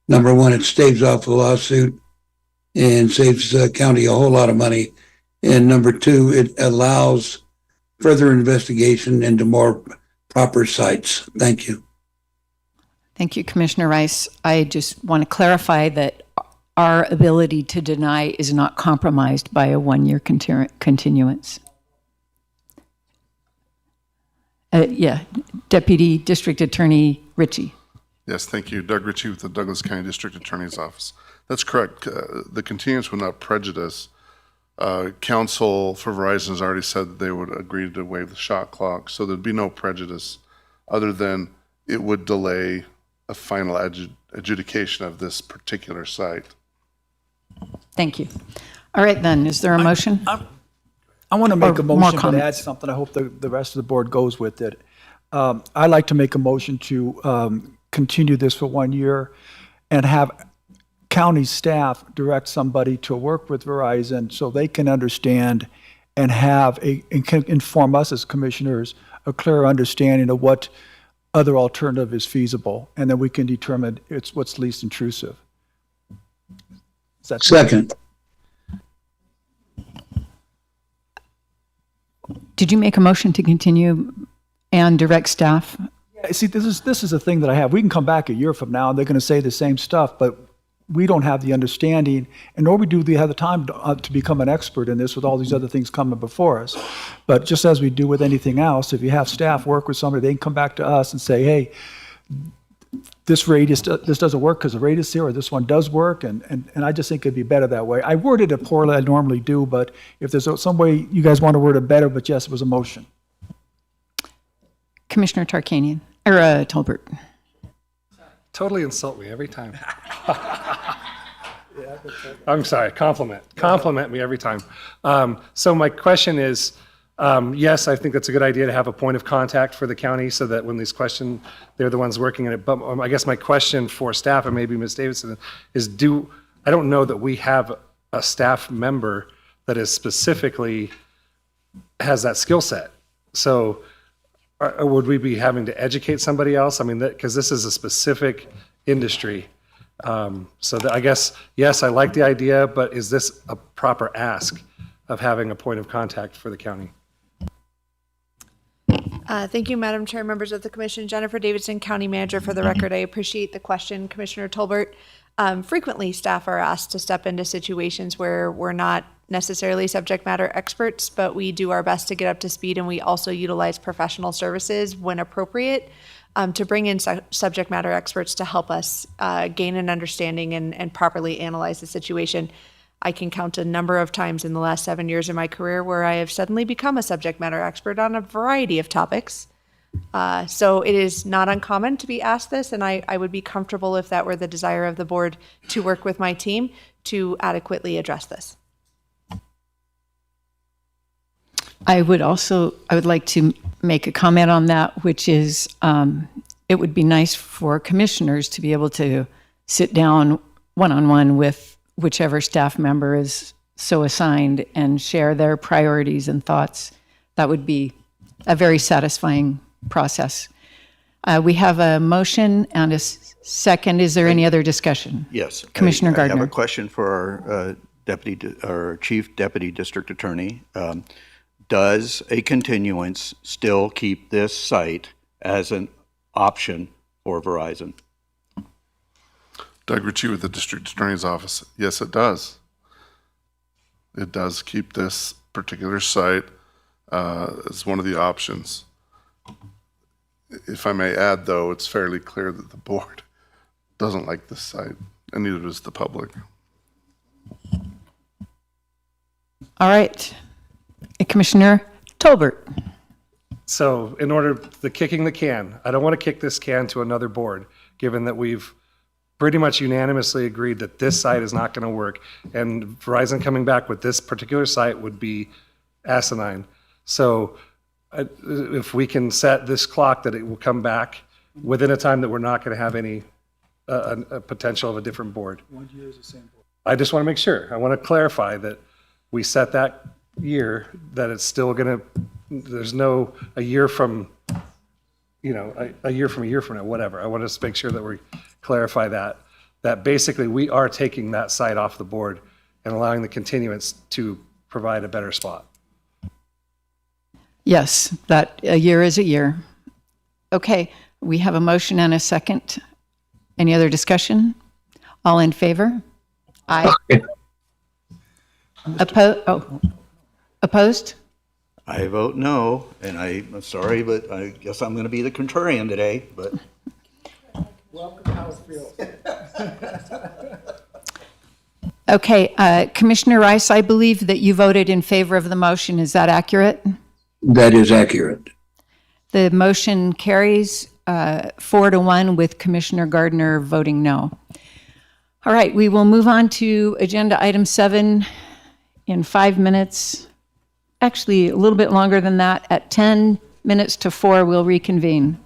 Number one, it staves off a lawsuit and saves the county a whole lot of money. And number two, it allows further investigation into more proper sites. Thank you. Thank you, Commissioner Rice. I just want to clarify that our ability to deny is not compromised by a one-year continuance. Yeah, Deputy District Attorney Ritchie. Yes, thank you. Doug Ritchie with the Douglas County District Attorney's Office. That's correct. The continuance would not prejudice. Counsel for Verizon has already said that they would agree to waive the shot clock, so there'd be no prejudice other than it would delay a final adjudication of this particular site. Thank you. All right, then, is there a motion? I want to make Or a more motion, but add comments? something. I hope the rest of the board goes with it. I'd like to make a motion to continue this for 1 year and have county staff direct somebody to work with Verizon so they can understand and and can inform us as commissioners a clear understanding of what other alternative is feasible, and then we can determine what's least intrusive. Is that Second. Did you make a motion to continue and direct staff? Yeah, see, this is a thing that I have. We can come back a year from now and they're going to say the same stuff, but we don't have the understanding, and nor do we have the time to become an expert in this with all these other things coming before us. But just as we do with anything else, if you have staff work with somebody, they can come back to us and say, hey, this doesn't work because the radius here, or this one does work, and I just think it'd be better that way. I worded it poorly, I normally do, but if there's some way you guys want to word it better, but yes, it was a motion. Commissioner Tarkanian, or Tolbert. Totally insult me every time. I'm sorry, compliment me every time. So my question is, yes, I think that's a good idea to have a point of contact for the county so that when these questions, they're the ones working in it. But I guess my question for staff, and maybe Ms. Davidson, is I don't know that we have a staff member that is specifically has that skill set. So would we be having to educate somebody else? I mean, because this is a specific industry. So I guess, yes, I like the idea, but is this a proper ask of having a point of contact for the county? Thank you, Madam Chair, members of the Commission. Jennifer Davidson, County Manager. For the record, I appreciate the question, Commissioner Tolbert. Frequently, staff are asked to step into situations where we're not necessarily subject matter experts, but we do our best to get up to speed, and we also utilize professional services when appropriate to bring in subject matter experts to help us gain an understanding and properly analyze the situation. I can count a number of times in the last 7 years of my career where I have suddenly become a subject matter expert on a variety of topics. So it is not uncommon to be asked this, and I would be comfortable if that were the desire of the board to work with my team to adequately address this. I would like to make a comment on that, which is it would be nice for commissioners to be able to sit down one-on-one with whichever staff member is so assigned and share their priorities and thoughts. That would be a very satisfying process. We have a motion and a second. Is there any other discussion? Yes. Commissioner I Gardner. have a question for our Chief Deputy District Attorney. Does a continuance still keep this site as an option for Verizon? Doug Ritchie with the District Attorney's Office. Yes, it does. It does keep this particular site as one of the options. If I may add, though, it's fairly clear that the board doesn't like this site, and neither does the public. All right. Commissioner Tolbert. So in order, kicking the can, I don't want to kick this can to another board, given that we've pretty much unanimously agreed that this site is not going to work, and Verizon coming back with this particular site would be asinine. So if we can set this clock that it will come back within a time that we're not going to have any a potential of a different board. 1 year is the same board. I just want to make sure. I want to clarify that we set that year, that it's still going to, there's no a year from, a year from now, whatever. I want to make sure that we clarify that basically we are taking that site off the board and allowing the continuance to provide a better spot. Yes, that a year is a year. Okay, we have a motion and a second. Any other discussion? All in favor? Aye. Opposed? I vote no, and I'm sorry, but I guess I'm going to be the contrarian today, but. Welcome how it feels. Okay, Commissioner Rice, I believe that you voted in favor of the motion. Is that accurate? That is accurate. The motion carries 4-1 with Commissioner Gardner voting no. All right, we will move on to agenda item 7 in 5 minutes. Actually, a little bit longer than that. At 10 minutes to 4, we'll reconvene.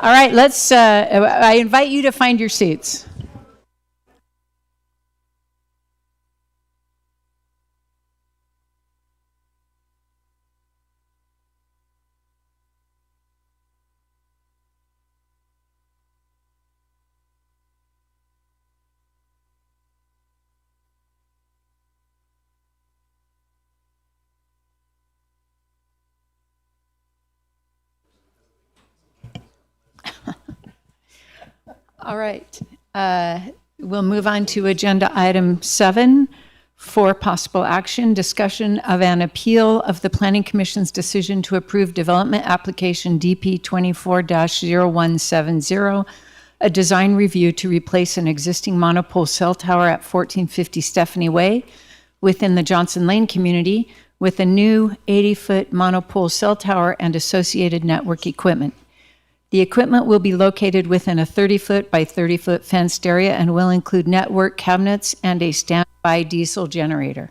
All right, let's, I invite you to find your seats. All right. We'll move on to agenda item 7 for possible action, discussion of an appeal of the Planning Commission's decision to approve development application DP 24-0170, a design review to replace an existing monopole cell tower at 1450 Stephanie Way within the Johnson Lane community with a new 80-foot monopole cell tower and associated network equipment. The equipment will be located within a 30-foot by 30-foot fenced area and will include network cabinets and a standby diesel generator.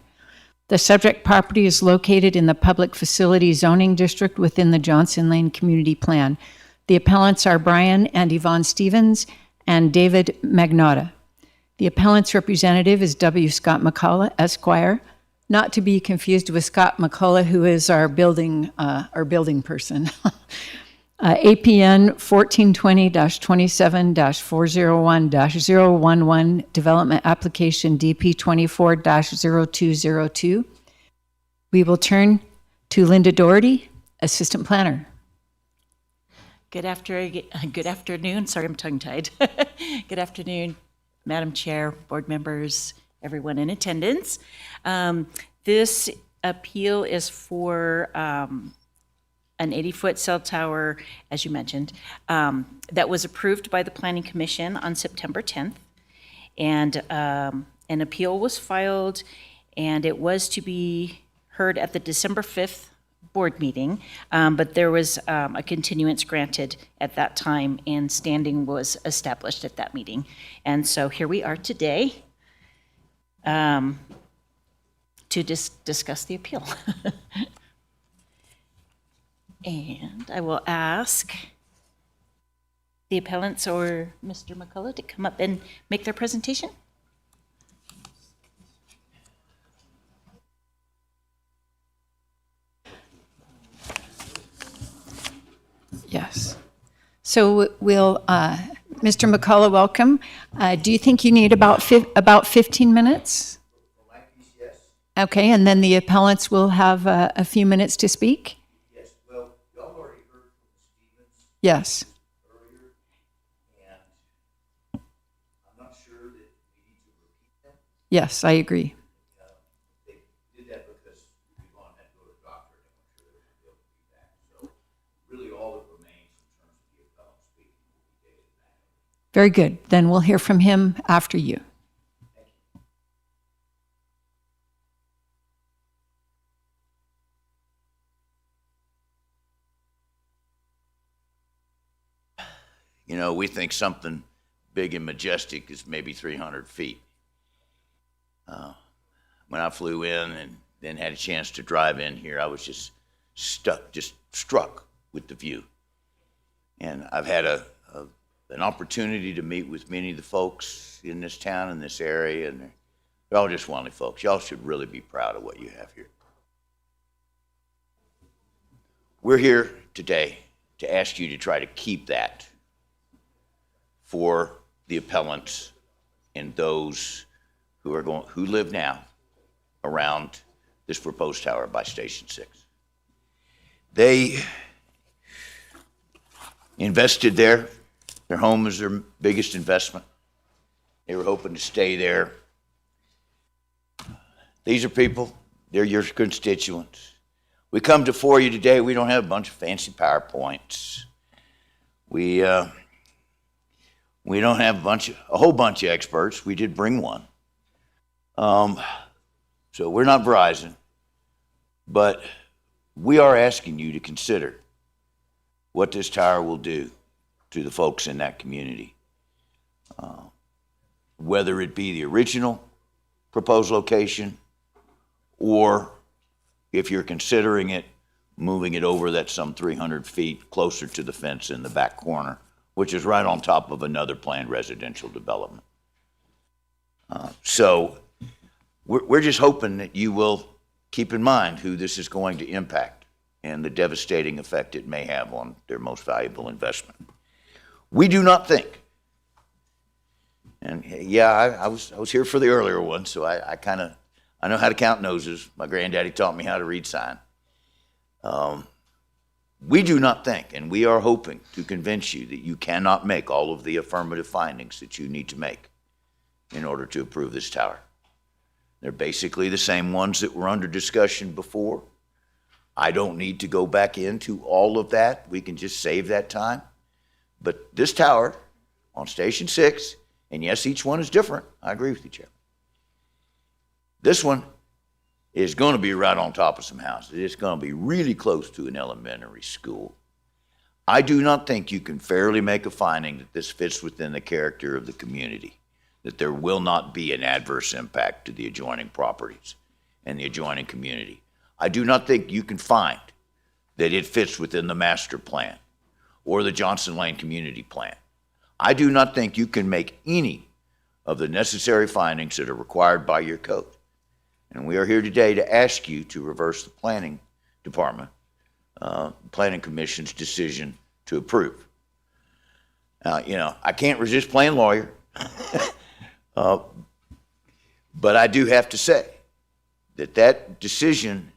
The subject property is located in the Public Facility Zoning District within the Johnson Lane Community Plan. The appellants are Brian and Yvonne Stevens and David Magnotta. The appellant's representative is W. Scott McCullough, Esquire, not to be confused with Scott McCullough, who is our building person. APN 1420-27-401-011, development application DP 24-0202. We will turn to Linda Doherty, assistant planner. Good afternoon. Sorry, I'm tongue-tied. Good afternoon, Madam Chair, board members, everyone in attendance. This appeal is for an 80-foot cell tower, as you mentioned, that was approved by the Planning Commission on September 10th. And an appeal was filed, and it was to be heard at the December 5th board meeting, but there was a continuance granted at that time, and standing was established at that meeting. And so here we are today to discuss the appeal. And I will ask the appellants or Mr. McCullough to come up and make their presentation. Yes. So we'll, Mr. McCullough, welcome. Do you think you need about 15 minutes? Yes. Okay, and then the appellants will have a few minutes to speak? Yes. Earlier, and I'm not sure that we need to repeat them. Yes, I agree. They did that because Yvonne had to go to the doctor and I'm sure they were able to do that. So really all that remains in terms of the appellant speaking will be David Magnotta. Very good. Then we'll hear from him after you. You know, we think something big and majestic is maybe 300 feet. When I flew in and then had a chance to drive in here, I was just struck with the view. And I've had an opportunity to meet with many of the folks in this town, in this area, and they're all just wonderful folks. Y'all should really be proud of what you have here. We're here today to ask you to try to keep that for the appellants and those who live now around this proposed tower by Station 6. They invested there. Their home is their biggest investment. They were hoping to stay there. These are people, they're your constituents. We come before you today, we don't have a bunch of fancy PowerPoints. We don't have a whole bunch of experts. We did bring one. So we're not Verizon, but we are asking you to consider what this tower will do to the folks in that community. Whether it be the original proposed location, or if you're considering it, moving it over that some 300 feet closer to the fence in the back corner which is right on top of another planned residential development. So we're just hoping that you will keep in mind who this is going to impact and the devastating effect it may have on their most valuable investment. We do not think, and yeah, I was here for the earlier one, so I know how to count noses. My granddaddy taught me how to read sign. We do not think, and we are hoping to convince you that you cannot make all of the affirmative findings that you need to make in order to approve this tower. They're basically the same ones that were under discussion before. I don't need to go back into all of that. We can just save that time. But this tower on Station 6, and yes, each one is different. I agree with you, Chairman. This one is going to be right on top of some houses. It's going to be really close to an elementary school. I do not think you can fairly make a finding that this fits within the character of the community, that there will not be an adverse impact to the adjoining properties and the adjoining community. I do not think you can find that it fits within the master plan or the Johnson Lane community plan. I do not think you can make any of the necessary findings that are required by your code. And we are here today to ask you to reverse the planning department, planning commission's decision to approve. I can't resist playing lawyer, but I do have to say that decision,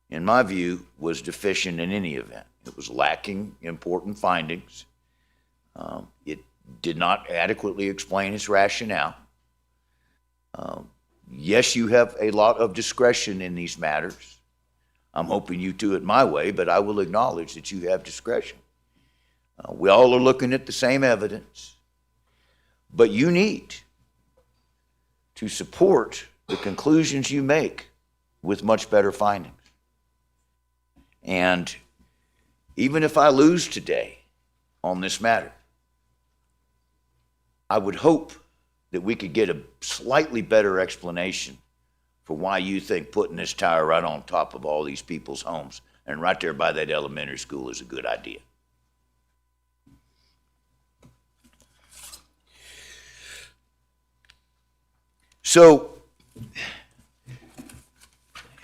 in my view, was deficient in any event. It was lacking important findings. It did not adequately explain its rationale. Yes, you have a lot of discretion in these matters. I'm hoping you do it my way, but I will acknowledge that you have discretion. We all are looking at the same evidence, but you need to support the conclusions you make with much better findings. And even if I lose today on this matter, I would hope that we could get a slightly better explanation for why you think putting this tower right on top of all these people's homes and right there by that elementary school is a good idea. So,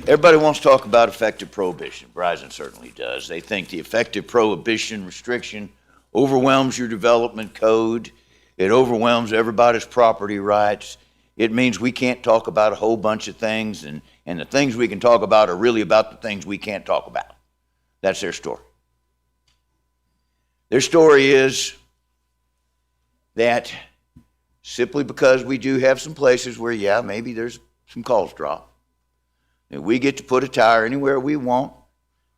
everybody wants to talk about effective prohibition. Verizon certainly does. They think the effective prohibition restriction overwhelms your development code. It overwhelms everybody's property rights. It means we can't talk about a whole bunch of things, and the things we can talk about are really about the things we can't talk about. That's their story. Their story is that simply because we do have some places where, yeah, maybe there's some calls drop, and we get to put a tower anywhere we want,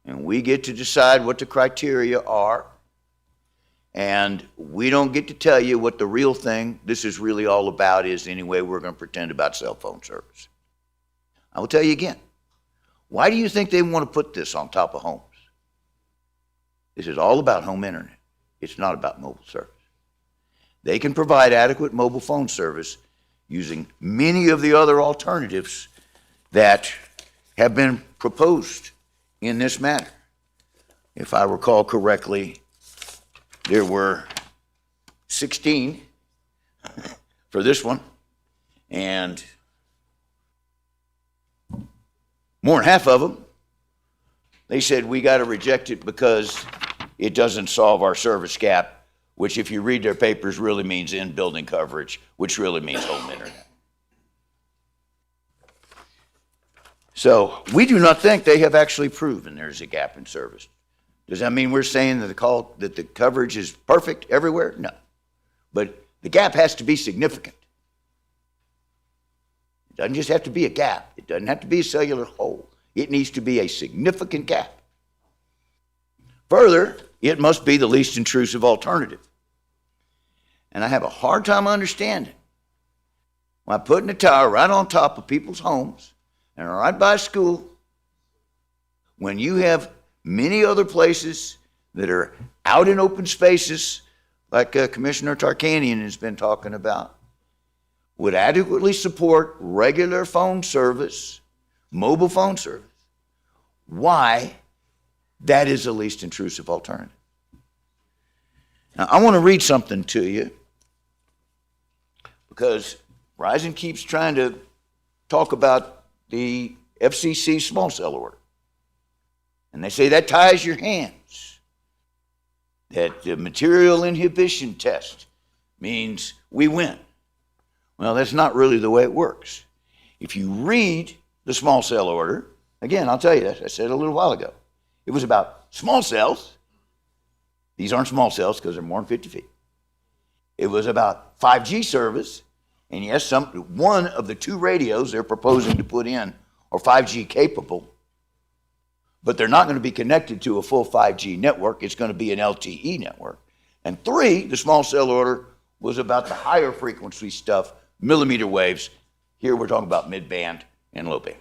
and we get to decide what the criteria are, and we don't get to tell you what the real thing this is really all about is anyway. We're going to pretend about cell phone service. I will tell you again, why do you think they want to put this on top of homes? This is all about home internet. It's not about mobile service. They can provide adequate mobile phone service using many of the other alternatives that have been proposed in this matter. If I recall correctly, there were 16 for this one, and more than half of them, they said we got to reject it because it doesn't solve our service gap, which if you read their papers really means in-building coverage, which really means home internet. So we do not think they have actually proven there's a gap in service. Does that mean we're saying that the coverage is perfect everywhere? No. But the gap has to be significant. It doesn't just have to be a gap. It doesn't have to be a cellular hole. It needs to be a significant gap. Further, it must be the least intrusive alternative. And I have a hard time understanding why putting a tower right on top of people's homes and right by a school, when you have many other places that are out in open spaces, like Commissioner Tarkanian has been talking about, would adequately support regular phone service, mobile phone service. Why that is the least intrusive alternative. Now, I want to read something to you because Verizon keeps trying to talk about the FCC small cell order. And they say that ties your hands, that the material inhibition test means we win. Well, that's not really the way it works. If you read the small cell order, again, I'll tell you that, I said a little while ago, it was about small cells. These aren't small cells because they're more than 50 feet. It was about 5G service, and yes, one of the two radios they're proposing to put in are 5G capable, but they're not going to be connected to a full 5G network. It's going to be an LTE network. And 3, the small cell order was about the higher frequency stuff, millimeter waves. Here we're talking about mid-band and low band.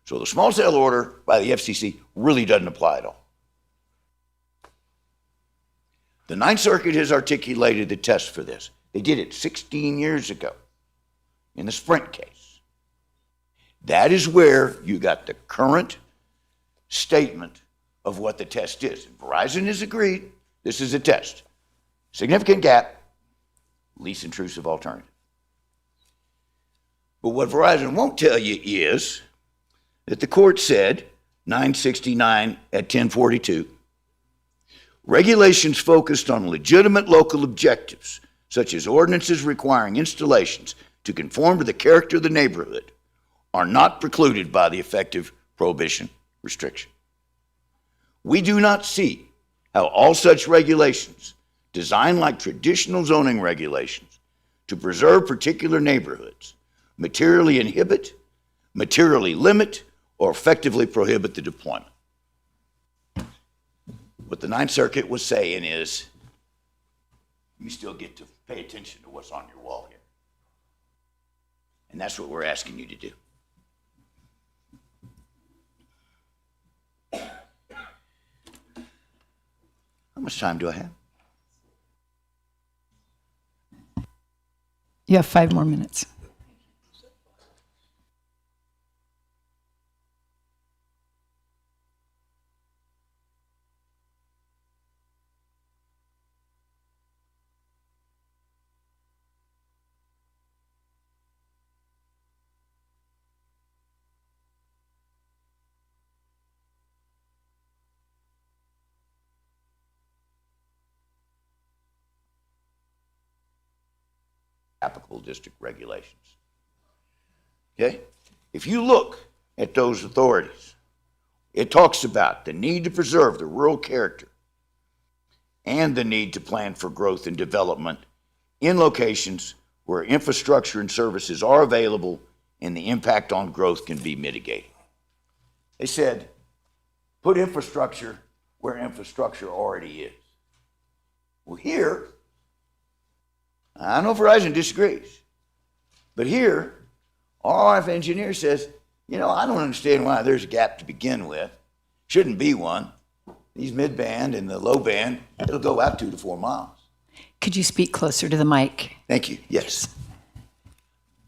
So the small cell order by the FCC really doesn't apply at all. The Ninth Circuit has articulated the test for this. They did it 16 years ago in the Sprint case. That is where you got the current statement of what the test is. And Verizon has agreed this is a test. Significant gap, least intrusive alternative. But what Verizon won't tell you is that the court said, 969 at 1042, regulations focused on legitimate local objectives, such as ordinances requiring installations to conform to the character of the neighborhood, are not precluded by the effective prohibition restriction. We do not see how all such regulations, designed like traditional zoning regulations to preserve particular neighborhoods, materially inhibit, materially limit, or effectively prohibit the deployment. What the Ninth Circuit was saying is, you still get to pay attention to what's on your wall here. And that's what we're asking you to do. How much time do I have? You have 5 more minutes. Applicable district regulations. Okay? If you look at those authorities, it talks about the need to preserve the rural character and the need to plan for growth and development in locations where infrastructure and services are available and the impact on growth can be mitigated. They said, put infrastructure where infrastructure already is. Well, here, I know Verizon disagrees, but here, our RF engineer says, you know, I don't understand why there's a gap to begin with. Shouldn't be one. These mid-band and the low band, it'll go out 2 to 4 miles. Could you speak closer to the mic? Thank you. Yes.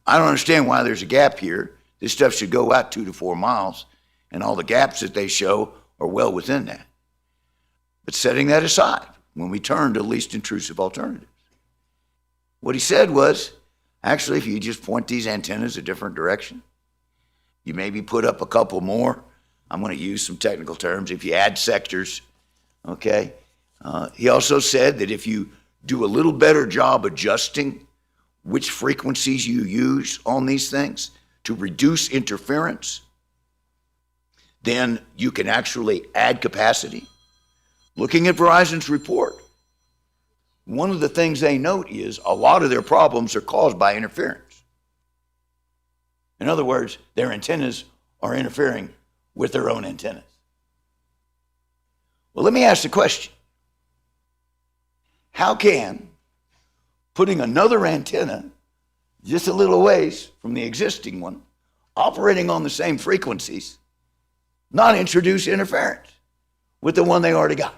I don't understand why there's a gap here. This stuff should go out 2 to 4 miles, and all the gaps that they show are well within that. But setting that aside, when we turn to least intrusive alternatives, what he said was, actually, if you just point these antennas a different direction, you maybe put up a couple more. I'm going to use some technical terms. If you add sectors, okay? He also said that if you do a little better job adjusting which frequencies you use on these things to reduce interference, then you can actually add capacity. Looking at Verizon's report, one of the things they note is a lot of their problems are caused by interference. In other words, their antennas are interfering with their own antennas. Well, let me ask the question. How can putting another antenna just a little ways from the existing one, operating on the same frequencies, not introduce interference with the one they already got?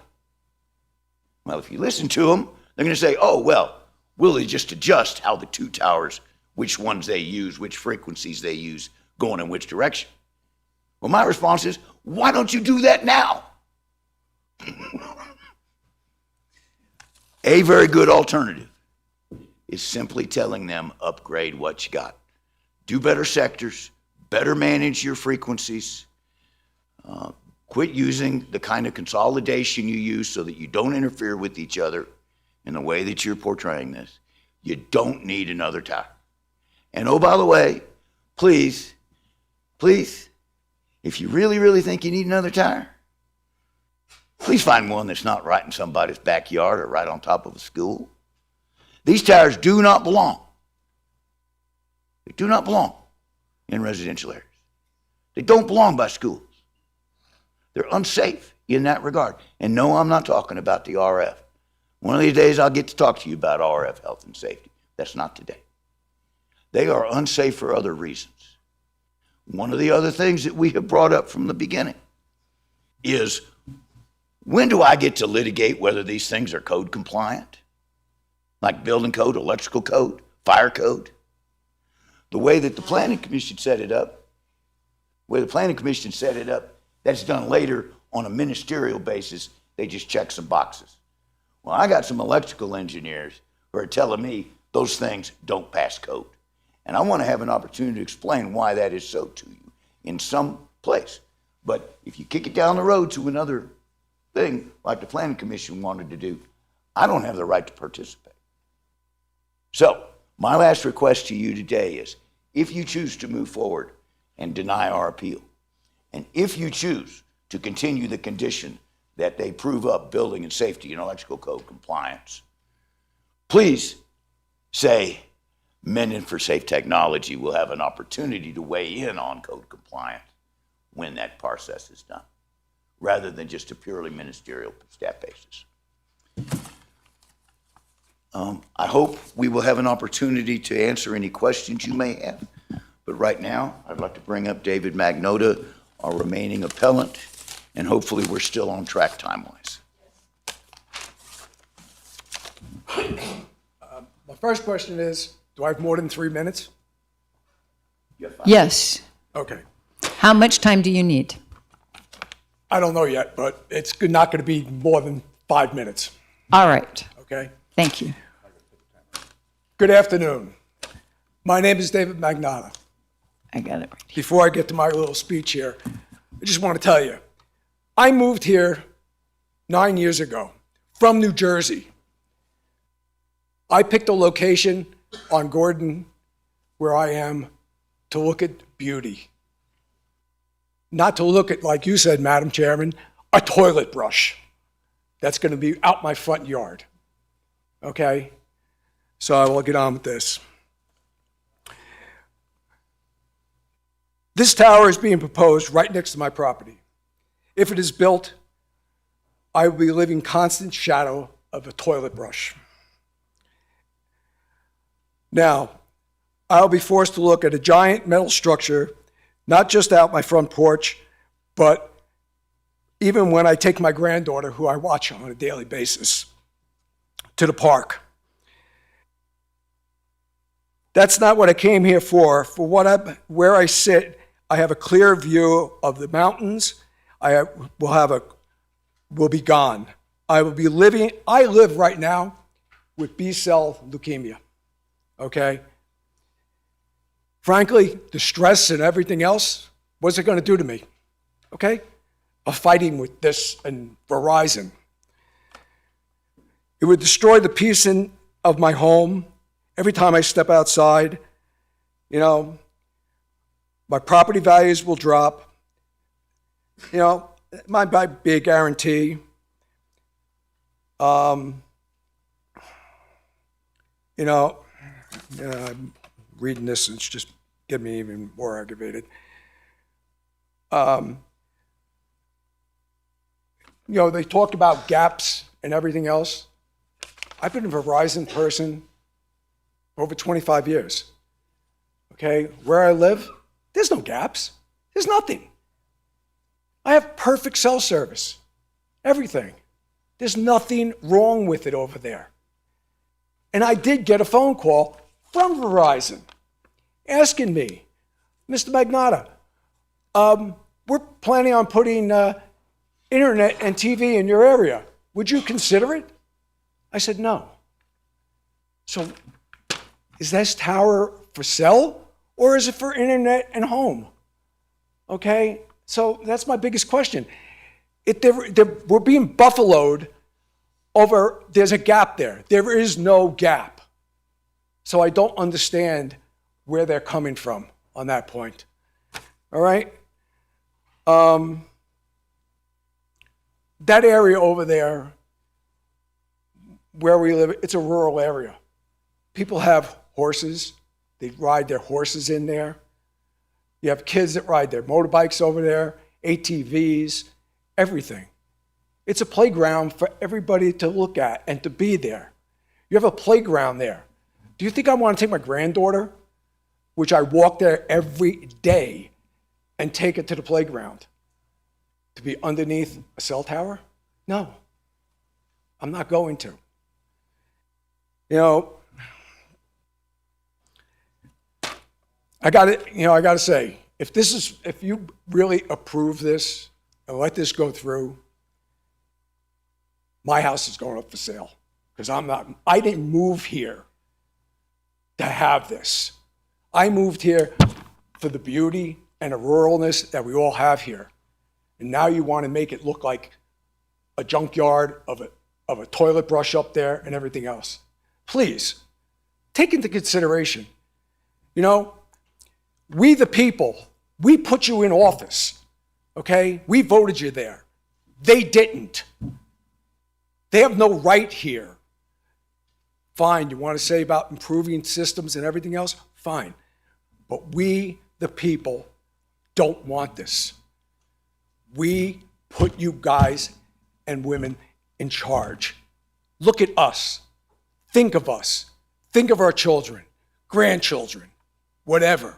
Well, if you listen to them, they're going to say, oh, well, will they just adjust how the two towers, which ones they use, which frequencies they use, going in which direction? Well, my response is, why don't you do that now? A very good alternative is simply telling them upgrade what you got. Do better sectors, better manage your frequencies, quit using the kind of consolidation you use so that you don't interfere with each other in the way that you're portraying this. You don't need another tower. And oh, by the way, please, if you really, really think you need another tower, please find one that's not right in somebody's backyard or right on top of a school. These towers do not belong. They do not belong in residential areas. They don't belong by schools. They're unsafe in that regard. And no, I'm not talking about the RF. One of these days I'll get to talk to you about RF health and safety. That's not today. They are unsafe for other reasons. One of the other things that we have brought up from the beginning is, when do I get to litigate whether these things are code compliant? Like building code, electrical code, fire code? The way that the Planning Commission set it up, that's done later on a ministerial basis. They just check some boxes. Well, I got some electrical engineers who are telling me those things don't pass code. And I want to have an opportunity to explain why that is so to you in some place. But if you kick it down the road to another thing like the Planning Commission wanted to do, I don't have the right to participate. So my last request to you today is, if you choose to move forward and deny our appeal, and if you choose to continue the condition that they prove up building and safety and electrical code compliance, please say Minden for Safe Technology will have an opportunity to weigh in on code compliance when that process is done, rather than just a purely ministerial staff basis. I hope we will have an opportunity to answer any questions you may have. But right now, I'd like to bring up David Magnota, our remaining appellant, and hopefully we're still on track time-wise. My first question is, do I have more than 3 minutes? Yes. Okay. How much time do you need? I don't know yet, but it's not going to be more than 5 minutes. All right. Okay? Thank you. Good afternoon. My name is David Magnota. I got it right here. Before I get to my little speech here, I just want to tell you, I moved here 9 years ago from New Jersey. I picked a location on Gordon, where I am, to look at beauty. Not to look at, like you said, Madam Chairman, a toilet brush that's going to be out my front yard. Okay? So I will get on with this. This tower is being proposed right next to my property. If it is built, I will be living constant shadow of a toilet brush. Now, I'll be forced to look at a giant metal structure, not just out my front porch, but even when I take my granddaughter, who I watch on a daily basis, to the park. That's not what I came here for. For where I sit, I have a clear view of the mountains. I will be gone. I live right now with B-cell leukemia, okay? Frankly, the stress and everything else, what's it gonna do to me, okay? Of fighting with this and Verizon. It would destroy the peace of my home. Every time I step outside, you know, my property values will drop. You know, it might be a guarantee. You know, I'm reading this and it's just getting me even more aggravated. You know, they talk about gaps and everything else. I've been a Verizon person over 25 years. Okay, where I live, there's no gaps. There's nothing. I have perfect cell service. Everything. There's nothing wrong with it over there. And I did get a phone call from Verizon asking me, Mr. Magnota, we're planning on putting internet and TV in your area. Would you consider it? I said, no. So is this tower for sale or is it for internet and home? Okay, so that's my biggest question. We're being buffaloed over, there's a gap there. There is no gap. So I don't understand where they're coming from on that point. All right? That area over there, where we live, it's a rural area. People have horses. They ride their horses in there. You have kids that ride their motorbikes over there, ATVs, everything. It's a playground for everybody to look at and to be there. You have a playground there. Do you think I want to take my granddaughter, which I walk there every day, and take it to the playground to be underneath a cell tower? No, I'm not going to. You know, I got to say, if you really approve this and let this go through, my house is going up for sale because I didn't move here to have this. I moved here for the beauty and the ruralness that we all have here. And now you want to make it look like a junkyard of a toilet brush up there and everything else. Please, take into consideration, you know, we the people, we put you in office, okay? We voted you there. They didn't. They have no right here. Fine, you want to say about improving systems and everything else? Fine. But we, the people, don't want this. We put you guys and women in charge. Look at us. Think of us. Think of our children, grandchildren, whatever.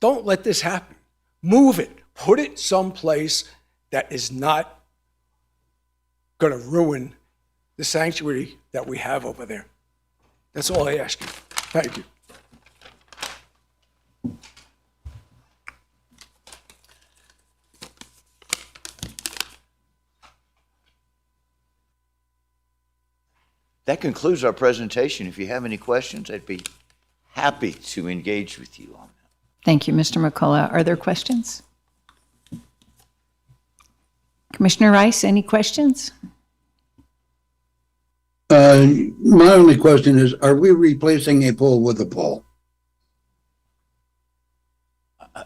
Don't let this happen. Move it. Put it someplace that is not going to ruin the sanctuary that we have over there. That's all I ask you. Thank you. That concludes our presentation. If you have any questions, I'd be happy to engage with you on that. Thank you, Mr. McCullough. Are there questions? Commissioner Rice, any questions? My only question is, are we replacing a pole with a pole?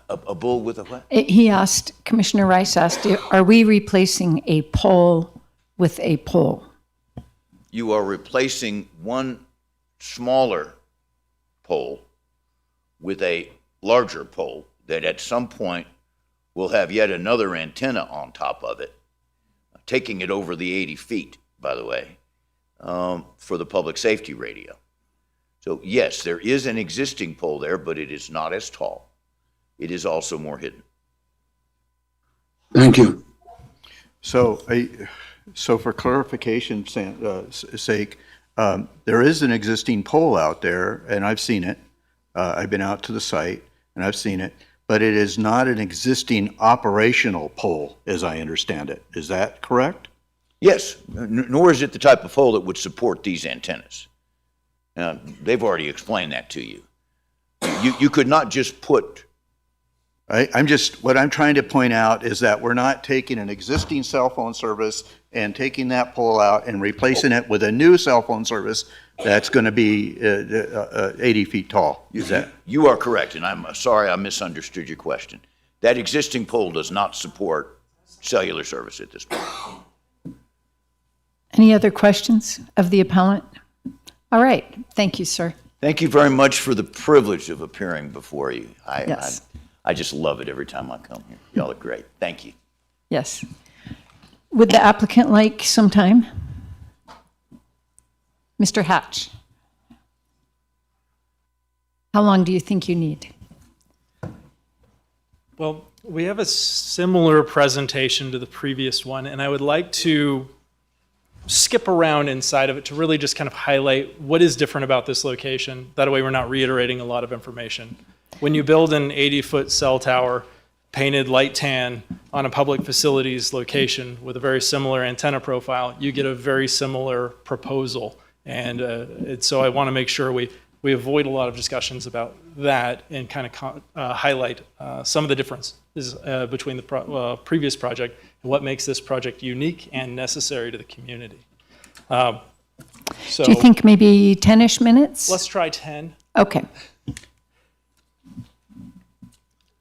A bull with a what? He asked, Commissioner Rice asked, are we replacing a pole with a pole? You are replacing one smaller pole with a larger pole that at some point will have yet another antenna on top of it, taking it over the 80 feet, by the way, for the public safety radio. So yes, there is an existing pole there, but it is not as tall. It is also more hidden. Thank you. So for clarification's sake, there is an existing pole out there, and I've seen it. I've been out to the site, and I've seen it, but it is not an existing operational pole, as I understand it. Is that correct? Yes, nor is it the type of pole that would support these antennas. They've already explained that to you. You could not just put... What I'm trying to point out is that we're not taking an existing cell phone service and taking that pole out and replacing it with a new cell phone service that's going to be 80 feet tall. You are correct, and I'm sorry I misunderstood your question. That existing pole does not support cellular service at this point. Any other questions of the appellant? All right. Thank you, sir. Thank you very much for the privilege of appearing before you. Yes. I just love it every time I come here. Y'all are great. Thank you. Yes. Would the applicant like some time? Mr. Hatch. How long do you think you need? Well, we have a similar presentation to the previous one, and I would like to skip around inside of it to really just kind of highlight what is different about this location. That way we're not reiterating a lot of information. When you build an 80-foot cell tower, painted light tan on a public facilities location with a very similar antenna profile, you get a very similar proposal. And so I want to make sure we avoid a lot of discussions about that and kind of highlight some of the differences between the previous project and what makes this project unique and necessary to the community. So do you think maybe 10-ish minutes? let's try 10. Okay.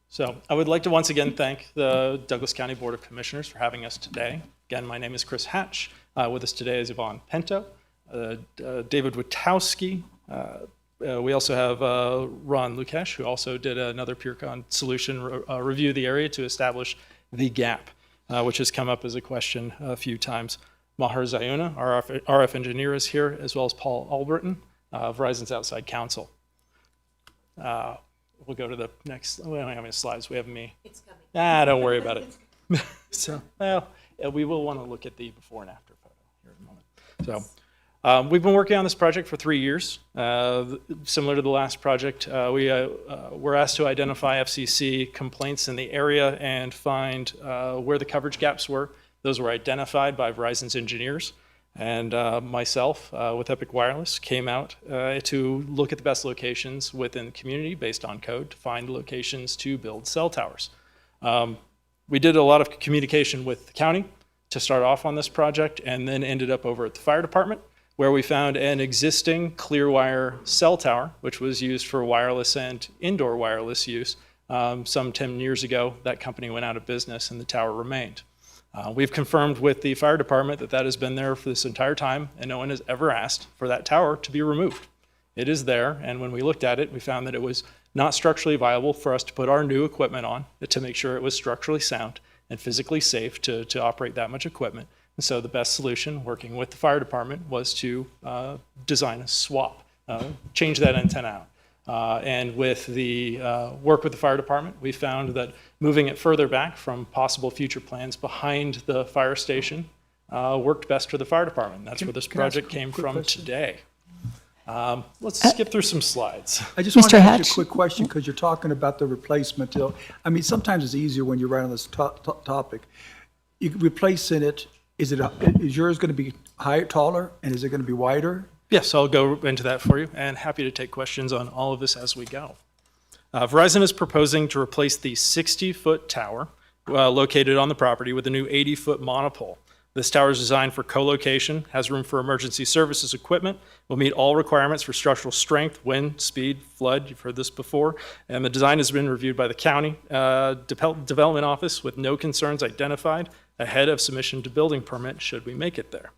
So I would like to once again thank the Douglas County Board of Commissioners for having us today. Again, my name is Chris Hatch. With us today is Yvonne Pinto, David Witowski. We also have Ron Lukesh, who also did another PureCon solution review of the area to establish the gap, which has come up as a question a few times. Maher Zayuna, our RF engineer, is here, as well as Paul Albritton, Verizon's outside counsel. We'll go to the next. We don't have any slides. We have me. It's coming. Don't worry about it. So, well, we will want to look at the before and after photo here in a moment. So, we've been working on this project for 3 years. Similar to the last project, we were asked to identify FCC complaints in the area and find where the coverage gaps were. Those were identified by Verizon's engineers. And myself, with Epic Wireless, came out to look at the best locations within the community based on code to find locations to build cell towers. We did a lot of communication with the county to start off on this project, and then ended up over at the fire department, where we found an existing clear-wire cell tower, which was used for wireless and indoor wireless use. Some 10 years ago, that company went out of business and the tower remained. We've confirmed with the fire department that that has been there for this entire time, and no one has ever asked for that tower to be removed. It is there, and when we looked at it, we found that it was not structurally viable for us to put our new equipment on to make sure it was structurally sound and physically safe to operate that much equipment. And so the best solution, working with the fire department, was to design a swap, change that antenna out. And with the work with the fire department, we found that moving it further back from possible future plans behind the fire station worked best for the fire department. That's where this project came from today. Let's skip through some slides. I just want to ask you a quick question, because you're talking about the replacement. I mean, sometimes it's easier when you're right on this topic. You replacing it, is yours going to be higher, taller, and is it going to be wider? Yes, I'll go into that for you, and happy to take questions on all of this as we go. Verizon is proposing to replace the 60-foot tower located on the property with a new 80-foot monopole. This tower is designed for co-location, has room for emergency services equipment, will meet all requirements for structural strength, wind, speed, flood, you've heard this before, and the design has been reviewed by the county development office with no concerns identified ahead of submission to building permit should we make it there.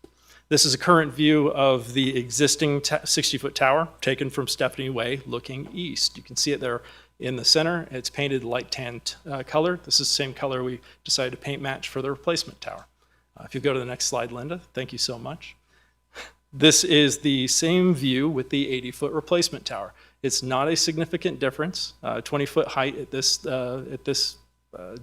This is a current view of the existing 60-foot tower taken from Stephanie Way looking east. You can see it there in the center. It's painted light tan color. This is the same color we decided to paint match for the replacement tower. If you go to the next slide, Linda, thank you so much. This is the same view with the 80-foot replacement tower. It's not a significant difference. 20-foot height at this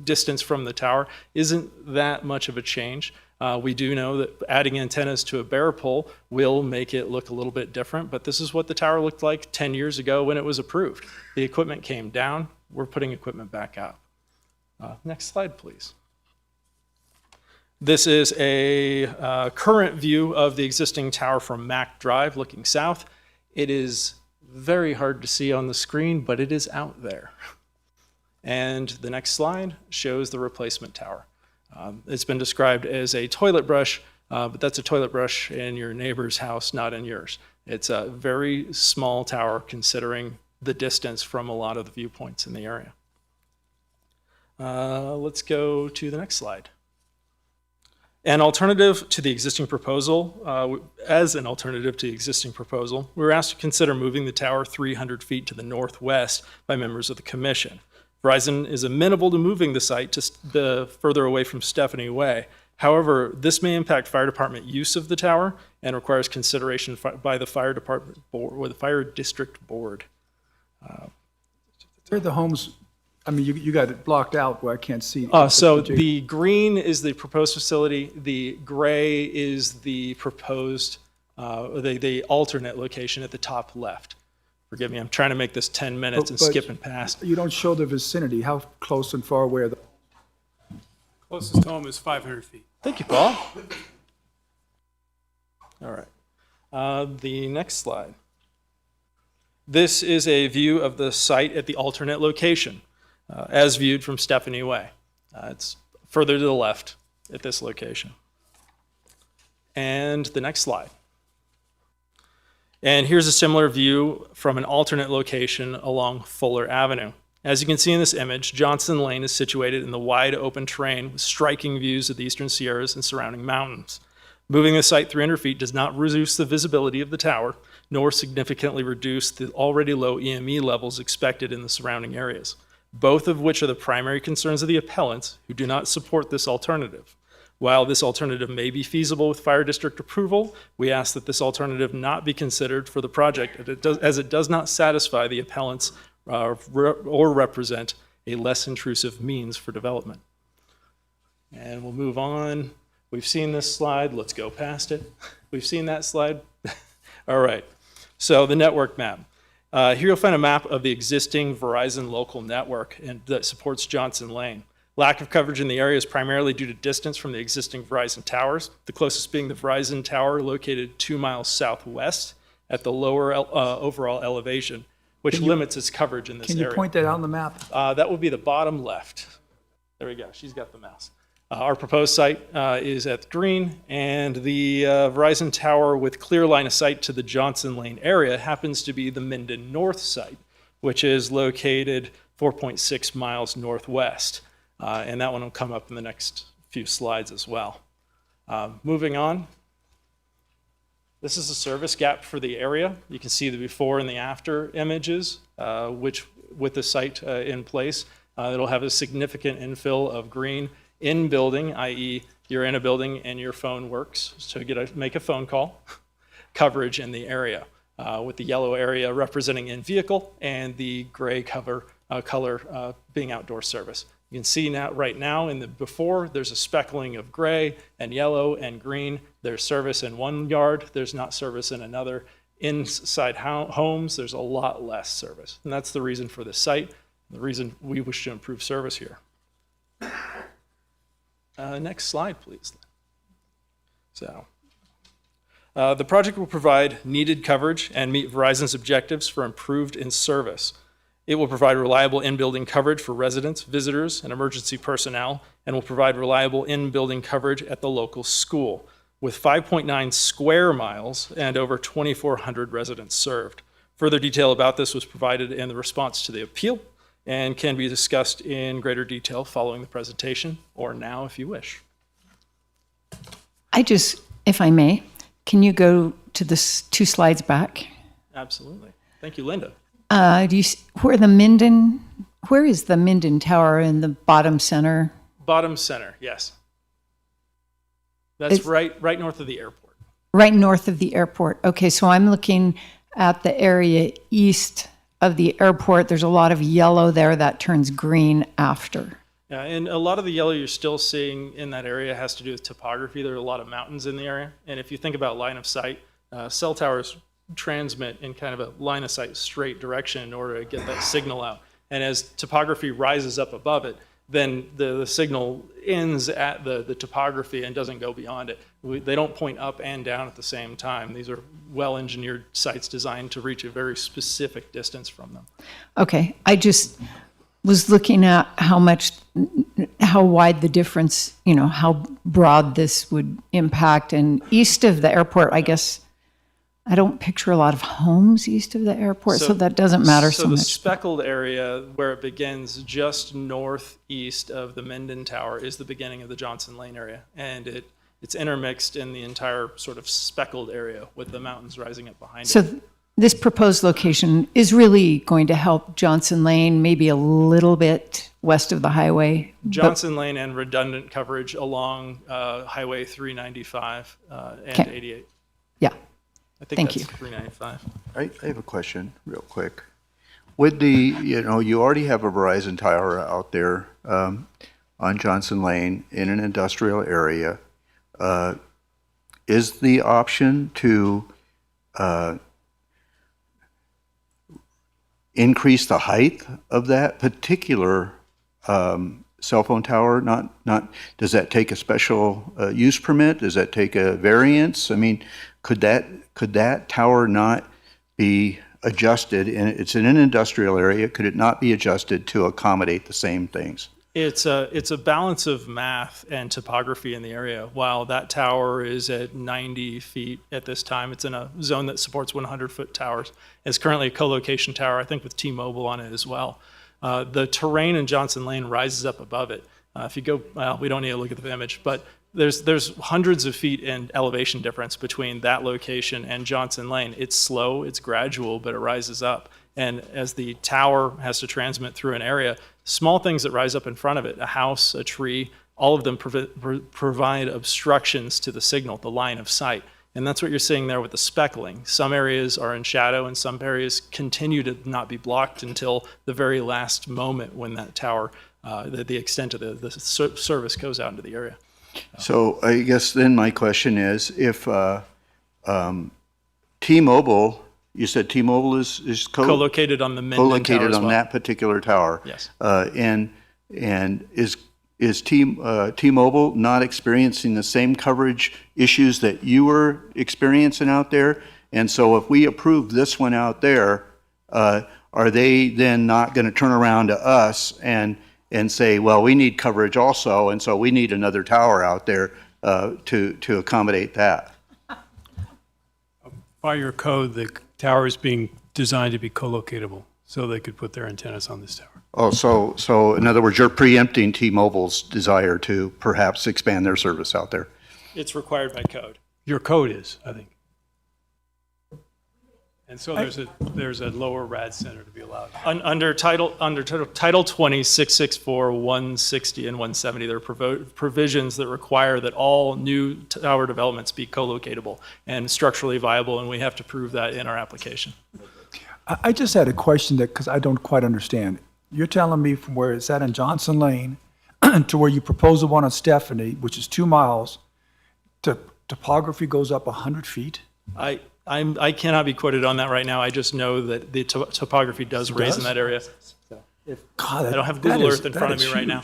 distance from the tower isn't that much of a change. We do know that adding antennas to a bare pole will make it look a little bit different, but this is what the tower looked like 10 years ago when it was approved. The equipment came down. We're putting equipment back up. Next slide, please. This is a current view of the existing tower from Mack Drive looking south. It is very hard to see on the screen, but it is out there. And the next slide shows the replacement tower. It's been described as a toilet brush, but that's a toilet brush in your neighbor's house, not in yours. It's a very small tower considering the distance from a lot of the viewpoints in the area. Let's go to the next slide. An alternative to the existing proposal, as an alternative to the existing proposal, we were asked to consider moving the tower 300 feet to the northwest by members of the commission. Verizon is amenable to moving the site to further away from Stephanie Way. However, this may impact fire department use of the tower and requires consideration by the fire department board or the fire district board. Where are the homes? I mean, you got it blocked out where I can't see. So the green is the proposed facility. The gray is the proposed, the alternate location at the top left. Forgive me, I'm trying to make this 10 minutes and But skipping past. You don't show the vicinity. How close and far away are the? Closest home is 500 feet. Thank you, Paul. All right. The next slide. This is a view of the site at the alternate location, as viewed from Stephanie Way. It's further to the left at this location. And the next slide. And here's a similar view from an alternate location along Fuller Avenue. As you can see in this image, Johnson Lane is situated in the wide open terrain with striking views of the Eastern Sierras and surrounding mountains. Moving the site 300 feet does not reduce the visibility of the tower, nor significantly reduce the already low EME levels expected in the surrounding areas, both of which are the primary concerns of the appellants who do not support this alternative. While this alternative may be feasible with fire district approval, we ask that this alternative not be considered for the project as it does not satisfy the appellants or represent a less intrusive means for development. And we'll move on. We've seen this slide. Let's go past it. We've seen that slide. All right. So the network map. Here you'll find a map of the existing Verizon local network that supports Johnson Lane. Lack of coverage in the area is primarily due to distance from the existing Verizon towers, the closest being the Verizon tower located 2 miles southwest at the lower overall elevation, which limits its coverage in this area. Can you point that out on the map? That would be the bottom left. There we go. She's got the mouse. Our proposed site is at green, and the Verizon tower with clear line of sight to the Johnson Lane area happens to be the Minden North site, which is located 4.6 miles northwest. And that one will come up in the next few slides as well. Moving on. This is a service gap for the area. You can see the before and the after images, which with the site in place, it'll have a significant infill of green in building, i.e. you're in a building and your phone works, so make a phone call, coverage in the area, with the yellow area representing in vehicle and the gray color being outdoor service. You can see now, right now in the before, there's a speckling of gray and yellow and green. There's service in one yard, there's not service in another. Inside homes, there's a lot less service. And that's the reason for this site, the reason we wish to improve service here. Next slide, please. So, the project will provide needed coverage and meet Verizon's objectives for improved in-service. It will provide reliable in-building coverage for residents, visitors, and emergency personnel, and will provide reliable in-building coverage at the local school, with 5.9 square miles and over 2,400 residents served. Further detail about this was provided in the response to the appeal and can be discussed in greater detail following the presentation, or now if you wish. If I may, can you go to the 2 slides back? Absolutely. Thank you, Linda. Where is the Minden Tower in the bottom center? Bottom center, yes. That's right north of the airport. Right north of the airport. Okay, so I'm looking at the area east of the airport. There's a lot of yellow there that turns green after. Yeah, and a lot of the yellow you're still seeing in that area has to do with topography. There are a lot of mountains in the area. And if you think about line of sight, cell towers transmit in kind of a line of sight straight direction in order to get that signal out. And as topography rises up above it, then the signal ends at the topography and doesn't go beyond it. They don't point up and down at the same time. These are well-engineered sites designed to reach a very specific distance from them. Okay, I just was looking at how wide the difference, how broad this would impact. And east of the airport, I guess, I don't picture a lot of homes east of the airport, so that doesn't matter so much. So the speckled area where it begins just northeast of the Minden Tower is the beginning of the Johnson Lane area. And it's intermixed in the entire sort of speckled area with the mountains rising up behind it. So this proposed location is really going to help Johnson Lane, maybe a little bit west of the highway. Johnson Lane and redundant coverage along Highway 395 and 88. Yeah. I think Thank that's you. 395. I have a question real quick. With you already have a Verizon tower out there on Johnson Lane in an industrial area. Is the option to increase the height of that particular cell phone tower? Does that take a special use permit? Does that take a variance? I mean, could that tower not be adjusted? And it's in an industrial area. Could it not be adjusted to accommodate the same things? It's a balance of math and topography in the area. While that tower is at 90 feet at this time, it's in a zone that supports 100-foot towers. It's currently a co-location tower, I think, with T-Mobile on it as well. The terrain in Johnson Lane rises up above it. If you go, well, we don't need to look at the image, but there's hundreds of feet in elevation difference between that location and Johnson Lane. It's slow, it's gradual, but it rises up. And as the tower has to transmit through an area, small things that rise up in front of it, a house, a tree, all of them provide obstructions to the signal, the line of sight. And that's what you're seeing there with the speckling. Some areas are in shadow and some areas continue to not be blocked until the very last moment when that tower, the extent of the service goes out into the area. So I guess then my question is, if T-Mobile, you said T-Mobile is co-located on the Minden co-located tower as on well. that particular tower. Yes. And is T-Mobile not experiencing the same coverage issues that you were experiencing out there? And so if we approve this one out there, are they then not going to turn around to us and say, well, we need coverage also, and so we need another tower out there to accommodate that? By your code, the tower is being designed to be co-locatable, so they could put their antennas on this tower. Oh, so in other words, you're preempting T-Mobile's desire to perhaps expand their service out there. It's required by code. Your code is, I think. And so there's a lower RAD center to be allowed. Under Title 20, 664, 160, and 170, there are provisions that require that all new tower developments be co-locatable and structurally viable, and we have to prove that in our application. I just had a question because I don't quite understand. You're telling me from where it's at in Johnson Lane to where you propose the one on Stephanie, which is 2 miles, topography goes up 100 feet? I cannot be quoted on that right now. I just know that the topography does raise in that area. God, I don't have Google Earth in front of me right now.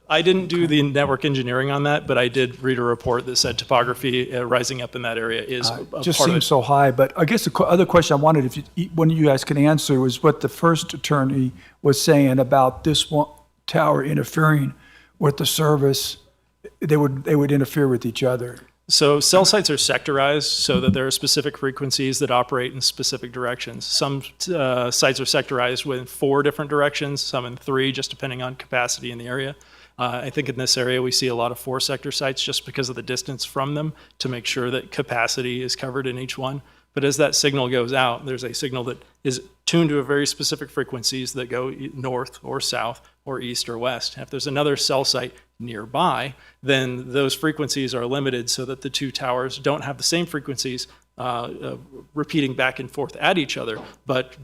I didn't do the network engineering on that, but I did read a report that said topography rising up in that area is a Just part of seems it. so high. But I guess the other question I wanted, one of you guys can answer, was what the first attorney was saying about this one tower interfering with the service. They would interfere with each other. So cell sites are sectorized so that there are specific frequencies that operate in specific directions. Some sites are sectorized with 4 different directions, some in 3, just depending on capacity in the area. I think in this area we see a lot of 4-sector sites just because of the distance from them to make sure that capacity is covered in each one. But as that signal goes out, there's a signal that is tuned to a very specific frequencies that go north or south or east or west. And if there's another cell site nearby, then those frequencies are limited so that the 2 towers don't have the same frequencies repeating back and forth at each other, but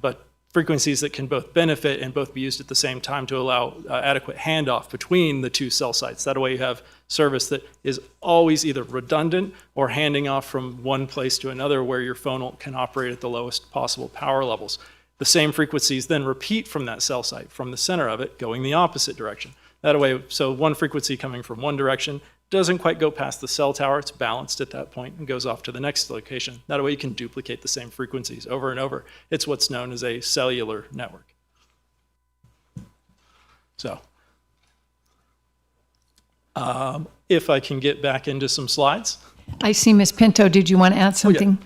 frequencies that can both benefit and both be used at the same time to allow adequate handoff between the 2 cell sites. That way you have service that is always either redundant or handing off from one place to another where your phone can operate at the lowest possible power levels. The same frequencies then repeat from that cell site, from the center of it, going the opposite direction. That way, so one frequency coming from one direction doesn't quite go past the cell tower, it's balanced at that point and goes off to the next location. That way you can duplicate the same frequencies over and over. It's what's known as a cellular network. So, if I can get back into some slides. I see Ms. Pinto, did you want to add something?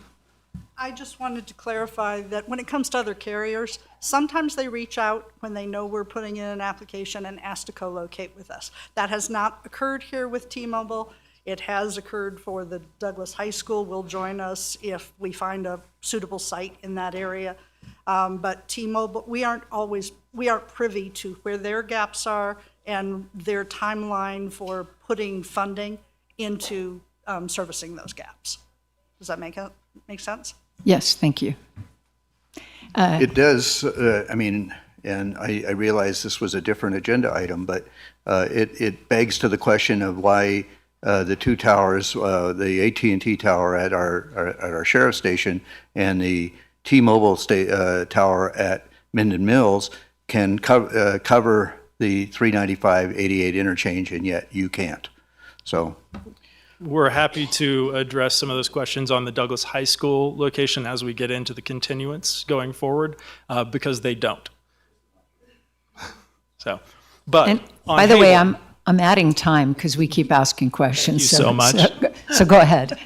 I just wanted to clarify that when it comes to other carriers, sometimes they reach out when they know we're putting in an application and ask to co-locate with us. That has not occurred here with T-Mobile. It has occurred for the Douglas High School. Will join us if we find a suitable site in that area. But T-Mobile, we aren't privy to where their gaps are and their timeline for putting funding into servicing those gaps. Does that make sense? Yes, thank you. It does, I mean, and I realize this was a different agenda item, but it begs to the question of why the 2 towers, the AT&T tower at our sheriff's station and the T-Mobile tower at Minden Mills can cover the 395-88 interchange, and yet you can't. So We're happy to address some of those questions on the Douglas High School location as we get into the continuance going forward, because they don't. So, but And on by the way, Hayward- I'm adding time because we keep asking questions. Thank you so much. So go ahead.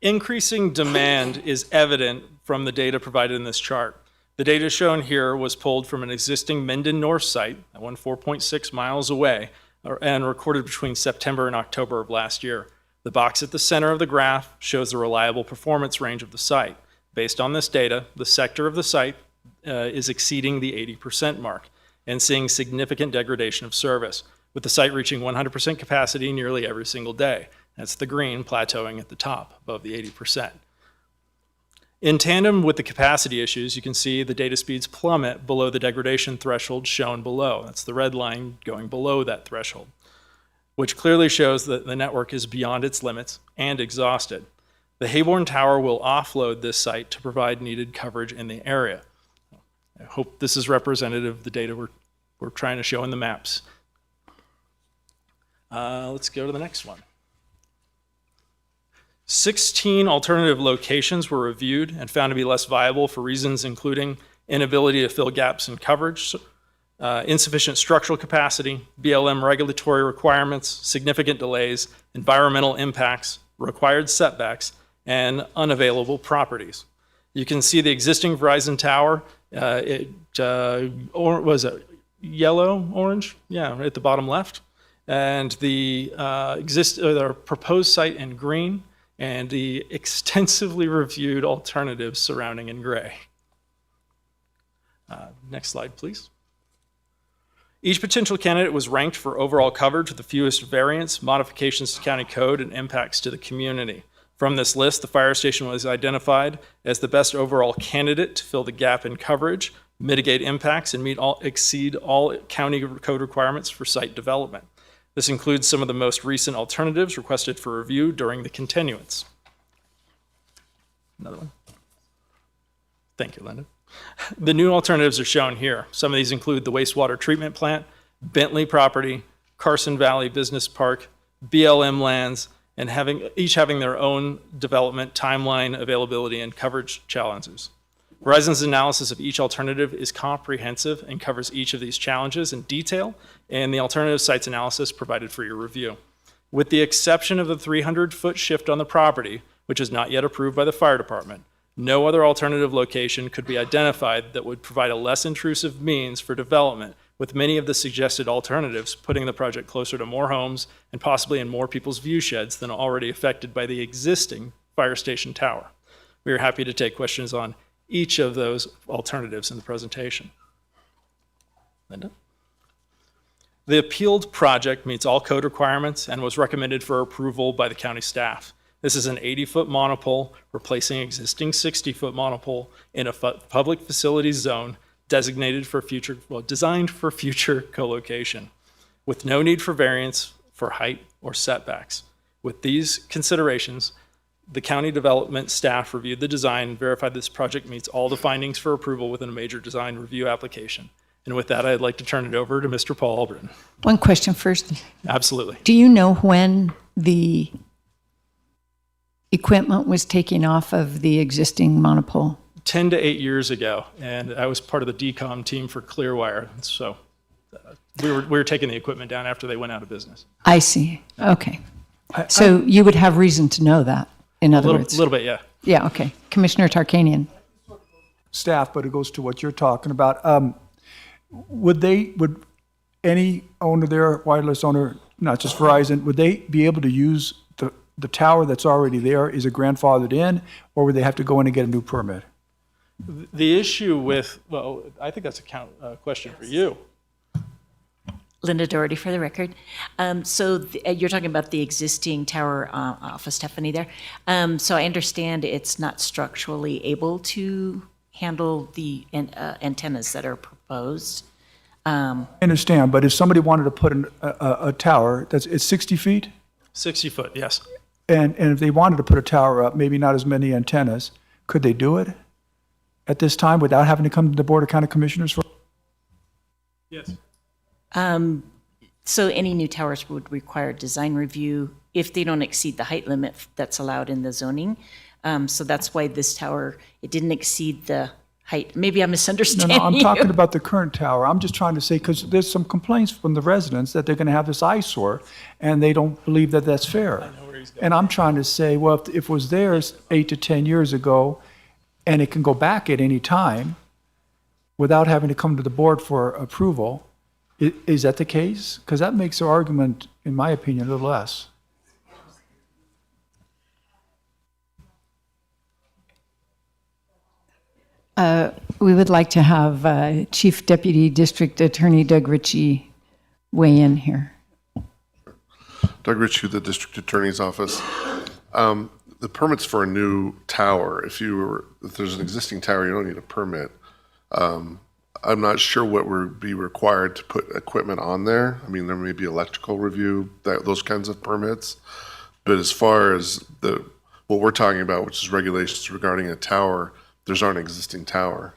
Increasing demand is evident from the data provided in this chart. The data shown here was pulled from an existing Minden North site, that one 4.6 miles away, and recorded between September and October of last year. The box at the center of the graph shows the reliable performance range of the site. Based on this data, the sector of the site is exceeding the 80% mark and seeing significant degradation of service, with the site reaching 100% capacity nearly every single day. That's the green plateauing at the top, above the 80%. In tandem with the capacity issues, you can see the data speeds plummet below the degradation threshold shown below. That's the red line going below that threshold, which clearly shows that the network is beyond its limits and exhausted. The Hayborn Tower will offload this site to provide needed coverage in the area. I hope this is representative of the data we're trying to show in the maps. Let's go to the next one. 16 alternative locations were reviewed and found to be less viable for reasons including inability to fill gaps in coverage, insufficient structural capacity, BLM regulatory requirements, significant delays, environmental impacts, required setbacks, and unavailable properties. You can see the existing Verizon tower, or was it yellow, orange? Yeah, right at the bottom left. And the proposed site in green, and the extensively reviewed alternatives surrounding in gray. Next slide, please. Each potential candidate was ranked for overall coverage with the fewest variants, modifications to county code, and impacts to the community. From this list, the fire station was identified as the best overall candidate to fill the gap in coverage, mitigate impacts, and exceed all county code requirements for site development. This includes some of the most recent alternatives requested for review during the continuance. Another one. Thank you, Linda. The new alternatives are shown here. Some of these include the wastewater treatment plant, Bentley property, Carson Valley Business Park, BLM lands, and each having their own development timeline, availability, and coverage challenges. Verizon's analysis of each alternative is comprehensive and covers each of these challenges in detail, and the alternative sites analysis provided for your review. With the exception of the 300-foot shift on the property, which is not yet approved by the fire department, no other alternative location could be identified that would provide a less intrusive means for development, with many of the suggested alternatives putting the project closer to more homes and possibly in more people's view sheds than already affected by the existing fire station tower. We are happy to take questions on each of those alternatives in the presentation. Linda? The appealed project meets all code requirements and was recommended for approval by the county staff. This is an 80-foot monopole replacing existing 60-foot monopole in a public facilities zone designated for future, designed for future co-location, with no need for variance for height or setbacks. With these considerations, the county development staff reviewed the design and verified this project meets all the findings for approval within a major design review application. And with that, I'd like to turn it over to Mr. Paul Albritton. One question first. Absolutely. Do you know when the equipment was taken off of the existing monopole? 10 to 8 years ago, and I was part of the DCOM team for Clearwire. So we were taking the equipment down after they went out of business. I see. Okay. So you would have reason to know that, in other words? A little bit, yeah. Yeah, okay. Commissioner Tarkanian. Staff, but it goes to what you're talking about. Would any owner there, wireless owner, not just Verizon, would they be able to use the tower that's already there? Is it grandfathered in, or would they have to go in and get a new permit? The issue with, well, I think that's a question for you. Linda Doherty for the record. You're talking about the existing tower off of Stephanie there. So I understand it's not structurally able to handle the antennas that are proposed. I understand, but if somebody wanted to put a tower, it's 60 feet? 60 foot, yes. And if they wanted to put a tower up, maybe not as many antennas, could they do it? at this time without having to come to the Board of County Commissioners for? Yes. So any new towers would require design review if they don't exceed the height limit that's allowed in the zoning. So that's why this tower, it didn't exceed the height. Maybe I'm misunderstanding No, I'm you. talking about the current tower. I'm just trying to say, because there's some complaints from the residents that they're going to have this eyesore, and they don't believe that that's fair. And I'm trying to say, well, if it was theirs 8 to 10 years ago, and it can go back at any time without having to come to the board for approval, is that the case? Because that makes the argument, in my opinion, a little less. We would like to have Chief Deputy District Attorney Doug Ritchie weigh in here. Doug Ritchie, the District Attorney's Office. The permits for a new tower, if there's an existing tower, you don't need a permit. I'm not sure what would be required to put equipment on there. I mean, there may be electrical review, those kinds of permits. But as far as what we're talking about, which is regulations regarding a tower, there's not an existing tower.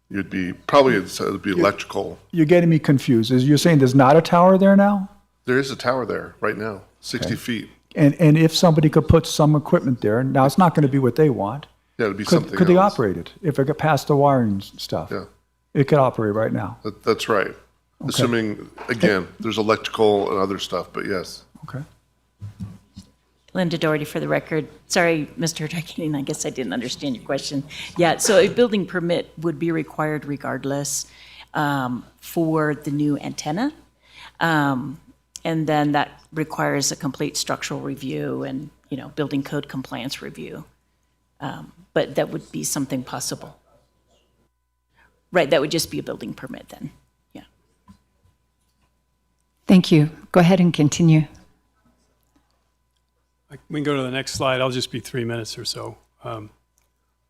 It'd be electrical. You're getting me confused. You're saying there's not a tower there now? There is a tower there right now, 60 feet. And if somebody could put some equipment there, now it's not going to be what they want. Yeah, it'd be something Could they else. operate it if it got past the wiring stuff? Yeah. It could operate right now. That's right. Assuming, again, there's electrical and other stuff, but yes. Okay. Linda Doherty for the record. Sorry, Mr. Tarkanian, I guess I didn't understand your question. Yeah, so a building permit would be required regardless for the new antenna. And then that requires a complete structural review and, building code compliance review. But that would be something possible. Right, that would just be a building permit then, yeah. Thank you. Go ahead and continue. We can go to the next slide. I'll just be 3 minutes or so.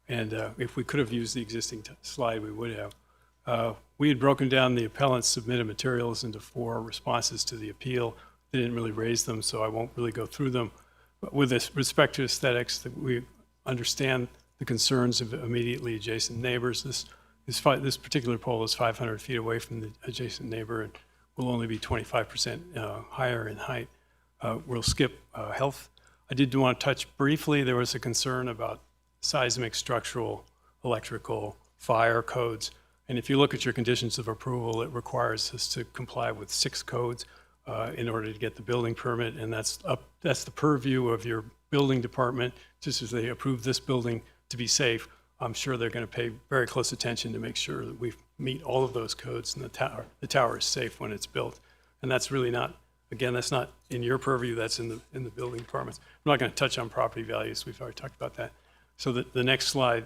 If we could have used the existing slide, we would have. We had broken down the appellant's submitted materials into 4 responses to the appeal. They didn't really raise them, so I won't really go through them. But with respect to aesthetics, we understand the concerns of immediately adjacent neighbors. This particular pole is 500 feet away from the adjacent neighbor and will only be 25% higher in height. We'll skip health. I did want to touch briefly, there was a concern about seismic, structural, electrical, fire codes. And if you look at your conditions of approval, it requires us to comply with 6 codes in order to get the building permit. And that's the purview of your building department. Just as they approve this building to be safe, I'm sure they're going to pay very close attention to make sure that we meet all of those codes and the tower is safe when it's built. And that's really not, again, that's not in your purview, that's in the building departments. I'm not going to touch on property values, we've already talked about that. So the next slide,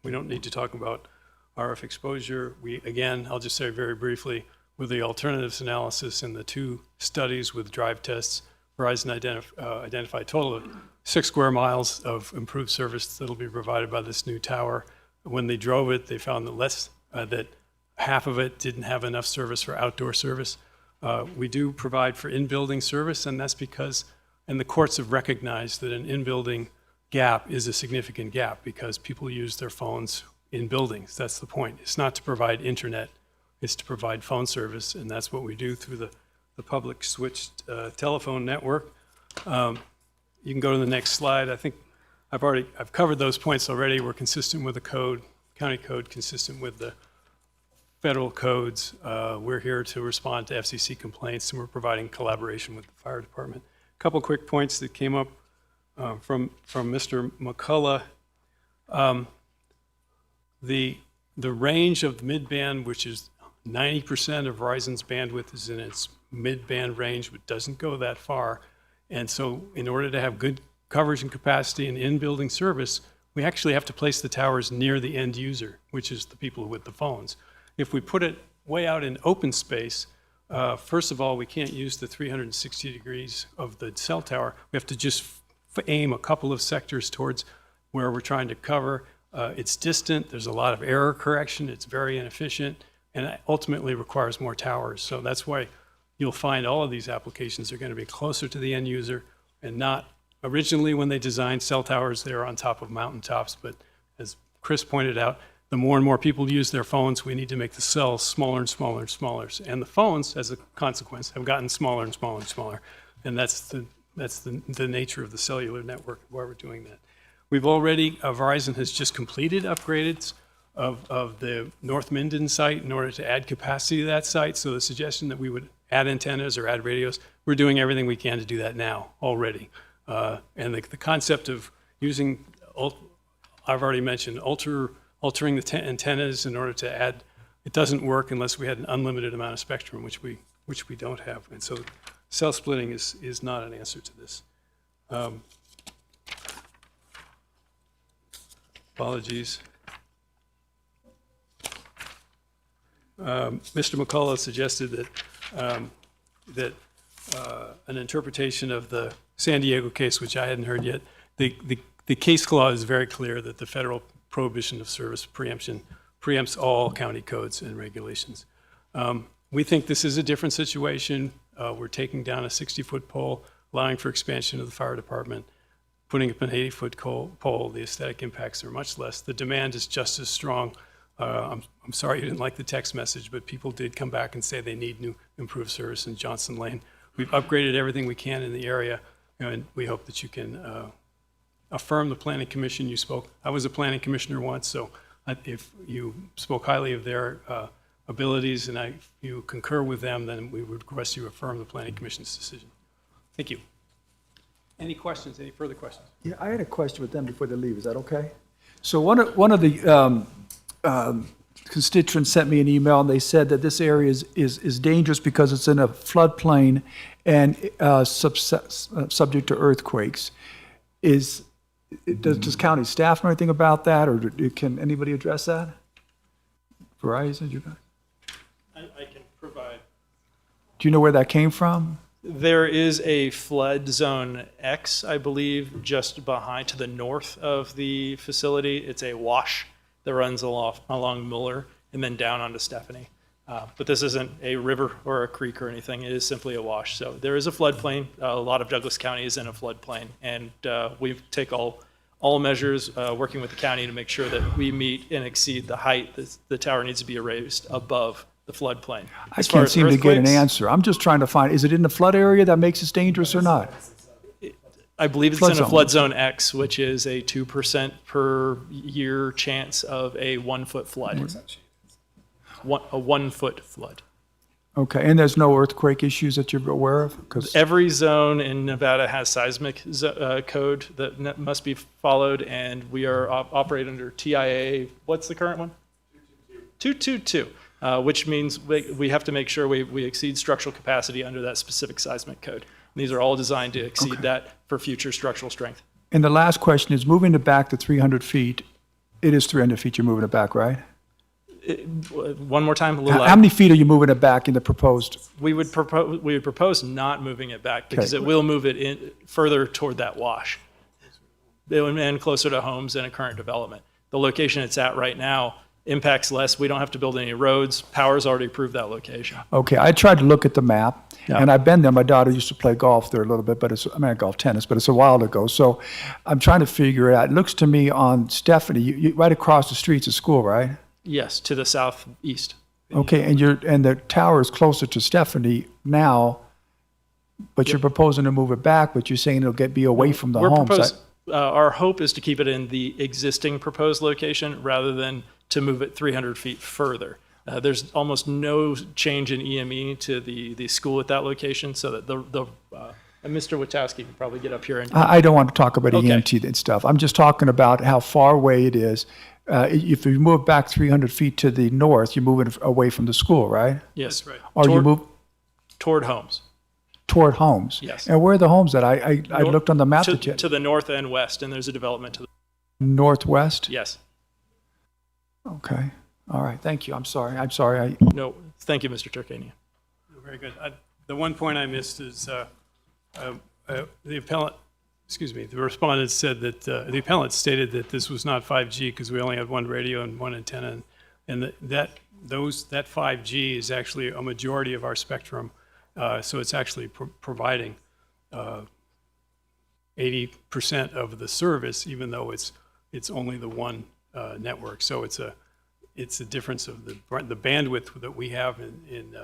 we don't need to talk about RF exposure. Again, I'll just say very briefly, with the alternatives analysis and the 2 studies with drive tests, Verizon identified a total of 6 square miles of improved service that'll be provided by this new tower. When they drove it, they found that half of it didn't have enough service for outdoor service. We do provide for in-building service, and that's because, and the courts have recognized that an in-building gap is a significant gap because people use their phones in buildings. That's the point. It's not to provide internet, it's to provide phone service, and that's what we do through the public switched telephone network. You can go to the next slide. I think I've covered those points already. We're consistent with the code, county code, consistent with the federal codes. We're here to respond to FCC complaints, and we're providing collaboration with the fire department. A couple quick points that came up from Mr. McCullough. The range of mid-band, which is 90% of Verizon's bandwidth is in its mid-band range, but doesn't go that far. And so in order to have good coverage and capacity and in-building service, we actually have to place the towers near the end user, which is the people with the phones. If we put it way out in open space, first of all, we can't use the 360 degrees of the cell tower. We have to just aim a couple of sectors towards where we're trying to cover. It's distant, there's a lot of error correction, it's very inefficient, and it ultimately requires more towers. So that's why you'll find all of these applications are going to be closer to the end user and not, originally when they designed cell towers, they were on top of mountaintops, but as Chris pointed out, the more and more people use their phones, we need to make the cells smaller and smaller and smaller. And the phones, as a consequence, have gotten smaller and smaller and smaller. And that's the nature of the cellular network, why we're doing that. We've already, Verizon has just completed upgrades of the North Minden site in order to add capacity to that site. So the suggestion that we would add antennas or add radios, we're doing everything we can to do that now already. And the concept of using, I've already mentioned, altering the antennas in order to add, it doesn't work unless we had an unlimited amount of spectrum, which we don't have. And so cell splitting is not an answer to this. Apologies. Mr. McCullough suggested that an interpretation of the San Diego case, which I hadn't heard yet, the case law is very clear that the federal prohibition of service preemption preempts all county codes and regulations. We think this is a different situation. We're taking down a 60-foot pole, allowing for expansion of the fire department, putting up an 80-foot pole. The aesthetic impacts are much less. The demand is just as strong. I'm sorry you didn't like the text message, but people did come back and say they need new improved service in Johnson Lane. We've upgraded everything we can in the area, and we hope that you can affirm the planning commission you spoke. I was a planning commissioner once, so if you spoke highly of their abilities and if you concur with them, then we would request you affirm the planning commission's decision. Thank you. Any questions? Any further questions? Yeah, I had a question with them before they leave. Is that okay? So one of the constituents sent me an email, and they said that this area is dangerous because it's in a floodplain and subject to earthquakes. Does county staff know anything about that, or can anybody address that? Verizon, you guys? I can provide. Do you know where that came from? There is a flood zone X, I believe, just behind to the north of the facility. It's a wash that runs along Muller and then down onto Stephanie. But this isn't a river or a creek or anything. It is simply a wash. So there is a floodplain. A lot of Douglas County is in a floodplain. And we take all measures working with the county to make sure that we meet and exceed the height that the tower needs to be raised above the floodplain. I can't seem to get an answer. I'm just trying to find, is it in the flood area that makes it dangerous or not? I believe it's in a flood zone X, which is a 2% per year chance of a 1 foot flood. A 1 foot flood. Okay, and there's no earthquake issues that you're aware of? 'Cause every zone in Nevada has seismic code that must be followed, and we are operate under TIA. What's the current one? 222, which means we have to make sure we exceed structural capacity under that specific seismic code. And these are all designed to exceed that for future structural strength. And the last question is, moving it back to 300 feet, it is 300 feet you're moving it back, right? One more time, a little How many feet are you moving it back in the proposed? We would propose not moving it back because it will move it in further toward that wash and closer to homes and a current development. The location it's at right now impacts less. We don't have to build any roads. Power's already approved that location. Okay, I tried to look at the map, and I've been there. My daughter used to play golf there a little bit, but golf tennis, but it's a while ago. So I'm trying to figure it out. It looks to me on Stephanie, right across the street's a school, right? Yes, to the southeast. Okay, and the tower is closer to Stephanie now, but you're proposing to move it back, but you're saying it'll be away from the homes. Our hope is to keep it in the existing proposed location rather than to move it 300 feet further. There's almost no change in EME to the school at that location, so that Mr. Witowski can probably get up here and. I don't want to talk about EMT and stuff. I'm just talking about how far away it is. If you move back 300 feet to the north, you're moving away from the school, right? Yes, that's right. Or you move toward homes. Toward homes. Yes. And where are the homes at? I looked on the map. To the north and west, and there's a development to the northwest. Yes. Okay. All right. Thank you. I'm sorry. No, thank you, Mr. Turkania. Very good. The one point I missed is the appellant. Excuse me, the respondent said that the appellant stated that this was not 5G because we only had one radio and one antenna, and that 5G is actually a majority of our spectrum, so it's actually providing 80% of the service, even though it's only the one network. So it's a difference of the bandwidth that we have in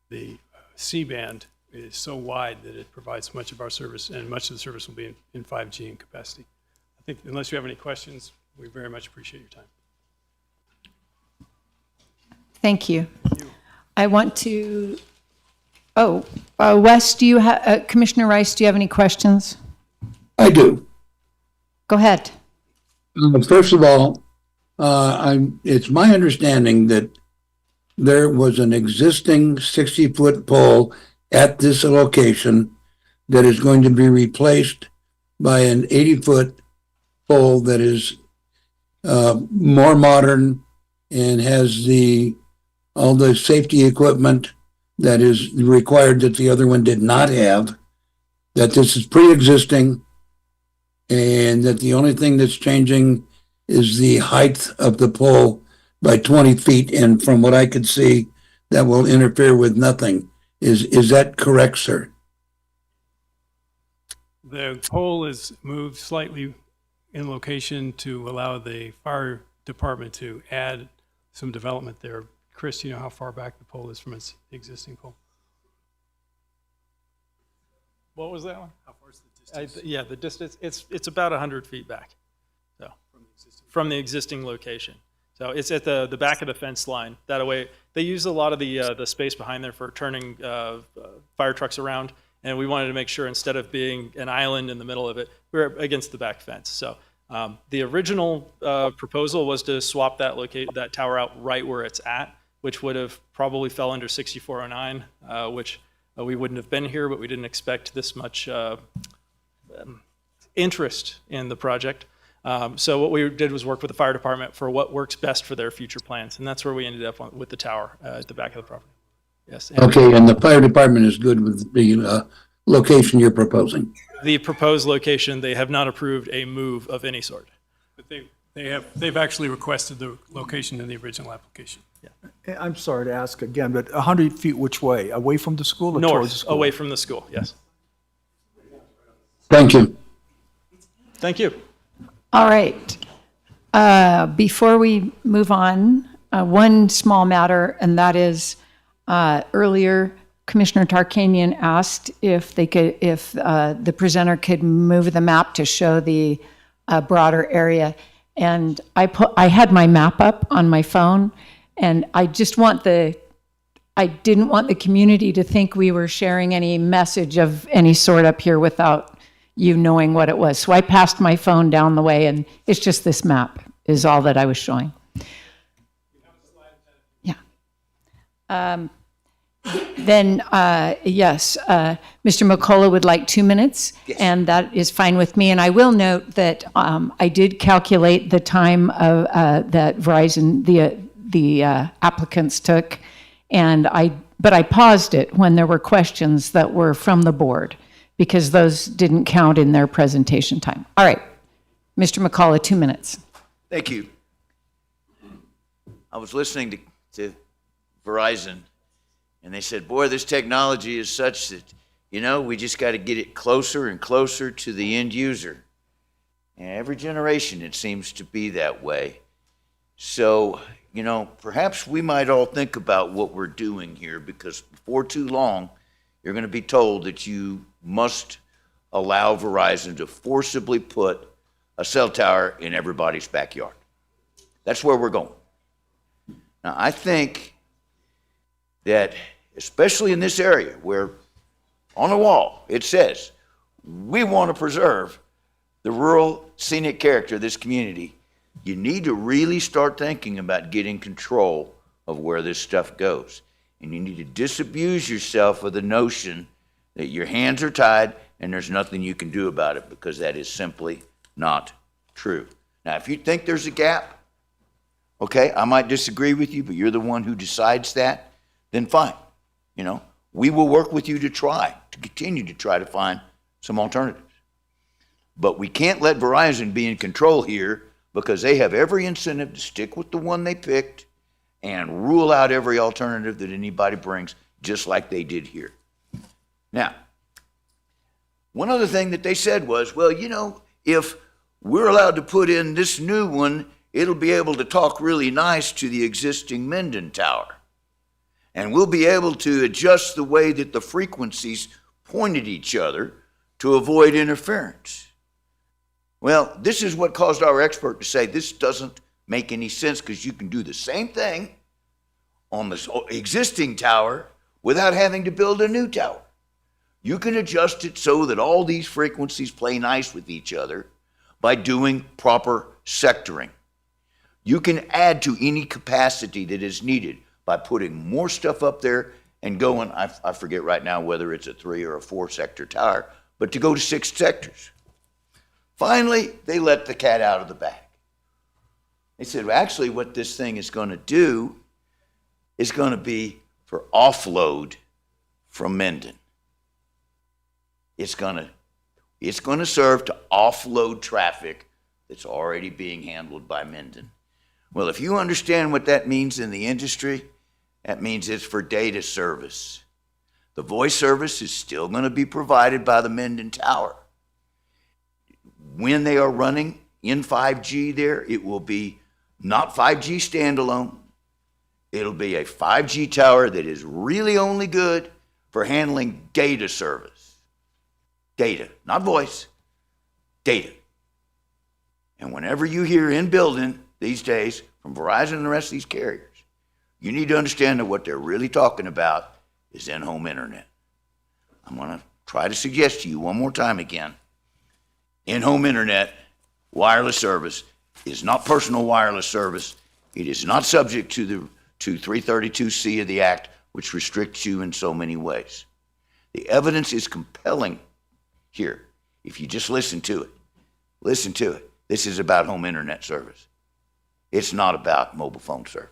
the C band is so wide that it provides much of our service, and much of the service will be in 5G in capacity. I think unless you have any questions, we very much appreciate your time. Thank you. I want to, Wes, do you have, Commissioner Rice, do you have any questions? I do. Go ahead. First of all, it's my understanding that there was an existing 60-foot pole at this location that is going to be replaced by an 80-foot pole that is more modern and has all the safety equipment that is required that the other one did not have, that this is pre-existing, and that the only thing that's changing is the height of the pole by 20 feet, and from what I could see, that will interfere with nothing. Is that correct, sir? The pole is moved slightly in location to allow the fire department to add some development there. Chris, do you know how far back the pole is from its existing pole? What was that one? How far is the distance? Yeah, the distance, it's about 100 feet back. So from the existing location. So it's at the back of the fence line. That way, they use a lot of the space behind there for turning fire trucks around. And we wanted to make sure instead of being an island in the middle of it, we're against the back fence. So the original proposal was to swap that tower out right where it's at, which would have probably fell under 6409, which we wouldn't have been here, but we didn't expect this much interest in the project. So what we did was work with the fire department for what works best for their future plans, and that's where we ended up with the tower at the back of the property. Yes. Okay, and the fire department is good with the location you're proposing? The proposed location, they have not approved a move of any sort. But they've actually requested the location in the original application. Yeah. I'm sorry to ask again, but 100 feet which way? Away from the school or towards the North, school? away from the school, yes. Thank you. Thank you. All right. Before we move on, one small matter, and that is earlier Commissioner Tarkanian asked if the presenter could move the map to show the broader area. And I had my map up on my phone, and I didn't want the community to think we were sharing any message of any sort up here without you knowing what it was. So I passed my phone down the way, and it's just this map is all that I was showing. Yeah. Then, yes, Mr. McCullough would like 2 minutes, and that is fine with me. And I will note that I did calculate the time that Verizon, the applicants took, but I paused it when there were questions that were from the board, because those didn't count in their presentation time. All right, Mr. McCullough, 2 minutes. Thank you. I was listening to Verizon, and they said, boy, this technology is such that, we just got to get it closer and closer to the end user. And every generation, it seems to be that way. So, perhaps we might all think about what we're doing here, because before too long, you're going to be told that you must allow Verizon to forcibly put a cell tower in everybody's backyard. That's where we're going. Now, I think that, especially in this area where on the wall it says, we want to preserve the rural scenic character of this community, you need to really start thinking about getting control of where this stuff goes. And you need to disabuse yourself of the notion that your hands are tied and there's nothing you can do about it, because that is simply not true. Now, if you think there's a gap, okay, I might disagree with you, but you're the one who decides that, then fine. We will work with you to continue to try to find some alternatives. But we can't let Verizon be in control here, because they have every incentive to stick with the one they picked and rule out every alternative that anybody brings, just like they did here. Now, one other thing that they said was, well, if we're allowed to put in this new one it'll be able to talk really nice to the existing Minden tower. And we'll be able to adjust the way that the frequencies point at each other to avoid interference. Well, this is what caused our expert to say this doesn't make any sense, because you can do the same thing on the existing tower without having to build a new tower. You can adjust it so that all these frequencies play nice with each other by doing proper sectoring. You can add to any capacity that is needed by putting more stuff up there and going, I forget right now whether it's a 3 or a 4 sector tower, but to go to 6 sectors. Finally, they let the cat out of the bag. They said, well, actually what this thing is going to do is going to be for offload from Minden. It's going to serve to offload traffic that's already being handled by Minden. Well, if you understand what that means in the industry, that means it's for data service. The voice service is still going to be provided by the Minden Tower. When they are running in 5G there, it will be not 5G standalone. It'll be a 5G tower that is really only good for handling data service. Data, not voice, data. And whenever you hear in building these days from Verizon and the rest of these carriers, you need to understand that what they're really talking about is in-home internet. I'm going to try to suggest to you one more time again, in-home internet, wireless service is not personal wireless service. It is not subject to 332C of the Act, which restricts you in so many ways. The evidence is compelling here. If you just listen to it, listen to it. This is about home internet service. It's not about mobile phone service.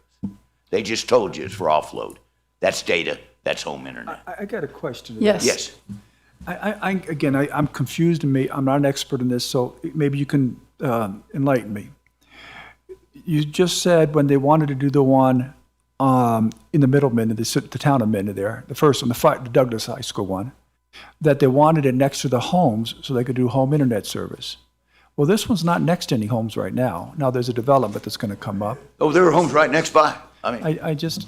They just told you it's for offload. That's data. That's home internet. I got a question. Yes. Yes. I'm confused, and I'm not an expert in this, so maybe you can enlighten me. You just said when they wanted to do the one in the middle of Minden, the town of Minden there, the first one, the Douglas High School one, that they wanted it next to the homes so they could do home internet service. Well, this one's not next to any homes right now. Now there's a development that's going to come up. Oh, there are homes right next by. I mean,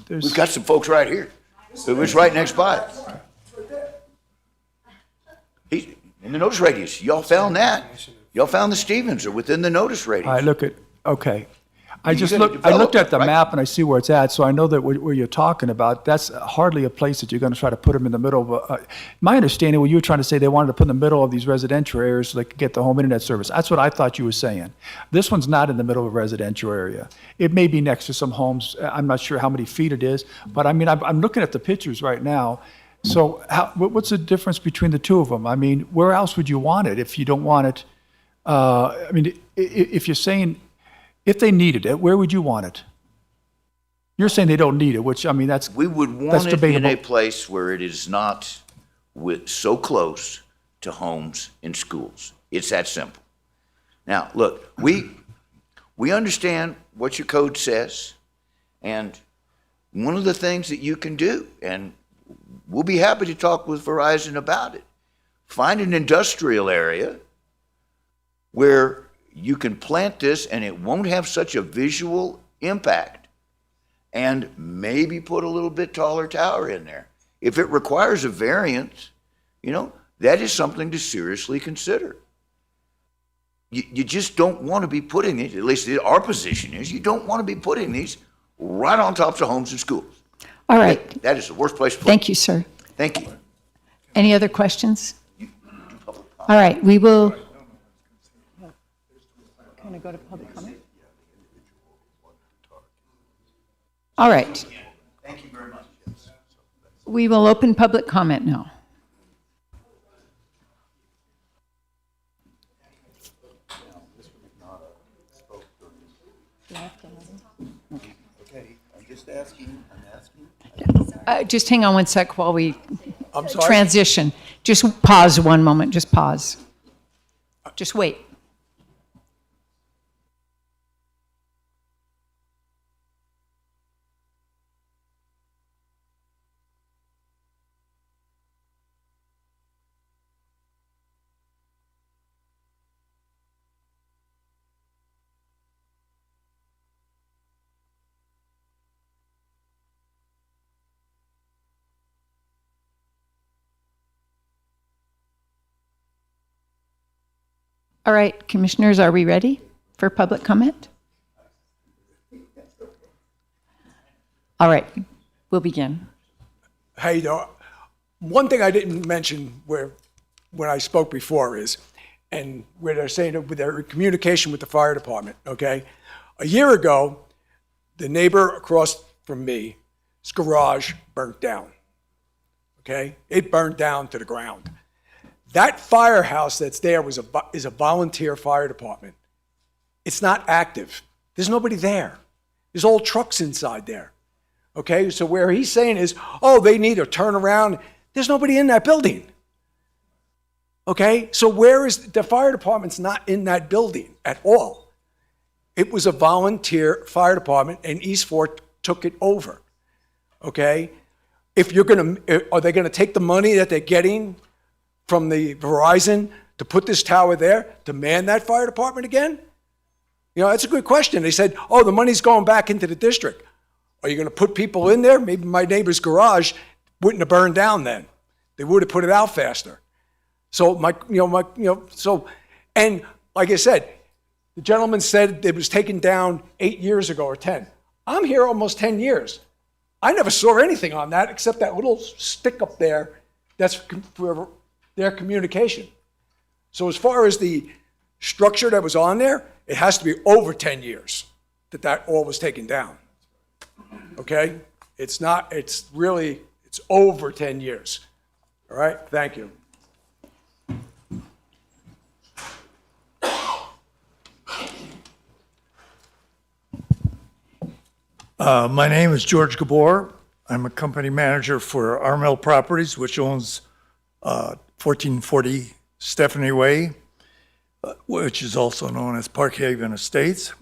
we've got some folks right here. It was right next by. He's in the notice radius. Y'all found that. Y'all found the Stevens are within the notice radius. Okay. I looked at the map and I see where it's at, so I know that where you're talking about, that's hardly a place that you're going to try to put them in the middle of. My understanding, what you were trying to say, they wanted to put in the middle of these residential areas so they could get the home internet service. That's what I thought you were saying. This one's not in the middle of a residential area. It may be next to some homes. I'm not sure how many feet it is, but I mean, I'm looking at the pictures right now. So what's the difference between the two of them? I mean, where else would you want it if you don't want it? I mean, if you're saying, if they needed it, where would you want it? You're saying they don't need it, which, I mean, we would want it debatable. in a place where it is not so close to homes and schools. It's that simple. Now, look, we understand what your code says, and one of the things that you can do, and we'll be happy to talk with Verizon about it, find an industrial area where you can plant this and it won't have such a visual impact, and maybe put a little bit taller tower in there. If it requires a variance, that is something to seriously consider. You just don't want to be putting it, at least our position is, you don't want to be putting these right on tops of homes and schools. All right. That is the worst place to put Thank you, sir. Thank you. Any other questions? All right, we will. Can I go to public comment? All right. Thank you very much. We will open public comment now. Okay, I'm just asking. Just hang on one sec while we I'm sorry? transition. Just pause one moment. Just pause. Just wait. All right, commissioners, are we ready for public comment? All right, we'll begin. Hey, one thing I didn't mention when I spoke before is, and where they're saying that with their communication with the fire department, okay? A year ago, the neighbor across from me, his garage burnt down, okay? It burned down to the ground. That firehouse that's there is a volunteer fire department. It's not active. There's nobody there. There's old trucks inside there, okay? So where he's saying is, oh, they need to turn around, there's nobody in that building. Okay, so where is the fire department's not in that building at all? It was a volunteer fire department, and East Fork took it over. Okay, are they gonna take the money that they're getting from the Verizon to put this tower there to man that fire department again? You know, that's a good question. They said, oh, the money's going back into the district. Are you gonna put people in there? Maybe my neighbor's garage wouldn't have burned down then. They would have put it out faster. So and like I said, the gentleman said it was taken down 8 years ago or 10. I'm here almost 10 years. I never saw anything on that except that little stick up there that's for their communication. So as far as the structure that was on there, it has to be over 10 years that all was taken down. Okay? It's over 10 years. All right? Thank you. My name is George Gabor. I'm a company manager for Armel Properties, which owns 1440 Stephanie Way, which is also known as Park Haven Estates.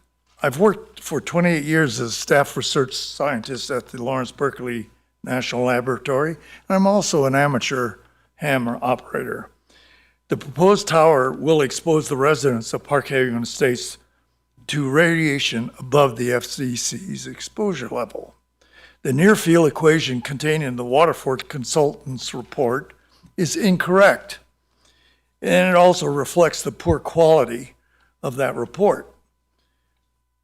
I've worked for 28 years as staff research scientist at the Lawrence Berkeley National Laboratory, and I'm also an amateur hammer operator. The proposed tower will expose the residents of Park Haven Estates to radiation above the FCC's exposure level. The near-field equation contained in the Waterford consultant's report is incorrect, and it also reflects the poor quality of that report.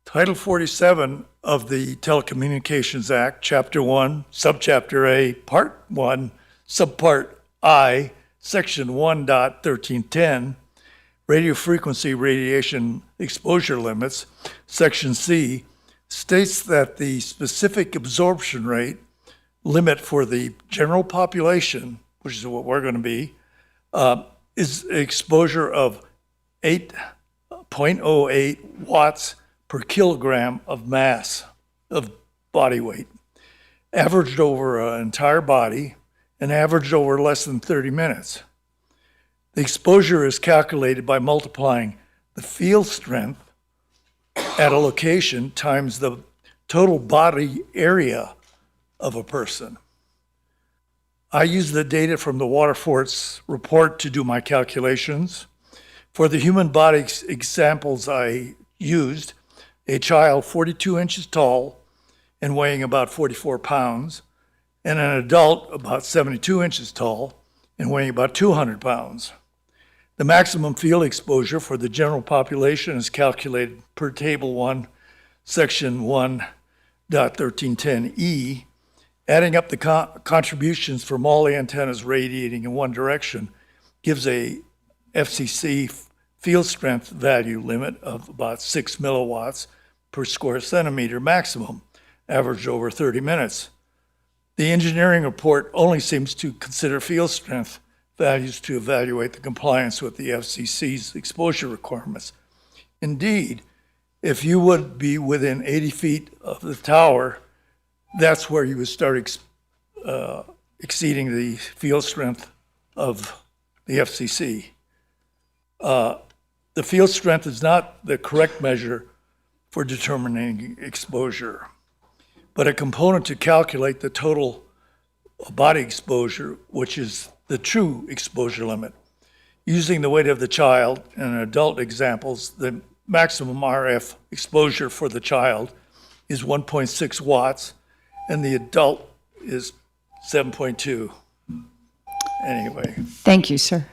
Title 47 of the Telecommunications Act, Chapter 1, Subchapter A, Part 1, Subpart I, Section 1.1310, radio frequency radiation exposure limits, Section C, states that the specific absorption rate limit for the general population, which is what we're going to be, is exposure of 8.08 watts per kilogram of mass of body weight, averaged over an entire body and averaged over less than 30 minutes. The exposure is calculated by multiplying the field strength at a location times the total body area of a person. I use the data from the Waterford's report to do my calculations. For the human body examples I used, a child 42 inches tall and weighing about 44 pounds, and an adult about 72 inches tall and weighing about 200 pounds. The maximum field exposure for the general population is calculated per Table 1, Section 1.1310E. Adding up the contributions from all the antennas radiating in one direction gives a FCC field strength value limit of about 6 milliwatts per square centimeter maximum, averaged over 30 minutes. The engineering report only seems to consider field strength values to evaluate the compliance with the FCC's exposure requirements. Indeed, if you would be within 80 feet of the tower, that's where you would start exceeding the field strength of the FCC. The field strength is not the correct measure for determining exposure, but a component to calculate the total body exposure, which is the true exposure limit. Using the weight of the child and adult examples, the maximum RF exposure for the child is 1.6 watts, and the adult is 7.2. Anyway. Thank you, sir.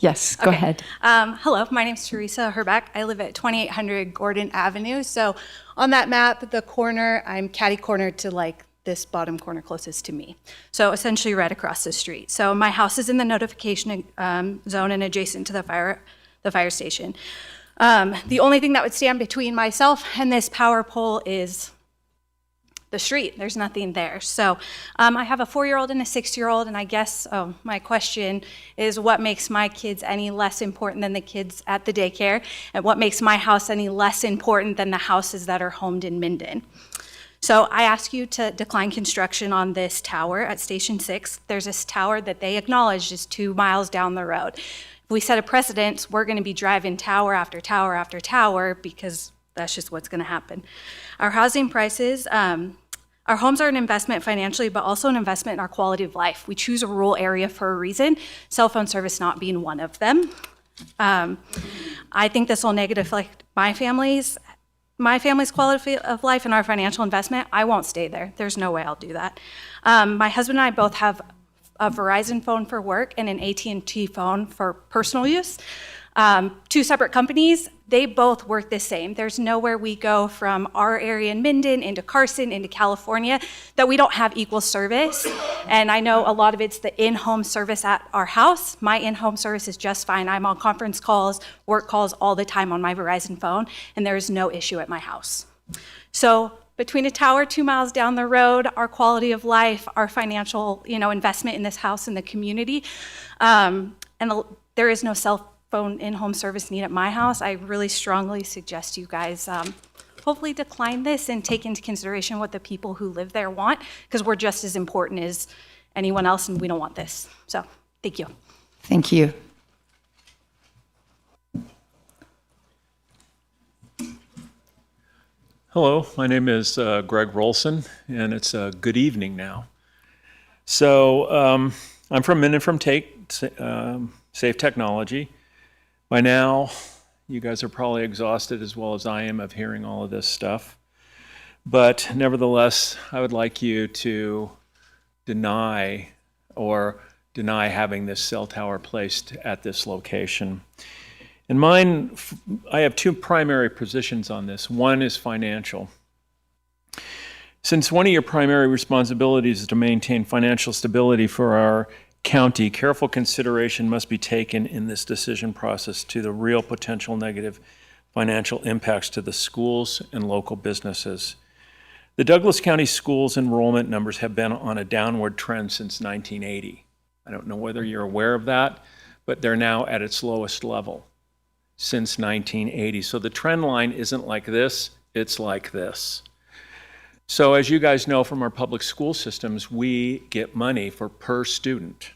Yes, go Okay. ahead. Hello, my name's Teresa Herbeck. I live at 2800 Gordon Avenue. So on that map, the corner, I'm catty corner to like this bottom corner closest to me. So essentially right across the street. So my house is in the notification zone and adjacent to the fire station. The only thing that would stand between myself and this power pole is the street. There's nothing there. So I have a 4-year-old and a 6-year-old, and I guess my question is what makes my kids any less important than the kids at the daycare, and what makes my house any less important than the houses that are homed in Minden? So I ask you to decline construction on this tower at Station 6. There's this tower that they acknowledge is 2 miles down the road. If we set a precedent, we're going to be driving tower after tower after tower because that's just what's going to happen. Our housing prices, our homes are an investment financially, but also an investment in our quality of life. We choose a rural area for a reason, cell phone service not being one of them. I think this will negatively affect my family's quality of life and our financial investment. I won't stay there. There's no way I'll do that. My husband and I both have a Verizon phone for work and an AT&T phone for personal use. 2 separate companies, they both work the same. There's nowhere we go from our area in Minden into Carson into California that we don't have equal service. And I know a lot of it's the in-home service at our house. My in-home service is just fine. I'm on conference calls, work calls all the time on my Verizon phone, and there is no issue at my house. So between a tower 2 miles down the road, our quality of life, our financial, investment in this house and the community, there is no cell phone in-home service need at my house. I really strongly suggest you guys hopefully decline this and take into consideration what the people who live there want, because we're just as important as anyone else and we don't want this. So, thank you. Thank you. Hello, my name is Greg Rolson, and it's good evening now. So I'm from Minden from Safe Technology. By now, you guys are probably exhausted as well as I am of hearing all of this stuff. But nevertheless, I would like you to deny having this cell tower placed at this location. In mine, I have 2 primary positions on this. One is financial. Since one of your primary responsibilities is to maintain financial stability for our county, careful consideration must be taken in this decision process to the real potential negative financial impacts to the schools and local businesses. The Douglas County schools enrollment numbers have been on a downward trend since 1980. I don't know whether you're aware of that, but they're now at its lowest level since 1980. So the trend line isn't like this, it's like this. So as you guys know from our public school systems, we get money for per student.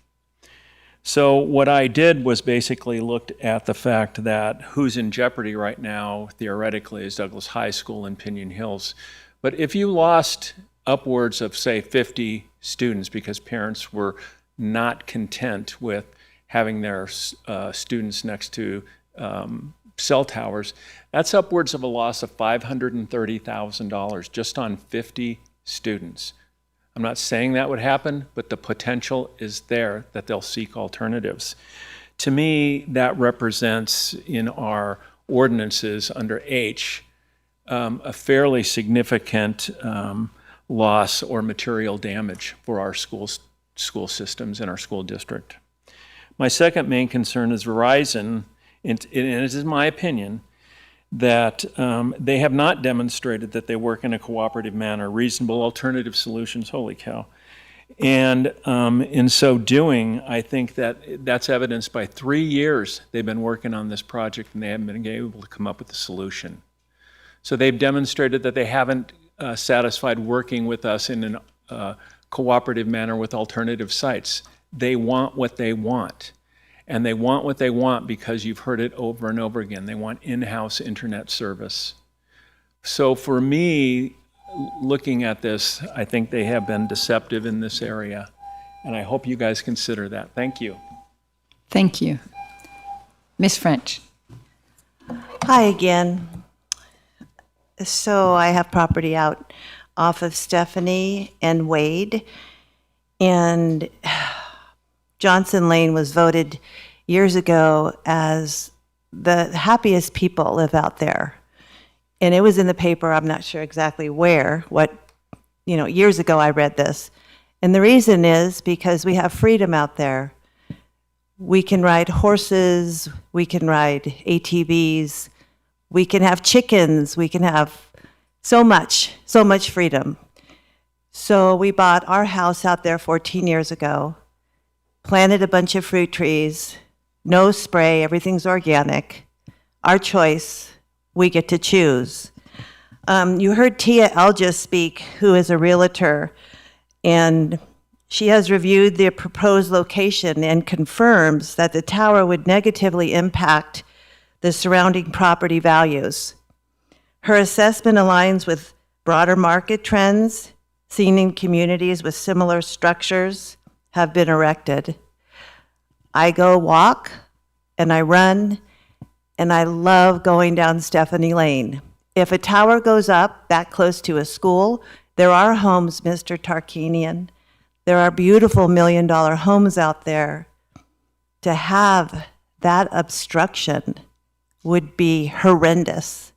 So what I did was basically looked at the fact that who's in jeopardy right now, theoretically, is Douglas High School and Pinion Hills. But if you lost upwards of, say, 50 students because parents were not content with having their students next to cell towers, that's upwards of a loss of $530,000 just on 50 students. I'm not saying that would happen, but the potential is there that they'll seek alternatives. To me, that represents in our ordinances under H a fairly significant loss or material damage for our school systems and our school district. My second main concern is Verizon, and it is my opinion that they have not demonstrated that they work in a cooperative manner, reasonable alternative solutions, holy cow. And in so doing, I think that that's evidenced by 3 years they've been working on this project and they haven't been able to come up with a solution. So they've demonstrated that they haven't satisfied working with us in a cooperative manner with alternative sites. They want what they want. And they want what they want because you've heard it over and over again. They want in-house internet service. So for me, looking at this, I think they have been deceptive in this area. And I hope you guys consider that. Thank you. Thank you. Ms. French. Hi again. So I have property out off of Stephanie and Wade. And Johnson Lane was voted years ago as the happiest people live out there. And it was in the paper, I'm not sure exactly where, years ago I read this. And the reason is because we have freedom out there. We can ride horses, we can ride ATVs, we can have chickens, we can have so much freedom. So we bought our house out there 14 years ago, planted a bunch of fruit trees, no spray, everything's organic. Our choice, we get to choose. You heard Tia Elgis speak, who is a realtor, and she has reviewed the proposed location and confirms that the tower would negatively impact the surrounding property values. Her assessment aligns with broader market trends seen in communities with similar structures have been erected. I go walk and I run and I love going down Stephanie Lane. If a tower goes up that close to a school, there are homes, Mr. Tarkanian. There are beautiful $1 million homes out there. To have that obstruction would be horrendous.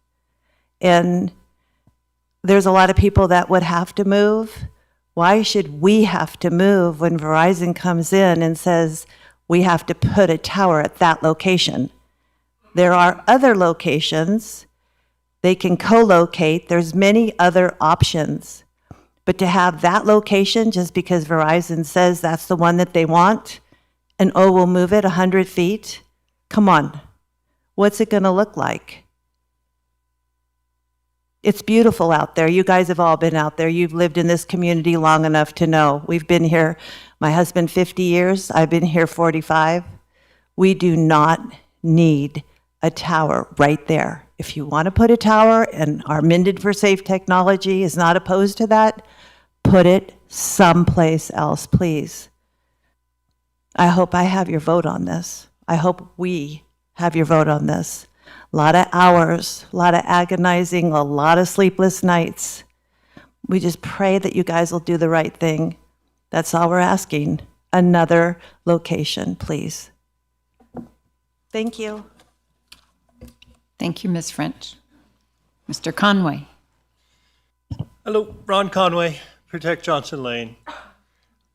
And there's a lot of people that would have to move. Why should we have to move when Verizon comes in and says we have to put a tower at that location? There are other locations. They can co-locate. There's many other options. But to have that location just because Verizon says that's the one that they want, and oh, we'll move it 100 feet? Come on. What's it going to look like? It's beautiful out there. You guys have all been out there. You've lived in this community long enough to know. We've been here, my husband, 50 years. I've been here 45. We do not need a tower right there. If you want to put a tower, and our Minden for Safe Technology is not opposed to that, put it someplace else, please. I hope I have your vote on this. I hope we have your vote on this. A lot of hours, a lot of agonizing, a lot of sleepless nights. We just pray that you guys will do the right thing. That's all we're asking. Another location, please. Thank you. Thank you, Ms. French. Mr. Conway. Hello, Ron Conway, Protect Johnson Lane.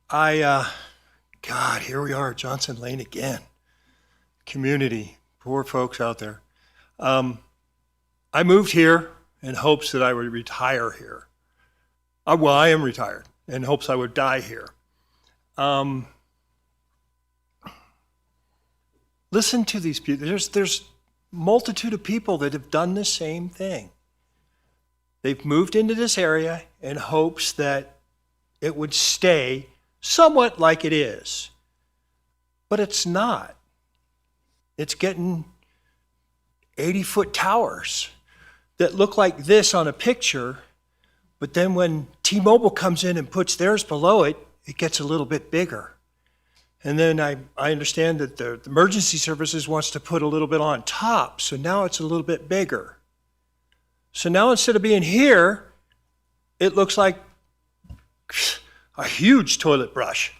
God, here we are, Johnson Lane again. Community, poor folks out there. I moved here in hopes that I would retire here. Well, I am retired, in hopes I would die here. Listen to these people. There's multitude of people that have done the same thing. They've moved into this area in hopes that it would stay somewhat like it is. But it's not. It's getting 80-foot towers that look like this on a picture, but then when T-Mobile comes in and puts theirs below it, it gets a little bit bigger. And then I understand that the emergency services wants to put a little bit on top, so now it's a little bit bigger. So now instead of being here, it looks like a huge toilet brush.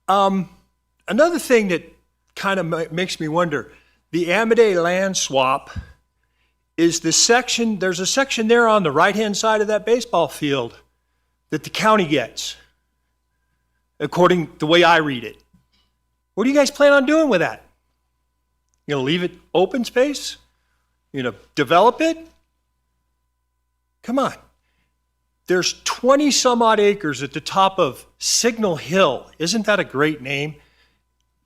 Another thing that kind of makes me wonder, the Amadei land swap is the section, there's a section there on the right-hand side of that baseball field that the county gets, according to the way I read it. What do you guys plan on doing with that? You gonna leave it open space? You gonna develop it? Come on. There's 20 some odd acres at the top of Signal Hill. Isn't that a great name?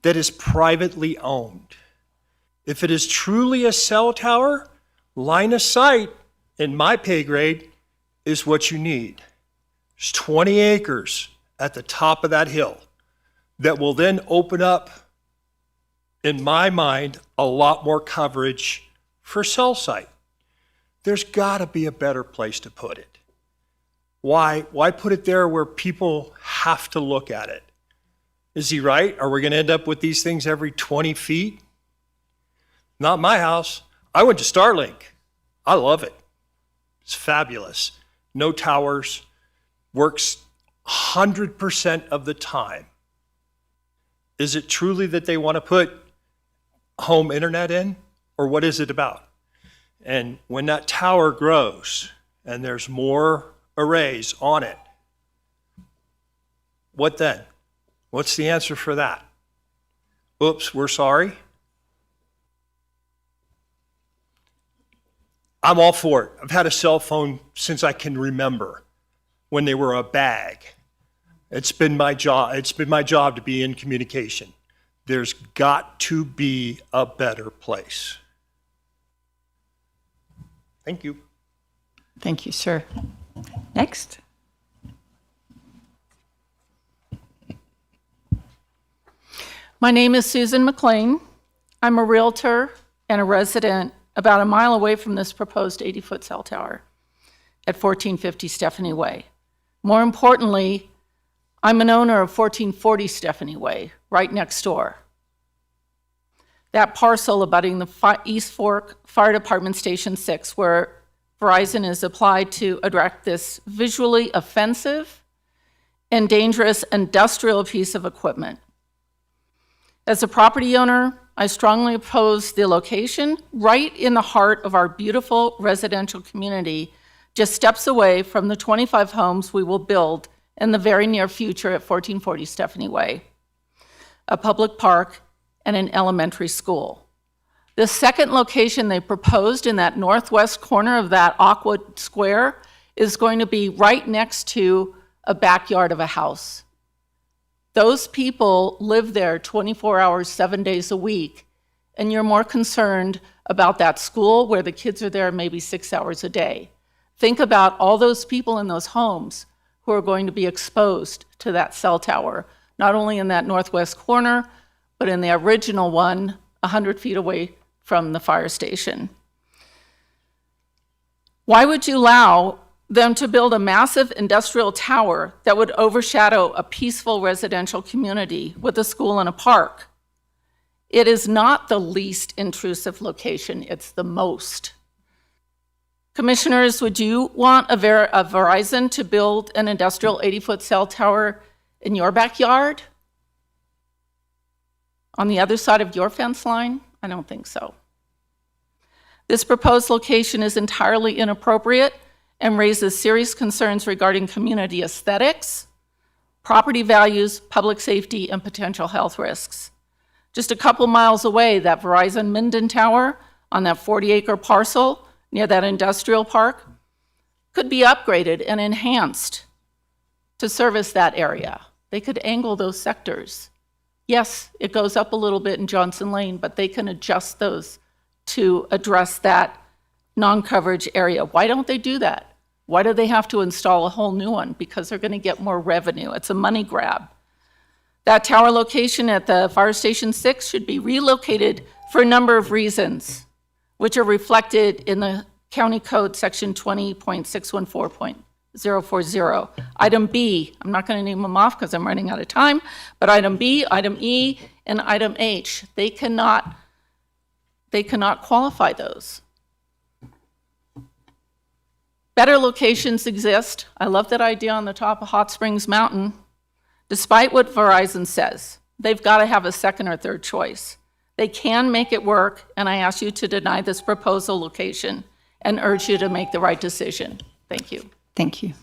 That is privately owned. If it is truly a cell tower, line of sight in my pay grade is what you need. There's 20 acres at the top of that hill that will then open up, in my mind, a lot more coverage for cell site. There's gotta be a better place to put it. Why put it there where people have to look at it? Is he right? Are we gonna end up with these things every 20 feet? Not my house. I went to Starlink. I love it. It's fabulous. No towers, works 100% of the time. Is it truly that they want to put home internet in, or what is it about? And when that tower grows and there's more arrays on it, what then? What's the answer for that? Oops, we're sorry. I'm all for it. I've had a cell phone since I can remember, when they were a bag. It's been my job. It's been my job to be in communication. There's got to be a better place. Thank you. Thank you, sir. Next. My name is Susan McLean. I'm a realtor and a resident about a mile away from this proposed 80-foot cell tower at 1450 Stephanie Way. More importantly, I'm an owner of 1440 Stephanie Way, right next door. That parcel abutting the East Fork Fire Department Station 6, where Verizon is applied to address this visually offensive and dangerous industrial piece of equipment. As a property owner, I strongly oppose the location right in the heart of our beautiful residential community, just steps away from the 25 homes we will build in the very near future at 1440 Stephanie Way, a public park, and an elementary school. The second location they proposed in that northwest corner of that Aqua Square is going to be right next to a backyard of a house. Those people live there 24 hours, 7 days a week, and you're more concerned about that school where the kids are there maybe 6 hours a day. Think about all those people in those homes who are going to be exposed to that cell tower, not only in that northwest corner, but in the original one, 100 feet away from the fire station. Why would you allow them to build a massive industrial tower that would overshadow a peaceful residential community with a school and a park? It is not the least intrusive location, it's the most. Commissioners, would you want a Verizon to build an industrial 80-foot cell tower in your backyard? On the other side of your fence line? I don't think so. This proposed location is entirely inappropriate and raises serious concerns regarding community aesthetics, property values, public safety, and potential health risks. Just a couple miles away, that Verizon Minden tower on that 40-acre parcel near that industrial park could be upgraded and enhanced to service that area. They could angle those sectors. Yes, it goes up a little bit in Johnson Lane, but they can adjust those to address that non-coverage area. Why don't they do that? Why do they have to install a whole new one? Because they're going to get more revenue. It's a money grab. That tower location at the Fire Station 6 should be relocated for a number of reasons, which are reflected in the County Code Section 20.614.040. Item B, I'm not going to name them off because I'm running out of time, but item B, item E, and item H, they cannot qualify those. Better locations exist. I love that idea on the top of Hot Springs Mountain. Despite what Verizon says, they've got to have a second or third choice. They can make it work, and I ask you to deny this proposal location and urge you to make the right decision. Thank you. Thank you.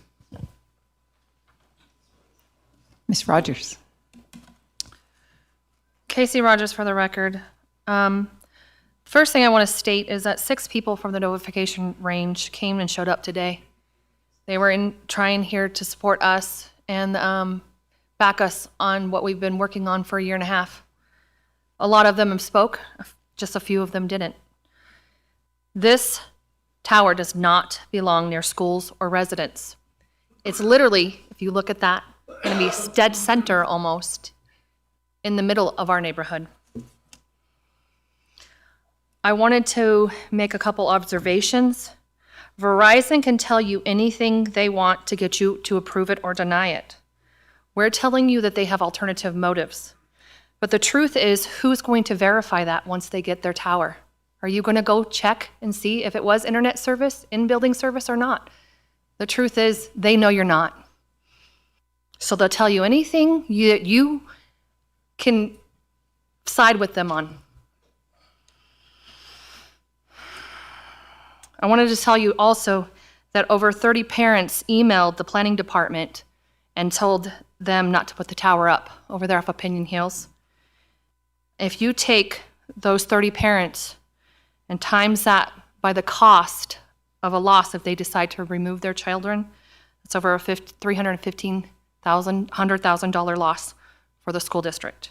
Ms. Rogers. Casey Rogers for the record. First thing I want to state is that 6 people from the notification range came and showed up today. They were trying here to support us and back us on what we've been working on for a year and a half. A lot of them have spoke, just a few of them didn't. This tower does not belong near schools or residents. It's literally, if you look at that, going to be dead center almost in the middle of our neighborhood. I wanted to make a couple observations. Verizon can tell you anything they want to get you to approve it or deny it. We're telling you that they have alternative motives. But the truth is, who's going to verify that once they get their tower? Are you going to go check and see if it was internet service, in-building service or not? The truth is, they know you're not. So they'll tell you anything you can side with them on. I wanted to tell you also that over 30 parents emailed the planning department and told them not to put the tower up over there off of Pinion Hills. If you take those 30 parents and times that by the cost of a loss if they decide to remove their children, it's over a $100,000 loss for the school district.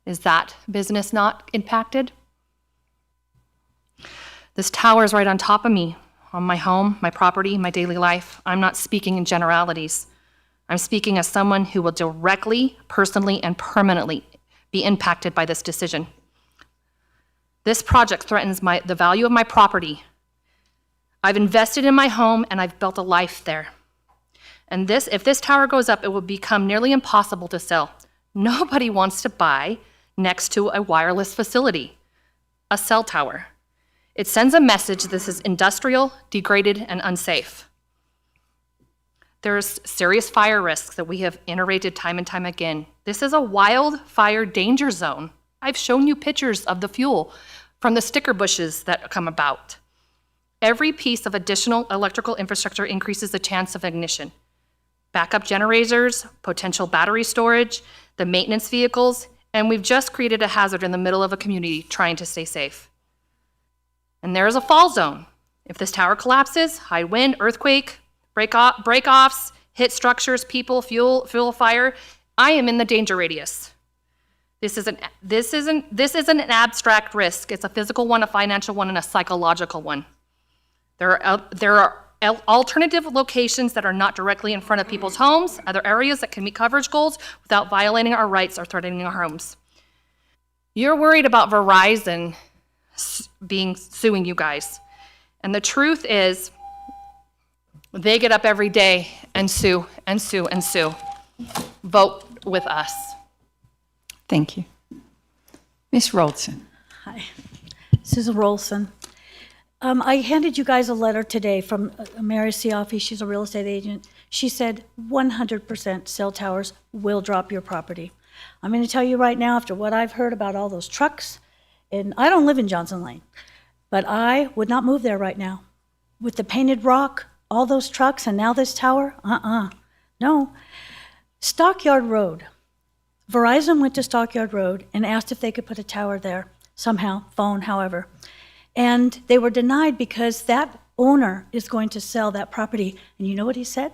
Is that business not impacted? This tower is right on top of me, on my home, my property, my daily life. I'm not speaking in generalities. I'm speaking as someone who will directly, personally, and permanently be impacted by this decision. This project threatens the value of my property. I've invested in my home and I've built a life there. And if this tower goes up, it will become nearly impossible to sell. Nobody wants to buy next to a wireless facility, a cell tower. It sends a message this is industrial, degraded, and unsafe. There's serious fire risks that we have iterated time and time again. This is a wildfire danger zone. I've shown you pictures of the fuel from the sticker bushes that come about. Every piece of additional electrical infrastructure increases the chance of ignition. Backup generators, potential battery storage, the maintenance vehicles, and we've just created a hazard in the middle of a community trying to stay safe. And there is a fall zone. If this tower collapses, high wind, earthquake, break-offs, hit structures, people, fuel fire, I am in the danger radius. This isn't an abstract risk. It's a physical one, a financial one, and a psychological one. There are alternative locations that are not directly in front of people's homes, other areas that can meet coverage goals without violating our rights or threatening our homes. You're worried about Verizon suing you guys. And the truth is, they get up every day and sue and sue and sue. Vote with us. Thank you. Ms. Rolson. Hi, Susan Rolson. I handed you guys a letter today from Mary Ciaffi. She's a real estate agent. She said 100% cell towers will drop your property. I'm going to tell you right now, after what I've heard about all those trucks, and I don't live in Johnson Lane, but I would not move there right now. With the painted rock, all those trucks, and now this tower, no. Stockyard Road. Verizon went to Stockyard Road and asked if they could put a tower there, somehow, phone, however. And they were denied because that owner is going to sell that property. And you know what he said?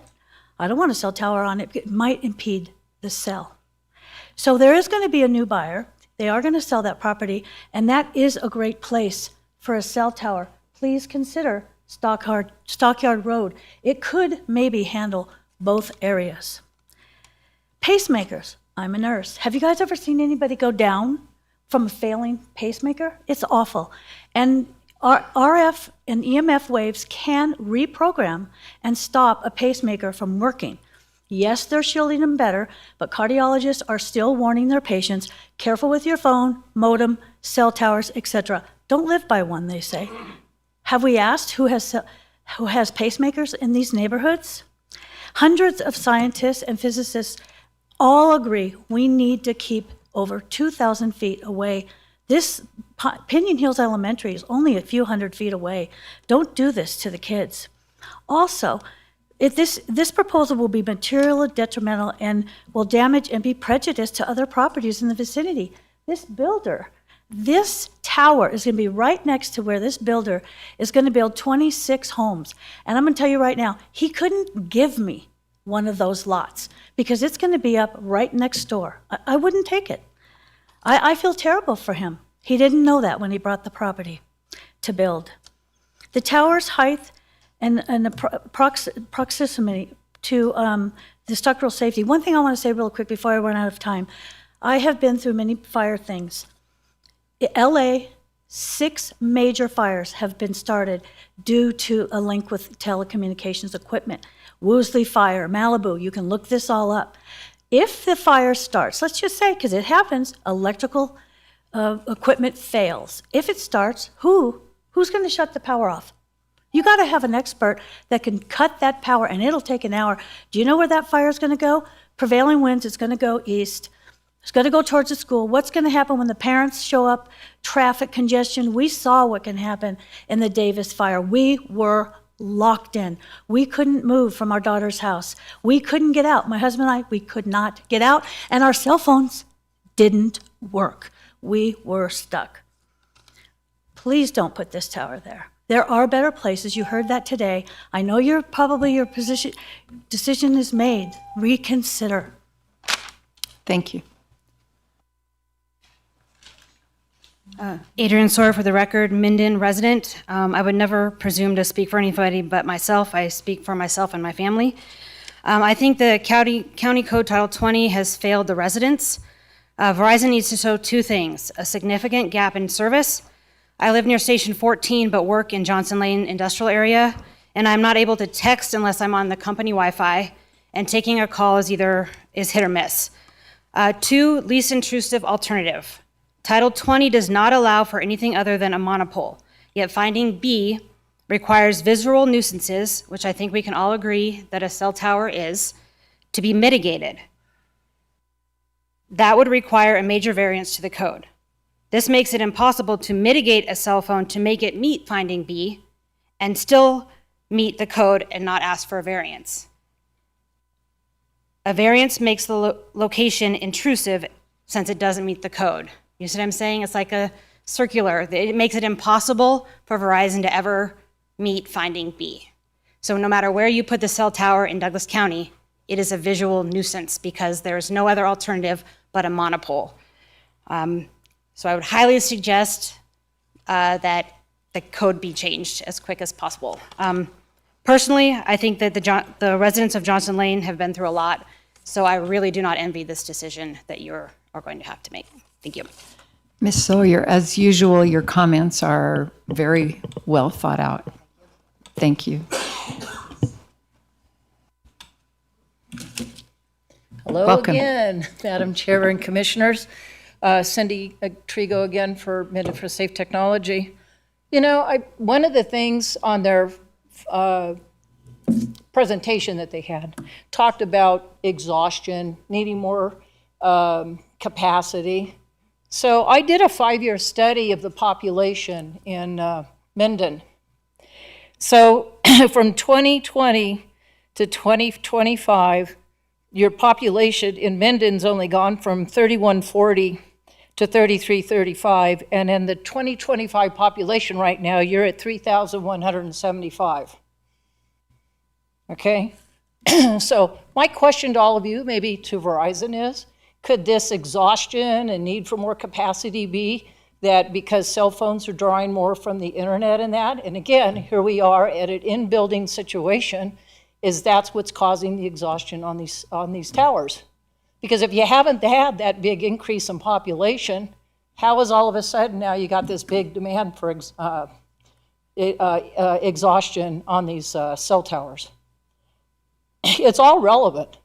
I don't want to sell tower on it. It might impede the sell. So there is going to be a new buyer. They are going to sell that property, and that is a great place for a cell tower. Please consider Stockyard Road. It could maybe handle both areas. Pacemakers. I'm a nurse. Have you guys ever seen anybody go down from a failing pacemaker? It's awful. And RF and EMF waves can reprogram and stop a pacemaker from working. Yes, they're shielding them better, but cardiologists are still warning their patients, careful with your phone, modem, cell towers, etc. Don't live by one, they say. Have we asked who has pacemakers in these neighborhoods? Hundreds of scientists and physicists all agree we need to keep over 2,000 feet away. This Pinion Hills Elementary is only a few hundred feet away. Don't do this to the kids. Also, this proposal will be materially detrimental and will damage and be prejudiced to other properties in the vicinity. This tower is going to be right next to where this builder is going to build 26 homes. And I'm going to tell you right now, he couldn't give me one of those lots because it's going to be up right next door. I wouldn't take it. I feel terrible for him. He didn't know that when he brought the property to build. The tower's height and the proximity to the structural safety. One thing I want to say real quick before I run out of time. I have been through many fire things. LA, 6 major fires have been started due to a link with telecommunications equipment. Woolsey Fire, Malibu, you can look this all up. If the fire starts, let's just say, because it happens, electrical equipment fails. If it starts, who's going to shut the power off? You got to have an expert that can cut that power, and it'll take an hour. Do you know where that fire is going to go? Prevailing winds, it's going to go east. It's got to go towards the school. What's going to happen when the parents show up? Traffic congestion. We saw what can happen in the Davis fire. We were locked in. We couldn't move from our daughter's house. We couldn't get out. My husband and I, we could not get out, and our cell phones didn't work. We were stuck. Please don't put this tower there. There are better places. You heard that today. I know your decision is made. Reconsider. Thank you. Adrian Sawyer for the record, Minden resident. I would never presume to speak for anybody but myself. I speak for myself and my family. I think the County Code Title 20 has failed the residents. Verizon needs to show two things: a significant gap in service. I live near Station 14 but work in Johnson Lane industrial area, and I'm not able to text unless I'm on the company Wi-Fi, and taking a call is hit or miss. Two, least intrusive alternative. Title 20 does not allow for anything other than a monopole, yet finding B requires visual nuisances, which I think we can all agree that a cell tower is, to be mitigated. That would require a major variance to the code. This makes it impossible to mitigate a cell phone to make it meet finding B and still meet the code and not ask for a variance. A variance makes the location intrusive since it doesn't meet the code. You see what I'm saying? It's like a circular. It makes it impossible for Verizon to ever meet finding B. So no matter where you put the cell tower in Douglas County, it is a visual nuisance because there is no other alternative but a monopole. So I would highly suggest that the code be changed as quick as possible. Personally, I think that the residents of Johnson Lane have been through a lot, so I really do not envy this decision that you are going to have to make. Thank you. Ms. Sawyer, as usual, your comments are very well thought out. Thank you. Hello Welcome. again, Madam Chair and Commissioners. Cindy Trigo again for Minden for Safe Technology. You know, one of the things on their presentation that they had talked about exhaustion, needing more capacity. So I did a 5-year study of the population in Minden. So from 2020 to 2025, your population in Minden's only gone from 3,140 to 3,335, and in the 2025 population right now, you're at 3,175. Okay? So my question to all of you, maybe to Verizon, is, could this exhaustion and need for more capacity be that because cell phones are drawing more from the internet and that? And again, here we are at an in-building situation, is that's what's causing the exhaustion on these towers. Because if you haven't had that big increase in population, how is all of a sudden now you got this big demand for exhaustion on these cell towers? It's all relevant.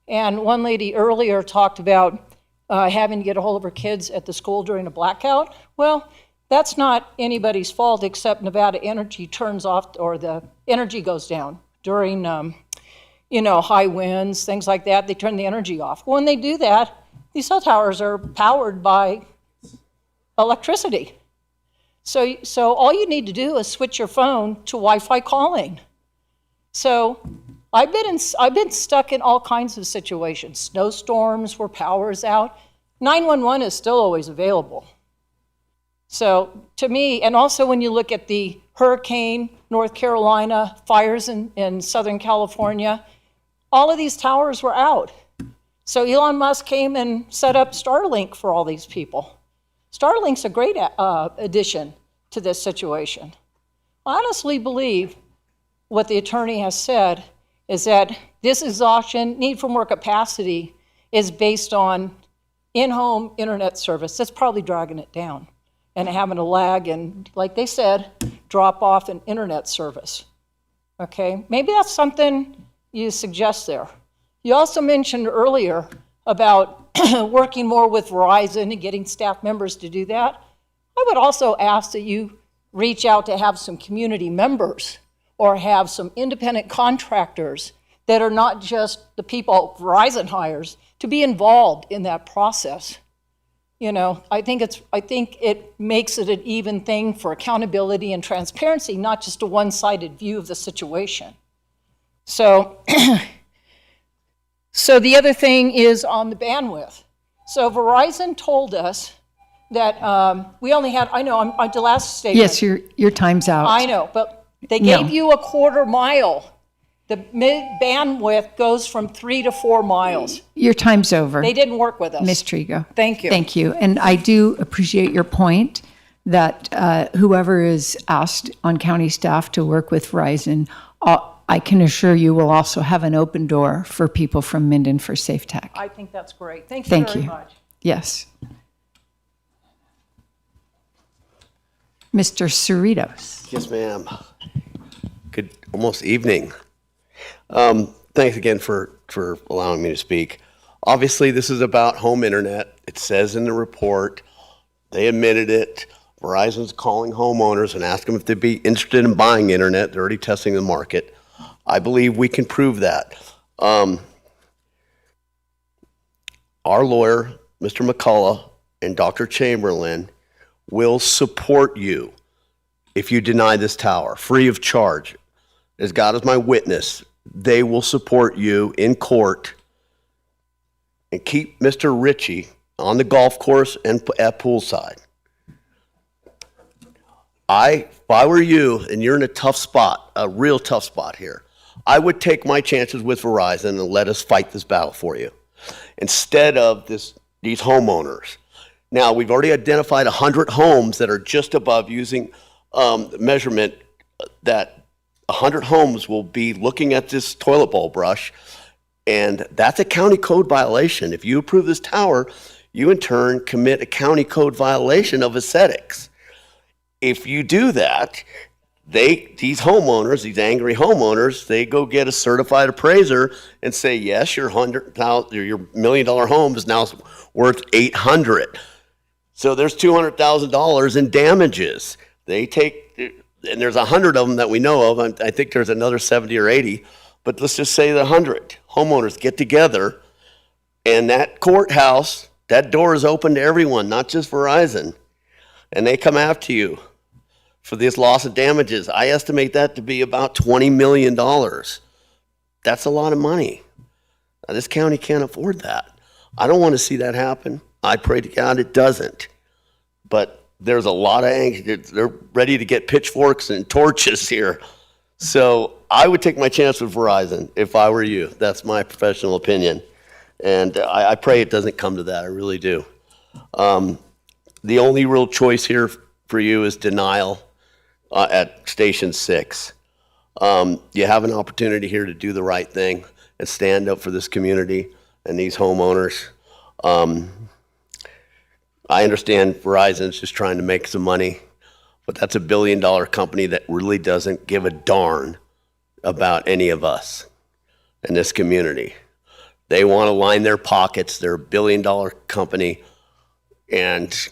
And one lady earlier talked about having to get a hold of her kids at the school during a blackout. Well, that's not anybody's fault except Nevada Energy turns off, or the energy goes down during high winds, things like that. They turn the energy off. When they do that, these cell towers are powered by electricity. So all you need to do is switch your phone to Wi-Fi calling. So I've been stuck in all kinds of situations. Snowstorms where power's out. 911 is still always available. So to me, and also when you look at the hurricane, North Carolina, fires in Southern California, all of these towers were out. So Elon Musk came and set up Starlink for all these people. Starlink's a great addition to this situation. I honestly believe what the attorney has said is that this exhaustion, need for more capacity, is based on in-home internet service. That's probably dragging it down and having a lag and, like they said, drop off in internet service. Okay, maybe that's something you suggest there. You also mentioned earlier about working more with Verizon and getting staff members to do that. I would also ask that you reach out to have some community members or have some independent contractors that are not just the people Verizon hires to be involved in that process. You know, I think it makes it an even thing for accountability and transparency, not just a one-sided view of the situation. So, so the other thing is on the bandwidth. So Verizon told us that we only had, I know, I'm the last statement. Yes, your time's out. I know, but they No. gave you a quarter mile. The mid bandwidth goes from 3 to 4 miles. Your time's over. They didn't work with us. Ms. Trigo. Thank you. Thank you. And I do appreciate your point that whoever is asked on county staff to work with Verizon, I can assure you will also have an open door for people from Minden for Safe Tech. I think that's great. Thank you Thank very you. much. Yes. Mr. Cerritos. Yes, ma'am. Good almost evening. Thanks again for allowing me to speak. Obviously, this is about home internet. It says in the report, they admitted it. Verizon's calling homeowners and asking them if they'd be interested in buying internet. They're already testing the market. I believe we can prove that. Our lawyer, Mr. McCullough, and Dr. Chamberlain will support you if you deny this tower, free of charge. As God is my witness, they will support you in court and keep Mr. Ritchie on the golf course and at poolside. If I were you and you're in a tough spot, a real tough spot here, I would take my chances with Verizon and let us fight this battle for you instead of these homeowners. Now, we've already identified 100 homes that are just above using measurement that 100 homes will be looking at this toilet bowl brush, and that's a county code violation. If you approve this tower, you in turn commit a county code violation of aesthetics. If you do that, these homeowners, these angry homeowners, they go get a certified appraiser and say, yes, your $100,000 million home is now worth 800. So there's $200,000 in damages. They take, and there's 100 of them that we know of. I think there's another 70 or 80, but let's just say the 100 homeowners get together, and that courthouse, that door is open to everyone, not just Verizon, and they come after you for this loss of damages. I estimate that to be about $20 million. That's a lot of money. Now, this county can't afford that. I don't want to see that happen. I pray to God it doesn't. But there's a lot of angst. They're ready to get pitchforks and torches here. So I would take my chance with Verizon if I were you. That's my professional opinion. And I pray it doesn't come to that. I really do. The only real choice here for you is denial at Station 6. You have an opportunity here to do the right thing and stand up for this community and these homeowners. I understand Verizon's just trying to make some money, but that's $1 billion company that really doesn't give a darn about any of us in this community. They want to line their pockets. They're $1 billion company, and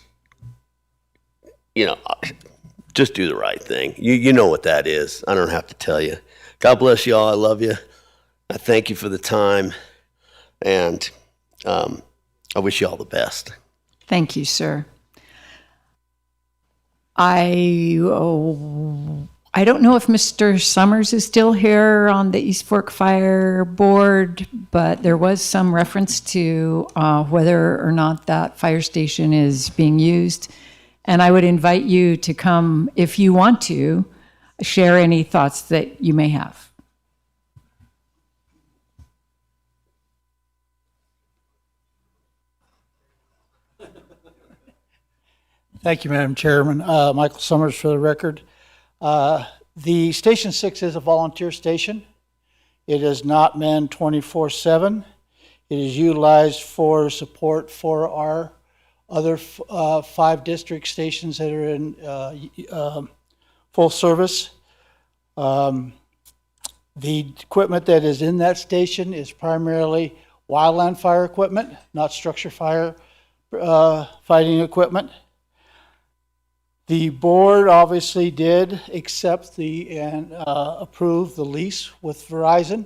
just do the right thing. You know what that is. I don't have to tell you. God bless you all. I love you. I thank you for the time, and I wish you all the best. Thank you, sir. I don't know if Mr. Summers is still here on the East Fork Fire Board, but there was some reference to whether or not that fire station is being used. And I would invite you to come, if you want to, share any thoughts that you may have. Thank you, Madam Chairman. Michael Summers for the record. The Station 6 is a volunteer station. It is not manned 24/7. It is utilized for support for our other 5 district stations that are in full service. The equipment that is in that station is primarily wildland fire equipment, not structure fire fighting equipment. The board obviously did accept and approve the lease with Verizon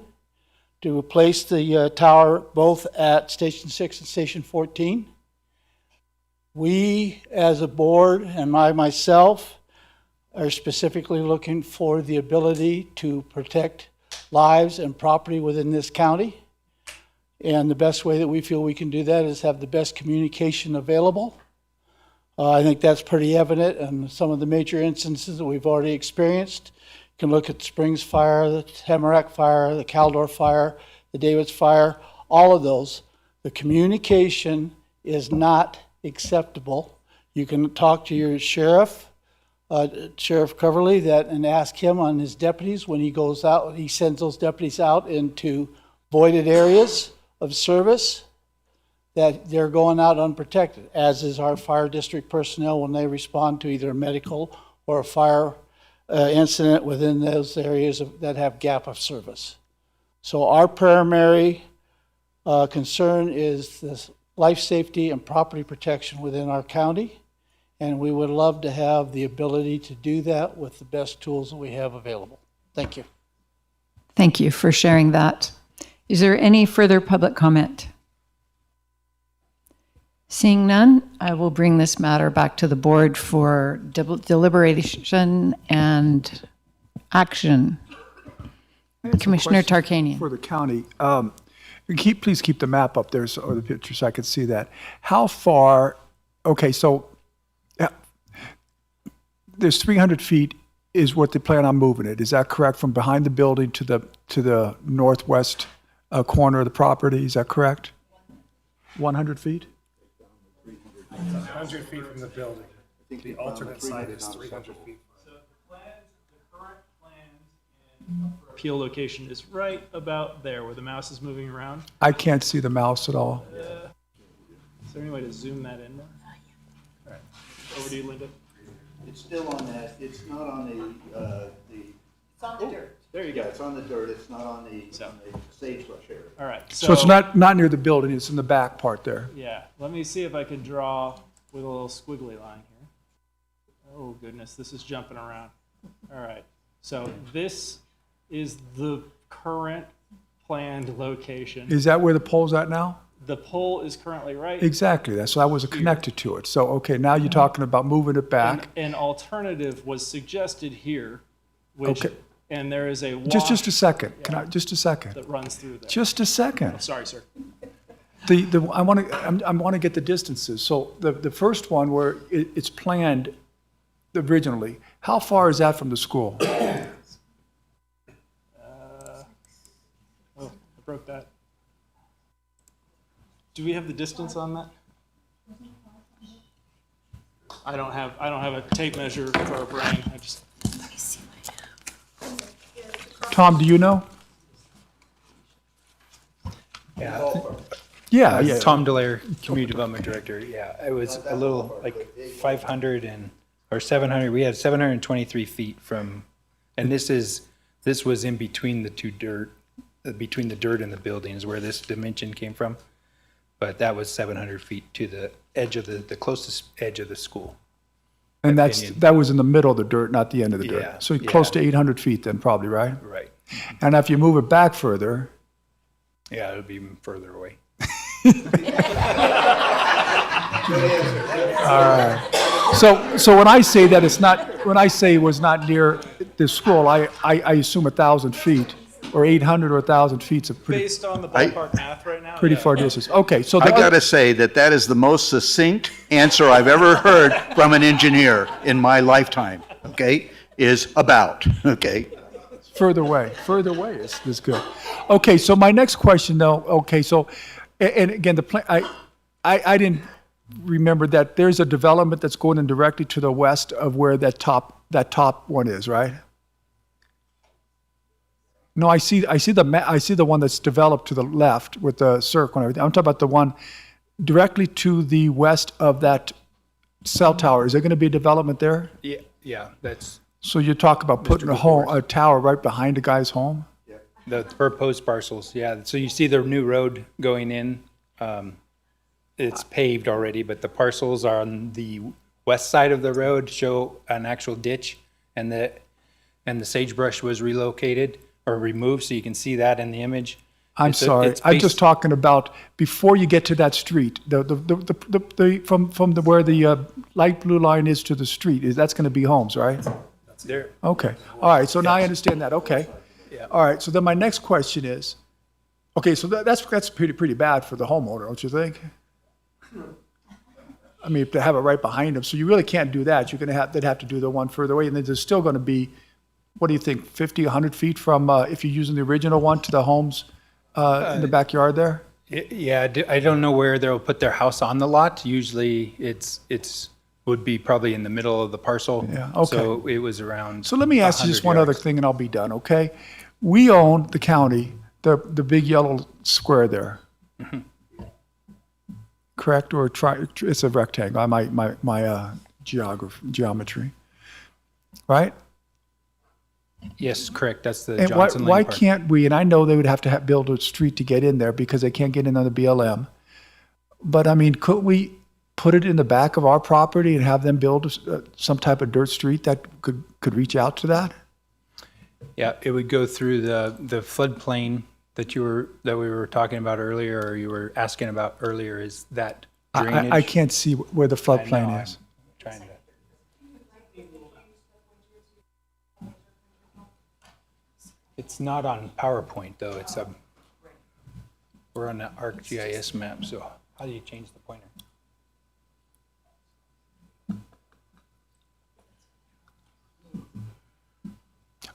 to replace the tower both at Station 6 and Station 14. We, as a board, and I myself, are specifically looking for the ability to protect lives and property within this county. And the best way that we feel we can do that is have the best communication available. I think that's pretty evident in some of the major instances that we've already experienced. You can look at Springs Fire, the Tamarack Fire, the Caldor Fire, the Davids Fire, all of those. The communication is not acceptable. You can talk to your sheriff, Sheriff Coverly, and ask him on his deputies when he goes out, he sends those deputies out into voided areas of service, that they're going out unprotected, as is our fire district personnel when they respond to either a medical or a fire incident within those areas that have gap of service. So our primary concern is this life safety and property protection within our county, and we would love to have the ability to do that with the best tools that we have available. Thank you. Thank you for sharing that. Is there any further public comment? Seeing none, I will bring this matter back to the board for deliberation and action. Commissioner Tarkanian. For the county, please keep the map up there or the picture so I can see that. How far, okay, so there's 300 feet is what they plan on moving it. Is that correct? From behind the building to the northwest corner of the property, is that correct? 100 feet? 100 feet from the building. The alternate side is 300 feet. So the current plans and appeal location is right about there where the mouse is moving around. I can't see the mouse at all. Is there any way to zoom that in more? All right. Over to you, Linda. It's still on that, it's not on the. It's on the dirt. There you go. Yeah, it's on the dirt, it's not on the sagebrush area. All right. So it's not near the building, it's in the back part there. Yeah. Let me see if I can draw with a little squiggly line here. Oh, goodness. This is jumping around. All right. So this is the current planned location. Is that where the pole's at now? The pole is currently right. Exactly, that's why I was connected to it. So, okay, now you're talking about moving it back. An alternative was suggested here, which, Okay. and there is a wash Just a second, just a second. that runs through there. Just a second. Oh, sorry, sir. I want to get the distances. So the first one where it's planned originally, how far is that from the school? Oh, I broke that. Do we have the distance on that? I don't have a tape measure for a brain. I just. Tom, do you know? Yeah. Yeah. Tom Delaire, Community Development Director. Yeah, it was a little like 500 or 700. We had 723 feet from, and this was in between the two dirt, between the dirt and the building is where this dimension came from. But that was 700 feet to the edge of the closest edge of the school. And that was in the middle of the dirt, not the end of the dirt. Yeah, So close to 800 feet then probably, right? Right. And if you move it back further. Yeah, it'll be even further away. All right. So when I say that it's not, when I say it was not near the school, I assume 1,000 feet or 800 or 1,000 feet's a pretty. Based on the ballpark math right now. Pretty far distance. Okay, so. I got to say that is the most succinct answer I've ever heard from an engineer in my lifetime, okay, is about, okay? Further away is good. Okay, so my next question though, okay, so, and again, the plan, I didn't remember that there's a development that's going in directly to the west of where that top one is, right? No, I see the one that's developed to the left with the circle and everything. I'm talking about the one directly to the west of that cell tower. Is there going to be a development there? Yeah, that's. So you talk about putting a tower right behind a guy's home? The proposed parcels, yeah. So you see the new road going in. It's paved already, but the parcels are on the west side of the road show an actual ditch, and the sagebrush was relocated or removed, so you can see that in the image. I'm sorry. it's I'm based- just talking about before you get to that street, from where the light blue line is to the street, that's going to be homes, right? There, Okay. All right. So now I understand that. Okay. All right. So then my next question is, okay, so that's pretty bad for the homeowner, don't you think? I mean, if they have it right behind them, so you really can't do that. They'd have to do the one further away, and then there's still going to be, what do you think, 50, 100 feet from, if you're using the original one to the homes in the backyard there? yeah, I don't know where they'll put their house on the lot. Usually it's would be probably in the middle of the parcel. Yeah, okay. So it was around. So let me ask you just 100 one other yards. thing and I'll be done, okay? We own, the county, the big yellow square there. Correct, or it's a rectangle, my geometry, right? Yes, correct. That's the And Johnson why Lane Park. can't we, and I know they would have to build a street to get in there because they can't get in on the BLM. But I mean, couldn't we put it in the back of our property and have them build some type of dirt street that could reach out to that? Yeah, it would go through the floodplain that we were talking about earlier, or you were asking about earlier. Is that drainage? I can't see where the I know, floodplain I'm is. trying to. It's not on PowerPoint though. We're on the ArcGIS map. So how do you change the pointer?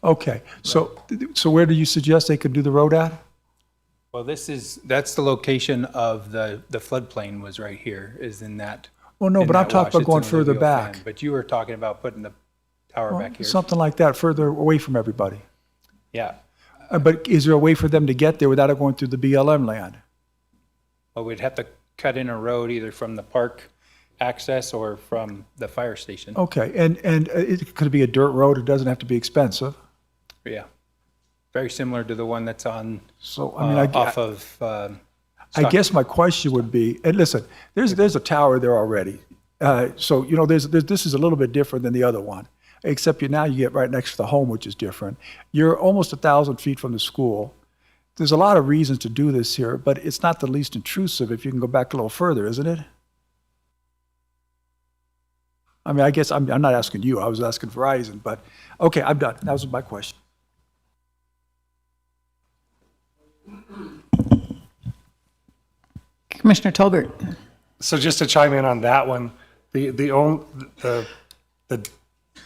Okay, so where do you suggest they could do the road at? Well, that's the location of the floodplain was right here, is in that. Well, no, in but I'm that talking wash. about It's going an further alluvial fan. back. But you were talking about putting the tower back here. Something like that, further away from everybody. Yeah, But is there a way for them to get there without it going through the BLM land? well, we'd have to cut in a road either from the park access or from the fire station. Okay, and it could be a dirt road, it doesn't have to be expensive. Yeah, very similar to the one that's on, So, I mean, off of. I guess my question would be, and listen, there's a tower there already. So, you know, this is a little bit different than the other one, except now you get right next to the home, which is different. You're almost 1,000 feet from the school. There's a lot of reasons to do this here, but it's not the least intrusive if you can go back a little further, isn't it? I mean, I guess I'm not asking you, I was asking Verizon, but, okay, I'm done. That was my question. Commissioner Tolbert. So just to chime in on that one, the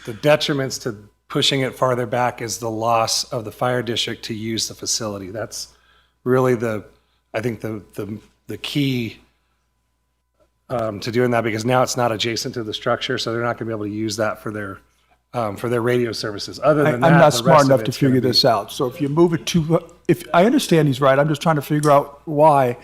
detriments to pushing it farther back is the loss of the fire district to use the facility. That's really I think the key to doing that, because now it's not adjacent to the structure, so they're not going to be able to use that for their radio services. Other than that, I'm not the smart rest of enough to it's gonna figure be- this out. So if you move it if I understand he's right, I'm just trying to figure out why.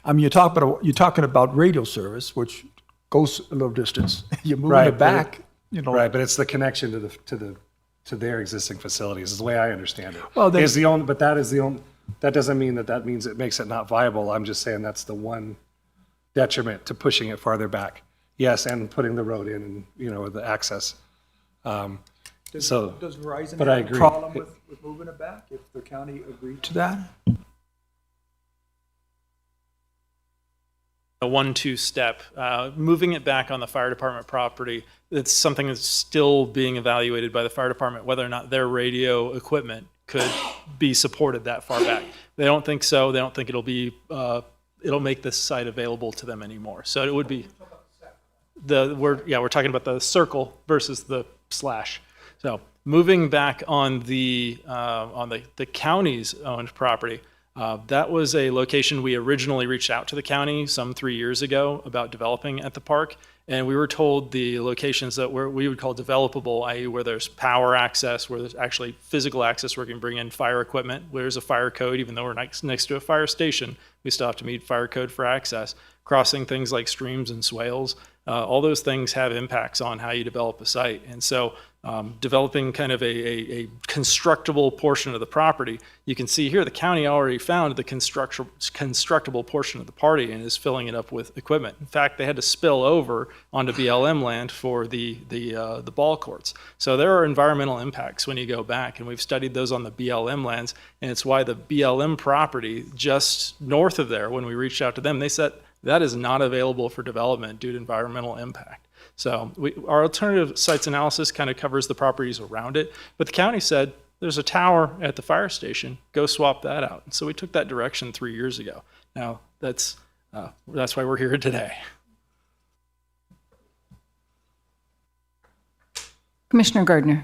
I mean, you're talking about radio service, which goes a little distance. You're moving Right, it back, you know. Right, but it's the connection to their existing facilities is the way I understand it. Well, then- But that doesn't mean that means it makes it not viable. I'm just saying that's the one detriment to pushing it farther back. Yes, and putting the road in and, you know, the access. Does Verizon but I have a agree. problem with moving it back if the county agreed to that? A 1-2 step. Moving it back on the fire department property, it's something that's still being evaluated by the fire department, whether or not their radio equipment could be supported that far back. They don't think so. They don't think it'll make this site available to them anymore. So it would be we're talking about the circle versus the slash. So moving back on the county's owned property, that was a location we originally reached out to the county some 3 years ago about developing at the park. And we were told the locations that we would call developable, i.e. where there's power access, where there's actually physical access where we can bring in fire equipment, where there's a fire code, even though we're next to a fire station, we still have to meet fire code for access. Crossing things like streams and swales, all those things have impacts on how you develop a site. And so developing kind of a constructible portion of the property, you can see here the county already found the constructible portion of the party and is filling it up with equipment. In fact, they had to spill over onto BLM land for the ball courts. So there are environmental impacts when you go back, and we've studied those on the BLM lands, and it's why the BLM property just north of there, when we reached out to them, they said that is not available for development due to environmental impact. So our alternative sites analysis kind of covers the properties around it, but the county said, there's a tower at the fire station, go swap that out. And so we took that direction 3 years ago. Now, that's why we're here today. Commissioner Gardner.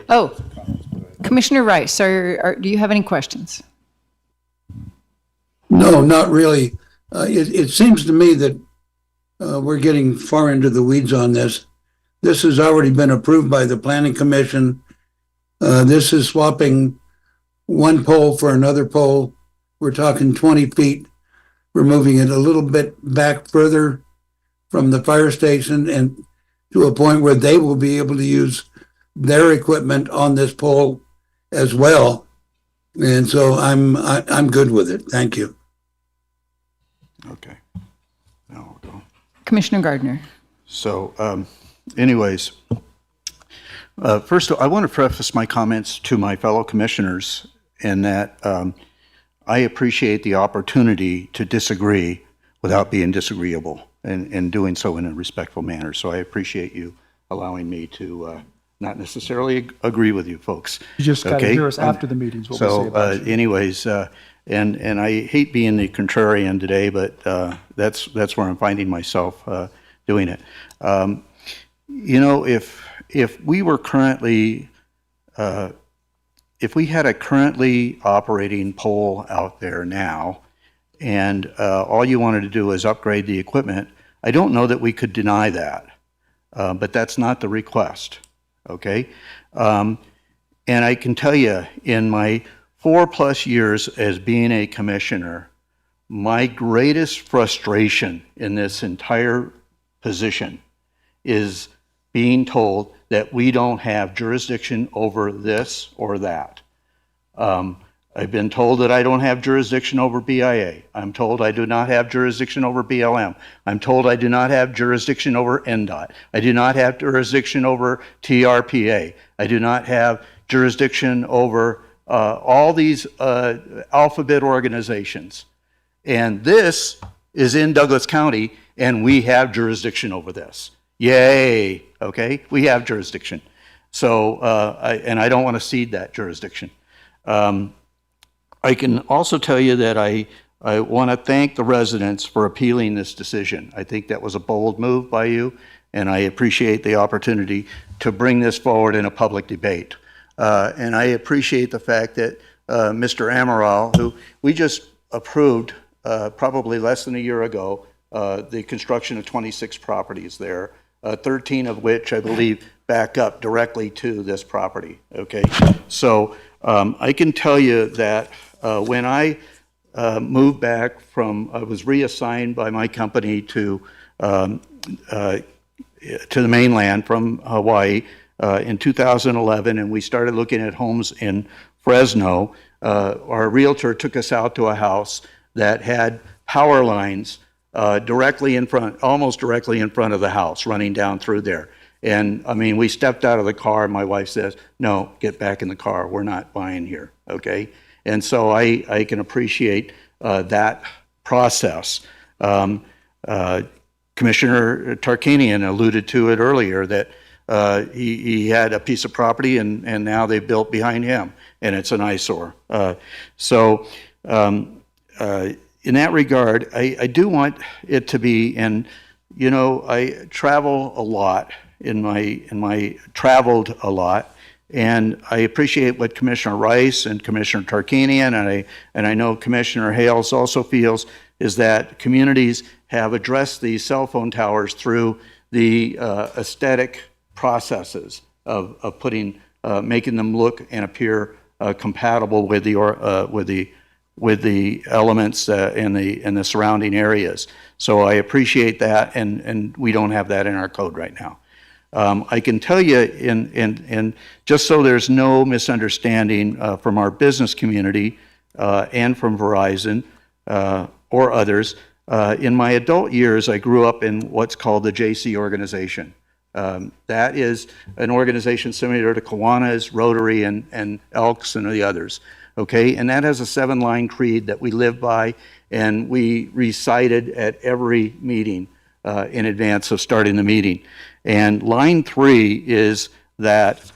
Oh, Commissioner Rice, do you have any questions? No, not really. It seems to me that we're getting far into the weeds on this. This has already been approved by the Planning Commission. This is swapping one pole for another pole. We're talking 20 feet. We're moving it a little bit back further from the fire station and to a point where they will be able to use their equipment on this pole as well. And so I'm good with it. Thank you. Okay. Now we'll go. Commissioner Gardner. So, anyways, first, I want to preface my comments to my fellow commissioners in that I appreciate the opportunity to disagree without being disagreeable and doing so in a respectful manner. So I appreciate you allowing me to not necessarily agree with you folks. You just got to hear us after the meetings. What we say about you. Anyways, and I hate being the contrarian today, but that's where I'm finding myself doing it. You know, if we were currently, if we had a currently operating pole out there now, and all you wanted to do is upgrade the equipment, I don't know that we could deny that, but that's not the request, okay? And I can tell you, in my 4+ years as being a commissioner, my greatest frustration in this entire position is being told that we don't have jurisdiction over this or that. I've been told that I don't have jurisdiction over BIA. I'm told I do not have jurisdiction over BLM. I'm told I do not have jurisdiction over NDOT. I do not have jurisdiction over TRPA. I do not have jurisdiction over all these alphabet organizations. And this is in Douglas County, and we have jurisdiction over this. Yay, okay? We have jurisdiction. So, and I don't want to cede that jurisdiction. I can also tell you that I want to thank the residents for appealing this decision. I think that was a bold move by you, and I appreciate the opportunity to bring this forward in a public debate. And I appreciate the fact that Mr. Amaral, who we just approved probably less than a year ago, the construction of 26 properties there, 13 of which I believe back up directly to this property, okay? So I can tell you that when I moved back from, I was reassigned by my company to the mainland from Hawaii in 2011, and we started looking at homes in Fresno. Our realtor took us out to a house that had power lines directly in front, almost directly in front of the house, running down through there. And I mean, we stepped out of the car, and my wife says, "No, get back in the car. We're not buying here." Okay. And so I can appreciate that process. Commissioner Tarkanian alluded to it earlier that he had a piece of property, and now they built behind him, and it's an eyesore. So in that regard, I do want it to be, and you know, I travel a lot traveled a lot. And I appreciate what Commissioner Rice and Commissioner Tarkanian, and I know Commissioner Hales also feels, is that communities have addressed these cell phone towers through the aesthetic processes of putting, making them look and appear compatible with the with the elements in the surrounding areas. So I appreciate that, and we don't have that in our code right now. I can tell you, in just so there's no misunderstanding from our business community and from Verizon or others, in my adult years, I grew up in what's called the JC organization. That is an organization similar to Kiwanis, Rotary, and Elks, and the others. Okay, and that has a 7-line creed that we live by, and we recited at every meeting in advance of starting the meeting. And line 3 is that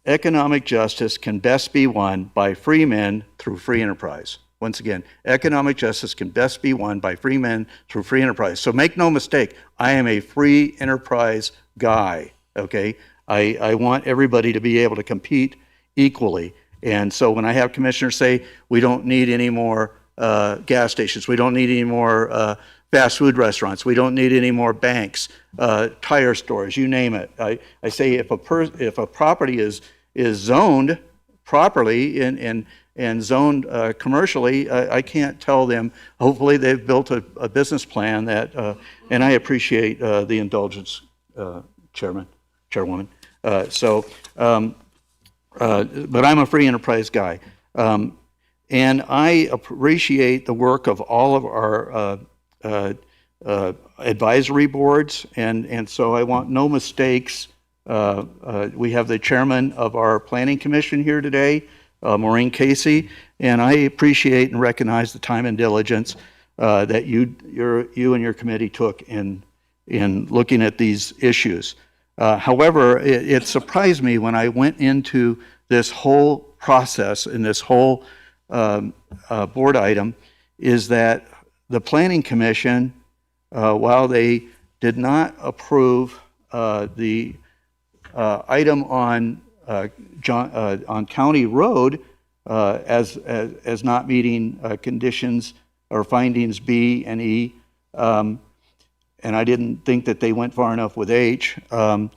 economic justice can best be won by free men through free enterprise. Once again, economic justice can best be won by free men through free enterprise. So make no mistake, I am a free enterprise guy, okay? I want everybody to be able to compete equally. And so when I have commissioners say, we don't need any more gas stations, we don't need any more fast food restaurants, we don't need any more banks, tire stores, you name it. I say if a property is zoned properly and zoned commercially, I can't tell them. Hopefully they've built a business plan that, and I appreciate the indulgence, Chairwoman. But I'm a free enterprise guy. And I appreciate the work of all of our advisory boards, and so I want no mistakes. We have the chairman of our planning commission here today, Maureen Casey, and I appreciate and recognize the time and diligence that you and your committee took in looking at these issues. However, it surprised me when I went into this whole process and this whole board item is that the Planning Commission, while they did not approve the item on County Road as not meeting conditions or findings B and E, and I didn't think that they went far enough with H. I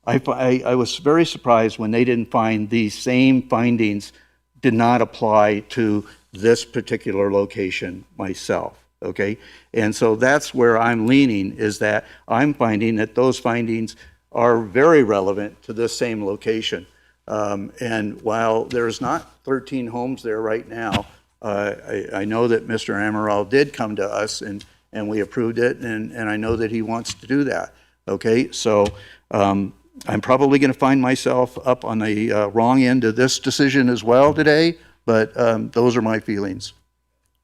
was very surprised when they didn't find these same findings did not apply to this particular location myself, okay? And so that's where I'm leaning, is that I'm finding that those findings are very relevant to this same location. And while there's not 13 homes there right now, I know that Mr. Amaral did come to us and we approved it, and I know that he wants to do that, okay? So I'm probably going to find myself up on the wrong end of this decision as well today, but those are my feelings.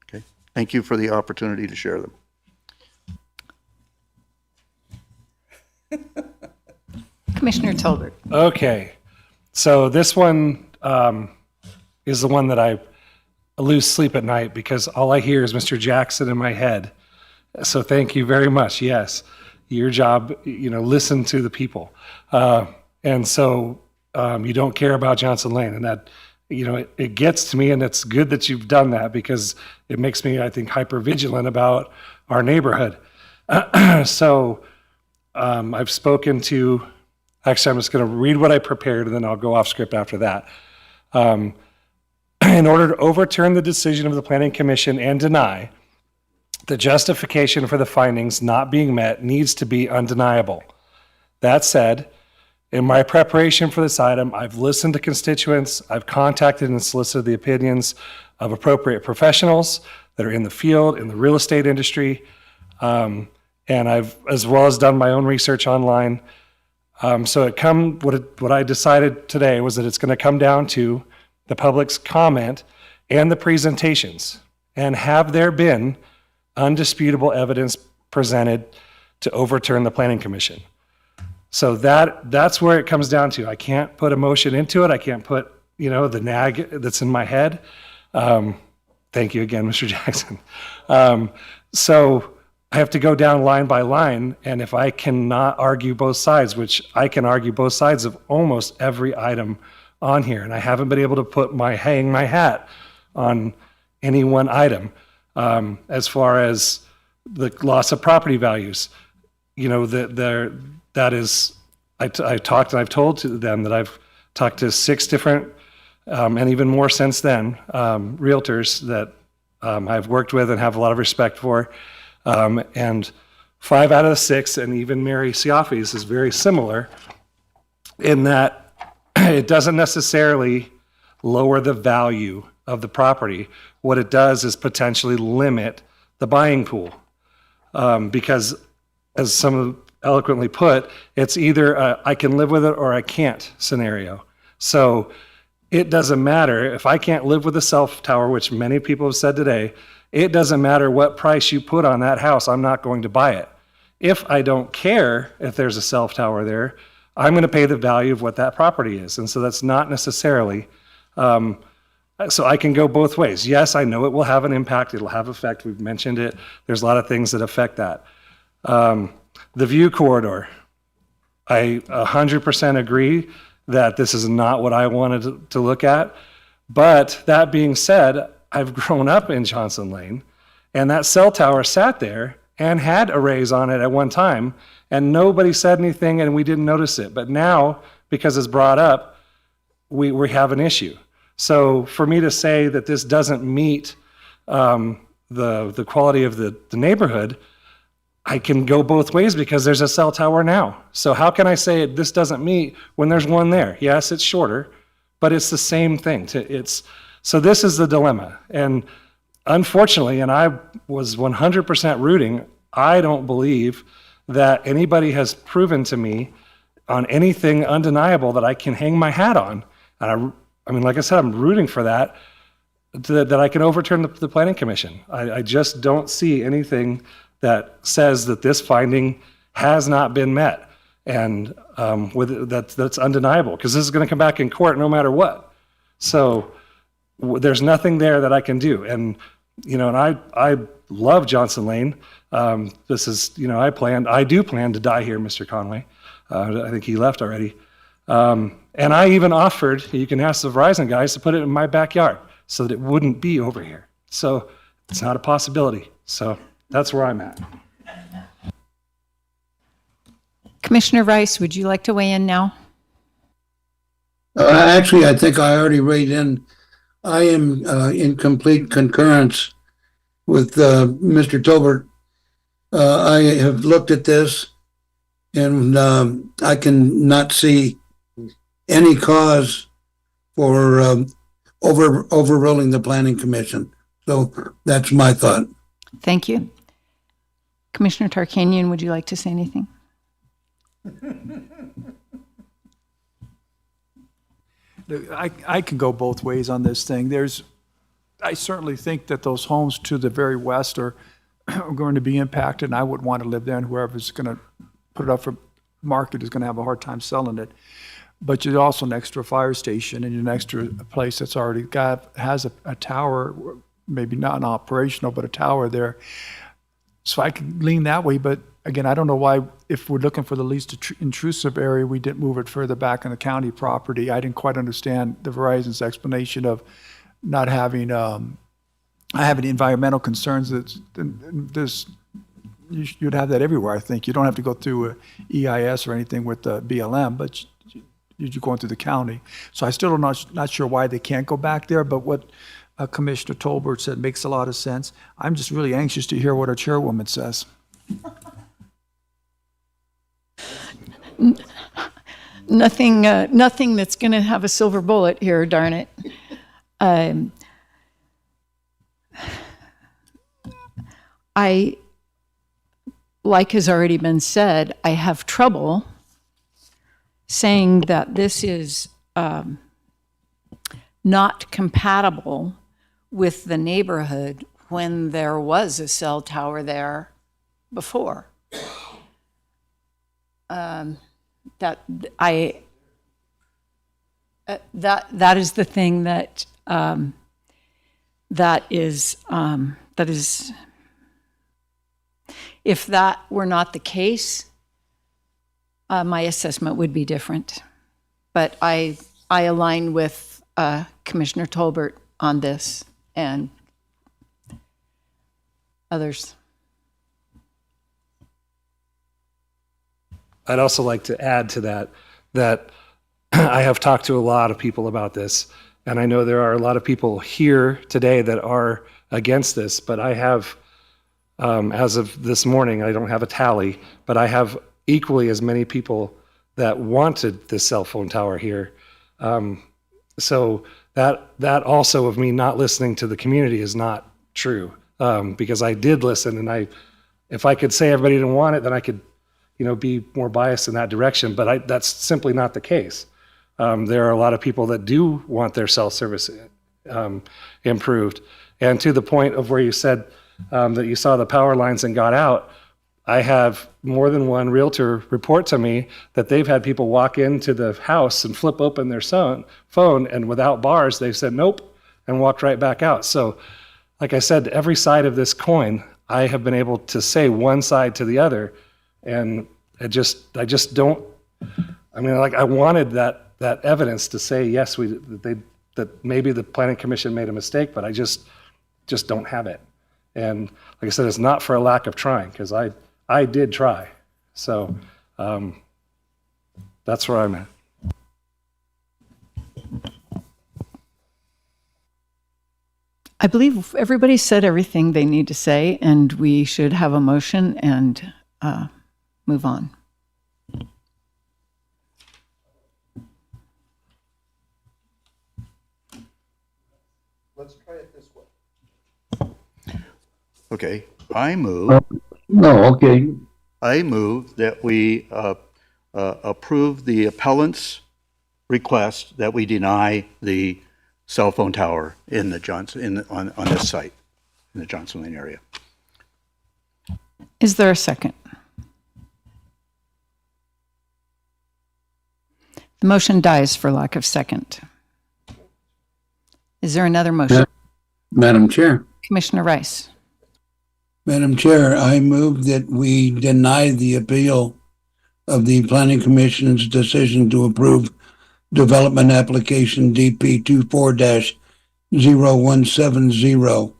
Okay, thank you for the opportunity to share them. Commissioner Tolbert. Okay, so this one is the one that I lose sleep at night because all I hear is Mr. Jackson in my head. So thank you very much. Yes, your job, listen to the people. And so you don't care about Johnson Lane, and that, it gets to me, and it's good that you've done that because it makes me, I think, hyper vigilant about our neighborhood. So I've spoken to, actually, I'm just going to read what I prepared, and then I'll go off script after that. In order to overturn the decision of the Planning Commission and deny, the justification for the findings not being met needs to be undeniable. That said, in my preparation for this item, I've listened to constituents, I've contacted and solicited the opinions of appropriate professionals that are in the field, in the real estate industry, and I've as well as done my own research online. So what I decided today was that it's going to come down to the public's comment and the presentations, and have there been undisputable evidence presented to overturn the Planning Commission. So that's where it comes down to. I can't put emotion into it. I can't put, the nag that's in my head. Thank you again, Mr. Jackson. So I have to go down line by line, and if I cannot argue both sides, which I can argue both sides of almost every item on here, and I haven't been able to hang my hat on any one item. As far as the loss of property values, that is, I talked and I've told to them that I've talked to 6 different and even more since then, realtors that I've worked with and have a lot of respect for. And 5 out of the 6, and even Mary Siafi's is very similar in that it doesn't necessarily lower the value of the property. What it does is potentially limit the buying pool. Because as some eloquently put, it's either a, I can live with it or I can't scenario. So it doesn't matter if I can't live with a cell tower, which many people have said today, it doesn't matter what price you put on that house, I'm not going to buy it. If I don't care if there's a cell tower there, I'm going to pay the value of what that property is. And so that's not necessarily, so I can go both ways. Yes, I know it will have an impact. It'll have effect. We've mentioned it. There's a lot of things that affect that. The view corridor, I 100% agree that this is not what I wanted to look at. But that being said, I've grown up in Johnson Lane, and that cell tower sat there and had arrays on it at one time, and nobody said anything and we didn't notice it. But now, because it's brought up, we have an issue. So for me to say that this doesn't meet the quality of the neighborhood, I can go both ways because there's a cell tower now. So how can I say this doesn't meet when there's one there? Yes, it's shorter, but it's the same thing. So this is the dilemma. And unfortunately, and I was 100% rooting, I don't believe that anybody has proven to me on anything undeniable that I can hang my hat on. And I mean, like I said, I'm rooting for that I can overturn the Planning Commission. I just don't see anything that says that this finding has not been met. And that's undeniable, because this is going to come back in court no matter what. So there's nothing there that I can do. And, you know, and I love Johnson Lane. This is, you know, I do plan to die here, Mr. Conway. I think he left already. And I even offered, you can ask the Verizon guys, to put it in my backyard so that it wouldn't be over here. So it's not a possibility. So that's where I'm at. Commissioner Rice, would you like to weigh in now? Actually, I think I already weighed in. I am in complete concurrence with Mr. Tolbert. I have looked at this, and I can not see any cause for overruling the Planning Commission. So that's my thought. Thank you. Commissioner Tarkanian, would you like to say anything? I can go both ways on this thing. I certainly think that those homes to the very west are going to be impacted, and I wouldn't want to live there, and whoever's going to put it up for market is going to have a hard time selling it. But you're also next to a fire station, and you're next to a place that's already has a tower, maybe not an operational, but a tower there. So I can lean that way, but again, I don't know why, if we're looking for the least intrusive area, we didn't move it further back in the county property. I didn't quite understand the Verizon's explanation of not having environmental concerns. You'd have that everywhere, I think. You don't have to go through a EIS or anything with the BLM, but you're going through the county. So I still not sure why they can't go back there, but what Commissioner Tolbert said makes a lot of sense. I'm just really anxious to hear what our chairwoman says. Nothing that's going to have a silver bullet here, darn it. Like has already been said, I have trouble saying that this is not compatible with the neighborhood when there was a cell tower there before. That is the thing that is if that were not the case, my assessment would be different. But I align with Commissioner Tolbert on this and others. I'd also like to add to that I have talked to a lot of people about this, And I know there are a lot of people here today that are against this, but I have, as of this morning, I don't have a tally, but I have equally as many people that wanted this cell phone tower here. So that also of me not listening to the community is not true, because I did listen, and if I could say everybody didn't want it, then I could, be more biased in that direction. But that's simply not the case. There are a lot of people that do want their cell service improved, and to the point of where you said that you saw the power lines and got out. I have more than one realtor report to me that they've had people walk into the house and flip open their phone, and without bars, they've said nope and walked right back out. So, like I said, every side of this coin, I have been able to say one side to the other, and I just don't. I mean, like I wanted that evidence to say yes, that maybe the planning commission made a mistake, but I just don't have it. And like I said, it's not for a lack of trying, because I did try. So that's where I'm at. I believe everybody said everything they need to say, and we should have a motion and move on. Let's try it this way. Okay, I move that we approve the appellant's request that we deny the cell phone tower in the on this site in the Johnson Lane area. Is there a second? The motion dies for lack of second. Is there another motion? Madam Chair. Commissioner Rice. Madam Chair, I move that we deny the appeal of the Planning Commission's decision to approve development application DP 24-0170.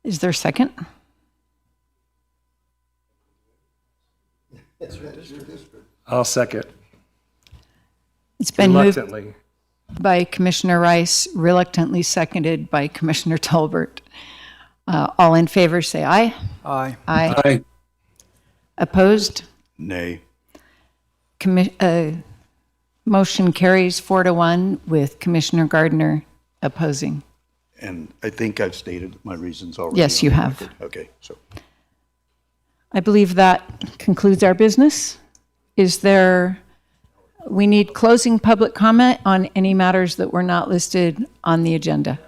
Is there a second? I'll second. It's been moved Reluctantly. by Commissioner Rice, reluctantly seconded by Commissioner Tolbert. All in favor, say aye. Aye. Aye. Opposed? Nay. Motion carries 4-1 with Commissioner Gardner opposing. And I think I've stated my reasons already. Yes, on you the have. record. Okay, so. I believe that concludes our business. We need closing public comment on any matters that were not listed on the agenda.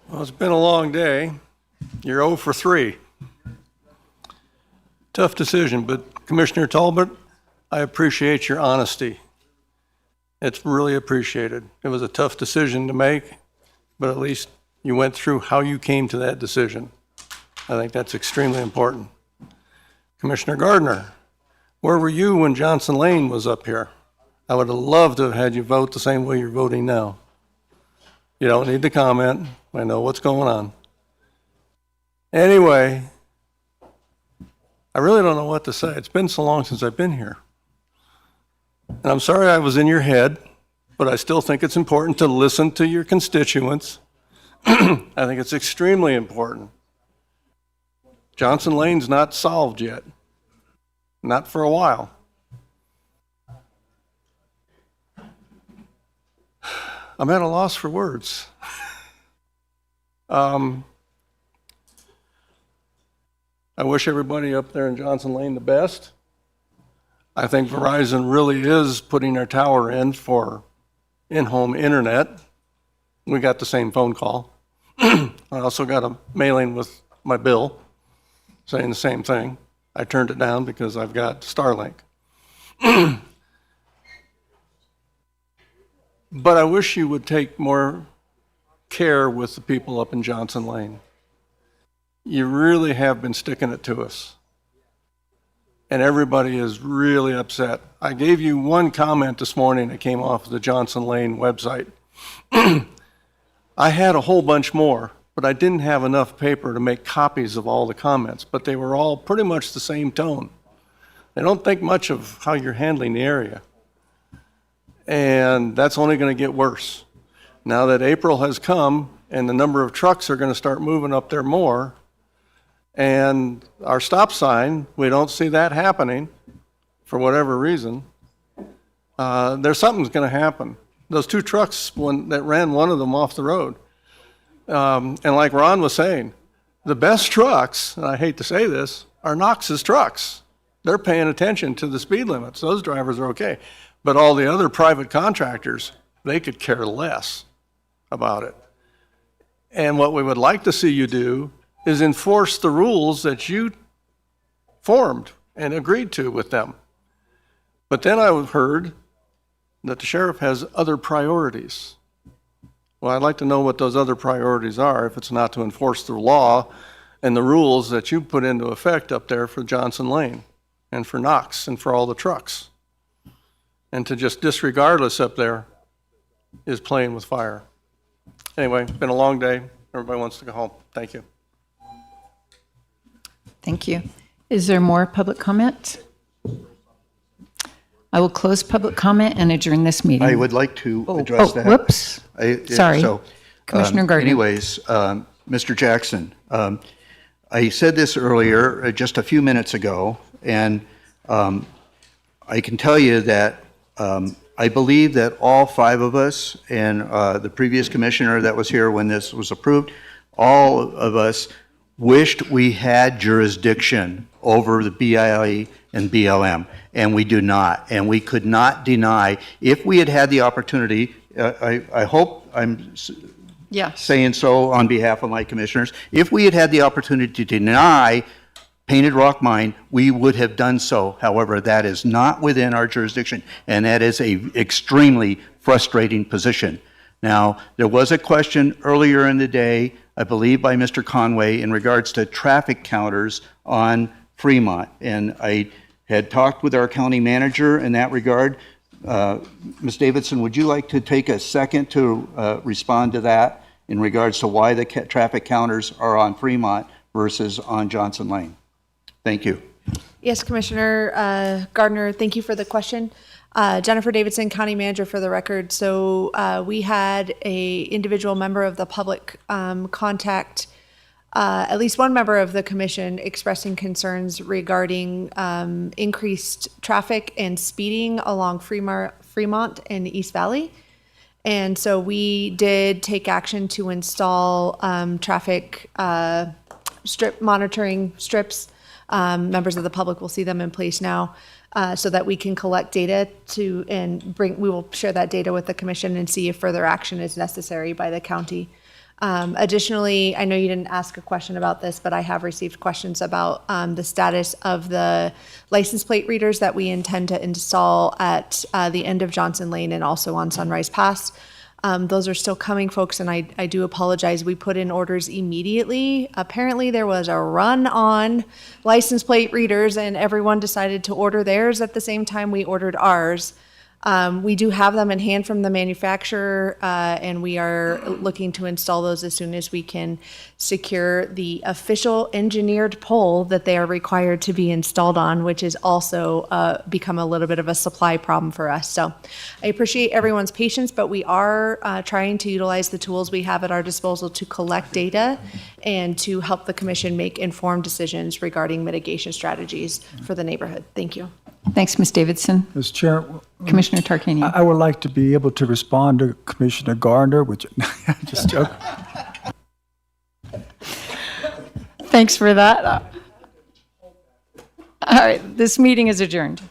Well, it's been a long day. You're 0 for 3. Tough decision, but Commissioner Talbot, I appreciate your honesty. It's really appreciated. It was a tough decision to make, but at least you went through how you came to that decision. I think that's extremely important. Commissioner Gardner, where were you when Johnson Lane was up here? I would have loved to have had you vote the same way you're voting now. You don't need to comment. I know what's going on. Anyway, I really don't know what to say. It's been so long since I've been here. And I'm sorry I was in your head, but I still think it's important to listen to your constituents. I think it's extremely important. Johnson Lane's not solved yet. Not for a while. I'm at a loss for words. I wish everybody up there in Johnson Lane the best. I think Verizon really is putting their tower in for in-home internet. We got the same phone call. I also got a mailing with my bill saying the same thing. I turned it down because I've got Starlink. But I wish you would take more care with the people up in Johnson Lane. You really have been sticking it to us. and everybody is really upset. I gave you one comment this morning that came off of the Johnson Lane website. I had a whole bunch more, but I didn't have enough paper to make copies of all the comments, but they were all pretty much the same tone. They don't think much of how you're handling the area. And that's only going to get worse. Now that April has come and the number of trucks are going to start moving up there more, and our stop sign, we don't see that happening for whatever reason, there's something's going to happen. Those two trucks that ran one of them off the road. And like Ron was saying, the best trucks, and I hate to say this, are Knox's trucks. They're paying attention to the speed limits. Those drivers are okay. But all the other private contractors, they could care less about it. And what we would like to see you do is enforce the rules that you formed and agreed to with them. But then I heard that the sheriff has other priorities. Well, I'd like to know what those other priorities are if it's not to enforce the law and the rules that you put into effect up there for Johnson Lane and for Knox and for all the trucks. And to just disregard us up there is playing with fire. Anyway, it's been a long day. Everybody wants to go home. Thank you. Thank you. Is there more public comment? I will close public comment and adjourn this meeting. I would like to address that. Whoops. Sorry. Commissioner Gardner. Anyways, Mr. Jackson, I said this earlier, just a few minutes ago, and I can tell you that I believe that all five of us and the previous commissioner that was here when this was approved, all of us wished we had jurisdiction over the BIE and BLM, and we do not. And we could not deny, if we had had the opportunity, I hope I'm saying so on behalf of my commissioners, if we had had the opportunity to deny Painted Rock Mine, we would have done so. However, that is not within our jurisdiction, and that is a extremely frustrating position. Now, there was a question earlier in the day, I believe by Mr. Conway, in regards to traffic counters on Fremont, and I had talked with our county manager in that regard. Ms. Davidson, would you like to take a second to respond to that in regards to why the traffic counters are on Fremont versus on Johnson Lane? Thank you. Yes, Commissioner Gardner, thank you for the question. Jennifer Davidson, County Manager for the record. So we had a individual member of the public contact at least one member of the commission expressing concerns regarding increased traffic and speeding along Fremont and East Valley. And so we did take action to install traffic strip monitoring strips. Members of the public will see them in place now, so that we can collect data we will share that data with the commission and see if further action is necessary by the county. Additionally, I know you didn't ask a question about this, but I have received questions about the status of the license plate readers that we intend to install at the end of Johnson Lane and also on Sunrise Pass. Those are still coming, folks, and I do apologize. We put in orders immediately. Apparently, there was a run on license plate readers, and everyone decided to order theirs at the same time we ordered ours. We do have them in hand from the manufacturer, and we are looking to install those as soon as we can secure the official engineered pole that they are required to be installed on, which has also become a little bit of a supply problem for us. So I appreciate everyone's patience, but we are trying to utilize the tools we have at our disposal to collect data and to help the commission make informed decisions regarding mitigation strategies for the neighborhood. Thank you. Thanks, Ms. Davidson. Mr. Chair. Commissioner Tarkanian. I would like to be able to respond to Commissioner Gardner, which, just joke. Thanks for that. All right, this meeting is adjourned.